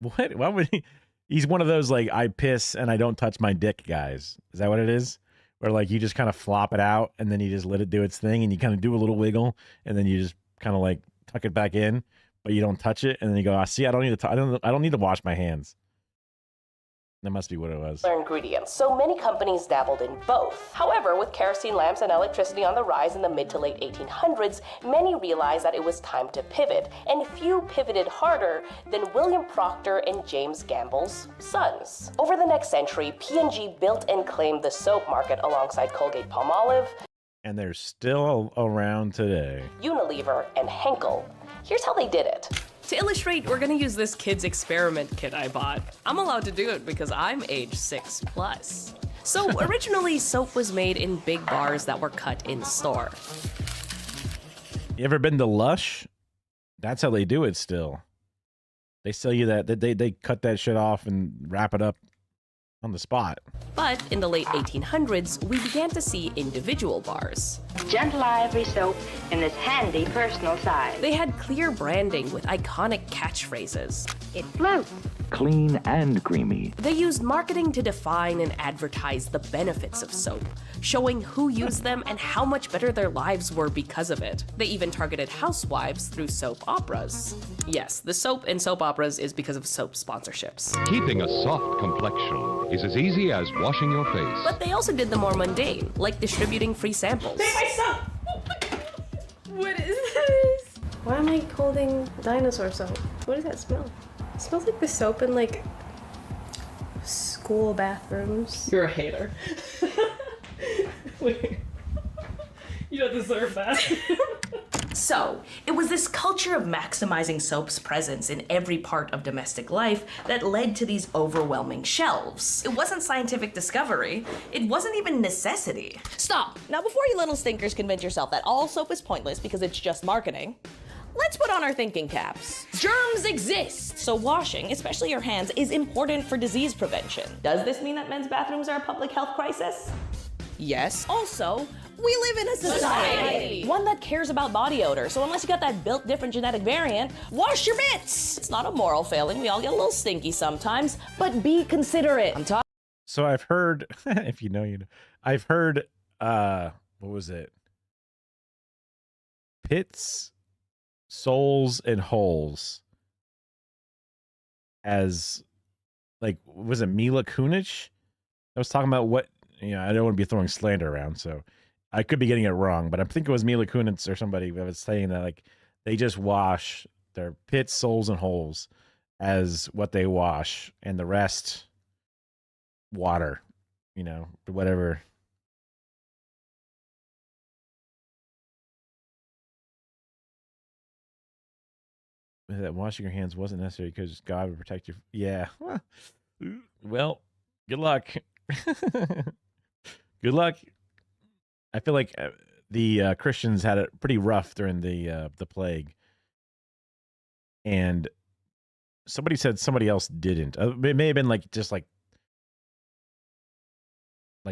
What? Why would he? He's one of those, like, I piss and I don't touch my dick guys. Is that what it is? Where, like, you just kind of flop it out and then you just let it do its thing and you kind of do a little wiggle and then you just kind of like tuck it back in, but you don't touch it. And then you go, see, I don't need to, I don't need to wash my hands. That must be what it was. Ingredients, so many companies dabbled in both. However, with kerosene lamps and electricity on the rise in the mid to late 1800s, many realized that it was time to pivot, and few pivoted harder than William Procter and James Gamble's sons. Over the next century, P&G built and claimed the soap market alongside Colgate-Palmolive, And they're still around today. Unilever, and Henkel. Here's how they did it. To illustrate, we're gonna use this kid's experiment kit I bought. I'm allowed to do it because I'm age 6+. So originally, soap was made in big bars that were cut in store. You ever been to Lush? That's how they do it still. They sell you that, they cut that shit off and wrap it up on the spot. But in the late 1800s, we began to see individual bars. Gentle ivory soap in this handy personal size. They had clear branding with iconic catchphrases. It floats. Clean and creamy. They used marketing to define and advertise the benefits of soap, showing who used them and how much better their lives were because of it. They even targeted housewives through soap operas. Yes, the soap in soap operas is because of soap sponsorships. Keeping a soft complexion is as easy as washing your face. But they also did the more mundane, like distributing free samples. Take my soap! What is this? Why am I holding dinosaur soap? What does that smell? It smells like the soap in like school bathrooms. You're a hater. Wait. You don't deserve that. So, it was this culture of maximizing soap's presence in every part of domestic life that led to these overwhelming shelves. It wasn't scientific discovery. It wasn't even necessity. Stop! Now, before you little stinkers convince yourself that all soap is pointless because it's just marketing, let's put on our thinking caps. Germs exist! So washing, especially your hands, is important for disease prevention. Does this mean that men's bathrooms are a public health crisis? Yes. Also, we live in a society, one that cares about body odor, so unless you got that built different genetic variant, wash your mitts! It's not a moral failing, we all get a little stinky sometimes, but be considerate. I'm talking. So I've heard, if you know, you know, I've heard, what was it? Pits, souls, and holes as, like, was it Mila Kunis? I was talking about what, you know, I don't want to be throwing slander around, so I could be getting it wrong, but I think it was Mila Kunis or somebody that was saying that, like, they just wash their pits, souls, and holes as what they wash, and the rest water, you know, whatever. That washing your hands wasn't necessary because God would protect you. Yeah. Well, good luck. Good luck. I feel like the Christians had it pretty rough during the plague, and somebody said somebody else didn't. It may have been like just like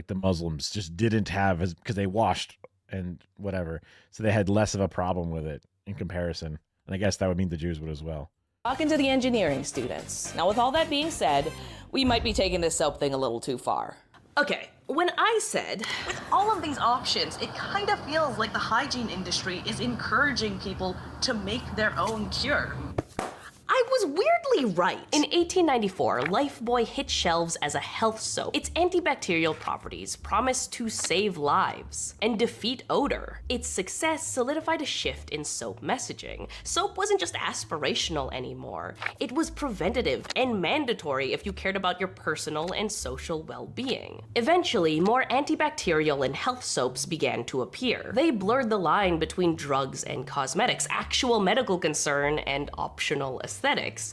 the Muslims just didn't have as because they washed and whatever, so they had less of a problem with it in comparison. And I guess that would mean the Jews would as well. Talking to the engineering students. Now, with all that being said, we might be taking this soap thing a little too far. Okay, when I said, with all of these options, it kind of feels like the hygiene industry is encouraging people to make their own cure. I was weirdly right. In 1894, Lifebuoy hit shelves as a health soap. Its antibacterial properties promised to save lives and defeat odor. Its success solidified a shift in soap messaging. Soap wasn't just aspirational anymore. It was preventative and mandatory if you cared about your personal and social well-being. Eventually, more antibacterial and health soaps began to appear. They blurred the line between drugs and cosmetics, actual medical concern and optional aesthetics.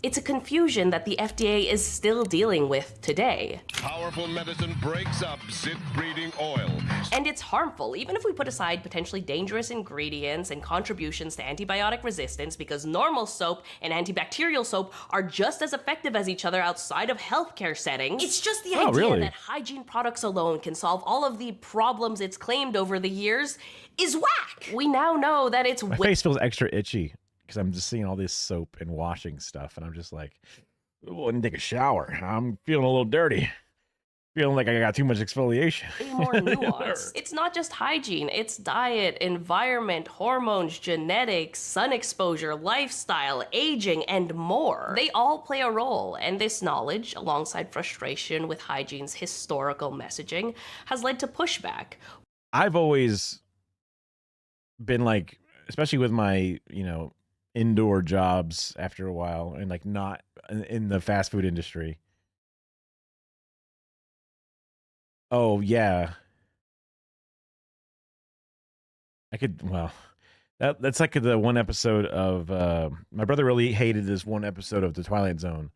It's a confusion that the FDA is still dealing with today. Powerful medicine breaks up zit-breeding oil. And it's harmful, even if we put aside potentially dangerous ingredients and contributions to antibiotic resistance, because normal soap and antibacterial soap are just as effective as each other outside of healthcare settings. It's just the idea that hygiene products alone can solve all of the problems it's claimed over the years is whack. We now know that it's My face feels extra itchy because I'm just seeing all this soap and washing stuff, and I'm just like, oh, I need to take a shower. I'm feeling a little dirty. Feeling like I got too much exfoliation. More nuanced. It's not just hygiene, it's diet, environment, hormones, genetics, sun exposure, lifestyle, aging, and more. They all play a role, and this knowledge, alongside frustration with hygiene's historical messaging, has led to pushback. I've always been like, especially with my, you know, indoor jobs after a while, and like not in the fast food industry. Oh yeah, I could. Well, that's like the one episode of my brother really hated this one episode of The Twilight Zone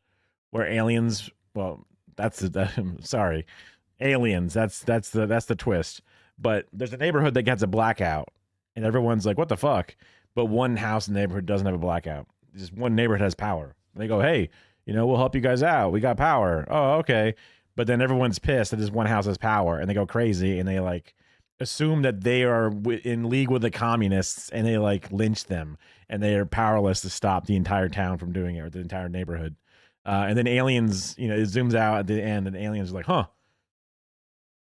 where aliens. Well, that's the sorry, aliens. That's the twist. But there's a neighborhood that gets a blackout, and everyone's like, "What the fuck?" But one house in the neighborhood doesn't have a blackout. Just one neighborhood has power. And they go, "Hey, you know, we'll help you guys out. We got power." Oh, okay. but then everyone's pissed that this one house has power, and they go crazy, and they like assume that they are in league with the communists, and they like lynch them, and they are powerless to stop the entire town from doing it, or the entire neighborhood. And then aliens, you know, it zooms out at the end, and aliens are like, huh,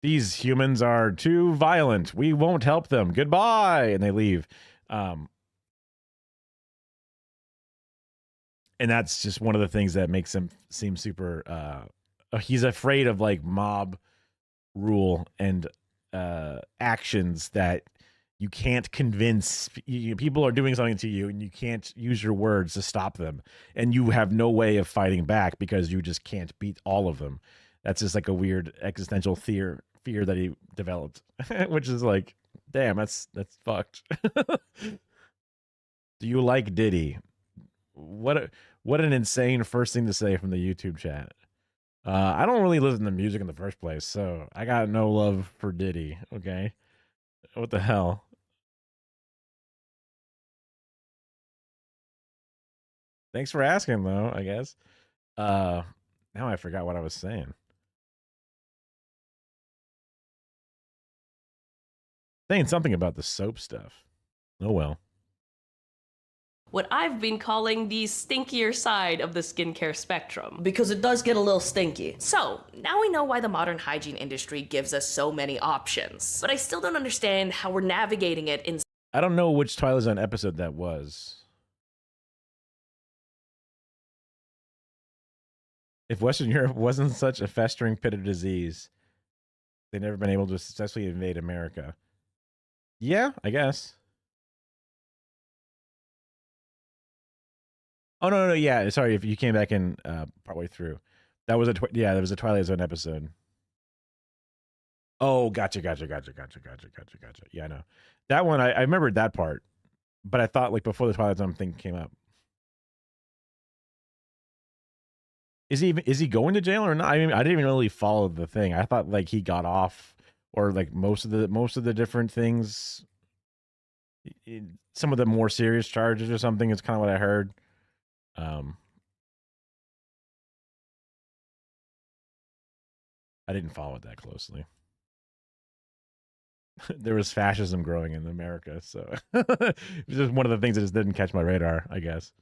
these humans are too violent. We won't help them. Goodbye. And they leave. And that's just one of the things that makes him seem super, he's afraid of like mob rule and actions that you can't convince. People are doing something to you and you can't use your words to stop them. And you have no way of fighting back because you just can't beat all of them. That's just like a weird existential fear that he developed, which is like, damn, that's fucked. Do you like Diddy? What an insane first thing to say from the YouTube chat. I don't really listen to music in the first place, so I got no love for Diddy. Okay, what the hell? Thanks for asking, though. I guess. Now I forgot what I was saying. Saying something about the soap stuff. Oh well. What I've been calling the stinkier side of the skincare spectrum. Because it does get a little stinky. So, now we know why the modern hygiene industry gives us so many options. But I still don't understand how we're navigating it in... I don't know which Twilight Zone episode that was. If Western Europe wasn't such a festering pit of disease, they'd never been able to successfully invade America. Yeah, I guess. Oh no, yeah. Sorry if you came back in partway through. That was there was a Twilight Zone episode. Oh, gotcha. Yeah, I know. That one, I remembered that part, but I thought like before the Twilight Zone thing came up. Is he going to jail or not? I mean, I didn't even really follow the thing. I thought like he got off, or like most of the different things. Some of the more serious charges or something is kind of what I heard. I didn't follow it that closely. There was fascism growing in America, so it was just one of the things that just didn't catch my radar, I guess.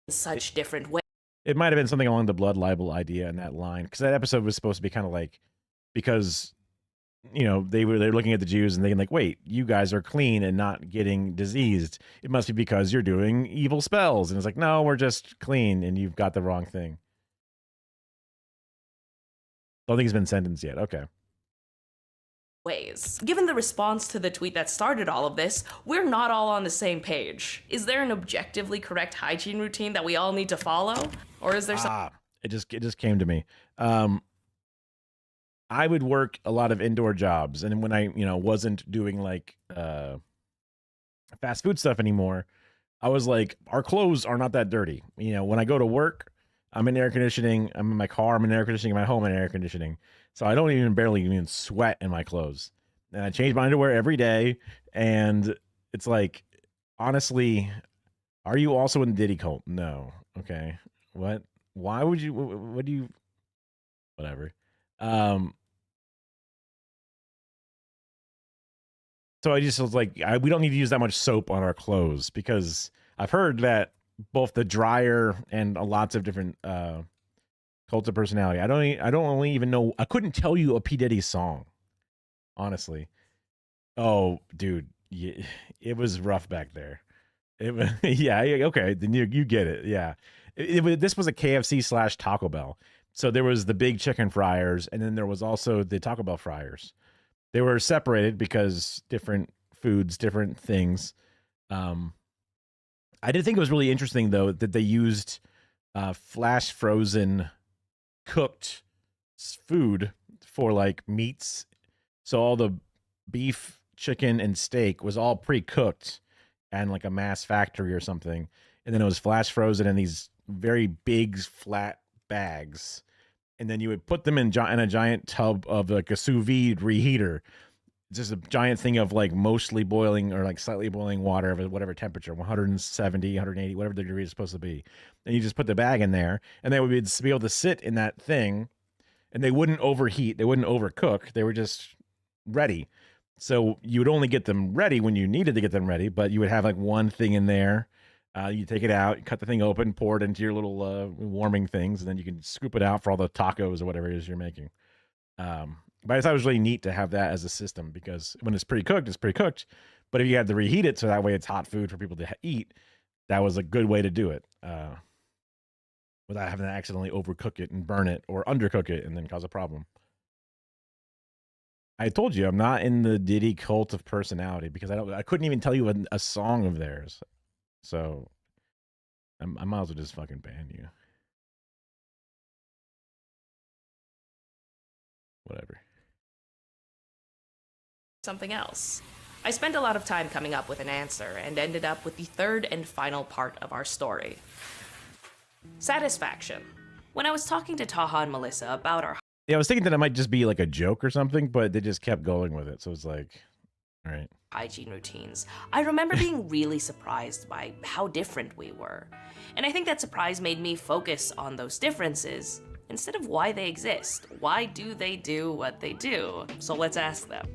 such different ways. It might have been something along the blood libel idea in that line, because that episode was supposed to be kind of like, because you know they're looking at the Jews and they're like, wait, you guys are clean and not getting diseased. It must be because you're doing evil spells. And it's like, no, we're just clean, and you've got the wrong thing. I don't think he's been sentenced yet. Okay. Ways. Given the response to the tweet that started all of this, we're not all on the same page. Is there an objectively correct hygiene routine that we all need to follow? Or is there some... It just came to me. I would work a lot of indoor jobs, and when I, wasn't doing like fast food stuff anymore, I was like, our clothes are not that dirty. When I go to work, I'm in air conditioning. I'm in my car. I'm in air conditioning. In my home, I'm in air conditioning. So I don't barely even sweat in my clothes. And I change my underwear every day. And it's like, honestly, are you also in the Diddy cult? No. Okay. What? Why would you? What do you? Whatever. So I just was like, we don't need to use that much soap on our clothes, because I've heard that both the dryer and lots of different cult of personality. I don't only even know. I couldn't tell you a P. Diddy song, honestly. Oh, dude, yeah, it was rough back there. It was, yeah, okay, then you get it. Yeah, this was a KFC / Taco Bell. So there was the big chicken fryers, and then there was also the Taco Bell fryers. They were separated because different foods, different things. I did think it was really interesting, though, that they used flash frozen cooked food for like meats. So all the beef, chicken, and steak was all pre-cooked and like a mass factory or something. And then it was flash frozen in these very big flat bags. And then you would put them in a giant tub of like a sous vide reheater. It's just a giant thing of like mostly boiling or like slightly boiling water of whatever temperature, 170, 180, whatever the degree is supposed to be. And you just put the bag in there, and they would be able to sit in that thing, and they wouldn't overheat, they wouldn't overcook, they were just ready. So you would only get them ready when you needed to get them ready, but you would have like one thing in there. You take it out, cut the thing open, pour it into your little warming things, and then you can scoop it out for all the tacos or whatever it is you're making. But I thought it was really neat to have that as a system, because when it's pre-cooked, it's pre-cooked. But if you had to reheat it so that way it's hot food for people to eat, that was a good way to do it without having to accidentally overcook it and burn it or undercook it and then cause a problem. I told you I'm not in the Diddy cult of personality, because I couldn't even tell you a song of theirs. So I might as well just fucking ban you. Whatever. Something else. I spent a lot of time coming up with an answer and ended up with the third and final part of our story. Satisfaction. When I was talking to Taha and Melissa about our Yeah, I was thinking that it might just be like a joke or something, but they just kept going with it. So it's like, all right. hygiene routines, I remember being really surprised by how different we were. And I think that surprise made me focus on those differences instead of why they exist. Why do they do what they do? So let's ask them.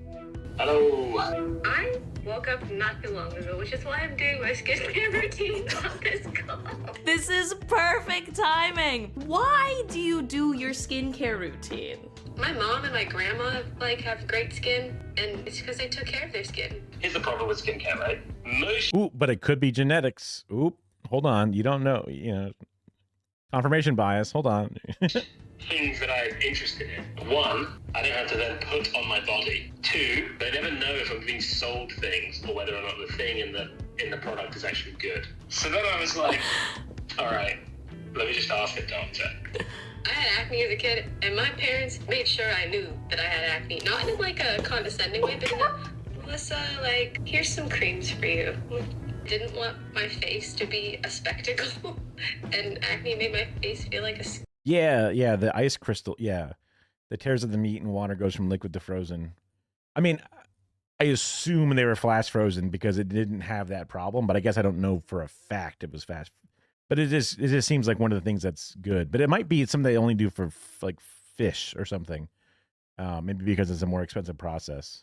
Hello. I woke up not too long ago, which is why I'm doing my skincare routine on this call. This is perfect timing. Why do you do your skincare routine? My mom and my grandma have great skin, and it's because they took care of their skin. Here's the problem with skincare, right? Ooh, but it could be genetics. Oop, hold on. You don't know. You know, confirmation bias. Hold on. Things that I'm interested in. One, I don't have to then put on my body. Two, they never know if I'm being sold things or whether or not the thing in the product is actually good. So then I was like, all right, let me just ask a doctor. I had acne as a kid, and my parents made sure I knew that I had acne. Not in like a condescending way, but in a, Melissa, here's some creams for you. Didn't want my face to be a spectacle, and acne made my face feel like a... Yeah, the ice crystal. Yeah, the tears of the meat and water goes from liquid to frozen. I mean, I assume they were flash frozen because it didn't have that problem, but I guess I don't know for a fact it was fast. But it just seems like one of the things that's good. But it might be something they only do for like fish or something. Maybe because it's a more expensive process.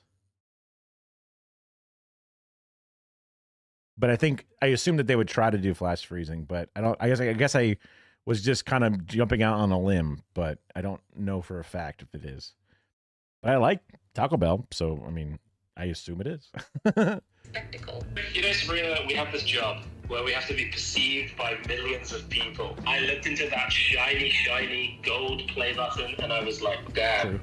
But I assume that they would try to do flash freezing, but I guess I was just kind of jumping out on a limb, but I don't know for a fact if it is. But I like Taco Bell, so I mean, I assume it is. Spectacle. You know, Sabrina, we have this job where we have to be perceived by millions of people. I looked into that shiny gold play button and I was like, damn,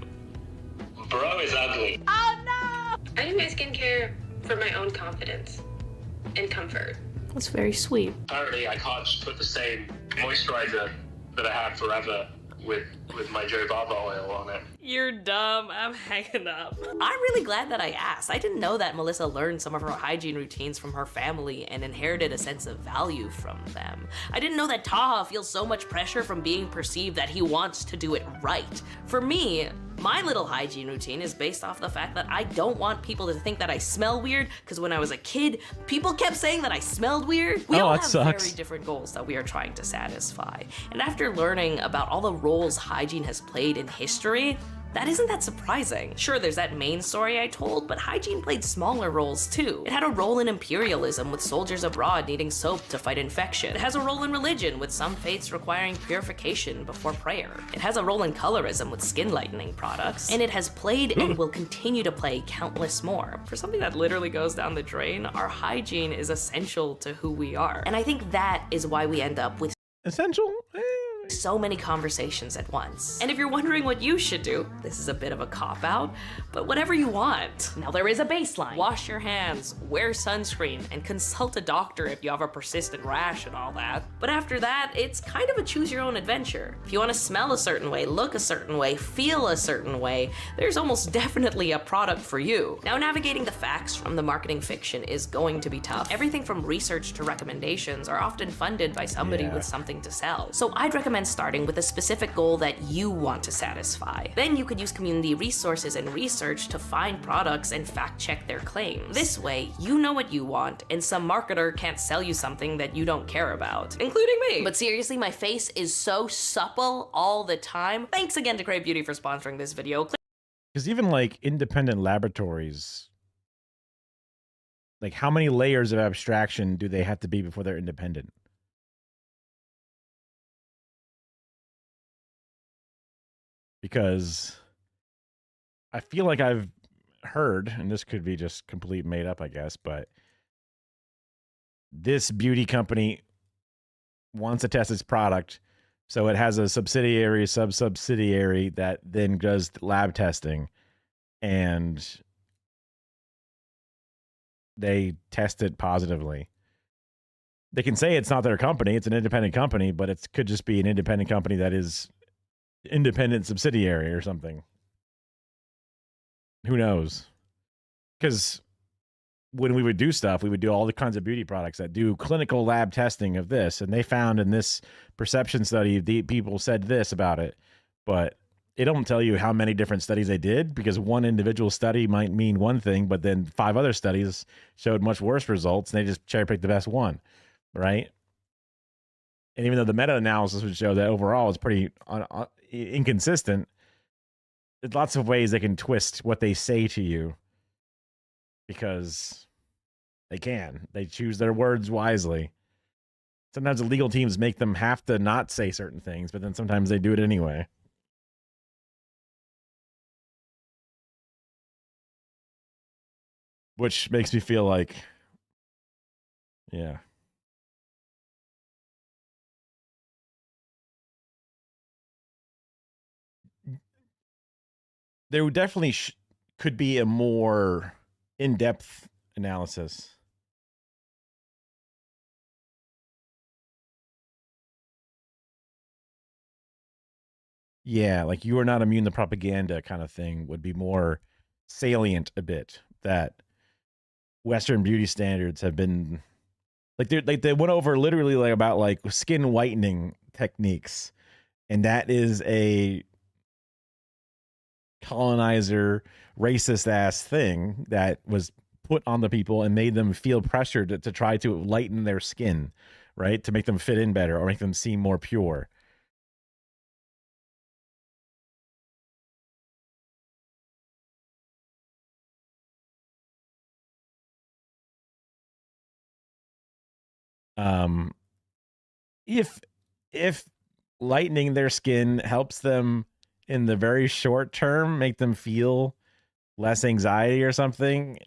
bro is ugly. Oh no! I do my skincare for my own confidence and comfort. That's very sweet. Apparently, I can't just put the same moisturizer that I had forever with my jojoba oil on it. You're dumb. I'm hanging up. I'm really glad that I asked. I didn't know that Melissa learned some of her hygiene routines from her family and inherited a sense of value from them. I didn't know that Taha feels so much pressure from being perceived that he wants to do it right. For me, my little hygiene routine is based off the fact that I don't want people to think that I smell weird, because when I was a kid, people kept saying that I smelled weird. We all have very different goals that we are trying to satisfy. And after learning about all the roles hygiene has played in history, that isn't that surprising. Sure, there's that main story I told, but hygiene played smaller roles too. It had a role in imperialism, with soldiers abroad needing soap to fight infection. It has a role in religion, with some faiths requiring purification before prayer. It has a role in colorism, with skin lightening products. And it has played and will continue to play countless more. For something that literally goes down the drain, our hygiene is essential to who we are. And I think that is why we end up with essential? So many conversations at once. And if you're wondering what you should do, this is a bit of a cop-out, but whatever you want. Now there is a baseline. Wash your hands, wear sunscreen, and consult a doctor if you have a persistent rash and all that. But after that, it's kind of a choose your own adventure. If you want to smell a certain way, look a certain way, feel a certain way, there's almost definitely a product for you. Now navigating the facts from the marketing fiction is going to be tough. Everything from research to recommendations are often funded by somebody with something to sell. So I'd recommend recommend starting with a specific goal that you want to satisfy. Then you could use community resources and research to find products and fact-check their claims. This way, you know what you want, and some marketer can't sell you something that you don't care about, including me. But seriously, my face is so supple all the time. Thanks again to Crave Beauty for sponsoring this video. Because even like independent laboratories, like how many layers of abstraction do they have to be before they're independent? Because I feel like I've heard, and this could be just complete made up, I guess, but this beauty company wants to test its product, so it has a subsidiary, sub-subsidiary that then does lab testing, and they test it positively. They can say it's not their company, it's an independent company, but it could just be an independent company that is independent subsidiary or something. Who knows? Because when we would do stuff, we would do all the kinds of beauty products that do clinical lab testing of this, and they found in this perception study, the people said this about it, but it don't tell you how many different studies they did, because one individual study might mean one thing, but then 5 other studies showed much worse results, and they just cherry-picked the best one, right? And even though the meta-analysis would show that overall it's pretty inconsistent, there's lots of ways they can twist what they say to you, because they can. They choose their words wisely. Sometimes the legal teams make them have to not say certain things, but then sometimes they do it anyway. Which makes me feel like, yeah. There definitely could be a more in-depth analysis. Yeah, like you are not immune to propaganda kind of thing would be more salient a bit. That Western beauty standards have been like they went over literally like about like skin whitening techniques, and that is a colonizer racist ass thing that was put on the people and made them feel pressured to try to lighten their skin, right, to make them fit in better or make them seem more pure. If lightening their skin helps them in the very short term, make them feel less anxiety or something,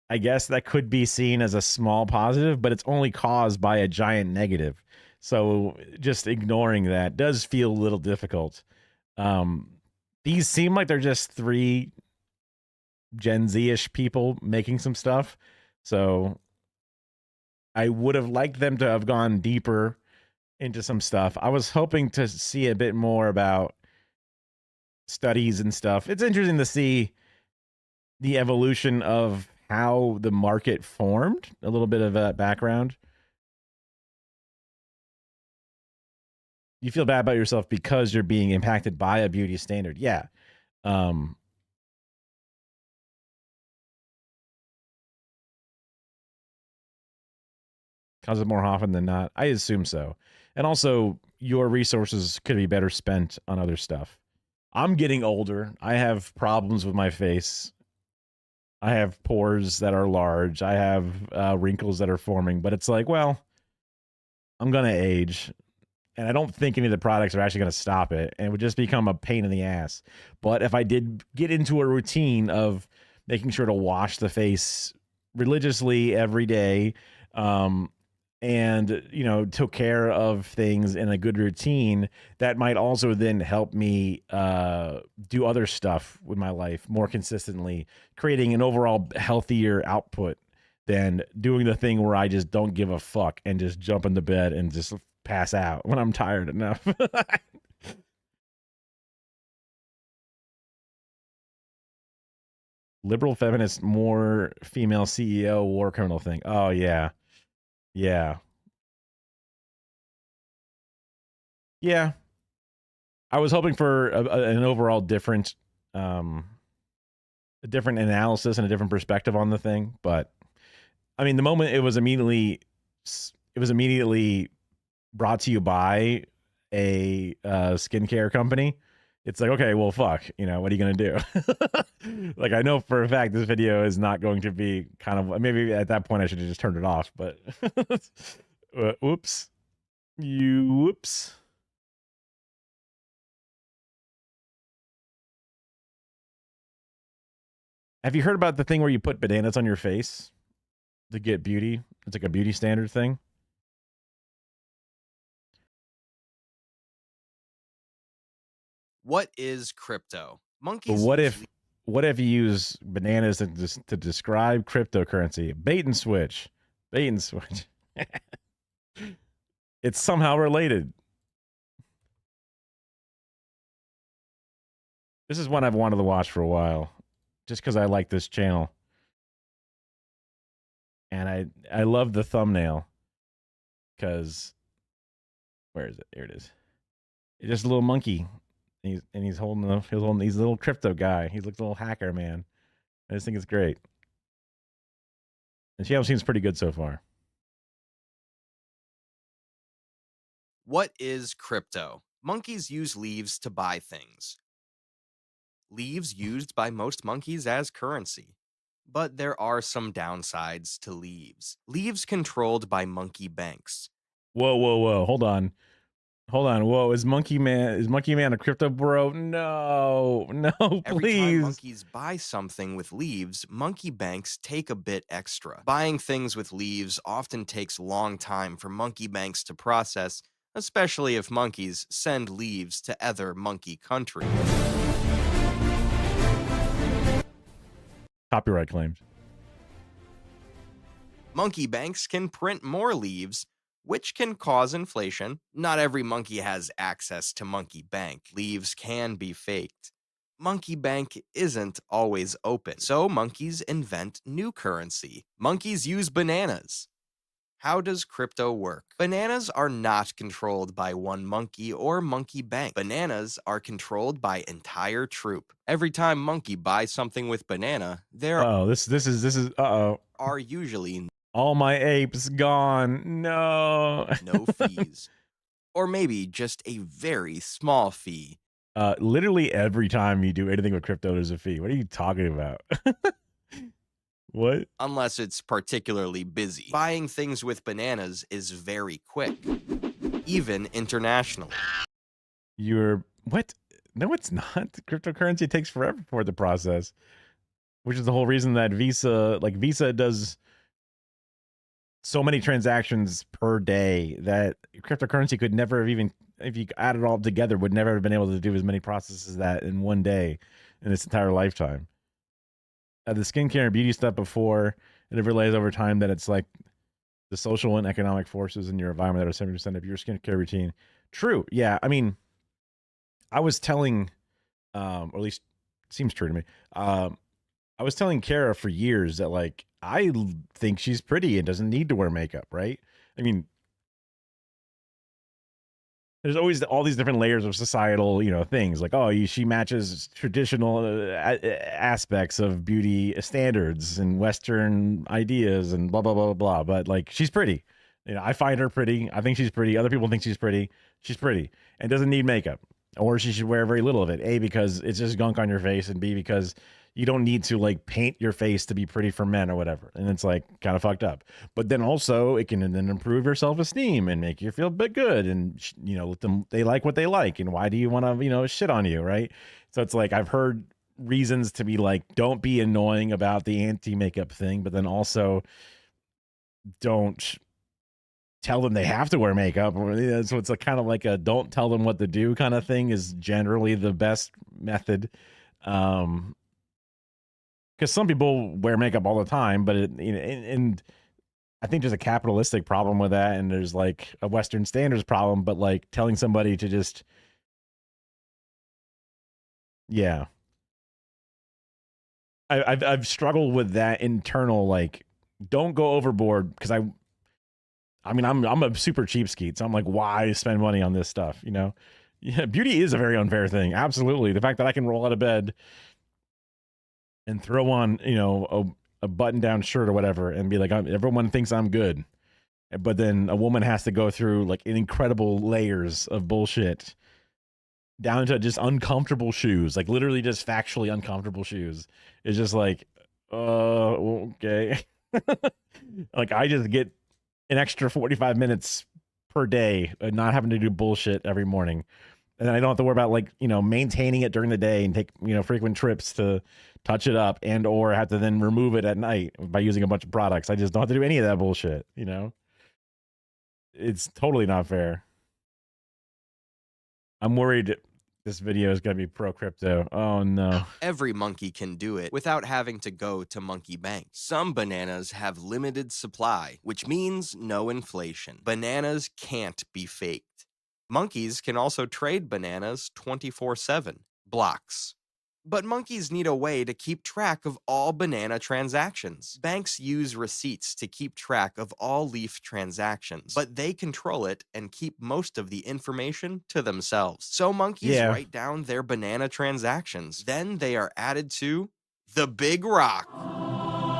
I guess that could be seen as a small positive, but it's only caused by a giant negative. So just ignoring that does feel a little difficult. These seem like they're just 3 Gen Z-ish people making some stuff. So I would have liked them to have gone deeper into some stuff. I was hoping to see a bit more about studies and stuff. It's interesting to see the evolution of how the market formed, a little bit of a background. You feel bad about yourself because you're being impacted by a beauty standard. Yeah. Cause it more often than not. I assume so. And also, your resources could be better spent on other stuff. I'm getting older. I have problems with my face. I have pores that are large. I have wrinkles that are forming. But it's like, well, I'm going to age. And I don't think any of the products are actually going to stop it. And it would just become a pain in the ass. But if I did get into a routine of making sure to wash the face religiously every day, and, you know, took care of things in a good routine, that might also then help me do other stuff with my life more consistently, creating an overall healthier output than doing the thing where I just don't give a fuck and just jump into bed and just pass out when I'm tired enough. Liberal feminist, more female CEO, war criminal thing. Oh, yeah. Yeah. Yeah, I was hoping for an overall different, a different analysis and a different perspective on the thing. But I mean, the moment it was immediately brought to you by a skincare company, it's like, okay, well, fuck, you know, what are you gonna do? Like, I know for a fact this video is not going to be kind of, maybe at that point I should have just turned it off, but whoops, whoops. Have you heard about the thing where you put bananas on your face to get beauty? It's like a beauty standard thing. What is crypto? But Monkeys what usually if you use bananas to describe cryptocurrency? Bait and switch. Bait and switch. It's somehow related. This is one I've wanted to watch for a while, just because I like this channel. And I love the thumbnail, because where is it? Here it is. It's just a little monkey. He's holding he's a little crypto guy. He looks a little hacker, man. I just think it's great. And she seems pretty good so far. What is crypto? Monkeys use leaves to buy things. Leaves used by most monkeys as currency. But there are some downsides to leaves. Leaves controlled by monkey banks. Whoa. Hold on. Whoa, is Monkey Man a crypto bro? No, Every time please. monkeys buy something with leaves, monkey banks take a bit extra. Buying things with leaves often takes a long time for monkey banks to process, especially if monkeys send leaves to other monkey countries. Copyright claims. Monkey banks can print more leaves, which can cause inflation. Not every monkey has access to monkey bank. Leaves can be faked. Monkey bank isn't always open, so monkeys invent new currency. Monkeys use bananas. How does crypto work? Bananas are not controlled by one monkey or monkey bank. Bananas are controlled by entire troop. Every time monkey buys something with banana, there This is are usually all my apes gone. No. no fees. Or maybe just a very small fee. Literally every time you do anything with crypto, there's a fee. What are you talking about? What? Unless it's particularly busy. Buying things with bananas is very quick, even internationally. What? No, it's not. Cryptocurrency takes forever for the process, which is the whole reason that Visa does so many transactions per day that cryptocurrency could never have, even if you add it all together, would never have been able to do as many processes as that in one day in its entire lifetime. The skincare and beauty stuff before, and it realized over time that it's like the social and economic forces in your environment that are 70% of your skincare routine. True. Yeah. I mean, I was telling, or at least seems true to me. I was telling Kara for years that, like, I think she's pretty and doesn't need to wear makeup, right? I mean, there's always all these different layers of societal, things like, she matches traditional aspects of beauty standards and Western ideas and blah, blah, blah, blah. But, like, she's pretty. I find her pretty. I think she's pretty. Other people think she's pretty. She's pretty and doesn't need makeup, or she should wear very little of it. A, because it's just gunk on your face, and B, because you don't need to, like, paint your face to be pretty for men or whatever. And it's, like, kind of fucked up. But then also it can then improve your self-esteem and make you feel a bit good. And, let them, they like what they like. And why do you want to, shit on you, right? So it's like, I've heard reasons to be like, don't be annoying about the anti-makeup thing, but then also don't tell them they have to wear makeup. So it's kind of like a don't tell them what to do kind of thing is generally the best method. Because some people wear makeup all the time, but and I think there's a capitalistic problem with that, and there's like a Western standards problem. But like telling somebody to just, yeah, I've struggled with that internal, like, don't go overboard, because I mean, I'm a super cheapskate, so I'm like, why spend money on this stuff? You know, yeah, beauty is a very unfair thing. Absolutely, the fact that I can roll out of bed and throw on, you know, a button-down shirt or whatever, and be like, everyone thinks I'm good, but then a woman has to go through like incredible layers of bullshit down to just uncomfortable shoes, like literally just factually uncomfortable shoes. It's just like, okay. Like I just get an extra 45 minutes per day, not having to do bullshit every morning. And then I don't have to worry about, like, you know, maintaining it during the day and take, you know, frequent trips to touch it up and or have to then remove it at night by using a bunch of products. I just don't have to do any of that bullshit, you know? It's totally not fair. I'm worried this video is going to be pro crypto. Oh no. Every monkey can do it without having to go to monkey bank. Some bananas have limited supply, which means no inflation. Bananas can't be faked. Monkeys can also trade bananas 24/7. Blocks. But monkeys need a way to keep track of all banana transactions. Banks use receipts to keep track of all leaf transactions, but they control it and keep most of the information to themselves. So monkeys write down their banana transactions. Then they are added to the Big Rock,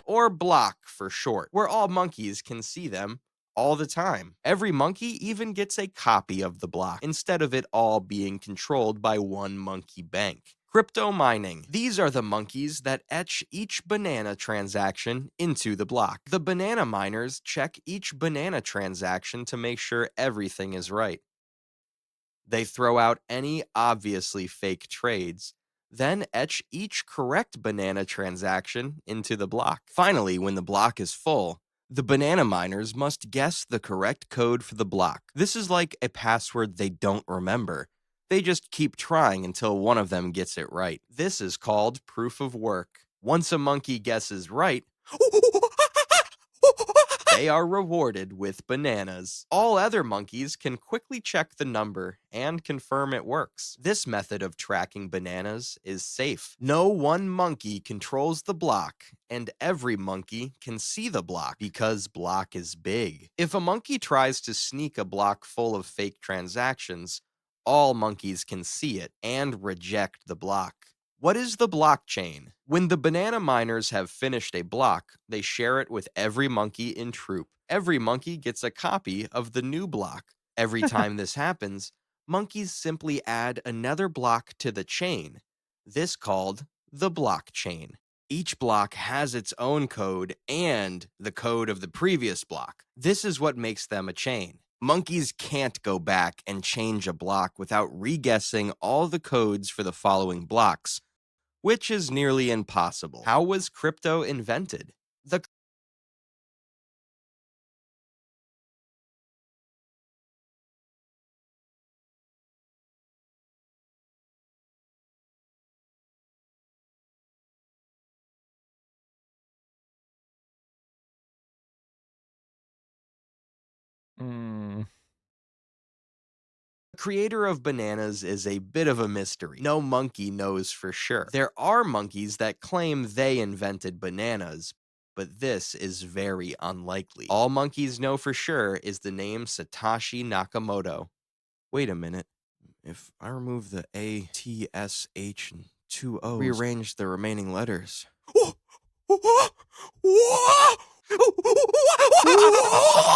or block for short, where all monkeys can see them all the time. Every monkey even gets a copy of the block, instead of it all being controlled by one monkey bank. Crypto mining. These are the monkeys that etch each banana transaction into the block. The banana miners check each banana transaction to make sure everything is right. They throw out any obviously fake trades, then etch each correct banana transaction into the block. Finally, when the block is full, the banana miners must guess the correct code for the block. This is like a password they don't remember. They just keep trying until one of them gets it right. This is called proof of work. Once a monkey guesses right, they are rewarded with bananas. All other monkeys can quickly check the number and confirm it works. This method of tracking bananas is safe. No one monkey controls the block, and every monkey can see the block because block is big. If a monkey tries to sneak a block full of fake transactions, all monkeys can see it and reject the block. What is the blockchain? When the banana miners have finished a block, they share it with every monkey in troop. Every monkey gets a copy of the new block. Every time this happens, monkeys simply add another block to the chain. This called the blockchain. Each block has its own code and the code of the previous block. This is what makes them a chain. Monkeys can't go back and change a block without re-guessing all the codes for the following blocks, which is nearly impossible. How was crypto invented? The creator of bananas is a bit of a mystery. No monkey knows for sure. There are monkeys that claim they invented bananas, but this is very unlikely. All monkeys know for sure is the name Satoshi Nakamoto. Wait a minute. If I remove the A, T, S, H, and 2 O's, rearrange the remaining letters.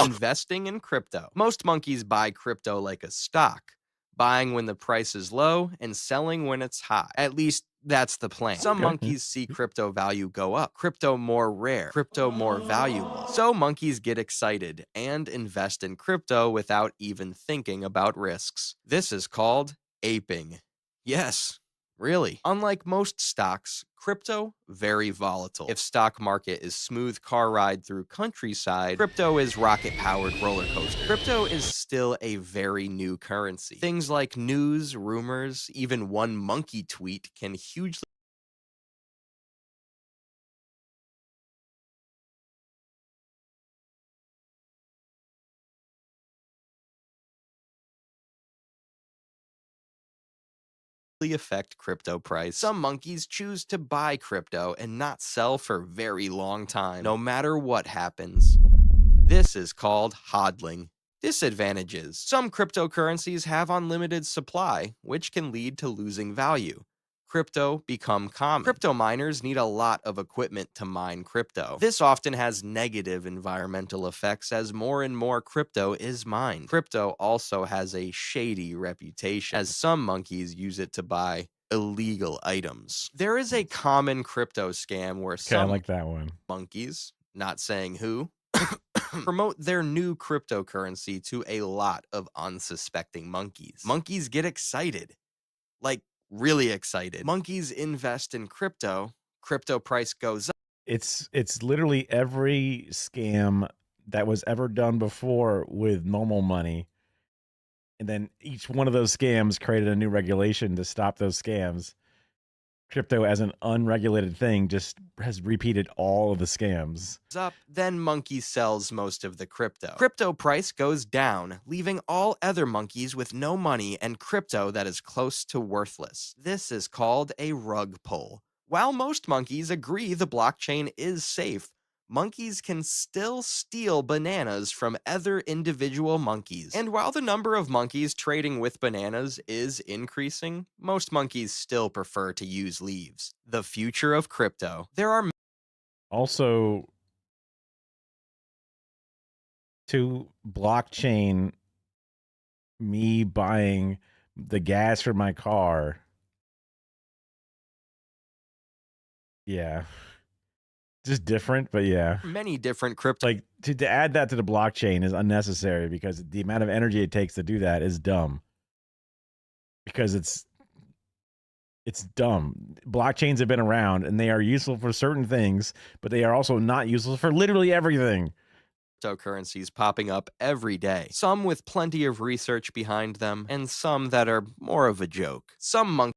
Investing in crypto. Most monkeys buy crypto like a stock, buying when the price is low and selling when it's high. At least that's the plan. Some monkeys see crypto value go up, crypto more rare, crypto more valuable. So monkeys get excited and invest in crypto without even thinking about risks. This is called aping. Yes. Really. Unlike most stocks, crypto, very volatile. If stock market is smooth car ride through countryside, crypto is rocket-powered roller coaster. Crypto is still a very new currency. Things like news, rumors, even one monkey tweet can hugely affect crypto price. Some monkeys choose to buy crypto and not sell for very long time, no matter what happens. This is called hodling. Disadvantages. Some cryptocurrencies have unlimited supply, which can lead to losing value. Crypto become common. Crypto miners need a lot of equipment to mine crypto. This often has negative environmental effects as more and more crypto is mined. Crypto also has a shady reputation, as some monkeys use it to buy illegal items. There is a common crypto scam where Okay, I some like that one. monkeys, not saying who, promote their new cryptocurrency to a lot of unsuspecting monkeys. Monkeys get excited. Like, really excited. Monkeys invest in crypto. Crypto price goes up. It's literally every scam that was ever done before with normal money. And then each one of those scams created a new regulation to stop those scams. Crypto as an unregulated thing just has repeated all of the scams. Up, then monkey sells most of the crypto. Crypto price goes down, leaving all other monkeys with no money and crypto that is close to worthless. This is called a rug pull. While most monkeys agree the blockchain is safe, monkeys can still steal bananas from other individual monkeys. And while the number of monkeys trading with bananas is increasing, most monkeys still prefer to use leaves. The future of crypto. There are Also, to blockchain me buying the gas for my car. Yeah. Just different, but yeah. many different crypto. Like to add that to the blockchain is unnecessary because the amount of energy it takes to do that is dumb. Because it's dumb. Blockchains have been around and they are useful for certain things, but they are also not useful for literally everything. Cryptocurrencies popping up every day, some with plenty of research behind them, and some that are more of a joke. Some monkeys.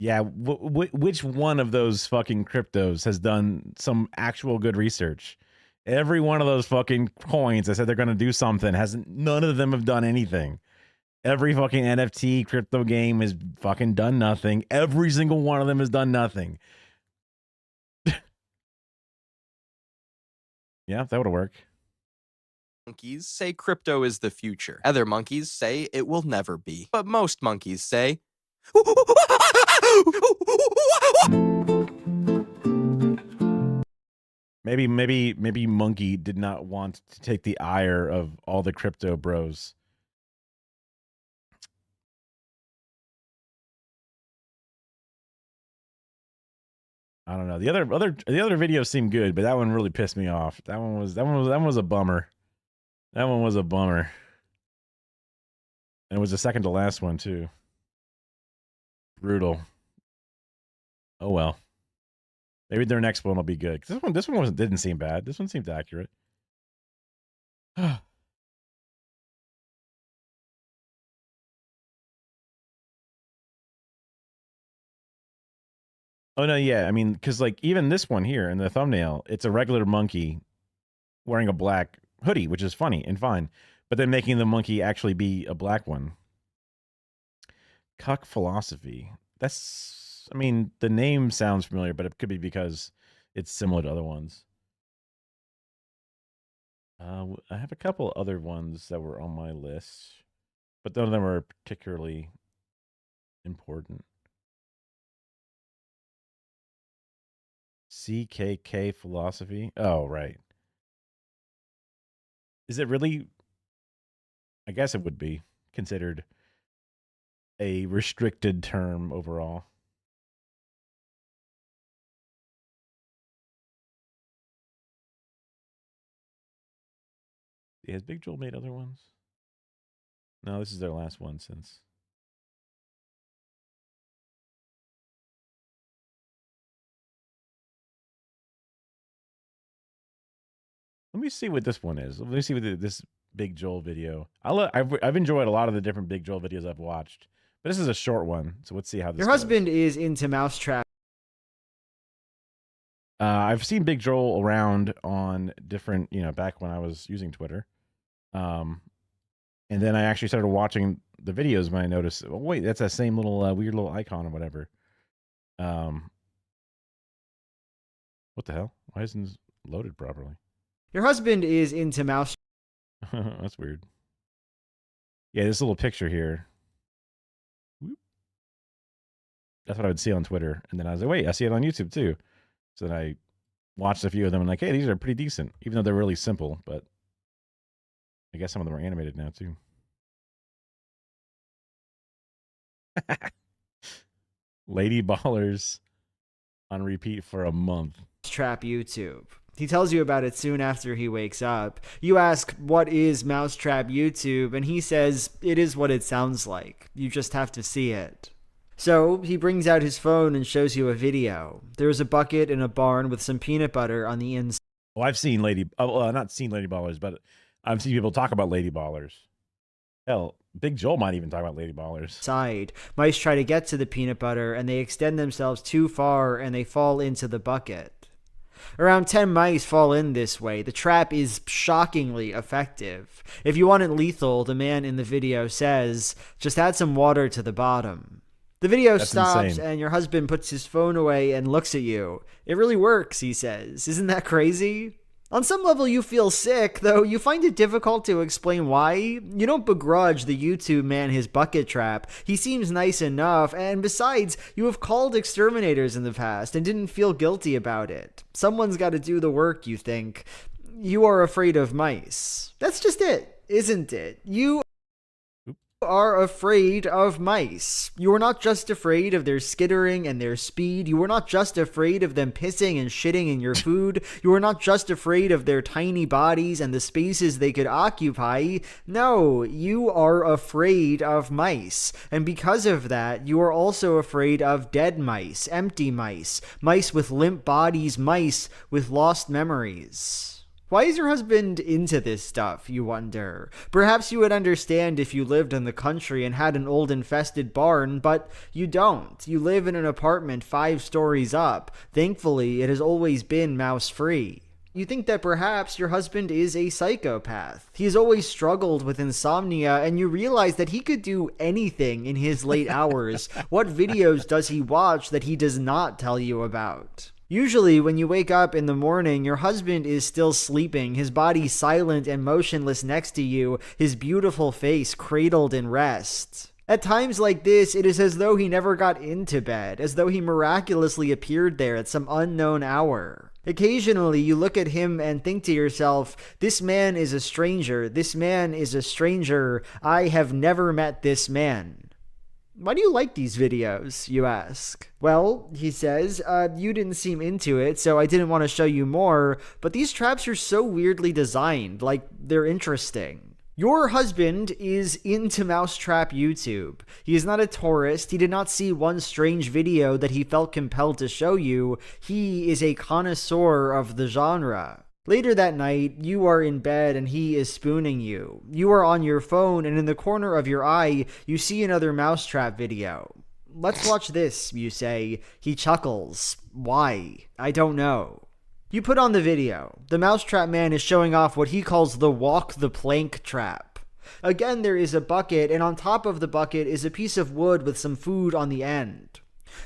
Yeah, which one of those fucking cryptos has done some actual good research? Every one of those fucking coins that said they're going to do something none of them have done anything. Every fucking NFT crypto game has fucking done nothing. Every single one of them has done nothing. Yeah, that would work. Monkeys say crypto is the future. Other monkeys say it will never be. But most monkeys say, Maybe Monkey did not want to take the ire of all the crypto bros. I don't know. The other videos seem good, but that one really pissed me off. That one was a bummer. That one was a bummer. And it was the second to last one too. Brutal. Oh well. Maybe their next one will be good. This one didn't seem bad. This one seemed accurate. Oh no, yeah. I mean, because like even this one here in the thumbnail, it's a regular monkey wearing a black hoodie, which is funny and fine. But then making the monkey actually be a black one. Cuck philosophy. I mean, the name sounds familiar, but it could be because it's similar to other ones. I have a couple other ones that were on my list, but none of them are particularly important. CKK philosophy. Oh, right. Is it really? I guess it would be considered a restricted term overall. Has Big Joel made other ones? No, this is their last one since. Let me see what this one is. Let me see what this Big Joel video. I've enjoyed a lot of the different Big Joel videos I've watched, but this is a short one, so let's see how this. Your husband is into Mousetrap. I've seen Big Joel around on different, back when I was using Twitter, and then I actually started watching the videos when I noticed. Oh, wait, that's that same little weird little icon or whatever. What the hell? Why isn't this loaded properly? Your husband is into mouse. That's weird. Yeah, this little picture here. That's what I would see on Twitter. And then I was like, wait, I see it on YouTube too. So then I watched a few of them and like, hey, these are pretty decent, even though they're really simple. But I guess some of them are animated now too. Lady Ballers on repeat for a month. Trap YouTube. He tells you about it soon after he wakes up. You ask, what is Mousetrap YouTube? And he says, it is what it sounds like. You just have to see it. So he brings out his phone and shows you a video. There's a bucket in a barn with some peanut butter on the inside. Well, I've seen not seen Lady Ballers, but I've seen people talk about Lady Ballers. Hell, Big Joel might even talk about Lady Ballers. Mice try to get to the peanut butter and they extend themselves too far and they fall into the bucket. Around 10 mice fall in this way. The trap is shockingly effective. If you want it lethal, the man in the video says, just add some water to the bottom. The video stops and your husband puts his phone away and looks at you. It really works, he says. Isn't that crazy? On some level, you feel sick, though you find it difficult to explain why. You don't begrudge the YouTube man his bucket trap. He seems nice enough, and besides, you have called exterminators in the past and didn't feel guilty about it. Someone's got to do the work, you think. You are afraid of mice. That's just it, isn't it? You are afraid of mice. You are not just afraid of their skittering and their speed. You are not just afraid of them pissing and shitting in your food. You are not just afraid of their tiny bodies and the spaces they could occupy. No, you are afraid of mice. And because of that, you are also afraid of dead mice, empty mice, mice with limp bodies, mice with lost memories. Why is your husband into this stuff, you wonder? Perhaps you would understand if you lived in the country and had an old infested barn, but you don't. You live in an apartment 5 stories up. Thankfully, it has always been mouse-free. You think that perhaps your husband is a psychopath. He has always struggled with insomnia, and you realize that he could do anything in his late hours. What videos does he watch that he does not tell you about? Usually, when you wake up in the morning, your husband is still sleeping, his body silent and motionless next to you, his beautiful face cradled in rest. At times like this, it is as though he never got into bed, as though he miraculously appeared there at some unknown hour. Occasionally, you look at him and think to yourself, this man is a stranger, this man is a stranger, I have never met this man. Why do you like these videos, you ask? Well, he says, you didn't seem into it, so I didn't want to show you more, but these traps are so weirdly designed, like they're interesting. Your husband is into Mousetrap YouTube. He is not a tourist. He did not see one strange video that he felt compelled to show you. He is a connoisseur of the genre. Later that night, you are in bed and he is spooning you. You are on your phone and in the corner of your eye, you see another Mousetrap video. Let's watch this, you say. He chuckles. Why? I don't know. You put on the video. The Mousetrap man is showing off what he calls the walk the plank trap. Again, there is a bucket, and on top of the bucket is a piece of wood with some food on the end.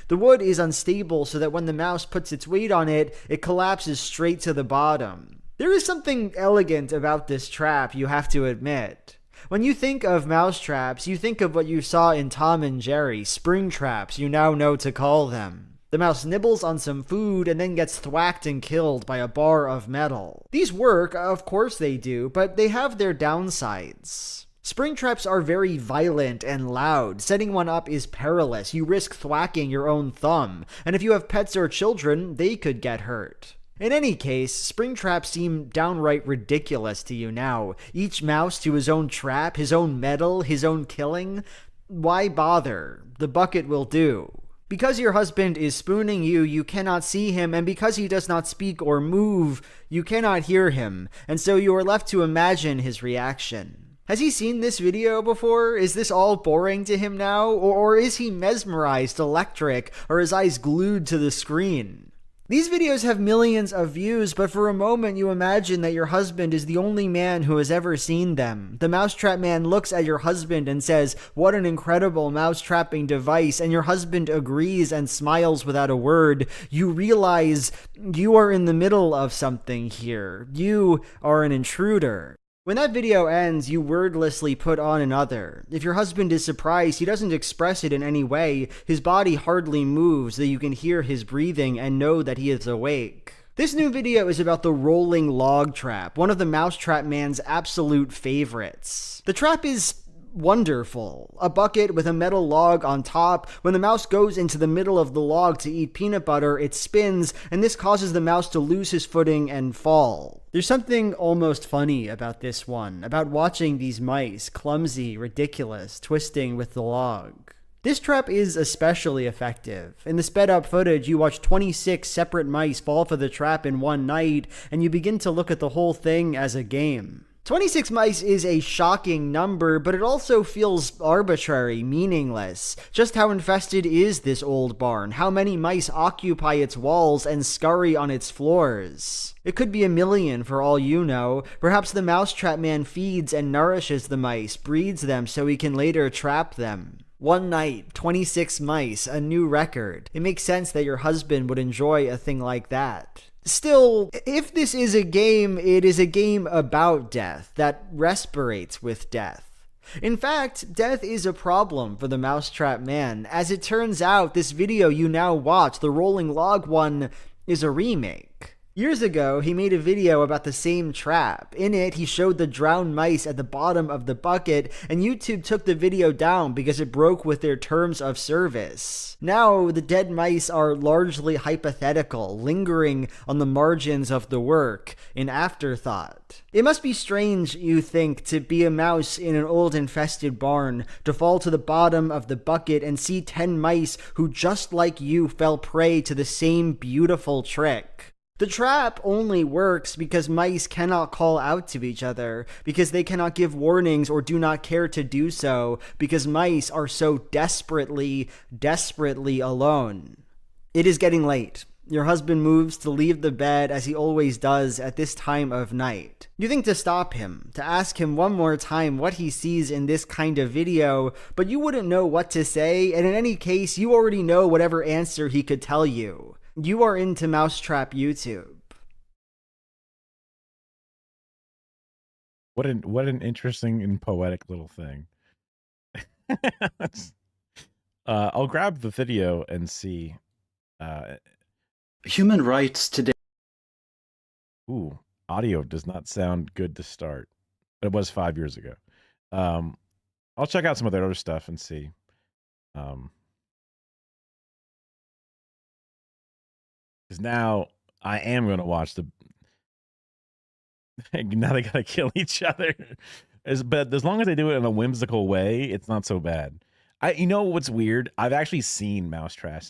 The wood is unstable so that when the mouse puts its weight on it, it collapses straight to the bottom. There is something elegant about this trap, you have to admit. When you think of mouse traps, you think of what you saw in Tom and Jerry, spring traps you now know to call them. The mouse nibbles on some food and then gets thwacked and killed by a bar of metal. These work, of course they do, but they have their downsides. Spring traps are very violent and loud. Setting one up is perilous. You risk thwacking your own thumb. And if you have pets or children, they could get hurt. In any case, spring traps seem downright ridiculous to you now. Each mouse to his own trap, his own metal, his own killing. Why bother? The bucket will do. Because your husband is spooning you, you cannot see him, and because he does not speak or move, you cannot hear him, and so you are left to imagine his reaction. Has he seen this video before? Is this all boring to him now? Or is he mesmerized, electric, or his eyes glued to the screen? These videos have millions of views, but for a moment you imagine that your husband is the only man who has ever seen them. The mousetrap man looks at your husband and says, "What an incredible mousetrapping device," and your husband agrees and smiles without a word. You realize you are in the middle of something here. You are an intruder. When that video ends, you wordlessly put on another. If your husband is surprised, he doesn't express it in any way. His body hardly moves, though you can hear his breathing and know that he is awake. This new video is about the rolling log trap, one of the mousetrap man's absolute favorites. The trap is wonderful. A bucket with a metal log on top. When the mouse goes into the middle of the log to eat peanut butter, it spins, and this causes the mouse to lose his footing and fall. There's something almost funny about this one, about watching these mice, clumsy, ridiculous, twisting with the log. This trap is especially effective. In the sped up footage, you watch 26 separate mice fall for the trap in one night, and you begin to look at the whole thing as a game. 26 mice is a shocking number, but it also feels arbitrary, meaningless. Just how infested is this old barn? How many mice occupy its walls and scurry on its floors? It could be a million for all you know. Perhaps the mousetrap man feeds and nourishes the mice, breeds them so he can later trap them. One night, 26 mice, a new record. It makes sense that your husband would enjoy a thing like that. Still, if this is a game, it is a game about death, that respirates with death. In fact, death is a problem for the mousetrap man. As it turns out, this video you now watch, the rolling log one, is a remake. Years ago, he made a video about the same trap. In it, he showed the drowned mice at the bottom of the bucket, and YouTube took the video down because it broke with their terms of service. Now, the dead mice are largely hypothetical, lingering on the margins of the work, an afterthought. It must be strange, you think, to be a mouse in an old infested barn, to fall to the bottom of the bucket and see 10 mice who, just like you, fell prey to the same beautiful trick. The trap only works because mice cannot call out to each other, because they cannot give warnings or do not care to do so, because mice are so desperately, desperately alone. It is getting late. Your husband moves to leave the bed as he always does at this time of night. You think to stop him, to ask him one more time what he sees in this kind of video, but you wouldn't know what to say, and in any case, you already know whatever answer he could tell you. You are into Mousetrap YouTube. What an interesting and poetic little thing. I'll grab the video and see. Human rights today. Ooh, audio does not sound good to start. But it was 5 years ago. I'll check out some of their other stuff and see. Because now I am going to watch the. Now they gotta kill each other. But as long as they do it in a whimsical way, it's not so bad. You know what's weird? I've actually seen Mousetrap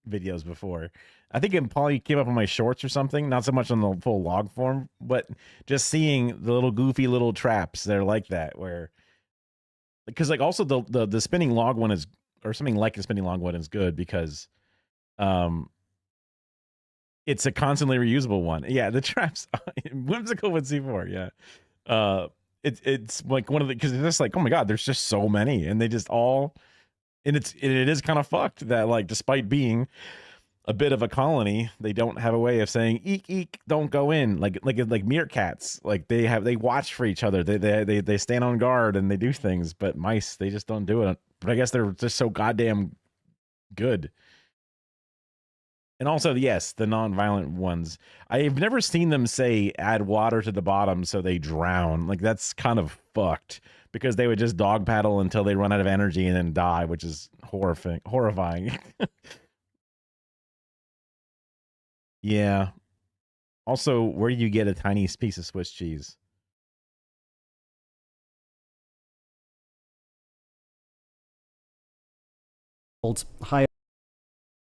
videos before. I think it probably came up on my shorts or something. Not so much on the full log form, but just seeing the little goofy little traps that are like that. Where, because like also the spinning log one is, or something like a spinning log one is good because, it's a constantly reusable one. Yeah, the traps whimsical with C4. Yeah, it's like one of the, because it's just like, oh my god, there's just so many, and they just all, and it is kind of fucked that like despite being a bit of a colony, they don't have a way of saying eek eek, don't go in, like meerkats. Like they watch for each other. They stand on guard and they do things, but mice, they just don't do it. But I guess they're just so goddamn good. And also, yes, the non-violent ones. I've never seen them say add water to the bottom so they drown. Like, that's kind of fucked. Because they would just dog paddle until they run out of energy and then die, which is horrifying. Yeah. Also, where do you get a tiny piece of Swiss cheese? High.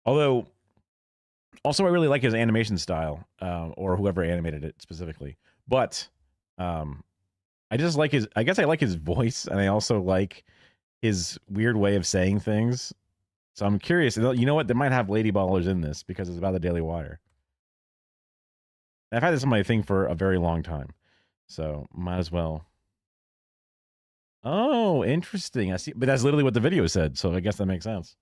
Although... Also, I really like his animation style, or whoever animated it specifically. But I just like his. I guess I like his voice, and I also like his weird way of saying things. So I'm curious. You know what? They might have lady ballers in this because it's about the Daily Wire. I've had this on my thing for a very long time, so might as well. Oh, interesting. I see, but that's literally what the video said, so I guess that makes sense.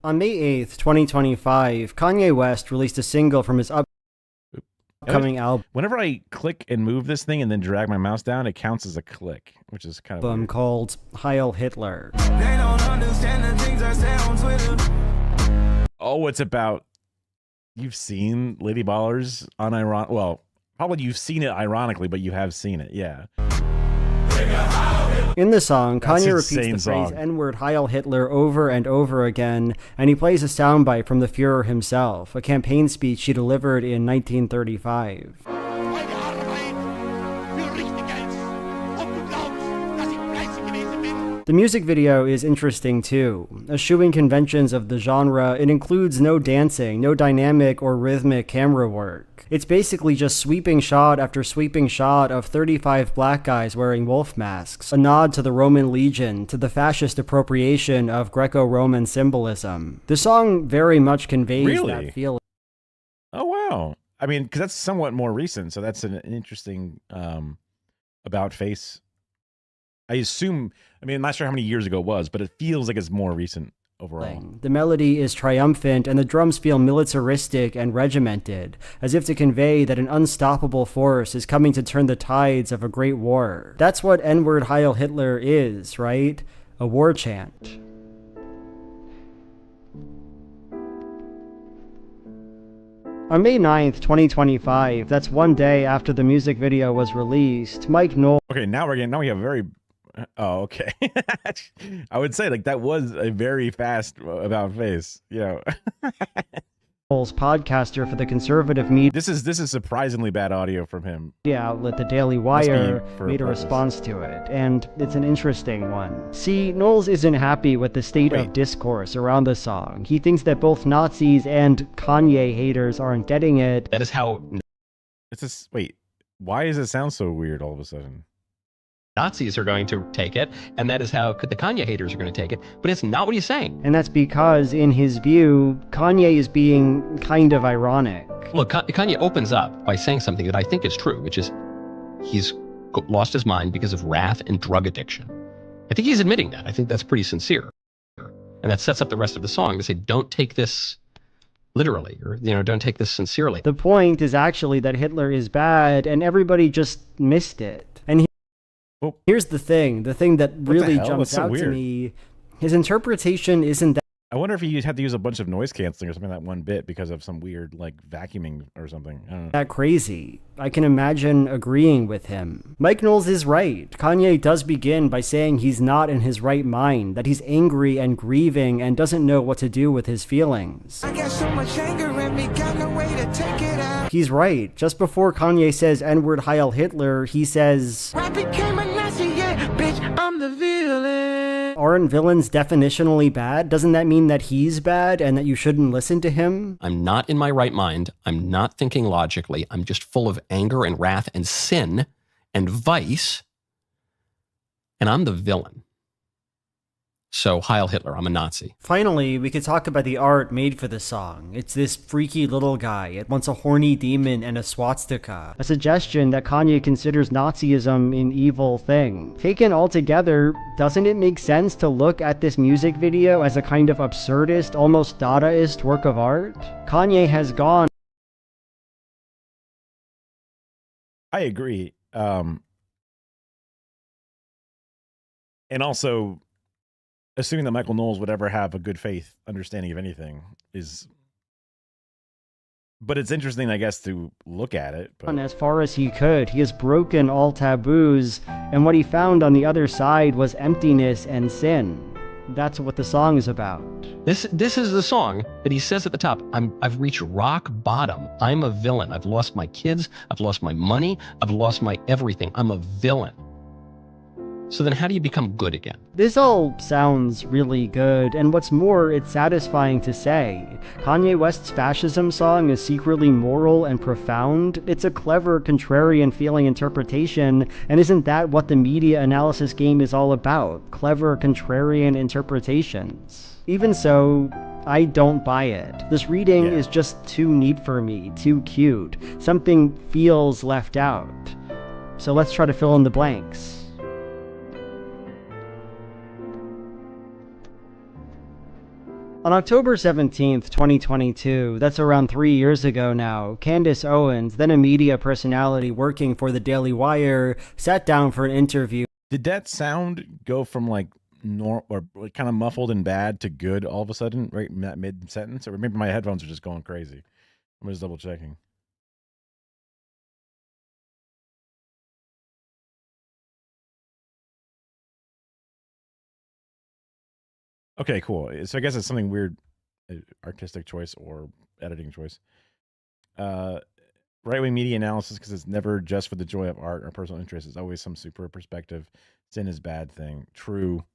On May 8th, 2025, Kanye West released a single from his upcoming album Whenever I click and move this thing and then drag my mouse down, it counts as a click, which is kind of weird. Called Heil Hitler. They don't understand the things I say on Twitter. Oh, it's about, you've seen Lady Ballers unironic. Well, probably you've seen it ironically, but you have seen it, yeah. In the song, That's Kanye an repeats the insane phrase song. N-word Heil Hitler over and over again, and he plays a soundbite from the Führer himself, a campaign speech he delivered in 1935. The music video is interesting too. Eschewing conventions of the genre, it includes no dancing, no dynamic or rhythmic camera work. It's basically just sweeping shot after sweeping shot of 35 black guys wearing wolf masks, a nod to the Roman legion, to the fascist appropriation of Greco-Roman symbolism. The song very much conveys that feeling. Oh, wow. I mean, because that's somewhat more recent, so that's an interesting about face. I assume, I mean, I'm not sure how many years ago it was, but it feels like it's more recent overall. The melody is triumphant and the drums feel militaristic and regimented, as if to convey that an unstoppable force is coming to turn the tides of a great war. That's what N-word Heil Hitler is, right? A war chant. On May 9th, 2025, that's one day after the music video was released, Mike Knowles... Okay, now we have a very... Oh, okay. I would say, like, that was a very fast about face, you know. podcaster for the conservative media. This is surprisingly bad audio from him. Outlet The Daily Wire made a response to it, and it's an interesting one. See, Knowles isn't happy with the state of discourse around the song. He thinks that both Nazis and Kanye haters aren't getting it. That is how... Wait, why does it sound so weird all of a sudden? Nazis are going to take it, and that is how the Kanye haters are going to take it, but it's not what he's saying. And that's because, in his view, Kanye is being kind of ironic. Look, Kanye opens up by saying something that I think is true, which is he's lost his mind because of wrath and drug addiction. I think he's admitting that. I think that's pretty sincere. And that sets up the rest of the song to say, don't take this literally, or, you know, don't take this sincerely. The point is actually that Hitler is bad, and everybody just missed it. And here's the thing that really jumps out to me, his interpretation isn't that... I wonder if he had to use a bunch of noise canceling or something that one bit because of some weird, like, vacuuming or something. I don't know. That crazy. I can imagine agreeing with him. Mike Knowles is right. Kanye does begin by saying he's not in his right mind, that he's angry and grieving and doesn't know what to do with his feelings. I got so much anger in me, got no way to take it out. He's right. Just before Kanye says N-word Heil Hitler, he says... I became a Nazi, yeah, bitch, I'm the villain. Aren't villains definitionally bad? Doesn't that mean that he's bad and that you shouldn't listen to him? I'm not in my right mind. I'm not thinking logically. I'm just full of anger and wrath and sin and vice. And I'm the villain. So, Heil Hitler, I'm a Nazi. Finally, we could talk about the art made for the song. It's this freaky little guy, at once a horny demon and a swastika. A suggestion that Kanye considers Nazism an evil thing. Taken all together, doesn't it make sense to look at this music video as a kind of absurdist, almost Dadaist work of art? Kanye has gone... I agree. And also... assuming that Michael Knowles would ever have a good faith understanding of anything is, but it's interesting, I guess, to look at it. But... as far as he could, he has broken all taboos, and what he found on the other side was emptiness and sin. That's what the song is about. This is the song that he says at the top. I've reached rock bottom. I'm a villain. I've lost my kids. I've lost my money. I've lost my everything. I'm a villain. So then how do you become good again? This all sounds really good, and what's more, it's satisfying to say. Kanye West's fascism song is secretly moral and profound. It's a clever, contrarian feeling interpretation, and isn't that what the media analysis game is all about? Clever, contrarian interpretations. Even so, I don't buy it. This reading is just too neat for me, too cute. Something feels left out. So let's try to fill in the blanks. On October 17th, 2022, that's around 3 years ago now, Candace Owens, then a media personality working for the Daily Wire, sat down for an interview. Did that sound go from like or kind of muffled and bad to good all of a sudden, right in that mid-sentence? Or maybe my headphones are just going crazy. I'm just double checking. Okay, cool. So I guess it's something weird, artistic choice or editing choice. Right-wing media analysis, because it's never just for the joy of art or personal interest. It's always some super perspective. Sin is bad thing. True.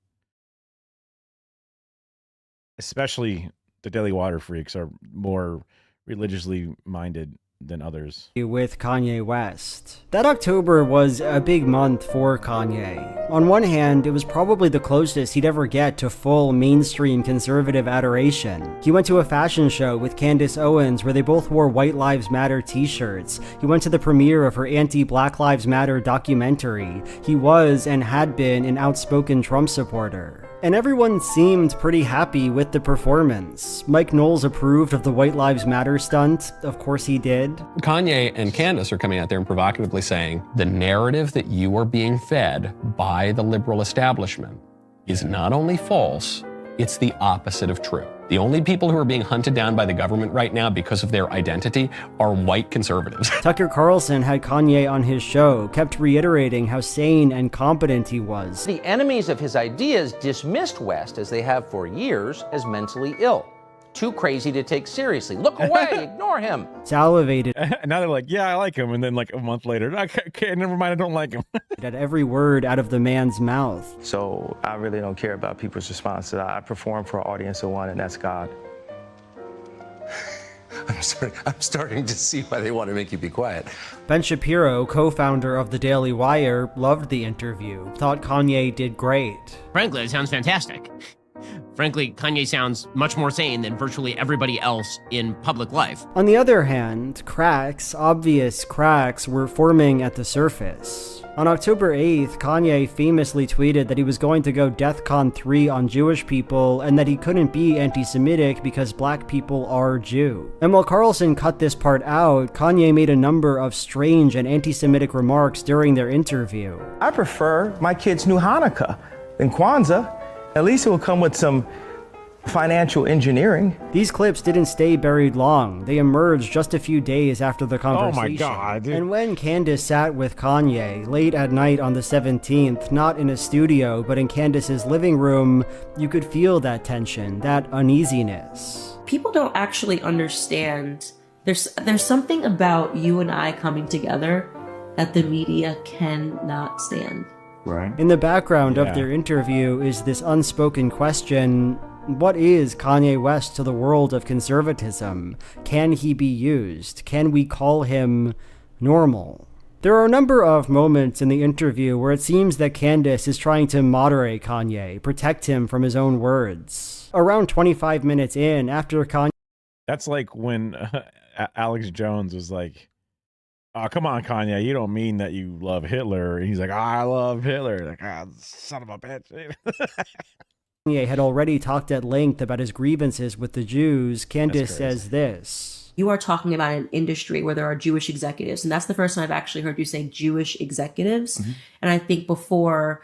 Especially the Daily Water freaks are more religiously minded than others. With Kanye West. That October was a big month for Kanye. On one hand, it was probably the closest he'd ever get to full mainstream conservative adoration. He went to a fashion show with Candace Owens where they both wore White Lives Matter t-shirts. He went to the premiere of her anti-Black Lives Matter documentary. He was and had been an outspoken Trump supporter. And everyone seemed pretty happy with the performance. Mike Knowles approved of the White Lives Matter stunt. Of course he did. Kanye and Candace are coming out there and provocatively saying the narrative that you are being fed by the liberal establishment is not only false, it's the opposite of true. The only people who are being hunted down by the government right now because of their identity are white conservatives. Tucker Carlson had Kanye on his show, kept reiterating how sane and competent he was. The enemies of his ideas dismissed West, as they have for years, as mentally ill. Too crazy to take seriously. Look away, ignore him. Salivated. And now they're like, yeah, I like him. And then like a month later, okay, never mind, I don't like him. At every word out of the man's mouth. So I really don't care about people's response to that. I perform for an audience of one, and that's God. I'm starting to see why they want to make you be quiet. Ben Shapiro, co-founder of The Daily Wire, loved the interview, thought Kanye did great. Frankly, it sounds fantastic. Frankly, Kanye sounds much more sane than virtually everybody else in public life. On the other hand, cracks, obvious cracks, were forming at the surface. On October 8th, Kanye famously tweeted that he was going to go DEFCON 3 on Jewish people and that he couldn't be anti-Semitic because black people are Jew. And while Carlson cut this part out, Kanye made a number of strange and anti-Semitic remarks during their interview. I prefer my kids' new Hanukkah than Kwanzaa. At least it will come with some financial engineering. These clips didn't stay buried long. They emerged just a few days after the conversation. Oh my God. And when Candace sat with Kanye late at night on the 17th, not in a studio, but in Candace's living room, you could feel that tension, that uneasiness. People don't actually understand. There's something about you and I coming together that the media cannot stand. Right. In the background of their interview is this unspoken question: what is Kanye West to the world of conservatism? Can he be used? Can we call him normal? There are a number of moments in the interview where it seems that Candace is trying to moderate Kanye, protect him from his own words. Around 25 minutes in, after Kanye... That's like when Alex Jones was like, oh, come on, Kanye, you don't mean that you love Hitler. And he's like, oh, I love Hitler. Like, son of a bitch. Kanye had already talked at length about his grievances with the Jews. Candace says this. You are talking about an industry where there are Jewish executives, and that's the first time I've actually heard you say Jewish executives. Mm-hmm. And I think before,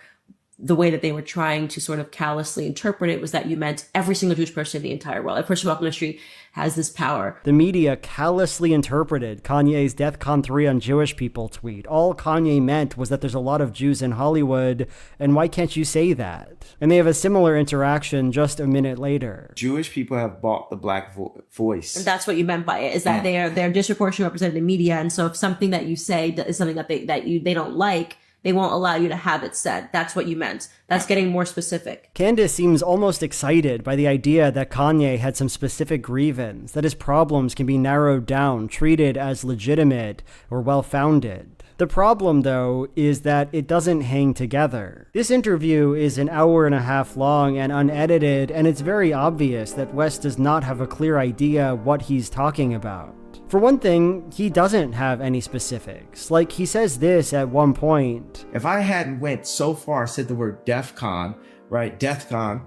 the way that they were trying to sort of callously interpret it was that you meant every single Jewish person in the entire world. Every person who walks on the street has this power. The media callously interpreted Kanye's DEFCON 3 on Jewish people tweet. All Kanye meant was that there's a lot of Jews in Hollywood, and why can't you say that? And they have a similar interaction just a minute later. Jewish people have bought the black voice. And that's what you meant by it, is that they're disproportionately represented in media, and so if something that you say is something that they don't like, They won't allow you to have it said. That's what you meant. That's getting more specific. Candace seems almost excited by the idea that Kanye had some specific grievance, that his problems can be narrowed down, treated as legitimate or well-founded. The problem, though, is that it doesn't hang together. This interview is an hour and a half long and unedited, and it's very obvious that West does not have a clear idea what he's talking about. For one thing, he doesn't have any specifics. Like, he says this at one point. If I hadn't went so far, said the word DEFCON, right, DEFCON,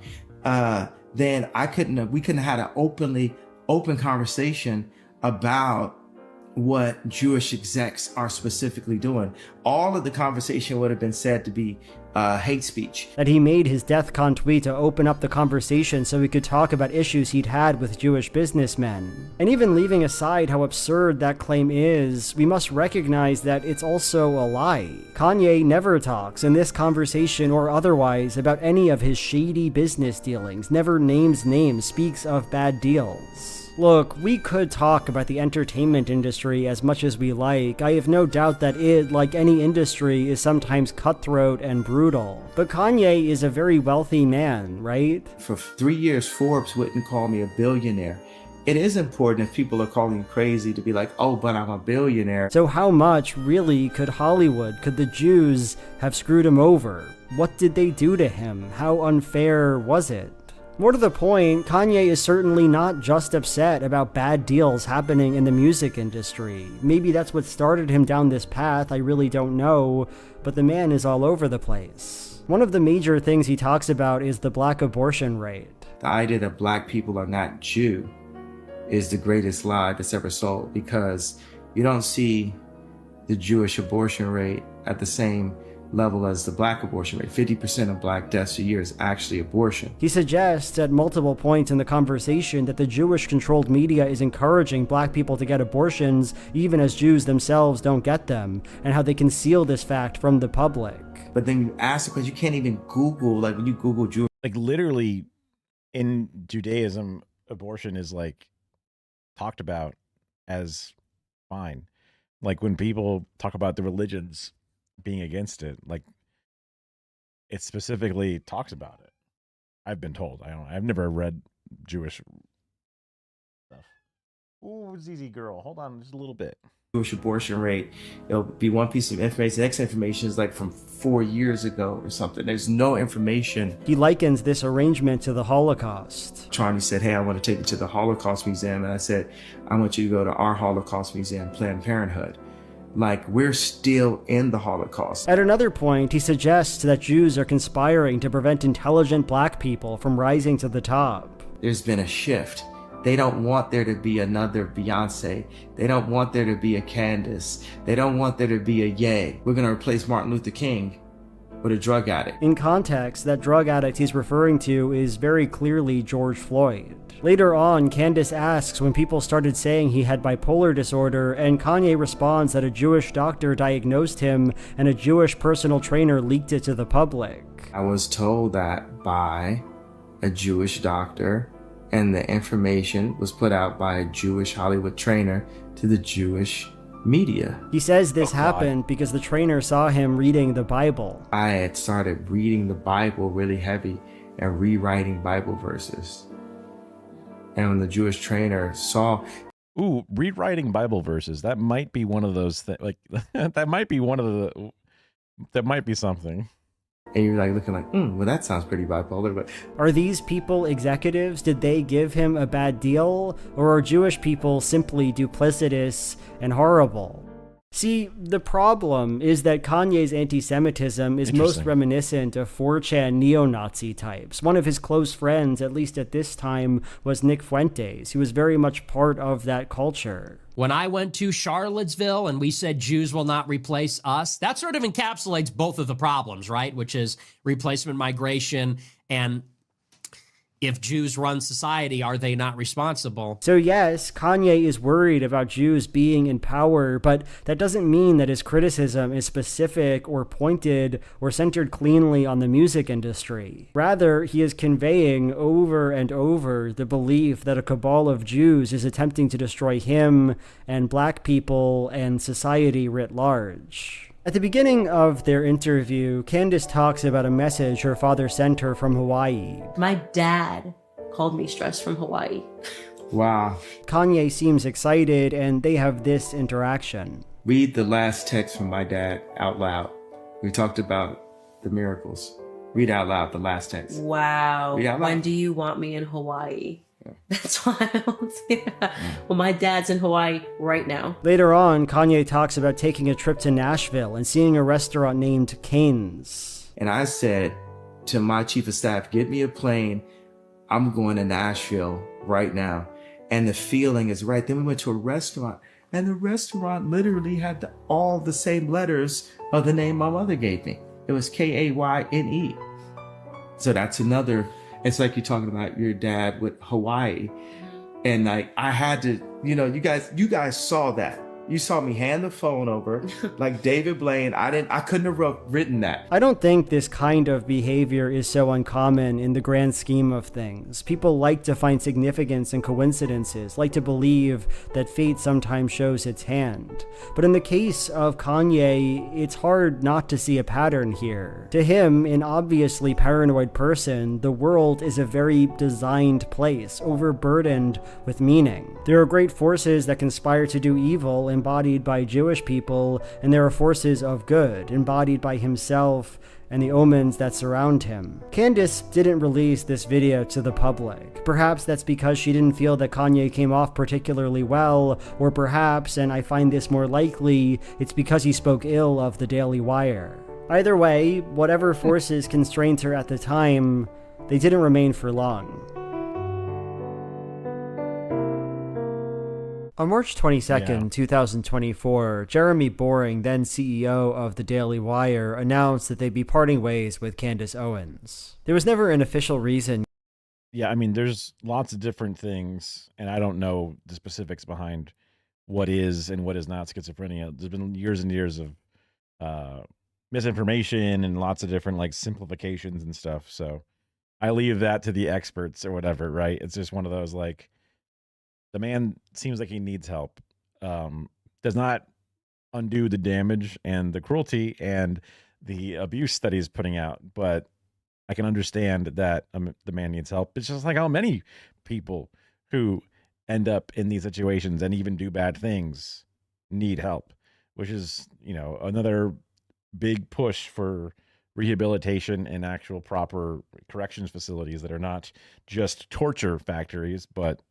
then we couldn't have had an open conversation about what Jewish execs are specifically doing. All of the conversation would have been said to be hate speech. That he made his DEFCON tweet to open up the conversation so he could talk about issues he'd had with Jewish businessmen. And even leaving aside how absurd that claim is, we must recognize that it's also a lie. Kanye never talks in this conversation or otherwise about any of his shady business dealings, never names names, speaks of bad deals. Look, we could talk about the entertainment industry as much as we like. I have no doubt that it, like any industry, is sometimes cutthroat and brutal. But Kanye is a very wealthy man, right? For 3 years, Forbes wouldn't call me a billionaire. It is important if people are calling you crazy to be like, oh, but I'm a billionaire. So how much, really, could Hollywood, could the Jews have screwed him over? What did they do to him? How unfair was it? More to the point, Kanye is certainly not just upset about bad deals happening in the music industry. Maybe that's what started him down this path, I really don't know, but the man is all over the place. One of the major things he talks about is the black abortion rate. The idea that black people are not Jew is the greatest lie that's ever sold, because you don't see the Jewish abortion rate at the same level as the black abortion rate. 50% of black deaths a year is actually abortion. He suggests at multiple points in the conversation that the Jewish-controlled media is encouraging black people to get abortions even as Jews themselves don't get them, and how they conceal this fact from the public. But then you ask the question, you can't even Google, like when you Google Jewish... Like literally in Judaism, abortion is like talked about as fine. Like when people talk about the religions being against it, like it specifically talks about it. I've been told. I've never read Jewish stuff. Ooh, ZZ girl, hold on just a little bit. Jewish abortion rate, it'll be one piece of information. The next information is like from 4 years ago or something. There's no information. He likens this arrangement to the Holocaust. Charlie said, hey, I want to take you to the Holocaust Museum. And I said, I want you to go to our Holocaust Museum, Planned Parenthood. Like, we're still in the Holocaust. At another point, he suggests that Jews are conspiring to prevent intelligent black people from rising to the top. There's been a shift. They don't want there to be another Beyonce. They don't want there to be a Candace. They don't want there to be a Ye. We're going to replace Martin Luther King with a drug addict. In context, that drug addict he's referring to is very clearly George Floyd. Later on, Candace asks when people started saying he had bipolar disorder, and Kanye responds that a Jewish doctor diagnosed him and a Jewish personal trainer leaked it to the public. I was told that by a Jewish doctor, and the information was put out by a Jewish Hollywood trainer to the Jewish media. He says this happened because the trainer saw him reading the Bible. I had started reading the Bible really heavy and rewriting Bible verses. And when the Jewish trainer saw... Ooh, rewriting Bible verses. That might be one of those things. Like, that might be one of the... That might be something. And you're like looking like, well, that sounds pretty bipolar, but... Are these people executives? Did they give him a bad deal? Or are Jewish people simply duplicitous and horrible? See, the problem is that Kanye's anti-Semitism is most reminiscent of 4chan neo-Nazi types. One of his close friends, at least at this time, was Nick Fuentes. He was very much part of that culture. When I went to Charlottesville and we said Jews will not replace us, that sort of encapsulates both of the problems, right? Which is replacement migration and if Jews run society, are they not responsible? So yes, Kanye is worried about Jews being in power, but that doesn't mean that his criticism is specific or pointed or centered cleanly on the music industry. Rather, he is conveying over and over the belief that a cabal of Jews is attempting to destroy him and black people and society writ large. At the beginning of their interview, Candace talks about a message her father sent her from Hawaii. My dad called me stressed from Hawaii. Wow. Kanye seems excited, and they have this interaction. Read the last text from my dad out loud. We talked about the miracles. Read out loud the last text. Wow. Read out loud. When do you want me in Hawaii? Yeah. That's wild. Yeah. Well, my dad's in Hawaii right now. Later on, Kanye talks about taking a trip to Nashville and seeing a restaurant named Cane's. And I said to my chief of staff, get me a plane. I'm going to Nashville right now. And the feeling is right. Then we went to a restaurant, and the restaurant literally had all the same letters of the name my mother gave me. It was Kayne. So that's another, it's like you're talking about your dad with Hawaii. And like, I had to, you guys saw that. You saw me hand the phone over like David Blaine. I couldn't have written that. I don't think this kind of behavior is so uncommon in the grand scheme of things. People like to find significance in coincidences, like to believe that fate sometimes shows its hand. But in the case of Kanye, it's hard not to see a pattern here. To him, an obviously paranoid person, the world is a very designed place, overburdened with meaning. There are great forces that conspire to do evil, embodied by Jewish people, and there are forces of good, embodied by himself and the omens that surround him. Candace didn't release this video to the public. Perhaps that's because she didn't feel that Kanye came off particularly well, or perhaps, and I find this more likely, it's because he spoke ill of the Daily Wire. Either way, whatever forces constrained her at the time, they didn't remain for long. On March 22nd, 2024, Jeremy Boring, then CEO of the Daily Wire, announced that they'd be parting ways with Candace Owens. There was never an official reason. Yeah, I mean, there's lots of different things, and I don't know the specifics behind what is and what is not schizophrenia. There's been years and years of misinformation and lots of different like simplifications and stuff. So I leave that to the experts or whatever, right? It's just one of those like, the man seems like he needs help. Does not undo the damage and the cruelty and the abuse that he's putting out, but I can understand that the man needs help. It's just like how many people who end up in these situations and even do bad things need help, which is, another big push for rehabilitation and actual proper corrections facilities that are not just torture factories, but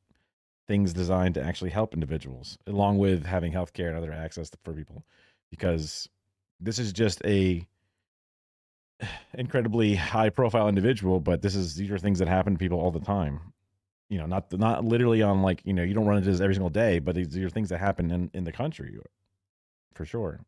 things designed to actually help individuals, along with having healthcare and other access for people, because this is just a incredibly high profile individual, but these are things that happen to people all the time. Not literally on like, you don't run into this every single day, but these are things that happen in the country for sure.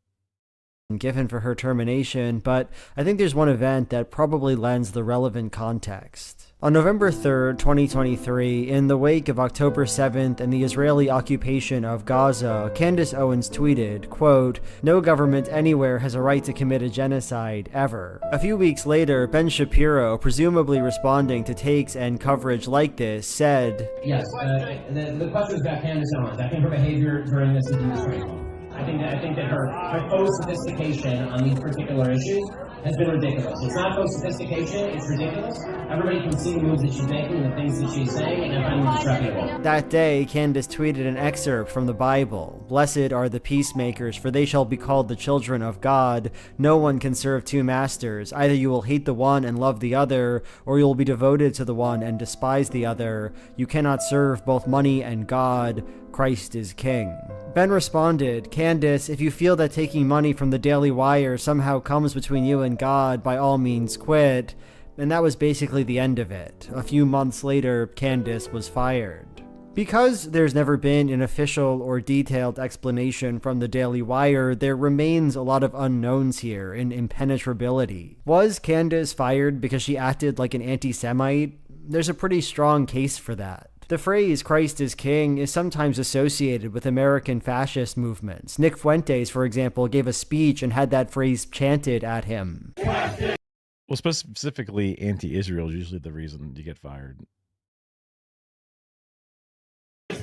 Given for her termination, but I think there's one event that probably lends the relevant context. On November 3rd, 2023, in the wake of October 7th and the Israeli occupation of Gaza, Candace Owens tweeted, quote, "No government anywhere has a right to commit a genocide, ever." A few weeks later, Ben Shapiro, presumably responding to takes and coverage like this, said, Yes, the question is about Candace Owens. I think her behavior during this is disgraceful. I think that her faux sophistication on these particular issues has been ridiculous. It's not faux sophistication, it's ridiculous. Everybody can see the moves that she's making, the things that she's saying, and I find them disreputable. That day, Candace tweeted an excerpt from the Bible. "Blessed are the peacemakers, for they shall be called the children of God. No one can serve two masters. Either you will hate the one and love the other, or you will be devoted to the one and despise the other. You cannot serve both money and God. Christ is king." Ben responded, "Candace, if you feel that taking money from the Daily Wire somehow comes between you and God, by all means quit." And that was basically the end of it. A few months later, Candace was fired. Because there's never been an official or detailed explanation from the Daily Wire, there remains a lot of unknowns here in impenetrability. Was Candace fired because she acted like an anti-Semite? There's a pretty strong case for that. The phrase "Christ is King" is sometimes associated with American fascist movements. Nick Fuentes, for example, gave a speech and had that phrase chanted at him. Well, specifically, anti-Israel is usually the reason you get fired.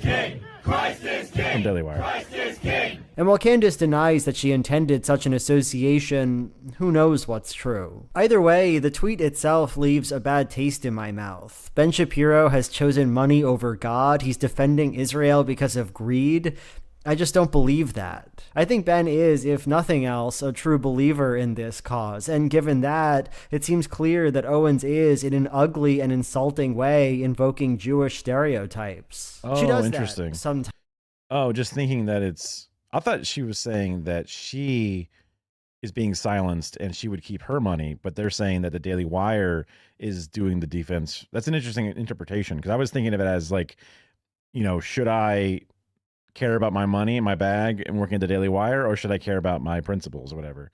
King. Christ is King. From Daily Wire. Christ is King. And while Candace denies that she intended such an association, who knows what's true. Either way, the tweet itself leaves a bad taste in my mouth. Ben Shapiro has chosen money over God. He's defending Israel because of greed. I just don't believe that. I think Ben is, if nothing else, a true believer in this cause, and given that, it seems clear that Owens is, in an ugly and insulting way, invoking Jewish stereotypes. Oh, She does interesting. that sometimes. Oh, just thinking that I thought she was saying that she is being silenced and she would keep her money, but they're saying that the Daily Wire is doing the defense. That's an interesting interpretation, because I was thinking of it as like, should I care about my money in my bag and working at the Daily Wire, or should I care about my principles or whatever?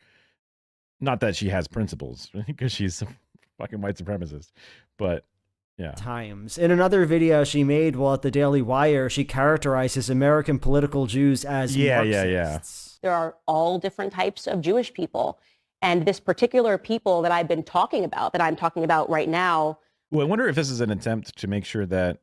Not that she has principles, because she's a fucking white supremacist, but yeah. Times. In another video she made while at the Daily Wire, she characterizes American political Jews as Marxists. There are all different types of Jewish people. And this particular people that I've been talking about, that I'm talking about right now. Well, I wonder if this is an attempt to make sure that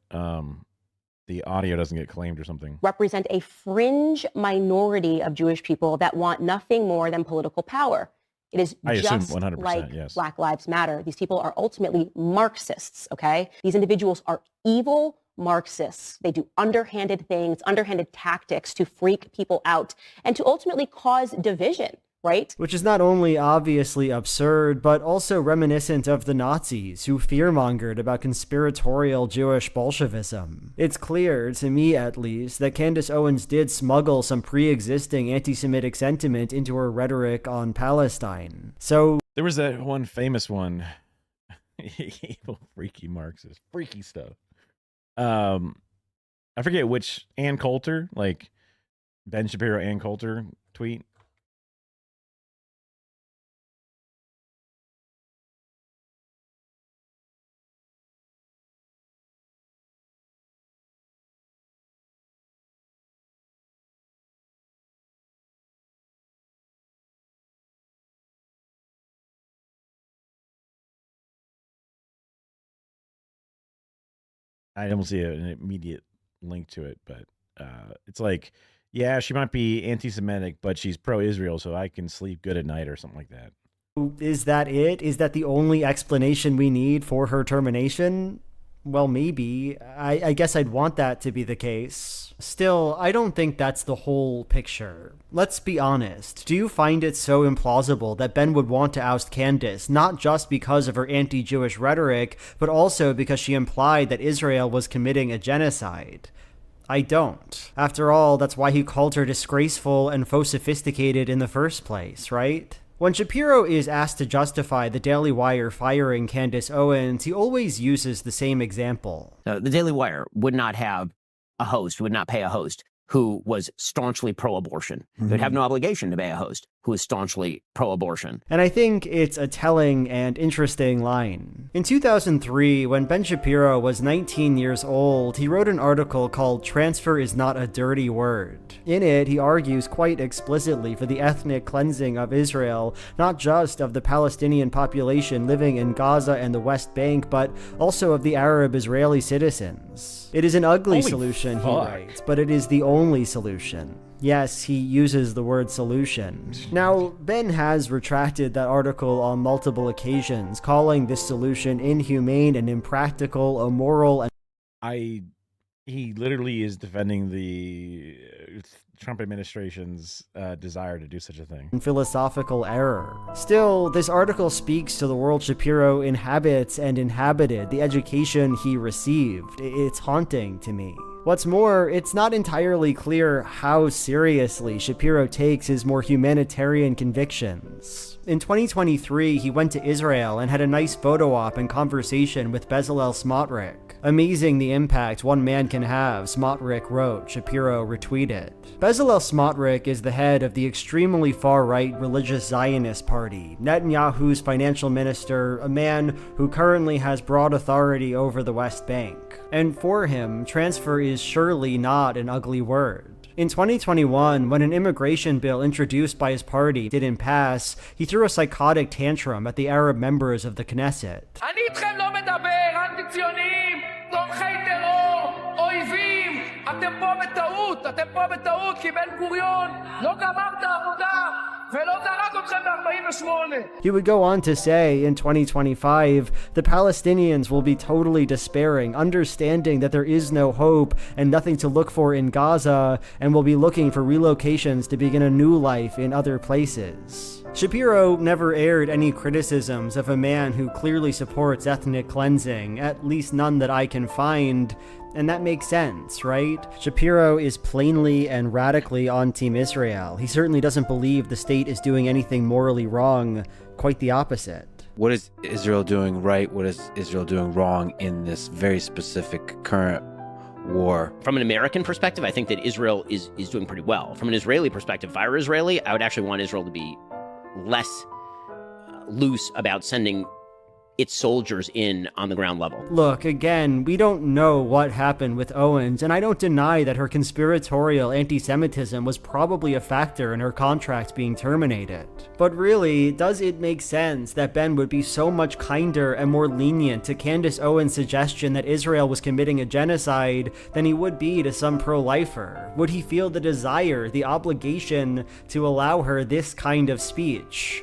the audio doesn't get claimed or something. Represent a fringe minority of Jewish people that want nothing more than political power. It is I assume just 100%, like yes. Black Lives Matter. These people are ultimately Marxists, okay? These individuals are evil Marxists. They do underhanded things, underhanded tactics to freak people out and to ultimately cause division, right? Which is not only obviously absurd, but also reminiscent of the Nazis, who fearmongered about conspiratorial Jewish Bolshevism. It's clear, to me at least, that Candace Owens did smuggle some pre-existing anti-Semitic sentiment into her rhetoric on Palestine. So there was that one famous one, evil, freaky Marxist, freaky stuff. I forget which, Ann Coulter, like Ben Shapiro, Ann Coulter tweet. I don't see an immediate link to it, but it's like, yeah, she might be anti-Semitic, but she's pro-Israel, so I can sleep good at night or something like that. is that it? Is that the only explanation we need for her termination? Well, maybe. I guess I'd want that to be the case. Still, I don't think that's the whole picture. Let's be honest. Do you find it so implausible that Ben would want to oust Candace, not just because of her anti-Jewish rhetoric, but also because she implied that Israel was committing a genocide? I don't. After all, that's why he called her disgraceful and faux sophisticated in the first place, right? When Shapiro is asked to justify the Daily Wire firing Candace Owens, he always uses the same example. The Daily Wire would not have a host, would not pay a host who was staunchly pro-abortion. They would have no obligation to pay a host who is staunchly pro-abortion. And I think it's a telling and interesting line. In 2003, when Ben Shapiro was 19 years old, he wrote an article called "Transfer is Not a Dirty Word." In it, he argues quite explicitly for the ethnic cleansing of Israel, not just of the Palestinian population living in Gaza and the West Bank, but also of the Arab-Israeli citizens. It is an ugly solution, he writes, but it is the only solution. Yes, he uses the word solution. Now, Ben has retracted that article on multiple occasions, calling this solution inhumane and impractical, immoral, and he literally is defending the Trump administration's desire to do such a thing. philosophical error. Still, this article speaks to the world Shapiro inhabits and inhabited, the education he received. It's haunting to me. What's more, it's not entirely clear how seriously Shapiro takes his more humanitarian convictions. In 2023, he went to Israel and had a nice photo op and conversation with Bezalel Smotrich. Amazing the impact one man can have, Smotrich wrote, Shapiro retweeted. Bezalel Smotrich is the head of the extremely far-right religious Zionist party, Netanyahu's financial minister, a man who currently has broad authority over the West Bank. And for him, transfer is surely not an ugly word. In 2021, when an immigration bill introduced by his party didn't pass, he threw a psychotic tantrum at the Arab members of the Knesset. אני איתכם לא מדבר, אנטי-ציונים, תומכי טרור, אויבים, אתם פה בטעות, כי בן גוריון לא גמר את העבודה ולא זרק אתכם ב-48. He would go on to say, in 2025, the Palestinians will be totally despairing, understanding that there is no hope and nothing to look for in Gaza, and will be looking for relocations to begin a new life in other places. Shapiro never aired any criticisms of a man who clearly supports ethnic cleansing, at least none that I can find, and that makes sense, right? Shapiro is plainly and radically on Team Israel. He certainly doesn't believe the state is doing anything morally wrong, quite the opposite. What is Israel doing right? What is Israel doing wrong in this very specific current war? From an American perspective, I think that Israel is doing pretty well. From an Israeli perspective, if I were Israeli, I would actually want Israel to be less loose about sending its soldiers in on the ground level. Look, again, we don't know what happened with Owens, and I don't deny that her conspiratorial anti-Semitism was probably a factor in her contract being terminated. But really, does it make sense that Ben would be so much kinder and more lenient to Candace Owens' suggestion that Israel was committing a genocide than he would be to some pro-lifer? Would he feel the desire, the obligation to allow her this kind of speech?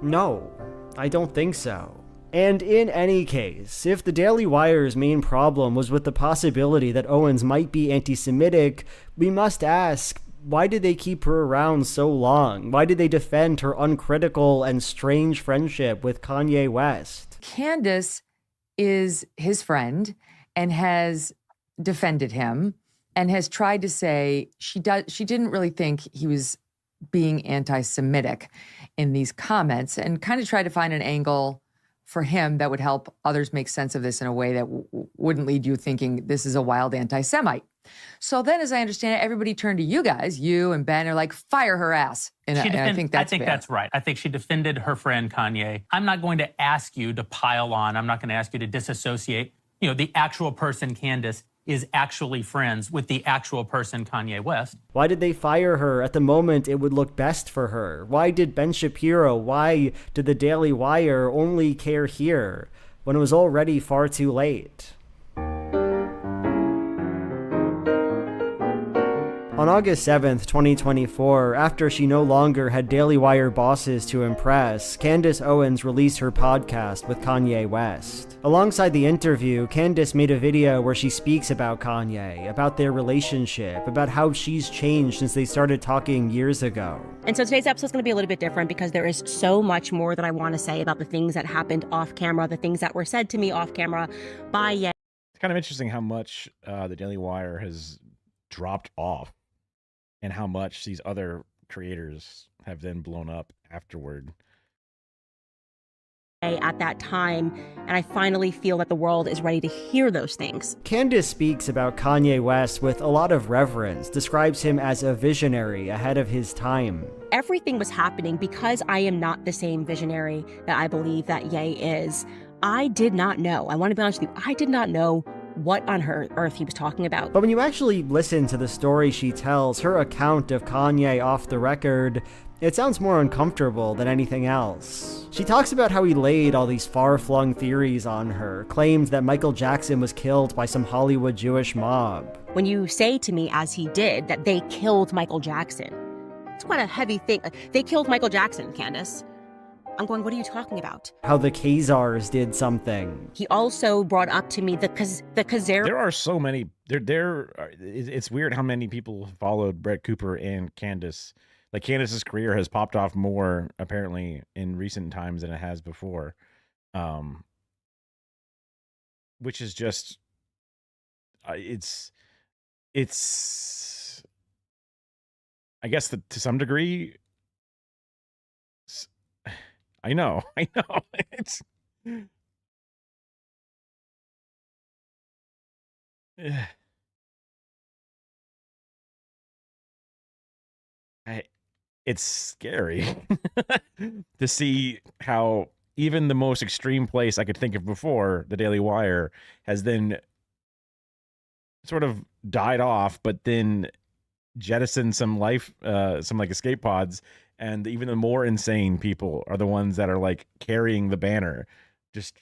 No, I don't think so. And in any case, if the Daily Wire's main problem was with the possibility that Owens might be anti-Semitic, we must ask, why did they keep her around so long? Why did they defend her uncritical and strange friendship with Kanye West? Candace is his friend and has defended him and has tried to say she didn't really think he was being anti-Semitic in these comments, and kind of tried to find an angle for him that would help others make sense of this in a way that wouldn't lead you thinking this is a wild anti-Semite. So then, as I understand it, everybody turned to you guys, you and Ben, are like, fire her ass. And I think that's fair. That's right. I think she defended her friend Kanye. I'm not going to ask you to pile on. I'm not going to ask you to disassociate. You know, the actual person, Candace, is actually friends with the actual person, Kanye West. Why did they fire her at the moment it would look best for her? Why did Ben Shapiro, why did the Daily Wire only care here when it was already far too late? On August 7th, 2024, after she no longer had Daily Wire bosses to impress, Candace Owens released her podcast with Kanye West. Alongside the interview, Candace made a video where she speaks about Kanye, about their relationship, about how she's changed since they started talking years ago. And so today's episode is going to be a little bit different because there is so much more that I want to say about the things that happened off camera, the things that were said to me off camera by Ye. It's kind of interesting how much the Daily Wire has dropped off, and how much these other creators have then blown up afterward. At that time, and I finally feel that the world is ready to hear those things. Candace speaks about Kanye West with a lot of reverence, describes him as a visionary ahead of his time. Everything was happening because I am not the same visionary that I believe that Ye is. I did not know. I want to be honest with you. I did not know what on earth he was talking about. But when you actually listen to the story she tells, her account of Kanye off the record, it sounds more uncomfortable than anything else. She talks about how he laid all these far-flung theories on her, claimed that Michael Jackson was killed by some Hollywood Jewish mob. When you say to me, as he did, that they killed Michael Jackson, it's quite a heavy thing. They killed Michael Jackson, Candace. I'm going, what are you talking about? How the Khazars did something. He also brought up to me the Khazar. There are so many. It's weird how many people followed Brett Cooper and Candace. Like, Candace's career has popped off more, apparently, in recent times than it has before. Which is just... It's... I guess that to some degree... I know. It's it's scary to see how even the most extreme place I could think of before, the Daily Wire, has then sort of died off, but then jettisoned some escape pods. And even the more insane people are the ones that are like carrying the banner, just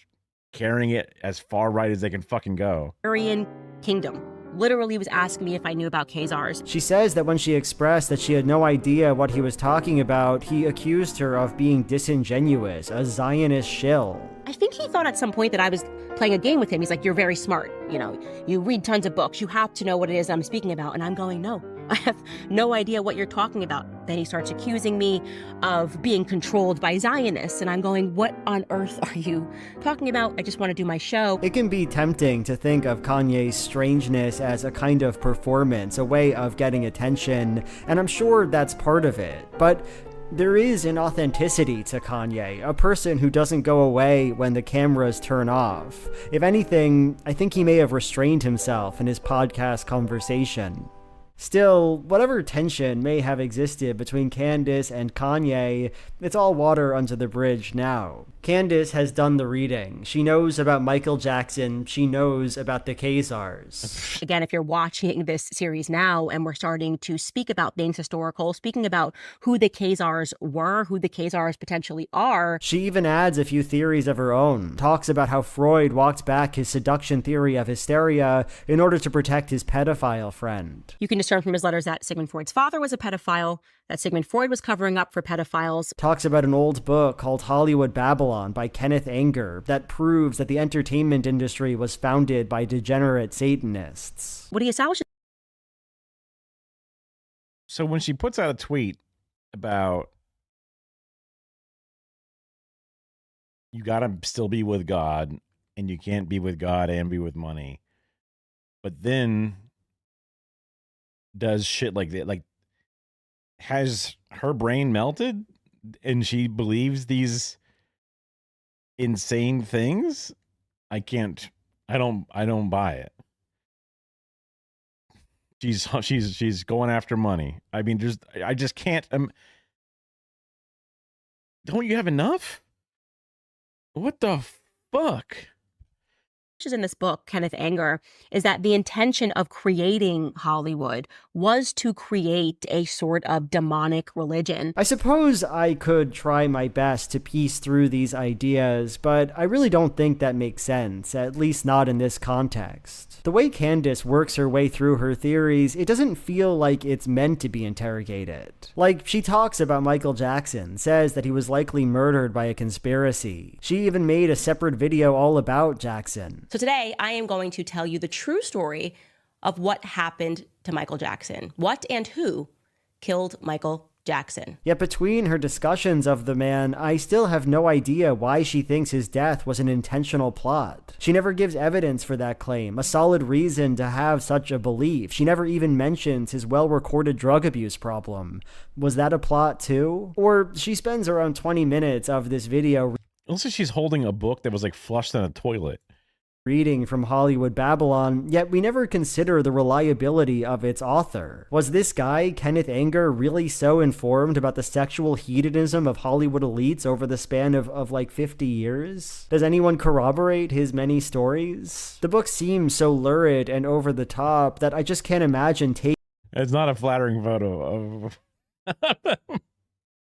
carrying it as far right as they can fucking go. Aryan kingdom. literally was asking me if I knew about Khazars. She says that when she expressed that she had no idea what he was talking about, he accused her of being disingenuous, a Zionist shill. I think he thought at some point that I was playing a game with him. He's like, you're very smart. You know, you read tons of books. You have to know what it is I'm speaking about. And I'm going, no, I have no idea what you're talking about. Then he starts accusing me of being controlled by Zionists. And I'm going, what on earth are you talking about? I just want to do my show. It can be tempting to think of Kanye's strangeness as a kind of performance, a way of getting attention. And I'm sure that's part of it. But there is an authenticity to Kanye, a person who doesn't go away when the cameras turn off. If anything, I think he may have restrained himself in his podcast conversation. Still, whatever tension may have existed between Candace and Kanye, it's all water under the bridge now. Candace has done the reading. She knows about Michael Jackson. She knows about the Khazars. Again, if you're watching this series now and we're starting to speak about things historical, speaking about who the Khazars were, who the Khazars potentially are. She even adds a few theories of her own. Talks about how Freud walked back his seduction theory of hysteria in order to protect his pedophile friend. You can discern from his letters that Sigmund Freud's father was a pedophile, that Sigmund Freud was covering up for pedophiles. Talks about an old book called Hollywood Babylon by Kenneth Anger that proves that the entertainment industry was founded by degenerate Satanists. What he establishes. So when she puts out a tweet about you gotta still be with God and you can't be with God and be with money, but then does shit like that, like, has her brain melted and she believes these insane things? I don't buy it. She's going after money. I mean, I just can't. Don't you have enough? What the fuck? In this book, Kenneth Anger, is that the intention of creating Hollywood was to create a sort of demonic religion. I suppose I could try my best to piece through these ideas, but I really don't think that makes sense, at least not in this context. The way Candace works her way through her theories, it doesn't feel like it's meant to be interrogated. Like, she talks about Michael Jackson, says that he was likely murdered by a conspiracy. She even made a separate video all about Jackson. So today, I am going to tell you the true story of what happened to Michael Jackson. What and who killed Michael Jackson. Yet between her discussions of the man, I still have no idea why she thinks his death was an intentional plot. She never gives evidence for that claim, a solid reason to have such a belief. She never even mentions his well-recorded drug abuse problem. Was that a plot too? Or she spends around 20 minutes of this video. Also, she's holding a book that was like flushed in a toilet. Reading from Hollywood Babylon, yet we never consider the reliability of its author. Was this guy, Kenneth Anger, really so informed about the sexual hedonism of Hollywood elites over the span of like 50 years? Does anyone corroborate his many stories? The book seems so lurid and over the top that I just can't imagine It's not a flattering photo of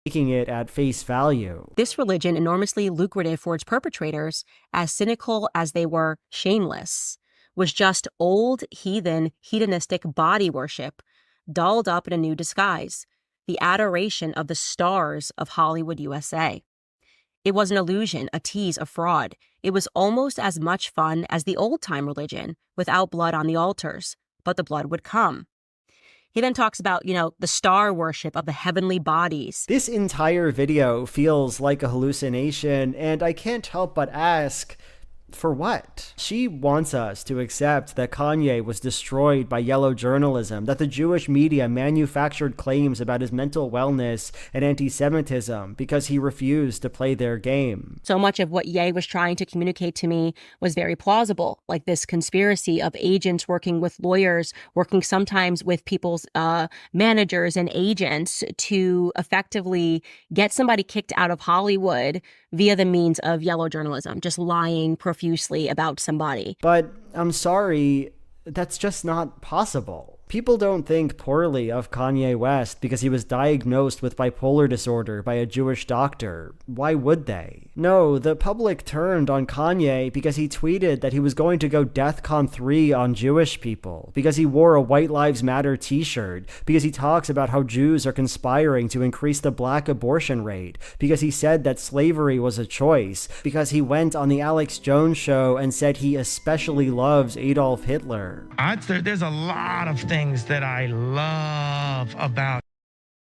taking it at face value. This religion, enormously lucrative for its perpetrators, as cynical as they were shameless, was just old, heathen, hedonistic body worship, dolled up in a new disguise, the adoration of the stars of Hollywood, USA. It was an illusion, a tease, a fraud. It was almost as much fun as the old-time religion, without blood on the altars, but the blood would come. He then talks about, the star worship of the heavenly bodies. This entire video feels like a hallucination, and I can't help but ask, for what? She wants us to accept that Kanye was destroyed by yellow journalism, that the Jewish media manufactured claims about his mental wellness and anti-Semitism because he refused to play their game. So much of what Ye was trying to communicate to me was very plausible, like this conspiracy of agents working with lawyers, working sometimes with people's managers and agents to effectively get somebody kicked out of Hollywood via the means of yellow journalism, just lying profusely about somebody. But I'm sorry, that's just not possible. People don't think poorly of Kanye West because he was diagnosed with bipolar disorder by a Jewish doctor. Why would they? No, the public turned on Kanye because he tweeted that he was going to go DEFCON 3 on Jewish people, because he wore a White Lives Matter t-shirt, because he talks about how Jews are conspiring to increase the black abortion rate, because he said that slavery was a choice, because he went on the Alex Jones show and said he especially loves Adolf Hitler. There's a lot of things that I love about.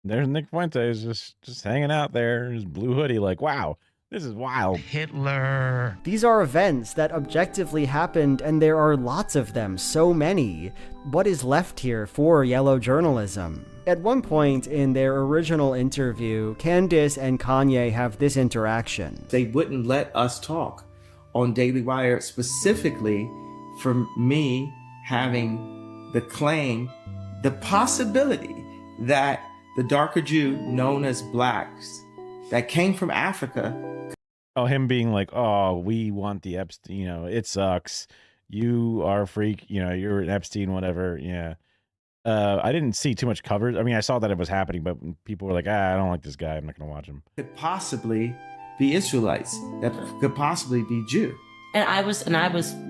There's Nick Fuentes just hanging out there in his blue hoodie like, wow, this is wild. Hitler. These are events that objectively happened, and there are lots of them, so many. What is left here for yellow journalism? At one point in their original interview, Candace and Kanye have this interaction. They wouldn't let us talk on Daily Wire, specifically for me having the claim, the possibility that the darker Jew known as blacks that came from Africa. Oh, him being like, oh, we want the Epstein, it sucks. You are a freak, you're an Epstein, whatever. Yeah. I didn't see too much coverage. I mean, I saw that it was happening, but people were like, I don't like this guy. I'm not going to watch him. Could possibly be Israelites, that could possibly be Jew. And I was,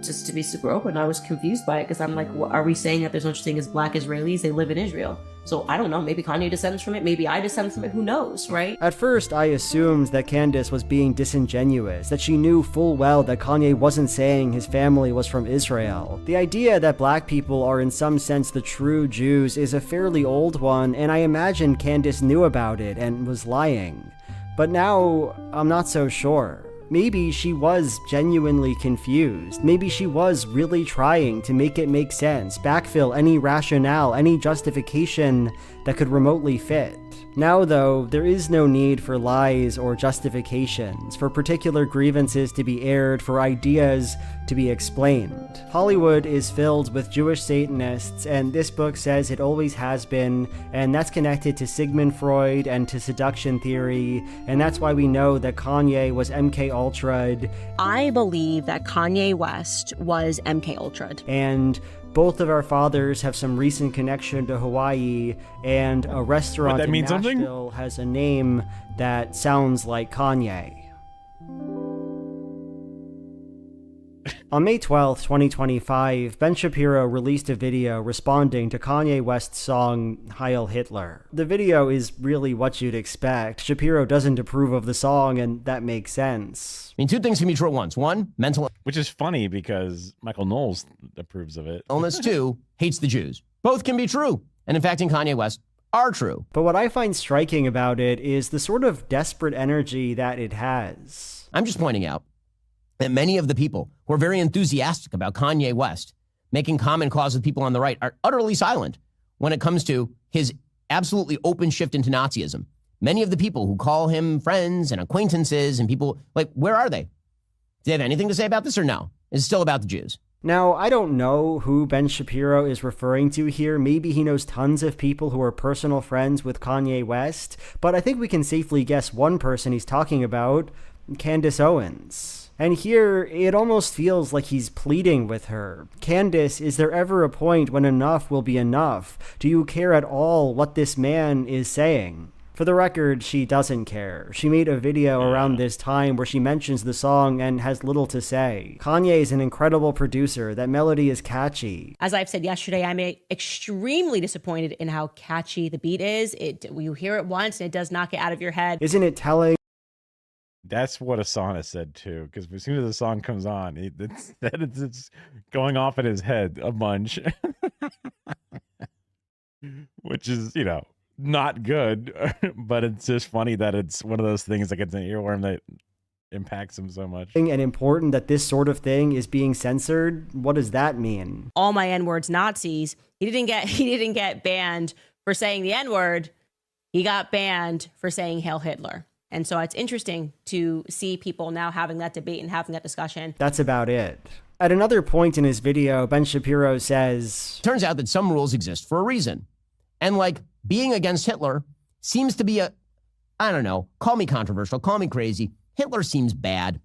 just to be super open, I was confused by it because I'm like, are we saying that there's no such thing as black Israelis? They live in Israel. So I don't know, maybe Kanye descends from it, maybe I descend from it, who knows, right? At first, I assumed that Candace was being disingenuous, that she knew full well that Kanye wasn't saying his family was from Israel. The idea that black people are in some sense the true Jews is a fairly old one, and I imagine Candace knew about it and was lying. But now, I'm not so sure. Maybe she was genuinely confused. Maybe she was really trying to make it make sense, backfill any rationale, any justification that could remotely fit. Now, though, there is no need for lies or justifications, for particular grievances to be aired, for ideas to be explained. Hollywood is filled with Jewish Satanists, and this book says it always has been, and that's connected to Sigmund Freud and to seduction theory, and that's why we know that Kanye was MK-Ultra'd. I believe that Kanye West was MK-Ultra'd. And both of our fathers have some recent connection to Hawaii, and a restaurant in Nashville has a name that sounds like Kanye. On May 12th, 2025, Ben Shapiro released a video responding to Kanye West's song, Heil Hitler. The video is really what you'd expect. Shapiro doesn't approve of the song, and that makes sense. I mean, two things can be true at once. One, mental... Which is funny because Michael Knowles approves of it. Illness. Two, hates the Jews. Both can be true. And in fact, in Kanye West, are true. But what I find striking about it is the sort of desperate energy that it has. I'm just pointing out that many of the people who are very enthusiastic about Kanye West making common cause with people on the right are utterly silent when it comes to his absolutely open shift into Nazism. Many of the people who call him friends and acquaintances and people, like, where are they? Do they have anything to say about this or no? It's still about the Jews. Now, I don't know who Ben Shapiro is referring to here. Maybe he knows tons of people who are personal friends with Kanye West, but I think we can safely guess one person he's talking about, Candace Owens. And here, it almost feels like he's pleading with her. Candace, is there ever a point when enough will be enough? Do you care at all what this man is saying? For the record, she doesn't care. She made a video around this time where she mentions the song and has little to say. Kanye is an incredible producer. That melody is catchy. As I've said yesterday, I'm extremely disappointed in how catchy the beat is. You hear it once and it does not get out of your head. Isn't it telling? That's what Asana said too, because as soon as the song comes on, it's going off in his head a bunch, which is, not good, but it's just funny that it's one of those things that gets an earworm that impacts him so much. And important that this sort of thing is being censored. What does that mean? All my N-words Nazis. He didn't get banned for saying the N-word. He got banned for saying Hail Hitler. And so it's interesting to see people now having that debate and having that discussion. That's about it. At another point in his video, Ben Shapiro says, turns out that some rules exist for a reason. And like being against Hitler seems to be I don't know, call me controversial, call me crazy. Hitler seems bad.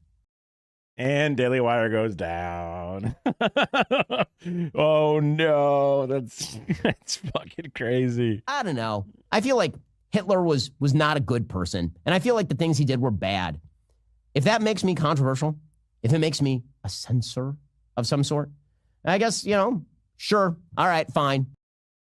And Daily Wire goes down. Oh no, that's fucking crazy. I don't know. I feel like Hitler was not a good person, and I feel like the things he did were bad. If that makes me controversial, if it makes me a censor of some sort, I guess, sure. All right, fine.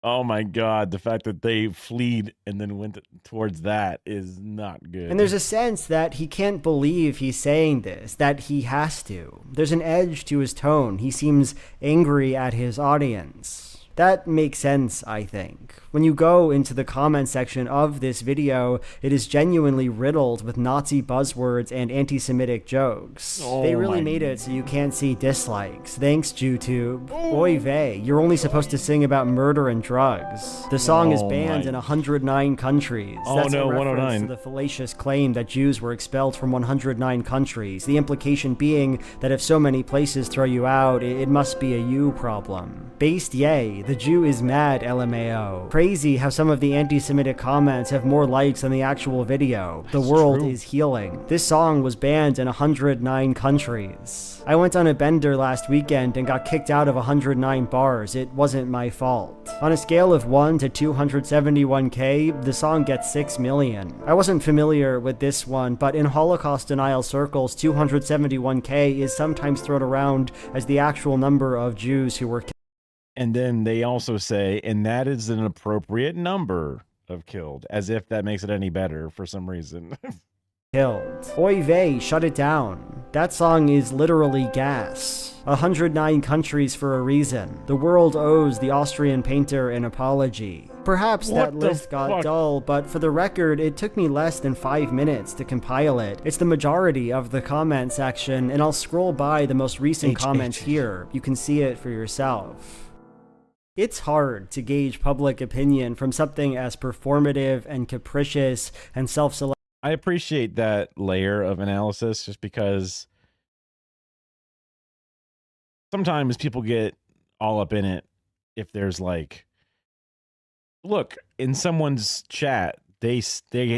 Oh my God, the fact that they fled and then went towards that is not good. And there's a sense that he can't believe he's saying this, that he has to. There's an edge to his tone. He seems angry at his audience. That makes sense, I think. When you go into the comment section of this video, it is genuinely riddled with Nazi buzzwords and anti-Semitic jokes. They really made it so you can't see dislikes. Thanks, YouTube. Oy vey, you're only supposed to sing about murder and drugs. The song is banned in 109 countries. That's a reference 109. to the fallacious claim that Jews were expelled from 109 countries. The implication being that if so many places throw you out, it must be a you problem. Based yay, the Jew is mad, LMAO. Crazy how some of the anti-Semitic comments have more likes than the actual video. The world is healing. This song was banned in 109 countries. I went on a bender last weekend and got kicked out of 109 bars. It wasn't my fault. On a scale of 1 to 271K, the song gets 6 million. I wasn't familiar with this one, but in Holocaust denial circles, 271K is sometimes thrown around as the actual number of Jews who were killed. And then they also say, and that is an appropriate number of killed, as if that makes it any better for some reason. Killed. Oy vey, shut it down. That song is literally gas. 109 countries for a reason. The world owes the Austrian painter an apology. Perhaps that list got dull, but for the record, it took me less than 5 minutes to compile it. It's the majority of the comment section, and I'll scroll by the most recent comments here. You can see it for yourself. It's hard to gauge public opinion from something as performative and capricious and self-selecting. I appreciate that layer of analysis just because sometimes people get all up in it if there's like, look, in someone's chat,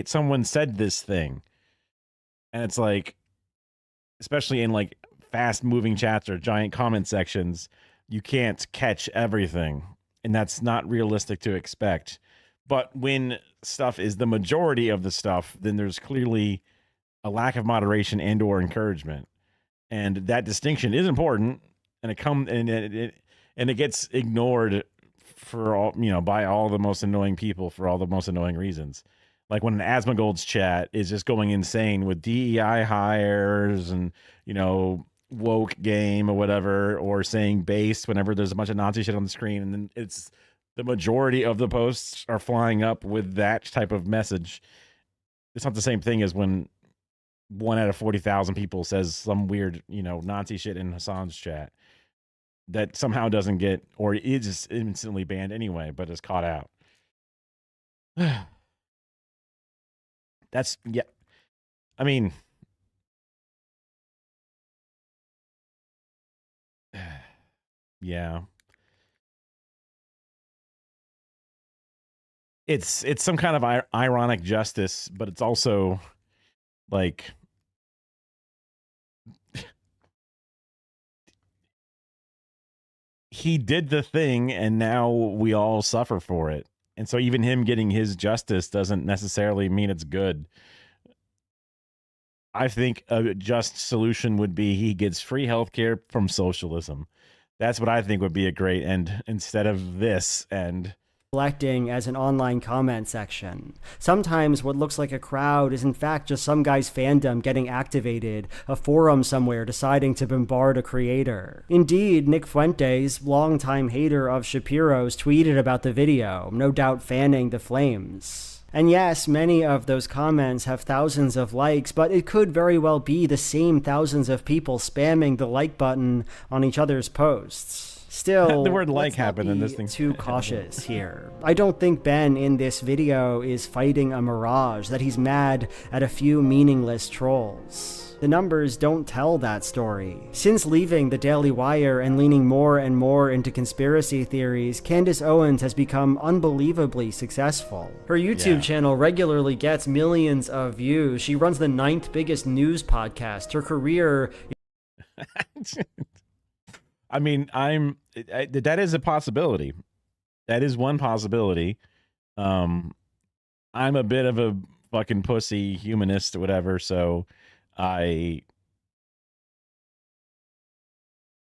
someone said this thing. And it's like, especially in like fast moving chats or giant comment sections, you can't catch everything, and that's not realistic to expect. But when stuff is the majority of the stuff, then there's clearly a lack of moderation and or encouragement, and that distinction is important. And it gets ignored for all, by all the most annoying people for all the most annoying reasons. Like when an Asmongold's chat is just going insane with DEI hires and woke game or whatever, or saying based whenever there's a bunch of Nazi shit on the screen, and then it's the majority of the posts are flying up with that type of message. It's not the same thing as when 1 out of 40,000 people says some weird, Nazi shit in Hassan's chat that somehow doesn't get, or is just instantly banned anyway, but is caught out. That's, yeah. I mean, yeah. It's some kind of ironic justice, but it's also like he did the thing and now we all suffer for it. And so even him getting his justice doesn't necessarily mean it's good. I think a just solution would be he gets free healthcare from socialism. That's what I think would be a great end instead of this end. Collecting as an online comment section. Sometimes what looks like a crowd is in fact just some guy's fandom getting activated, a forum somewhere deciding to bombard a creator. Indeed, Nick Fuentes, longtime hater of Shapiro's, tweeted about the video, no doubt fanning the flames. And yes, many of those comments have thousands of likes, but it could very well be the same thousands of people spamming the like button on each other's posts. Still, the word like happened in this thing. Too cautious here. I don't think Ben in this video is fighting a mirage, that he's mad at a few meaningless trolls. The numbers don't tell that story. Since leaving the Daily Wire and leaning more and more into conspiracy theories, Candace Owens has become unbelievably successful. Her YouTube channel regularly gets millions of views. She runs the 9th biggest news podcast. Her career I mean, that is a possibility. That is one possibility. I'm a bit of a fucking pussy humanist or whatever, so I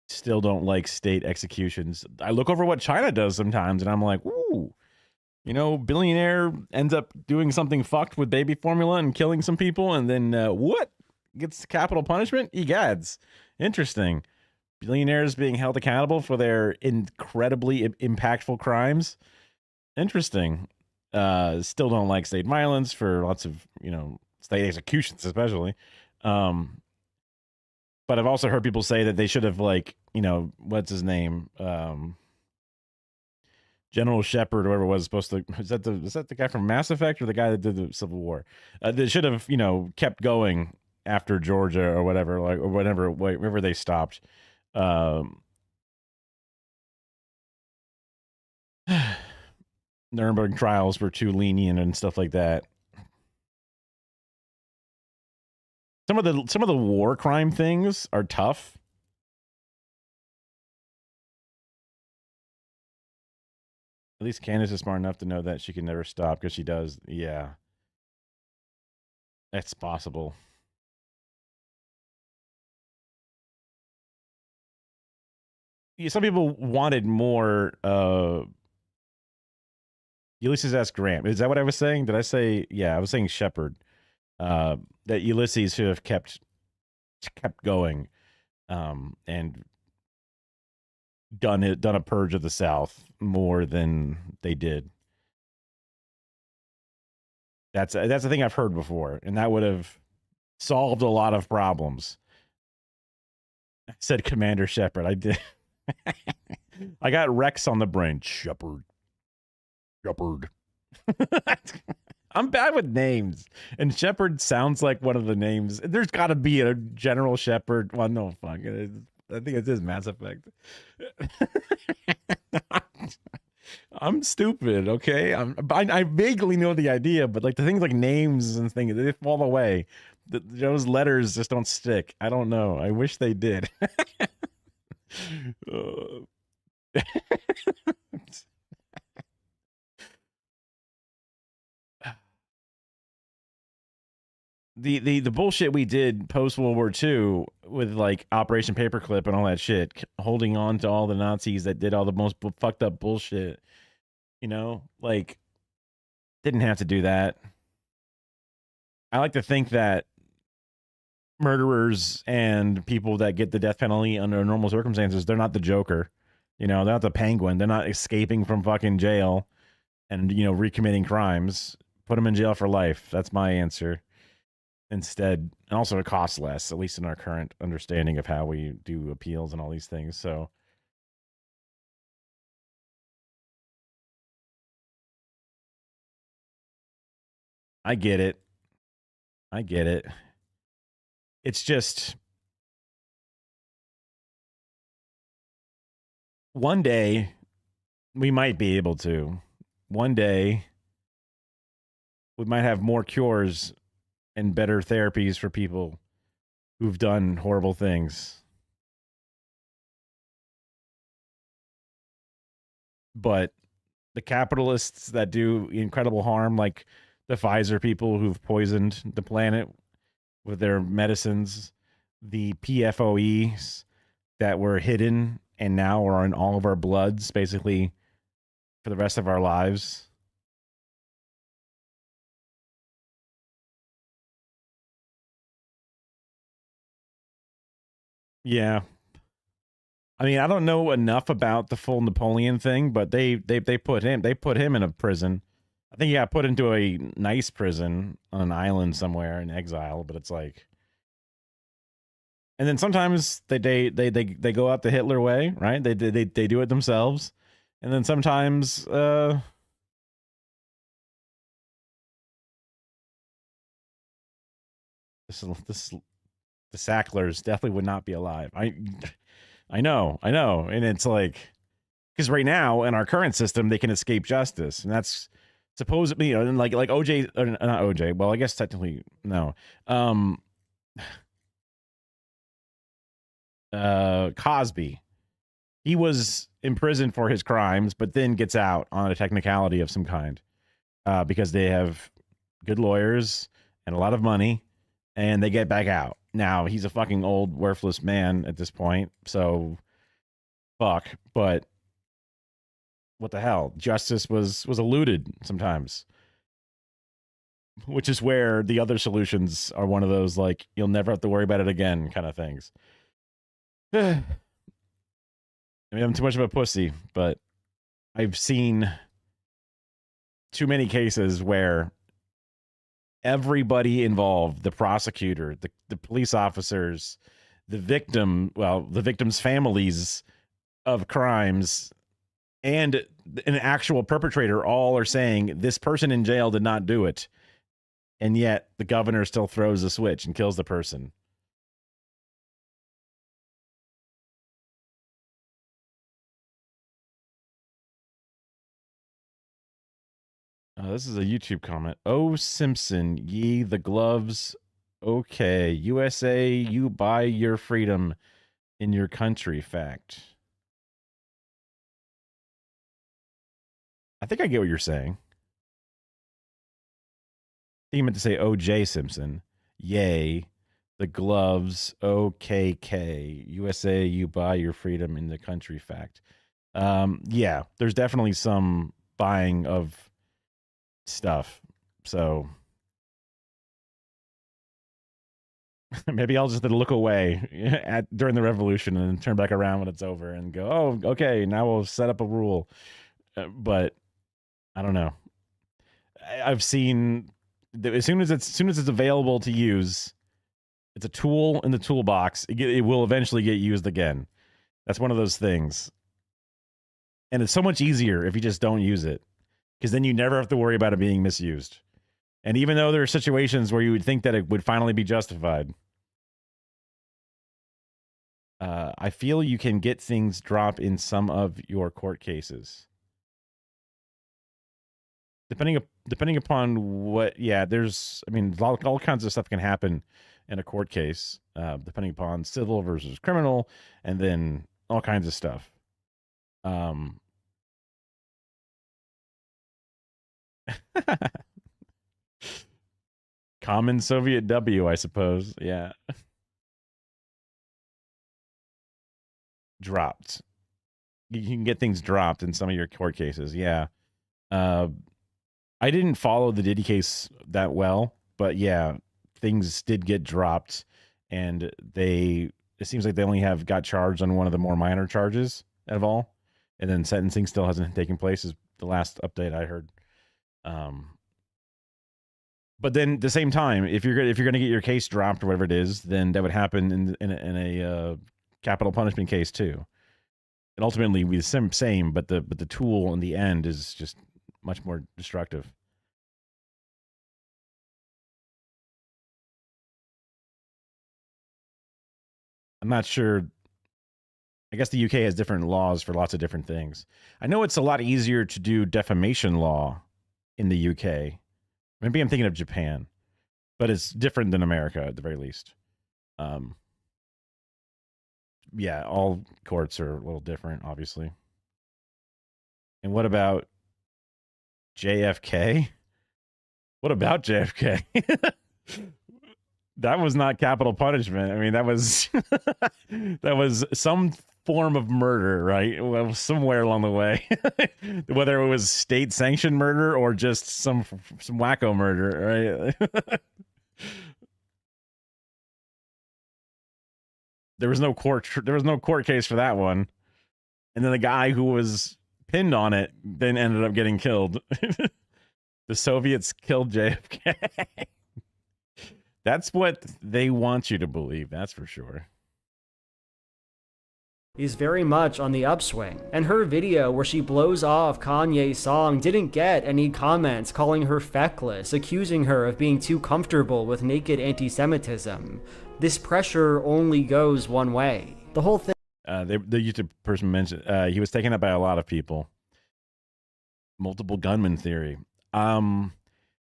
still don't like state executions. I look over what China does sometimes, and I'm like, ooh, billionaire ends up doing something fucked with baby formula and killing some people, and then what? Gets capital punishment? Egads. Interesting. Billionaires being held accountable for their incredibly impactful crimes. Interesting. Still don't like state violence for lots of, state executions, especially. But I've also heard people say that they should have, what's his name? General Shepard, or whatever it was supposed to. Is that the guy from Mass Effect or the guy that did the Civil War? They should have, kept going after Georgia or whatever, or wherever they stopped. Nuremberg trials were too lenient and stuff like that. Some of the war crime things are tough. At least Candace is smart enough to know that she can never stop, because she does. Yeah. That's possible. Yeah, some people wanted more. Ulysses S. Grant. Is that what I was saying? Did I say? Yeah, I was saying Shepard. That Ulysses should have kept going, and done a purge of the South more than they did. That's the thing I've heard before, and that would have solved a lot of problems. I said Commander Shepard. I did. I got Rex on the brain. Shepard. I'm bad with names, and Shepard sounds like one of the names. There's got to be a General Shepard. Well, no, fuck it. I think it is Mass Effect. I'm stupid, okay? I vaguely know the idea, but the things like names and things, they fall away. Those letters just don't stick. I don't know. I wish they did. The bullshit we did post World War II with Operation Paperclip and all that shit, holding on to all the Nazis that did all the most fucked up bullshit, didn't have to do that. I like to think that murderers and people that get the death penalty under normal circumstances, they're not the Joker, they're not the Penguin, they're not escaping from fucking jail and recommitting crimes. Put them in jail for life. That's my answer. Instead, and also it costs less, at least in our current understanding of how we do appeals and all these things. So I get it. It's just one day we might be able to. One day we might have more cures and better therapies for people who've done horrible things. But the capitalists that do incredible harm, like the Pfizer people who've poisoned the planet with their medicines, the PFOEs that were hidden and now are in all of our bloods, basically for the rest of our lives. Yeah. I mean, I don't know enough about the full Napoleon thing, but they put him in a prison. I think he got put into a nice prison on an island somewhere in exile, but it's and then sometimes they go out the Hitler way, right? They do it themselves. And then sometimes the Sacklers definitely would not be alive. I know. And it's because right now in our current system, they can escape justice. And that's supposedly, and like OJ, or not OJ. Well, I guess technically, no. Cosby. He was imprisoned for his crimes, but then gets out on a technicality of some kind because they have good lawyers and a lot of money, and they get back out. Now, he's a fucking old, worthless man at this point, so fuck. But what the hell? Justice was eluded sometimes, which is where the other solutions are one of those, like, you'll never have to worry about it again kind of things. I mean, I'm too much of a pussy, but I've seen too many cases where everybody involved, the prosecutor, the police officers, the victim's families of crimes, and an actual perpetrator all are saying this person in jail did not do it. And yet the governor still throws a switch and kills the person. This is a YouTube comment. Oh, Simpson, ye the gloves. Okay. USA, you buy your freedom in your country. Fact. I think I get what you're saying. I think you meant to say OJ Simpson. Yay. The gloves. OKK. USA, you buy your freedom in the country. Fact. Yeah, there's definitely some buying of stuff, so maybe I'll just look away during the revolution and then turn back around when it's over and go, oh, okay, now we'll set up a rule. But I don't know. I've seen as soon as it's available to use, it's a tool in the toolbox. It will eventually get used again. That's one of those things, and it's so much easier if you just don't use it, because then you never have to worry about it being misused. And even though there are situations where you would think that it would finally be justified, I feel you can get things dropped in some of your court cases. Depending upon what, yeah, there's, I mean, all kinds of stuff can happen in a court case, depending upon civil versus criminal, and then all kinds of stuff. Common Soviet W, I suppose. Yeah. Dropped. You can get things dropped in some of your court cases. Yeah. I didn't follow the Diddy case that well, but yeah, things did get dropped, and it seems like they only got charged on one of the more minor charges of all, and then sentencing still hasn't taken place, is the last update I heard. But then at the same time, if you're going to get your case dropped or whatever it is, then that would happen in a capital punishment case too. And ultimately be the same, but the tool in the end is just much more destructive. I'm not sure. I guess the UK has different laws for lots of different things. I know it's a lot easier to do defamation law in the UK. Maybe I'm thinking of Japan, but it's different than America at the very least. Yeah, all courts are a little different, obviously. And what about JFK? What about JFK? That was not capital punishment. I mean, that was that was some form of murder, right? Well, somewhere along the way, whether it was state-sanctioned murder or just some wacko murder, right? There was no court case for that one, and then the guy who was pinned on it then ended up getting killed. The Soviets killed JFK. That's what they want you to believe, that's for sure. He's very much on the upswing. And her video where she blows off Kanye's song didn't get any comments calling her feckless, accusing her of being too comfortable with naked anti-Semitism. This pressure only goes one way. The whole thing... The YouTube person mentioned he was taken up by a lot of people. Multiple gunman theory.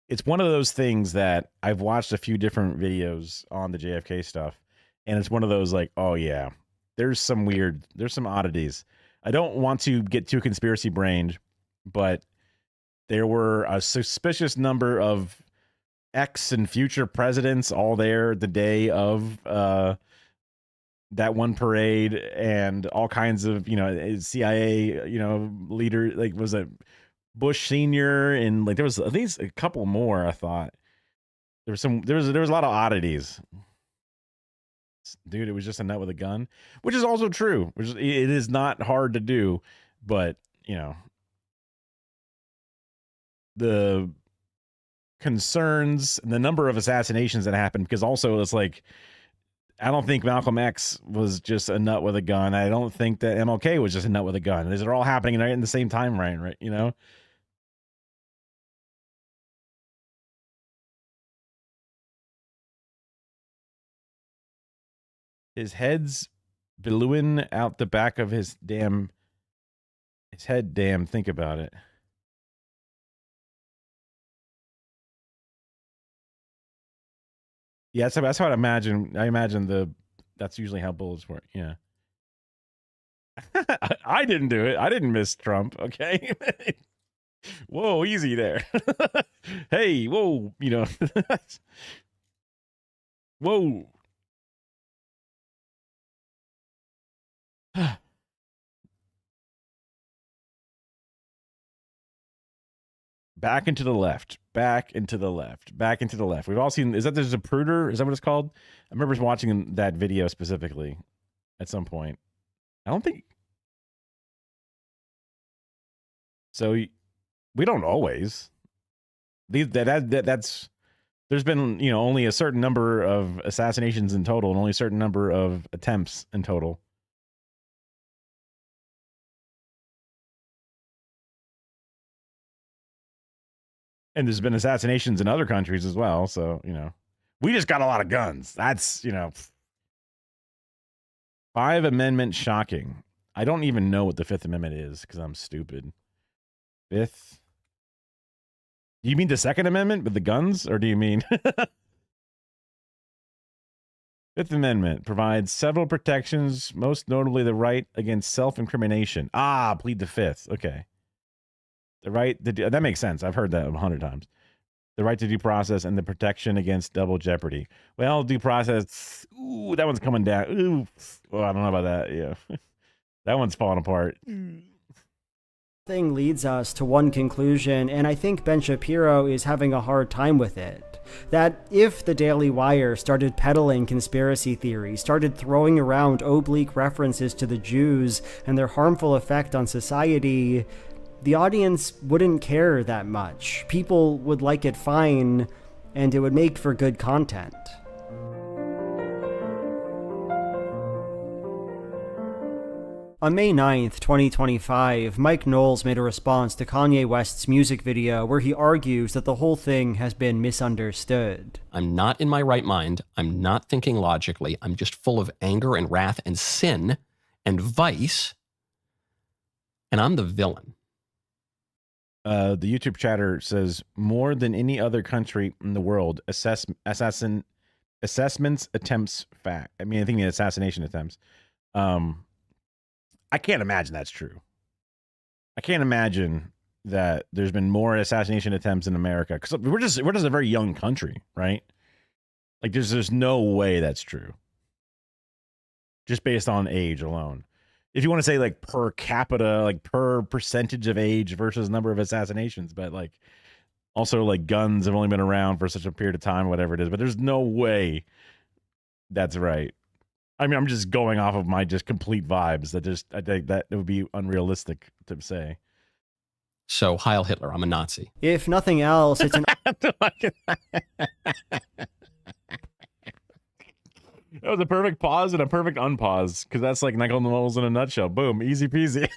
It's one of those things that I've watched a few different videos on the JFK stuff, and it's one of those like, oh yeah, there's some oddities. I don't want to get too conspiracy brained, but there were a suspicious number of ex and future presidents all there the day of that one parade, and all kinds of, CIA, leader, like, was it Bush Senior, and like there was at least a couple more. I thought there was a lot of oddities. Dude, it was just a nut with a gun, which is also true. It is not hard to do, but the concerns and the number of assassinations that happened, because also it's like, I don't think Malcolm X was just a nut with a gun. I don't think that MLK was just a nut with a gun. These are all happening right in the same time, right? His head's billowing out the back of his head. Damn, think about it. Yeah, that's how I imagine. That's usually how bullets work. Yeah. I didn't do it. I didn't miss Trump. Okay. Whoa, easy there. Hey, whoa, whoa. Back into the left, back into the left, back into the left. We've all seen, there's a Zapruder? Is that what it's called? I remember watching that video specifically at some point. I don't think. So we don't always. That's, there's been, only a certain number of assassinations in total and only a certain number of attempts in total. And there's been assassinations in other countries as well. So, we just got a lot of guns. That's, 5 Amendment shocking. I don't even know what the 5th Amendment is because I'm stupid. 5th. You mean the 2nd Amendment with the guns? Or do you mean 5th Amendment provides several protections, most notably the right against self-incrimination. Plead the 5th. Okay. The right to that makes sense. I've heard that 100 times. The right to due process and the protection against double jeopardy. Well, due process. Ooh, that one's coming down. Ooh, well, I don't know about that. Yeah, that one's falling apart. Thing leads us to one conclusion, and I think Ben Shapiro is having a hard time with it. That if the Daily Wire started peddling conspiracy theories, started throwing around oblique references to the Jews and their harmful effect on society, the audience wouldn't care that much. People would like it fine, and it would make for good content. On May 9th, 2025, Mike Knowles made a response to Kanye West's music video where he argues that the whole thing has been misunderstood. I'm not in my right mind. I'm not thinking logically. I'm just full of anger and wrath and sin and vice, and I'm the villain. The YouTube chatter says, more than any other country in the world, assessments, attempts, fact. I mean, I think the assassination attempts. I can't imagine that's true. I can't imagine that there's been more assassination attempts in America, because we're just a very young country, right? Like there's no way that's true. Just based on age alone. If you want to say like per capita, like per percentage of age versus number of assassinations, but like also like guns have only been around for such a period of time, whatever it is, but there's no way that's right. I mean, I'm just going off of my just complete vibes. I think that it would be unrealistic to say. So, Heil Hitler, I'm a Nazi. If nothing else, it's an... That was a perfect pause and a perfect unpause, because that's like Nickel Knowles in a nutshell. Boom, easy peasy.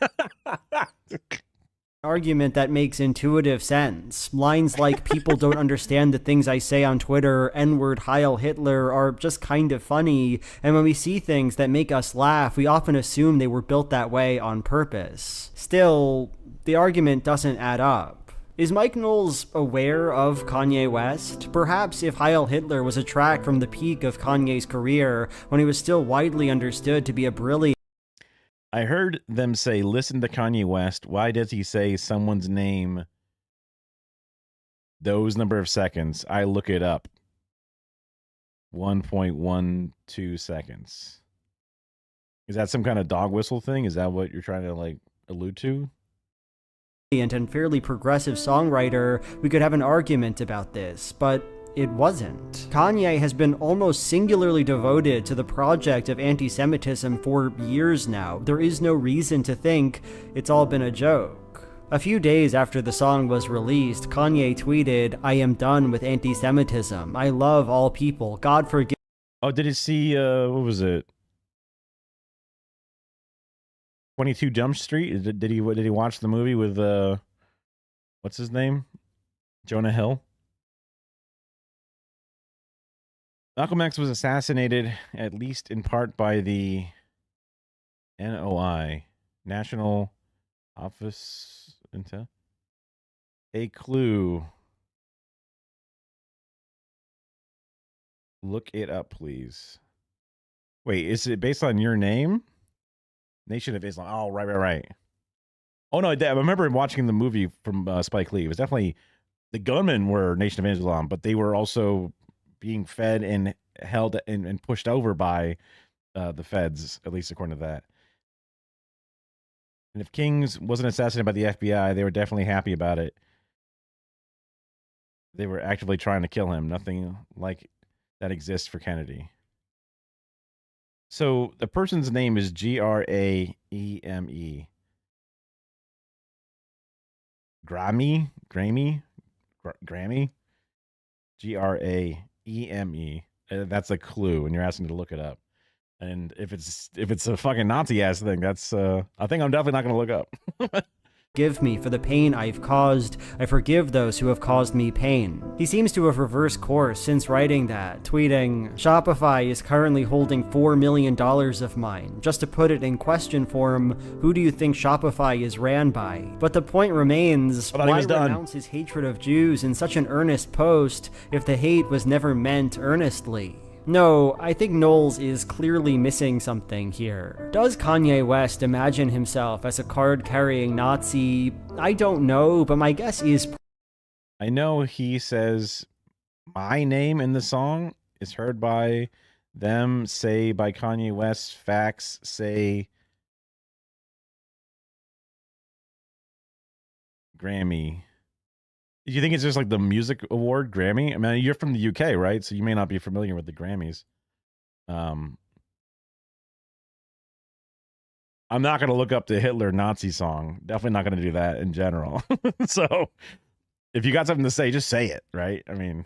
argument that makes intuitive sense. Lines like, people don't understand the things I say on Twitter, N-word, Heil Hitler, are just kind of funny, and when we see things that make us laugh, we often assume they were built that way on purpose. Still, the argument doesn't add up. Is Mike Knowles aware of Kanye West? Perhaps if Heil Hitler was a track from the peak of Kanye's career, when he was still widely understood to be a brilliant... I heard them say, listen to Kanye West. Why does he say someone's name those number of seconds? I look it up. 1.12 seconds. Is that some kind of dog whistle thing? Is that what you're trying to like allude to? And fairly progressive songwriter, we could have an argument about this, but it wasn't. Kanye has been almost singularly devoted to the project of anti-Semitism for years now. There is no reason to think it's all been a joke. A few days after the song was released, Kanye tweeted, "I am done with anti-Semitism. I love all people. God forgive..." Oh, did he see, what was it? 22 Jump Street? Did he watch the movie with, what's his name? Jonah Hill? Malcolm X was assassinated, at least in part, by the NOI, National Office Intel. A clue. Look it up, please. Wait, is it based on your name? Nation of Islam. Oh, right. Oh, no, I remember watching the movie from Spike Lee. It was definitely, the gunmen were Nation of Islam, but they were also being fed and held and pushed over by the feds, at least according to that. And if Kings wasn't assassinated by the FBI, they were definitely happy about it. They were actively trying to kill him. Nothing like that exists for Kennedy. So the person's name is Grame. Grammy? Grame. That's a clue, and you're asking me to look it up. And if it's a fucking Nazi ass thing, that's I think I'm definitely not going to look up. Forgive me for the pain I've caused. I forgive those who have caused me pain. He seems to have reversed course since writing that, tweeting, "Shopify is currently holding $4 million of mine. Just to put it in question form, who do you think Shopify is ran by?" But the point remains, why renounce his hatred of Jews in such an earnest post if the hate was never meant earnestly? No, I think Knowles is clearly missing something here. Does Kanye West imagine himself as a card-carrying Nazi? I don't know, but my guess is... I know he says my name in the song is heard by them, say by Kanye West, facts say Grammy. Do you think it's just like the music award Grammy? I mean, you're from the UK, right? So you may not be familiar with the Grammys. I'm not going to look up the Hitler Nazi song. Definitely not going to do that in general. So if you got something to say, just say it, right? I mean,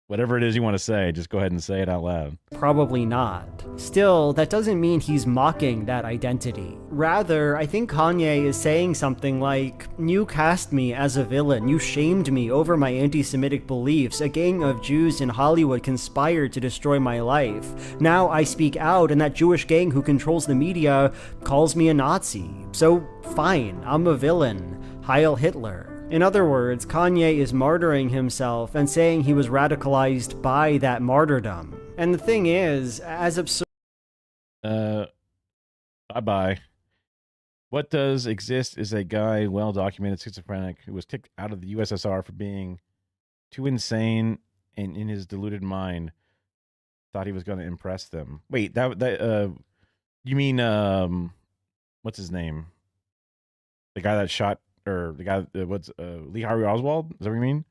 whatever it is you want to say, just go ahead and say it out loud. Probably not. Still, that doesn't mean he's mocking that identity. Rather, I think Kanye is saying something like, "You cast me as a villain, you shamed me over my anti-Semitic beliefs, a gang of Jews in Hollywood conspired to destroy my life. Now I speak out and that Jewish gang who controls the media calls me a Nazi. So fine, I'm a villain. Heil Hitler." In other words, Kanye is martyring himself and saying he was radicalized by that martyrdom. And the thing is, as absurd... Bye-bye. What does exist is a guy, well-documented schizophrenic, who was kicked out of the USSR for being too insane and in his deluded mind thought he was going to impress them. Wait, you mean, what's his name? The guy that shot, or the guy, Lee Harvey Oswald? Is that what you mean?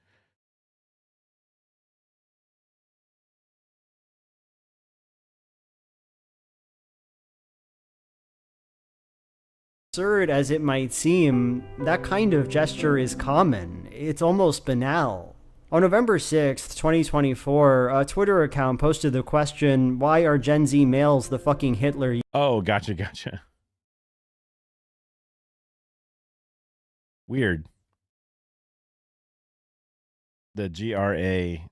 Absurd as it might seem, that kind of gesture is common. It's almost banal. On November 6th, 2024, a Twitter account posted the question, "Why are Gen Z males the fucking Hitler?" Oh, gotcha. Weird. The Grame.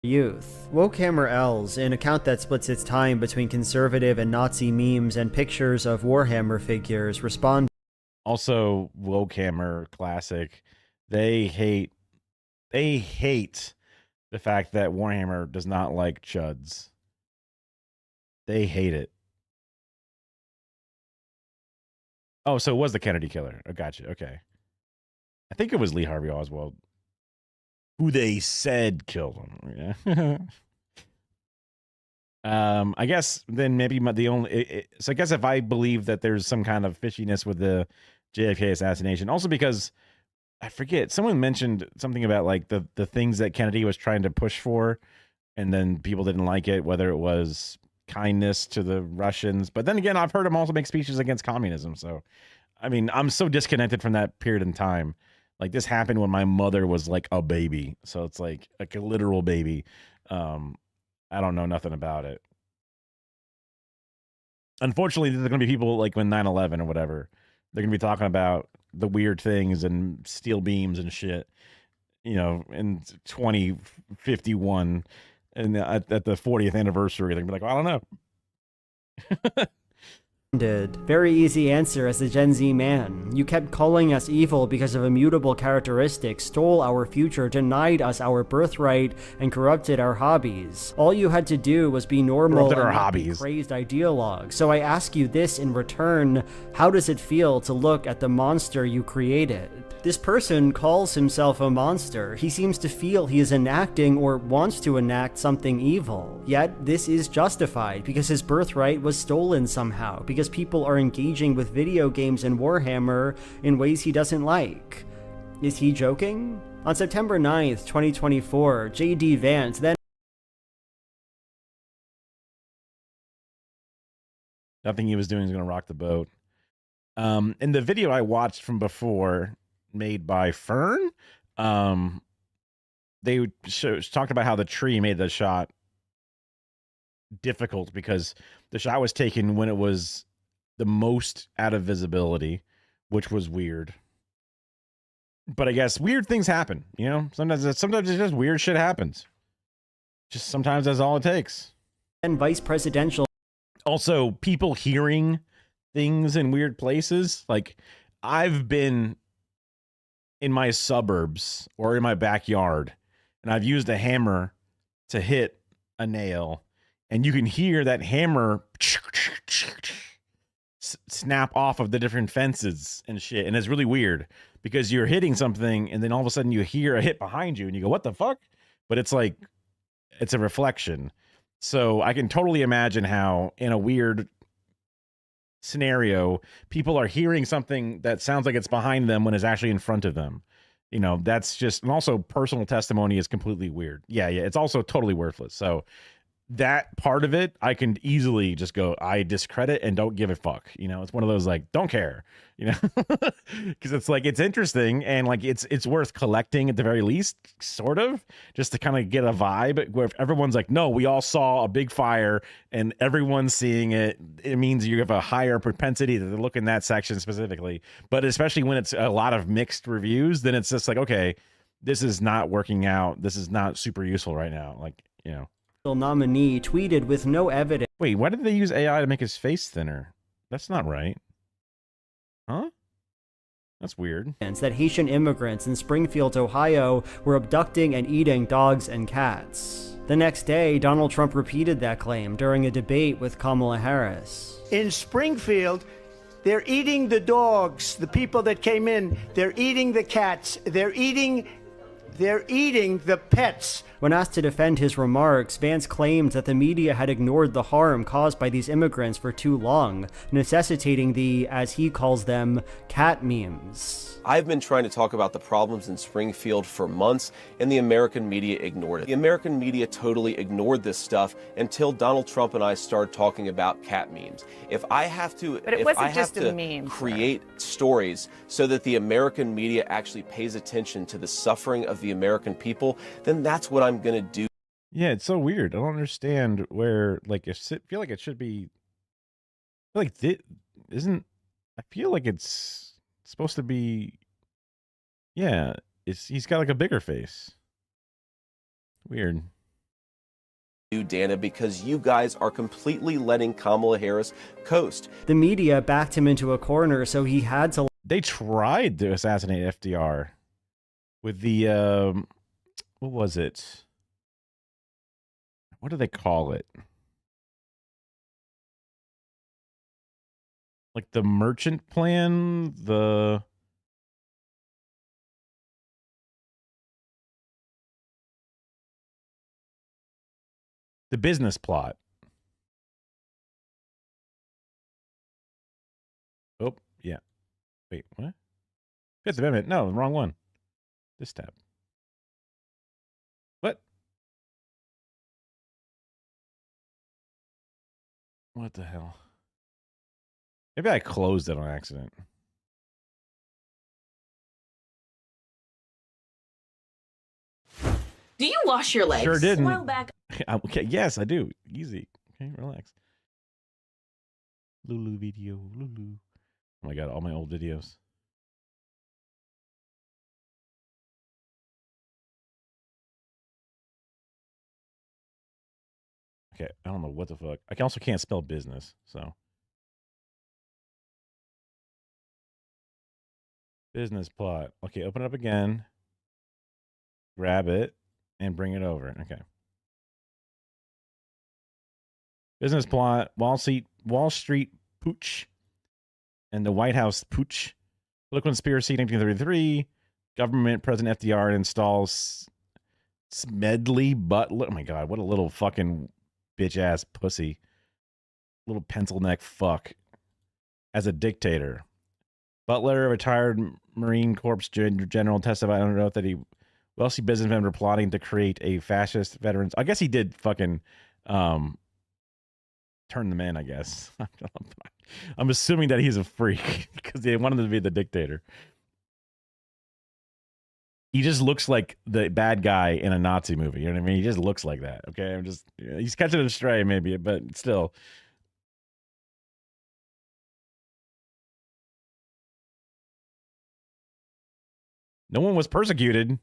youth. Wokehammer L's, an account that splits its time between conservative and Nazi memes and pictures of Warhammer figures, respond. Also, Wokehammer classic. They hate the fact that Warhammer does not like chuds. They hate it. Oh, so it was the Kennedy killer. I gotcha. Okay. I think it was Lee Harvey Oswald who they said killed him. Yeah. I guess then maybe the only so I guess if I believe that there's some kind of fishiness with the JFK assassination, also because I forget, someone mentioned something about like the things that Kennedy was trying to push for, and then people didn't like it, whether it was kindness to the Russians. But then again, I've heard him also make speeches against communism. So, I mean, I'm so disconnected from that period in time. Like, this happened when my mother was like a baby. So it's like a literal baby. I don't know nothing about it. Unfortunately, there's going to be people like when 9/11 or whatever, they're going to be talking about the weird things and steel beams and shit, you know, in 2051 and at the 40th anniversary. They're going to be like, well, I don't know. Very easy answer as a Gen Z man. You kept calling us evil because of immutable characteristics, stole our future, denied us our birthright, and corrupted our hobbies. All you had to do was be normal and not be crazed ideologue. So I ask you this in return: how does it feel to look at the monster you created? This person calls himself a monster. He seems to feel he is enacting or wants to enact something evil. Yet this is justified because his birthright was stolen somehow, because people are engaging with video games and Warhammer in ways he doesn't like. Is he joking? On September 9th, 2024, J.D. Vance then Nothing he was doing is going to rock the boat. In the video I watched from before, made by Fern, they talked about how the tree made the shot difficult because the shot was taken when it was the most out of visibility, which was weird. But I guess weird things happen, you know? Sometimes it's just weird shit happens. Just sometimes that's all it takes. And vice presidential. Also, people hearing things in weird places. Like, I've been in my suburbs or in my backyard, and I've used a hammer to hit a nail, and you can hear that hammer snap off of the different fences and shit. And it's really weird because you're hitting something, and then all of a sudden you hear a hit behind you, and you go, what the fuck? But it's like, it's a reflection. So I can totally imagine how in a weird scenario, people are hearing something that sounds like it's behind them when it's actually in front of them. You know, that's just, and also personal testimony is completely weird. Yeah. It's also totally worthless. So that part of it, I can easily just go, I discredit and don't give a fuck. You know, it's one of those like, don't care, you know, because it's like, it's interesting and like it's worth collecting at the very least, sort of, just to kind of get a vibe where if everyone's like, no, we all saw a big fire and everyone's seeing it, it means you have a higher propensity to look in that section specifically. But especially when it's a lot of mixed reviews, then it's just like, okay, this is not working out. This is not super useful right now. Like, you know. Nominee tweeted with no evidence. Wait, why did they use AI to make his face thinner? That's not right. Huh? That's weird. That Haitian immigrants in Springfield, Ohio were abducting and eating dogs and cats. The next day, Donald Trump repeated that claim during a debate with Kamala Harris. In Springfield, they're eating the dogs, the people that came in. They're eating the cats. They're eating the pets. When asked to defend his remarks, Vance claimed that the media had ignored the harm caused by these immigrants for too long, necessitating the, as he calls them, cat memes. I've been trying to talk about the problems in Springfield for months, and the American media ignored it. The American media totally ignored this stuff until Donald Trump and I started talking about cat memes. If I have to, create stories so that the American media actually pays attention to the suffering of the American people, then that's what I'm gonna do. Yeah, it's so weird. I don't understand where, like, I feel like it should be, like, isn't, I feel like it's supposed to be, yeah, he's got like a bigger face. Weird. Dana, because you guys are completely letting Kamala Harris coast. The media backed him into a corner, so he had to... They tried to assassinate FDR with the, what was it? What do they call it? Like the merchant plan, the business plot. Oh, yeah. Wait, what? Fifth Amendment. No, wrong one. This tab. What? What the hell? Maybe I closed it on accident. Do you wash your legs? Sure didn't. A while back. Okay, yes, I do. Easy. Okay, relax. Lulu video. Lulu. Oh my god, all my old videos. Okay, I don't know what the fuck. I also can't spell business, so. Business plot. Okay, open it up again. Grab it and bring it over. Okay. Business plot. Wall Street pooch. And the White House pooch. Political conspiracy 1933. Government President FDR installs Smedley Butler. Oh my god, what a little fucking bitch ass pussy. Little pencil neck fuck. As a dictator. Butler, a retired Marine Corps general, testified under oath that he wealthy businessmen were plotting to create a fascist veterans. I guess he did fucking turn them in, I guess. I'm assuming that he's a freak because they wanted him to be the dictator. He just looks like the bad guy in a Nazi movie. You know what I mean? He just looks like that. Okay. He's catching a stray maybe, but still. No one was persecuted.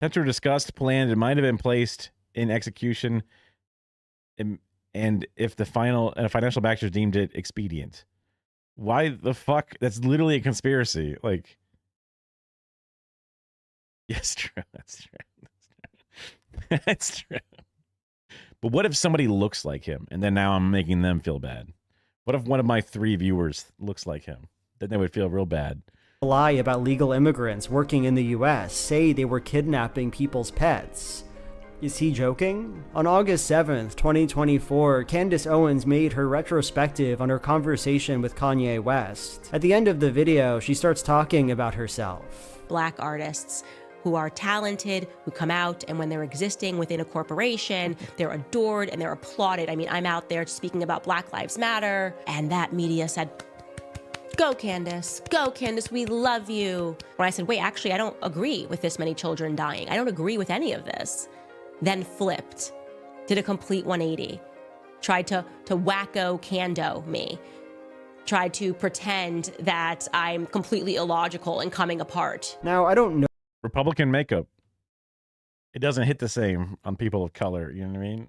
After discussed, planned, it might have been placed in execution, and if the financial backers deemed it expedient. Why the fuck? That's literally a conspiracy. Like, yes, true. That's true. That's true. But what if somebody looks like him, and then now I'm making them feel bad? What if one of my 3 viewers looks like him? Then they would feel real bad. Lie about legal immigrants working in the US, say they were kidnapping people's pets. Is he joking? On August 7th, 2024, Candace Owens made her retrospective on her conversation with Kanye West. At the end of the video, she starts talking about herself. Black artists who are talented, who come out, and when they're existing within a corporation, they're adored and they're applauded. I mean, I'm out there speaking about Black Lives Matter, and that media said, go Candace, we love you. When I said, wait, actually, I don't agree with this many children dying. I don't agree with any of this. Then flipped, did a complete 180, tried to wacko Cando me, tried to pretend that I'm completely illogical and coming apart. Now, I don't know. Republican makeup. It doesn't hit the same on people of color, you know what I mean?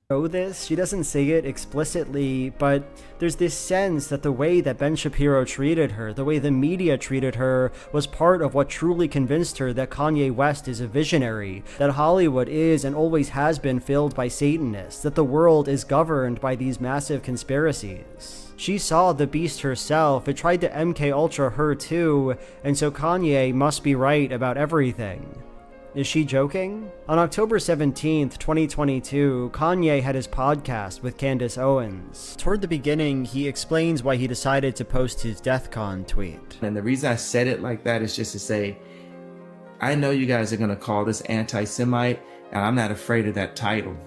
Know this, she doesn't say it explicitly, but there's this sense that the way that Ben Shapiro treated her, the way the media treated her, was part of what truly convinced her that Kanye West is a visionary, that Hollywood is and always has been filled by Satanists, that the world is governed by these massive conspiracies. She saw the beast herself, it tried to MK Ultra her too, and so Kanye must be right about everything. Is she joking? On October 17th, 2022, Kanye had his podcast with Candace Owens. Toward the beginning, he explains why he decided to post his DeathCon tweet. And the reason I said it like that is just to say, I know you guys are going to call this anti-Semite, and I'm not afraid of that title.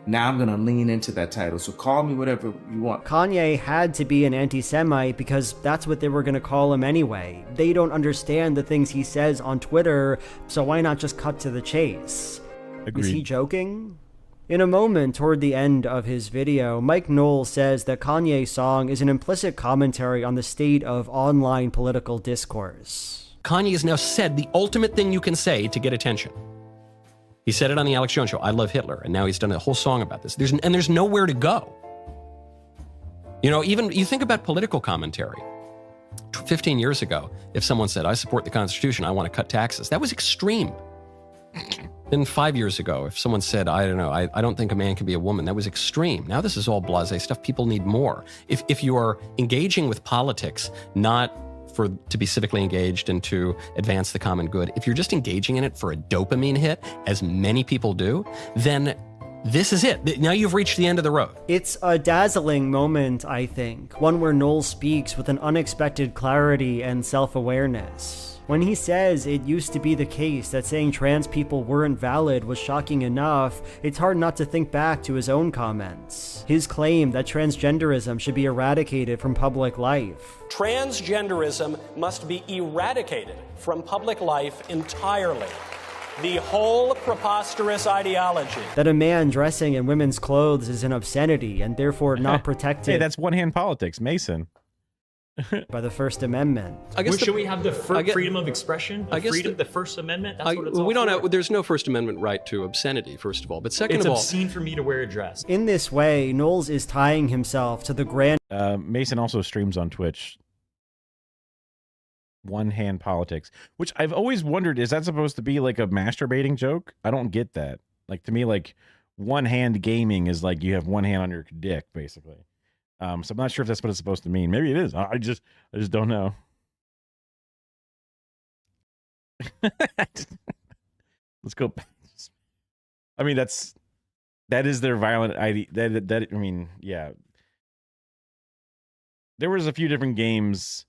Now I'm going to lean into that title, so call me whatever you want. Kanye had to be an anti-Semite because that's what they were going to call him anyway. They don't understand the things he says on Twitter, so why not just cut to the chase? Agreed. Is he joking? In a moment toward the end of his video, Mike Knowles says that Kanye's song is an implicit commentary on the state of online political discourse. Kanye has now said the ultimate thing you can say to get attention. He said it on the Alex Jones show, I love Hitler, and now he's done a whole song about this. There's nowhere to go. You know, even you think about political commentary. 15 years ago, if someone said, I support the Constitution, I want to cut taxes, that was extreme. Then 5 years ago, if someone said, I don't know, I don't think a man can be a woman, that was extreme. Now this is all blasé stuff. People need more. If you are engaging with politics, not to be civically engaged and to advance the common good, if you're just engaging in it for a dopamine hit, as many people do, then this is it. Now you've reached the end of the road. It's a dazzling moment, I think. One where Knowles speaks with an unexpected clarity and self-awareness. When he says it used to be the case that saying trans people weren't valid was shocking enough, it's hard not to think back to his own comments. His claim that transgenderism should be eradicated from public life. Transgenderism must be eradicated from public life entirely. The whole preposterous ideology. That a man dressing in women's clothes is an obscenity and therefore not protected. Hey, that's one-hand politics, Mason. By the First Amendment. Should we have the freedom of expression? The First Amendment? That's what it's all we don't for. know. There's no First Amendment right to obscenity, first of all. But second It's of all, obscene for me to wear a dress. In this way, Knowles is tying himself to the grand... Mason also streams on Twitch. One-hand politics, which I've always wondered, is that supposed to be like a masturbating joke? I don't get that. Like, to me, like, one-hand gaming is like you have one hand on your dick, basically. So I'm not sure if that's what it's supposed to mean. Maybe it is. I just don't know. Let's go. I mean, that is their violent ID. I mean, yeah. There was a few different games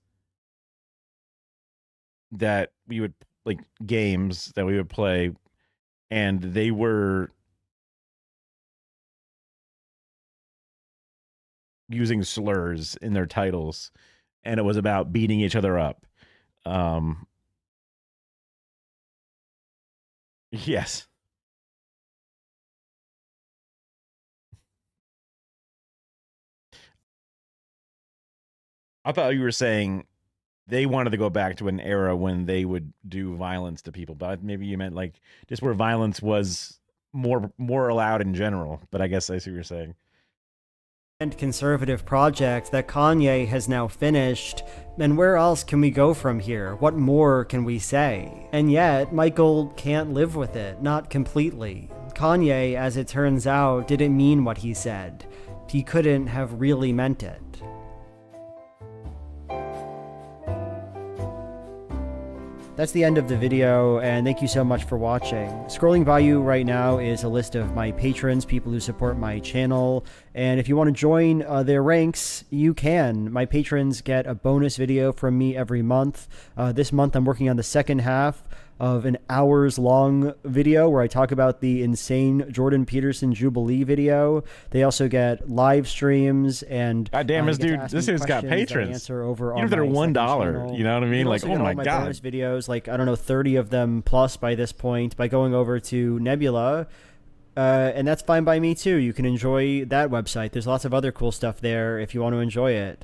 that we would play, and they were using slurs in their titles, and it was about beating each other up. Yes. I thought you were saying they wanted to go back to an era when they would do violence to people, but maybe you meant like just where violence was more allowed in general. But I guess I see what you're saying. And conservative project that Kanye has now finished, and where else can we go from here? What more can we say? And yet, Michael can't live with it, not completely. Kanye, as it turns out, didn't mean what he said. He couldn't have really meant it. That's the end of the video, and thank you so much for watching. Scrolling by you right now is a list of my patrons, people who support my channel, and if you want to join their ranks, you can. My patrons get a bonus video from me every month. This month I'm working on the second half of an hours-long video where I talk about the insane Jordan Peterson Jubilee video. They also get live streams and God damn, this dude's got patrons. Over even if they're $1, you know what I mean? Like, oh my God. Bonus videos, like, I don't know, 30 of them plus by this point, by going over to Nebula. And that's fine by me too. You can enjoy that website. There's lots of other cool stuff there if you want to enjoy it.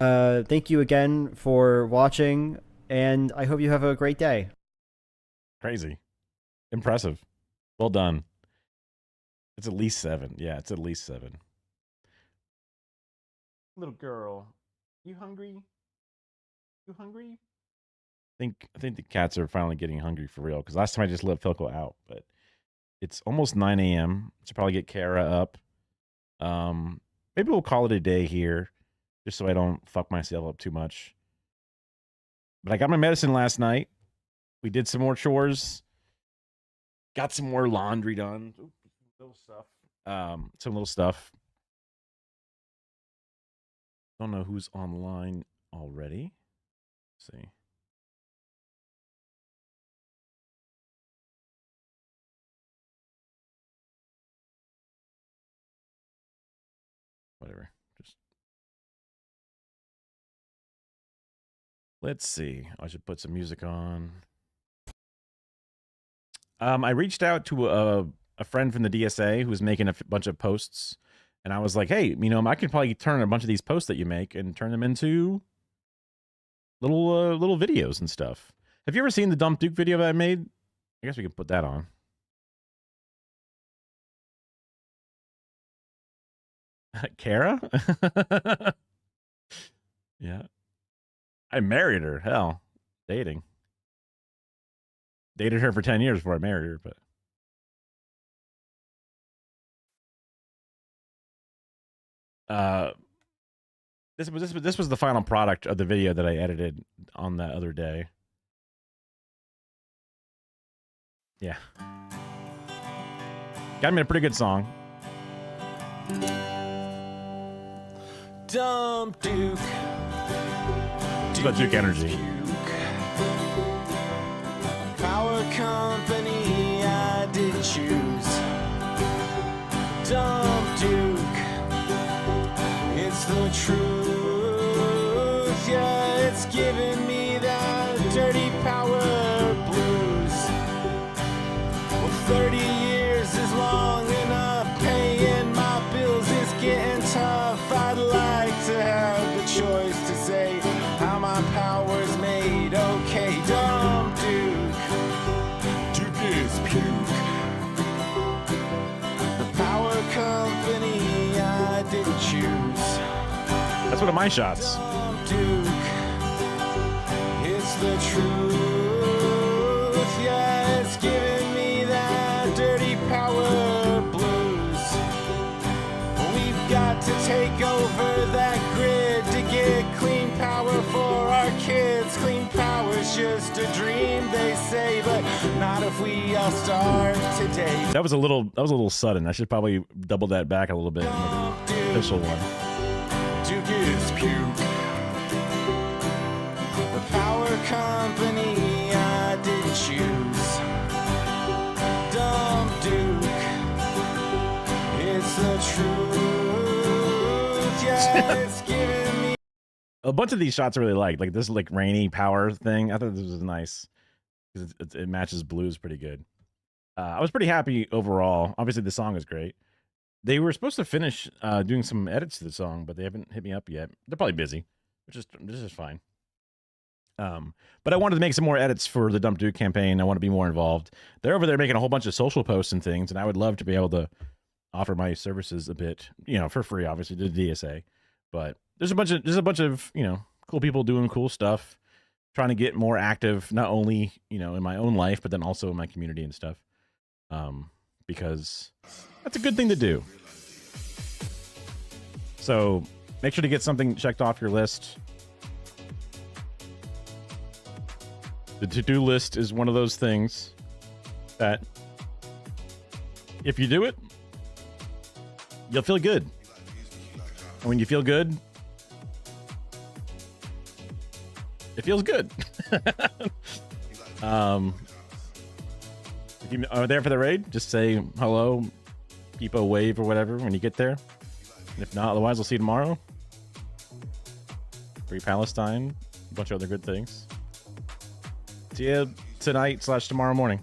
Thank you again for watching, and I hope you have a great day. Crazy. Impressive. Well done. It's at least 7. Yeah, it's at least 7. Little girl, you hungry? You hungry? I think the cats are finally getting hungry for real, because last time I just let Filco out, but it's almost 9 a.m. Should probably get Kara up. Maybe we'll call it a day here, just so I don't fuck myself up too much. But I got my medicine last night. We did some more chores. Got some more laundry done. Ooh, little stuff. Some little stuff. Don't know who's online already. Let's see. Whatever. Just let's see. I should put some music on. I reached out to a friend from the DSA who was making a bunch of posts, and I was like, hey, you know, I could probably turn a bunch of these posts that you make and turn them into little videos and stuff. Have you ever seen the Dump Duke video that I made? I guess we can put that on. Kara? Yeah. I married her. Hell. Dating. Dated her for 10 years before I married her, but this was the final product of the video that I edited on that other day. Yeah. Got me a pretty good song. Dump Duke. It's about Duke Energy. Power company I did choose. Dump Duke. It's the truth. Yeah, it's giving me that dirty power blues. Well, 30 years is long enough. Paying my bills is getting tough. I'd like to have the choice to say how my power's made. Okay, Dump Duke. Duke is puke. The power company I didn't choose. That's one of my shots. Dump Duke. It's the truth. Yeah, it's giving me that dirty power blues. We've got to take over that grid to get clean power for our kids. Clean power's just a dream, they say, but not if we all start today. That was a little sudden. I should probably double that back a little bit. The official one. Duke is puke. The power company I didn't choose. Dump Duke. It's the truth. Yeah, it's giving me. A bunch of these shots I really liked. Like this like rainy power thing. I thought this was nice because it matches blues pretty good. I was pretty happy overall. Obviously, the song is great. They were supposed to finish doing some edits to the song, but they haven't hit me up yet. They're probably busy, which is fine. But I wanted to make some more edits for the Dump Duke campaign. I want to be more involved. They're over there making a whole bunch of social posts and things, and I would love to be able to offer my services a bit, for free, obviously, to the DSA. But there's a bunch of cool people doing cool stuff, trying to get more active, not only in my own life, but then also in my community and stuff. Because that's a good thing to do. So make sure to get something checked off your list. The to-do list is one of those things that if you do it, you'll feel good. And when you feel good, it feels good. If you are there for the raid, just say hello, Peepo wave or whatever when you get there. And if not, otherwise, we'll see you tomorrow. Free Palestine, a bunch of other good things. See you tonight / tomorrow morning.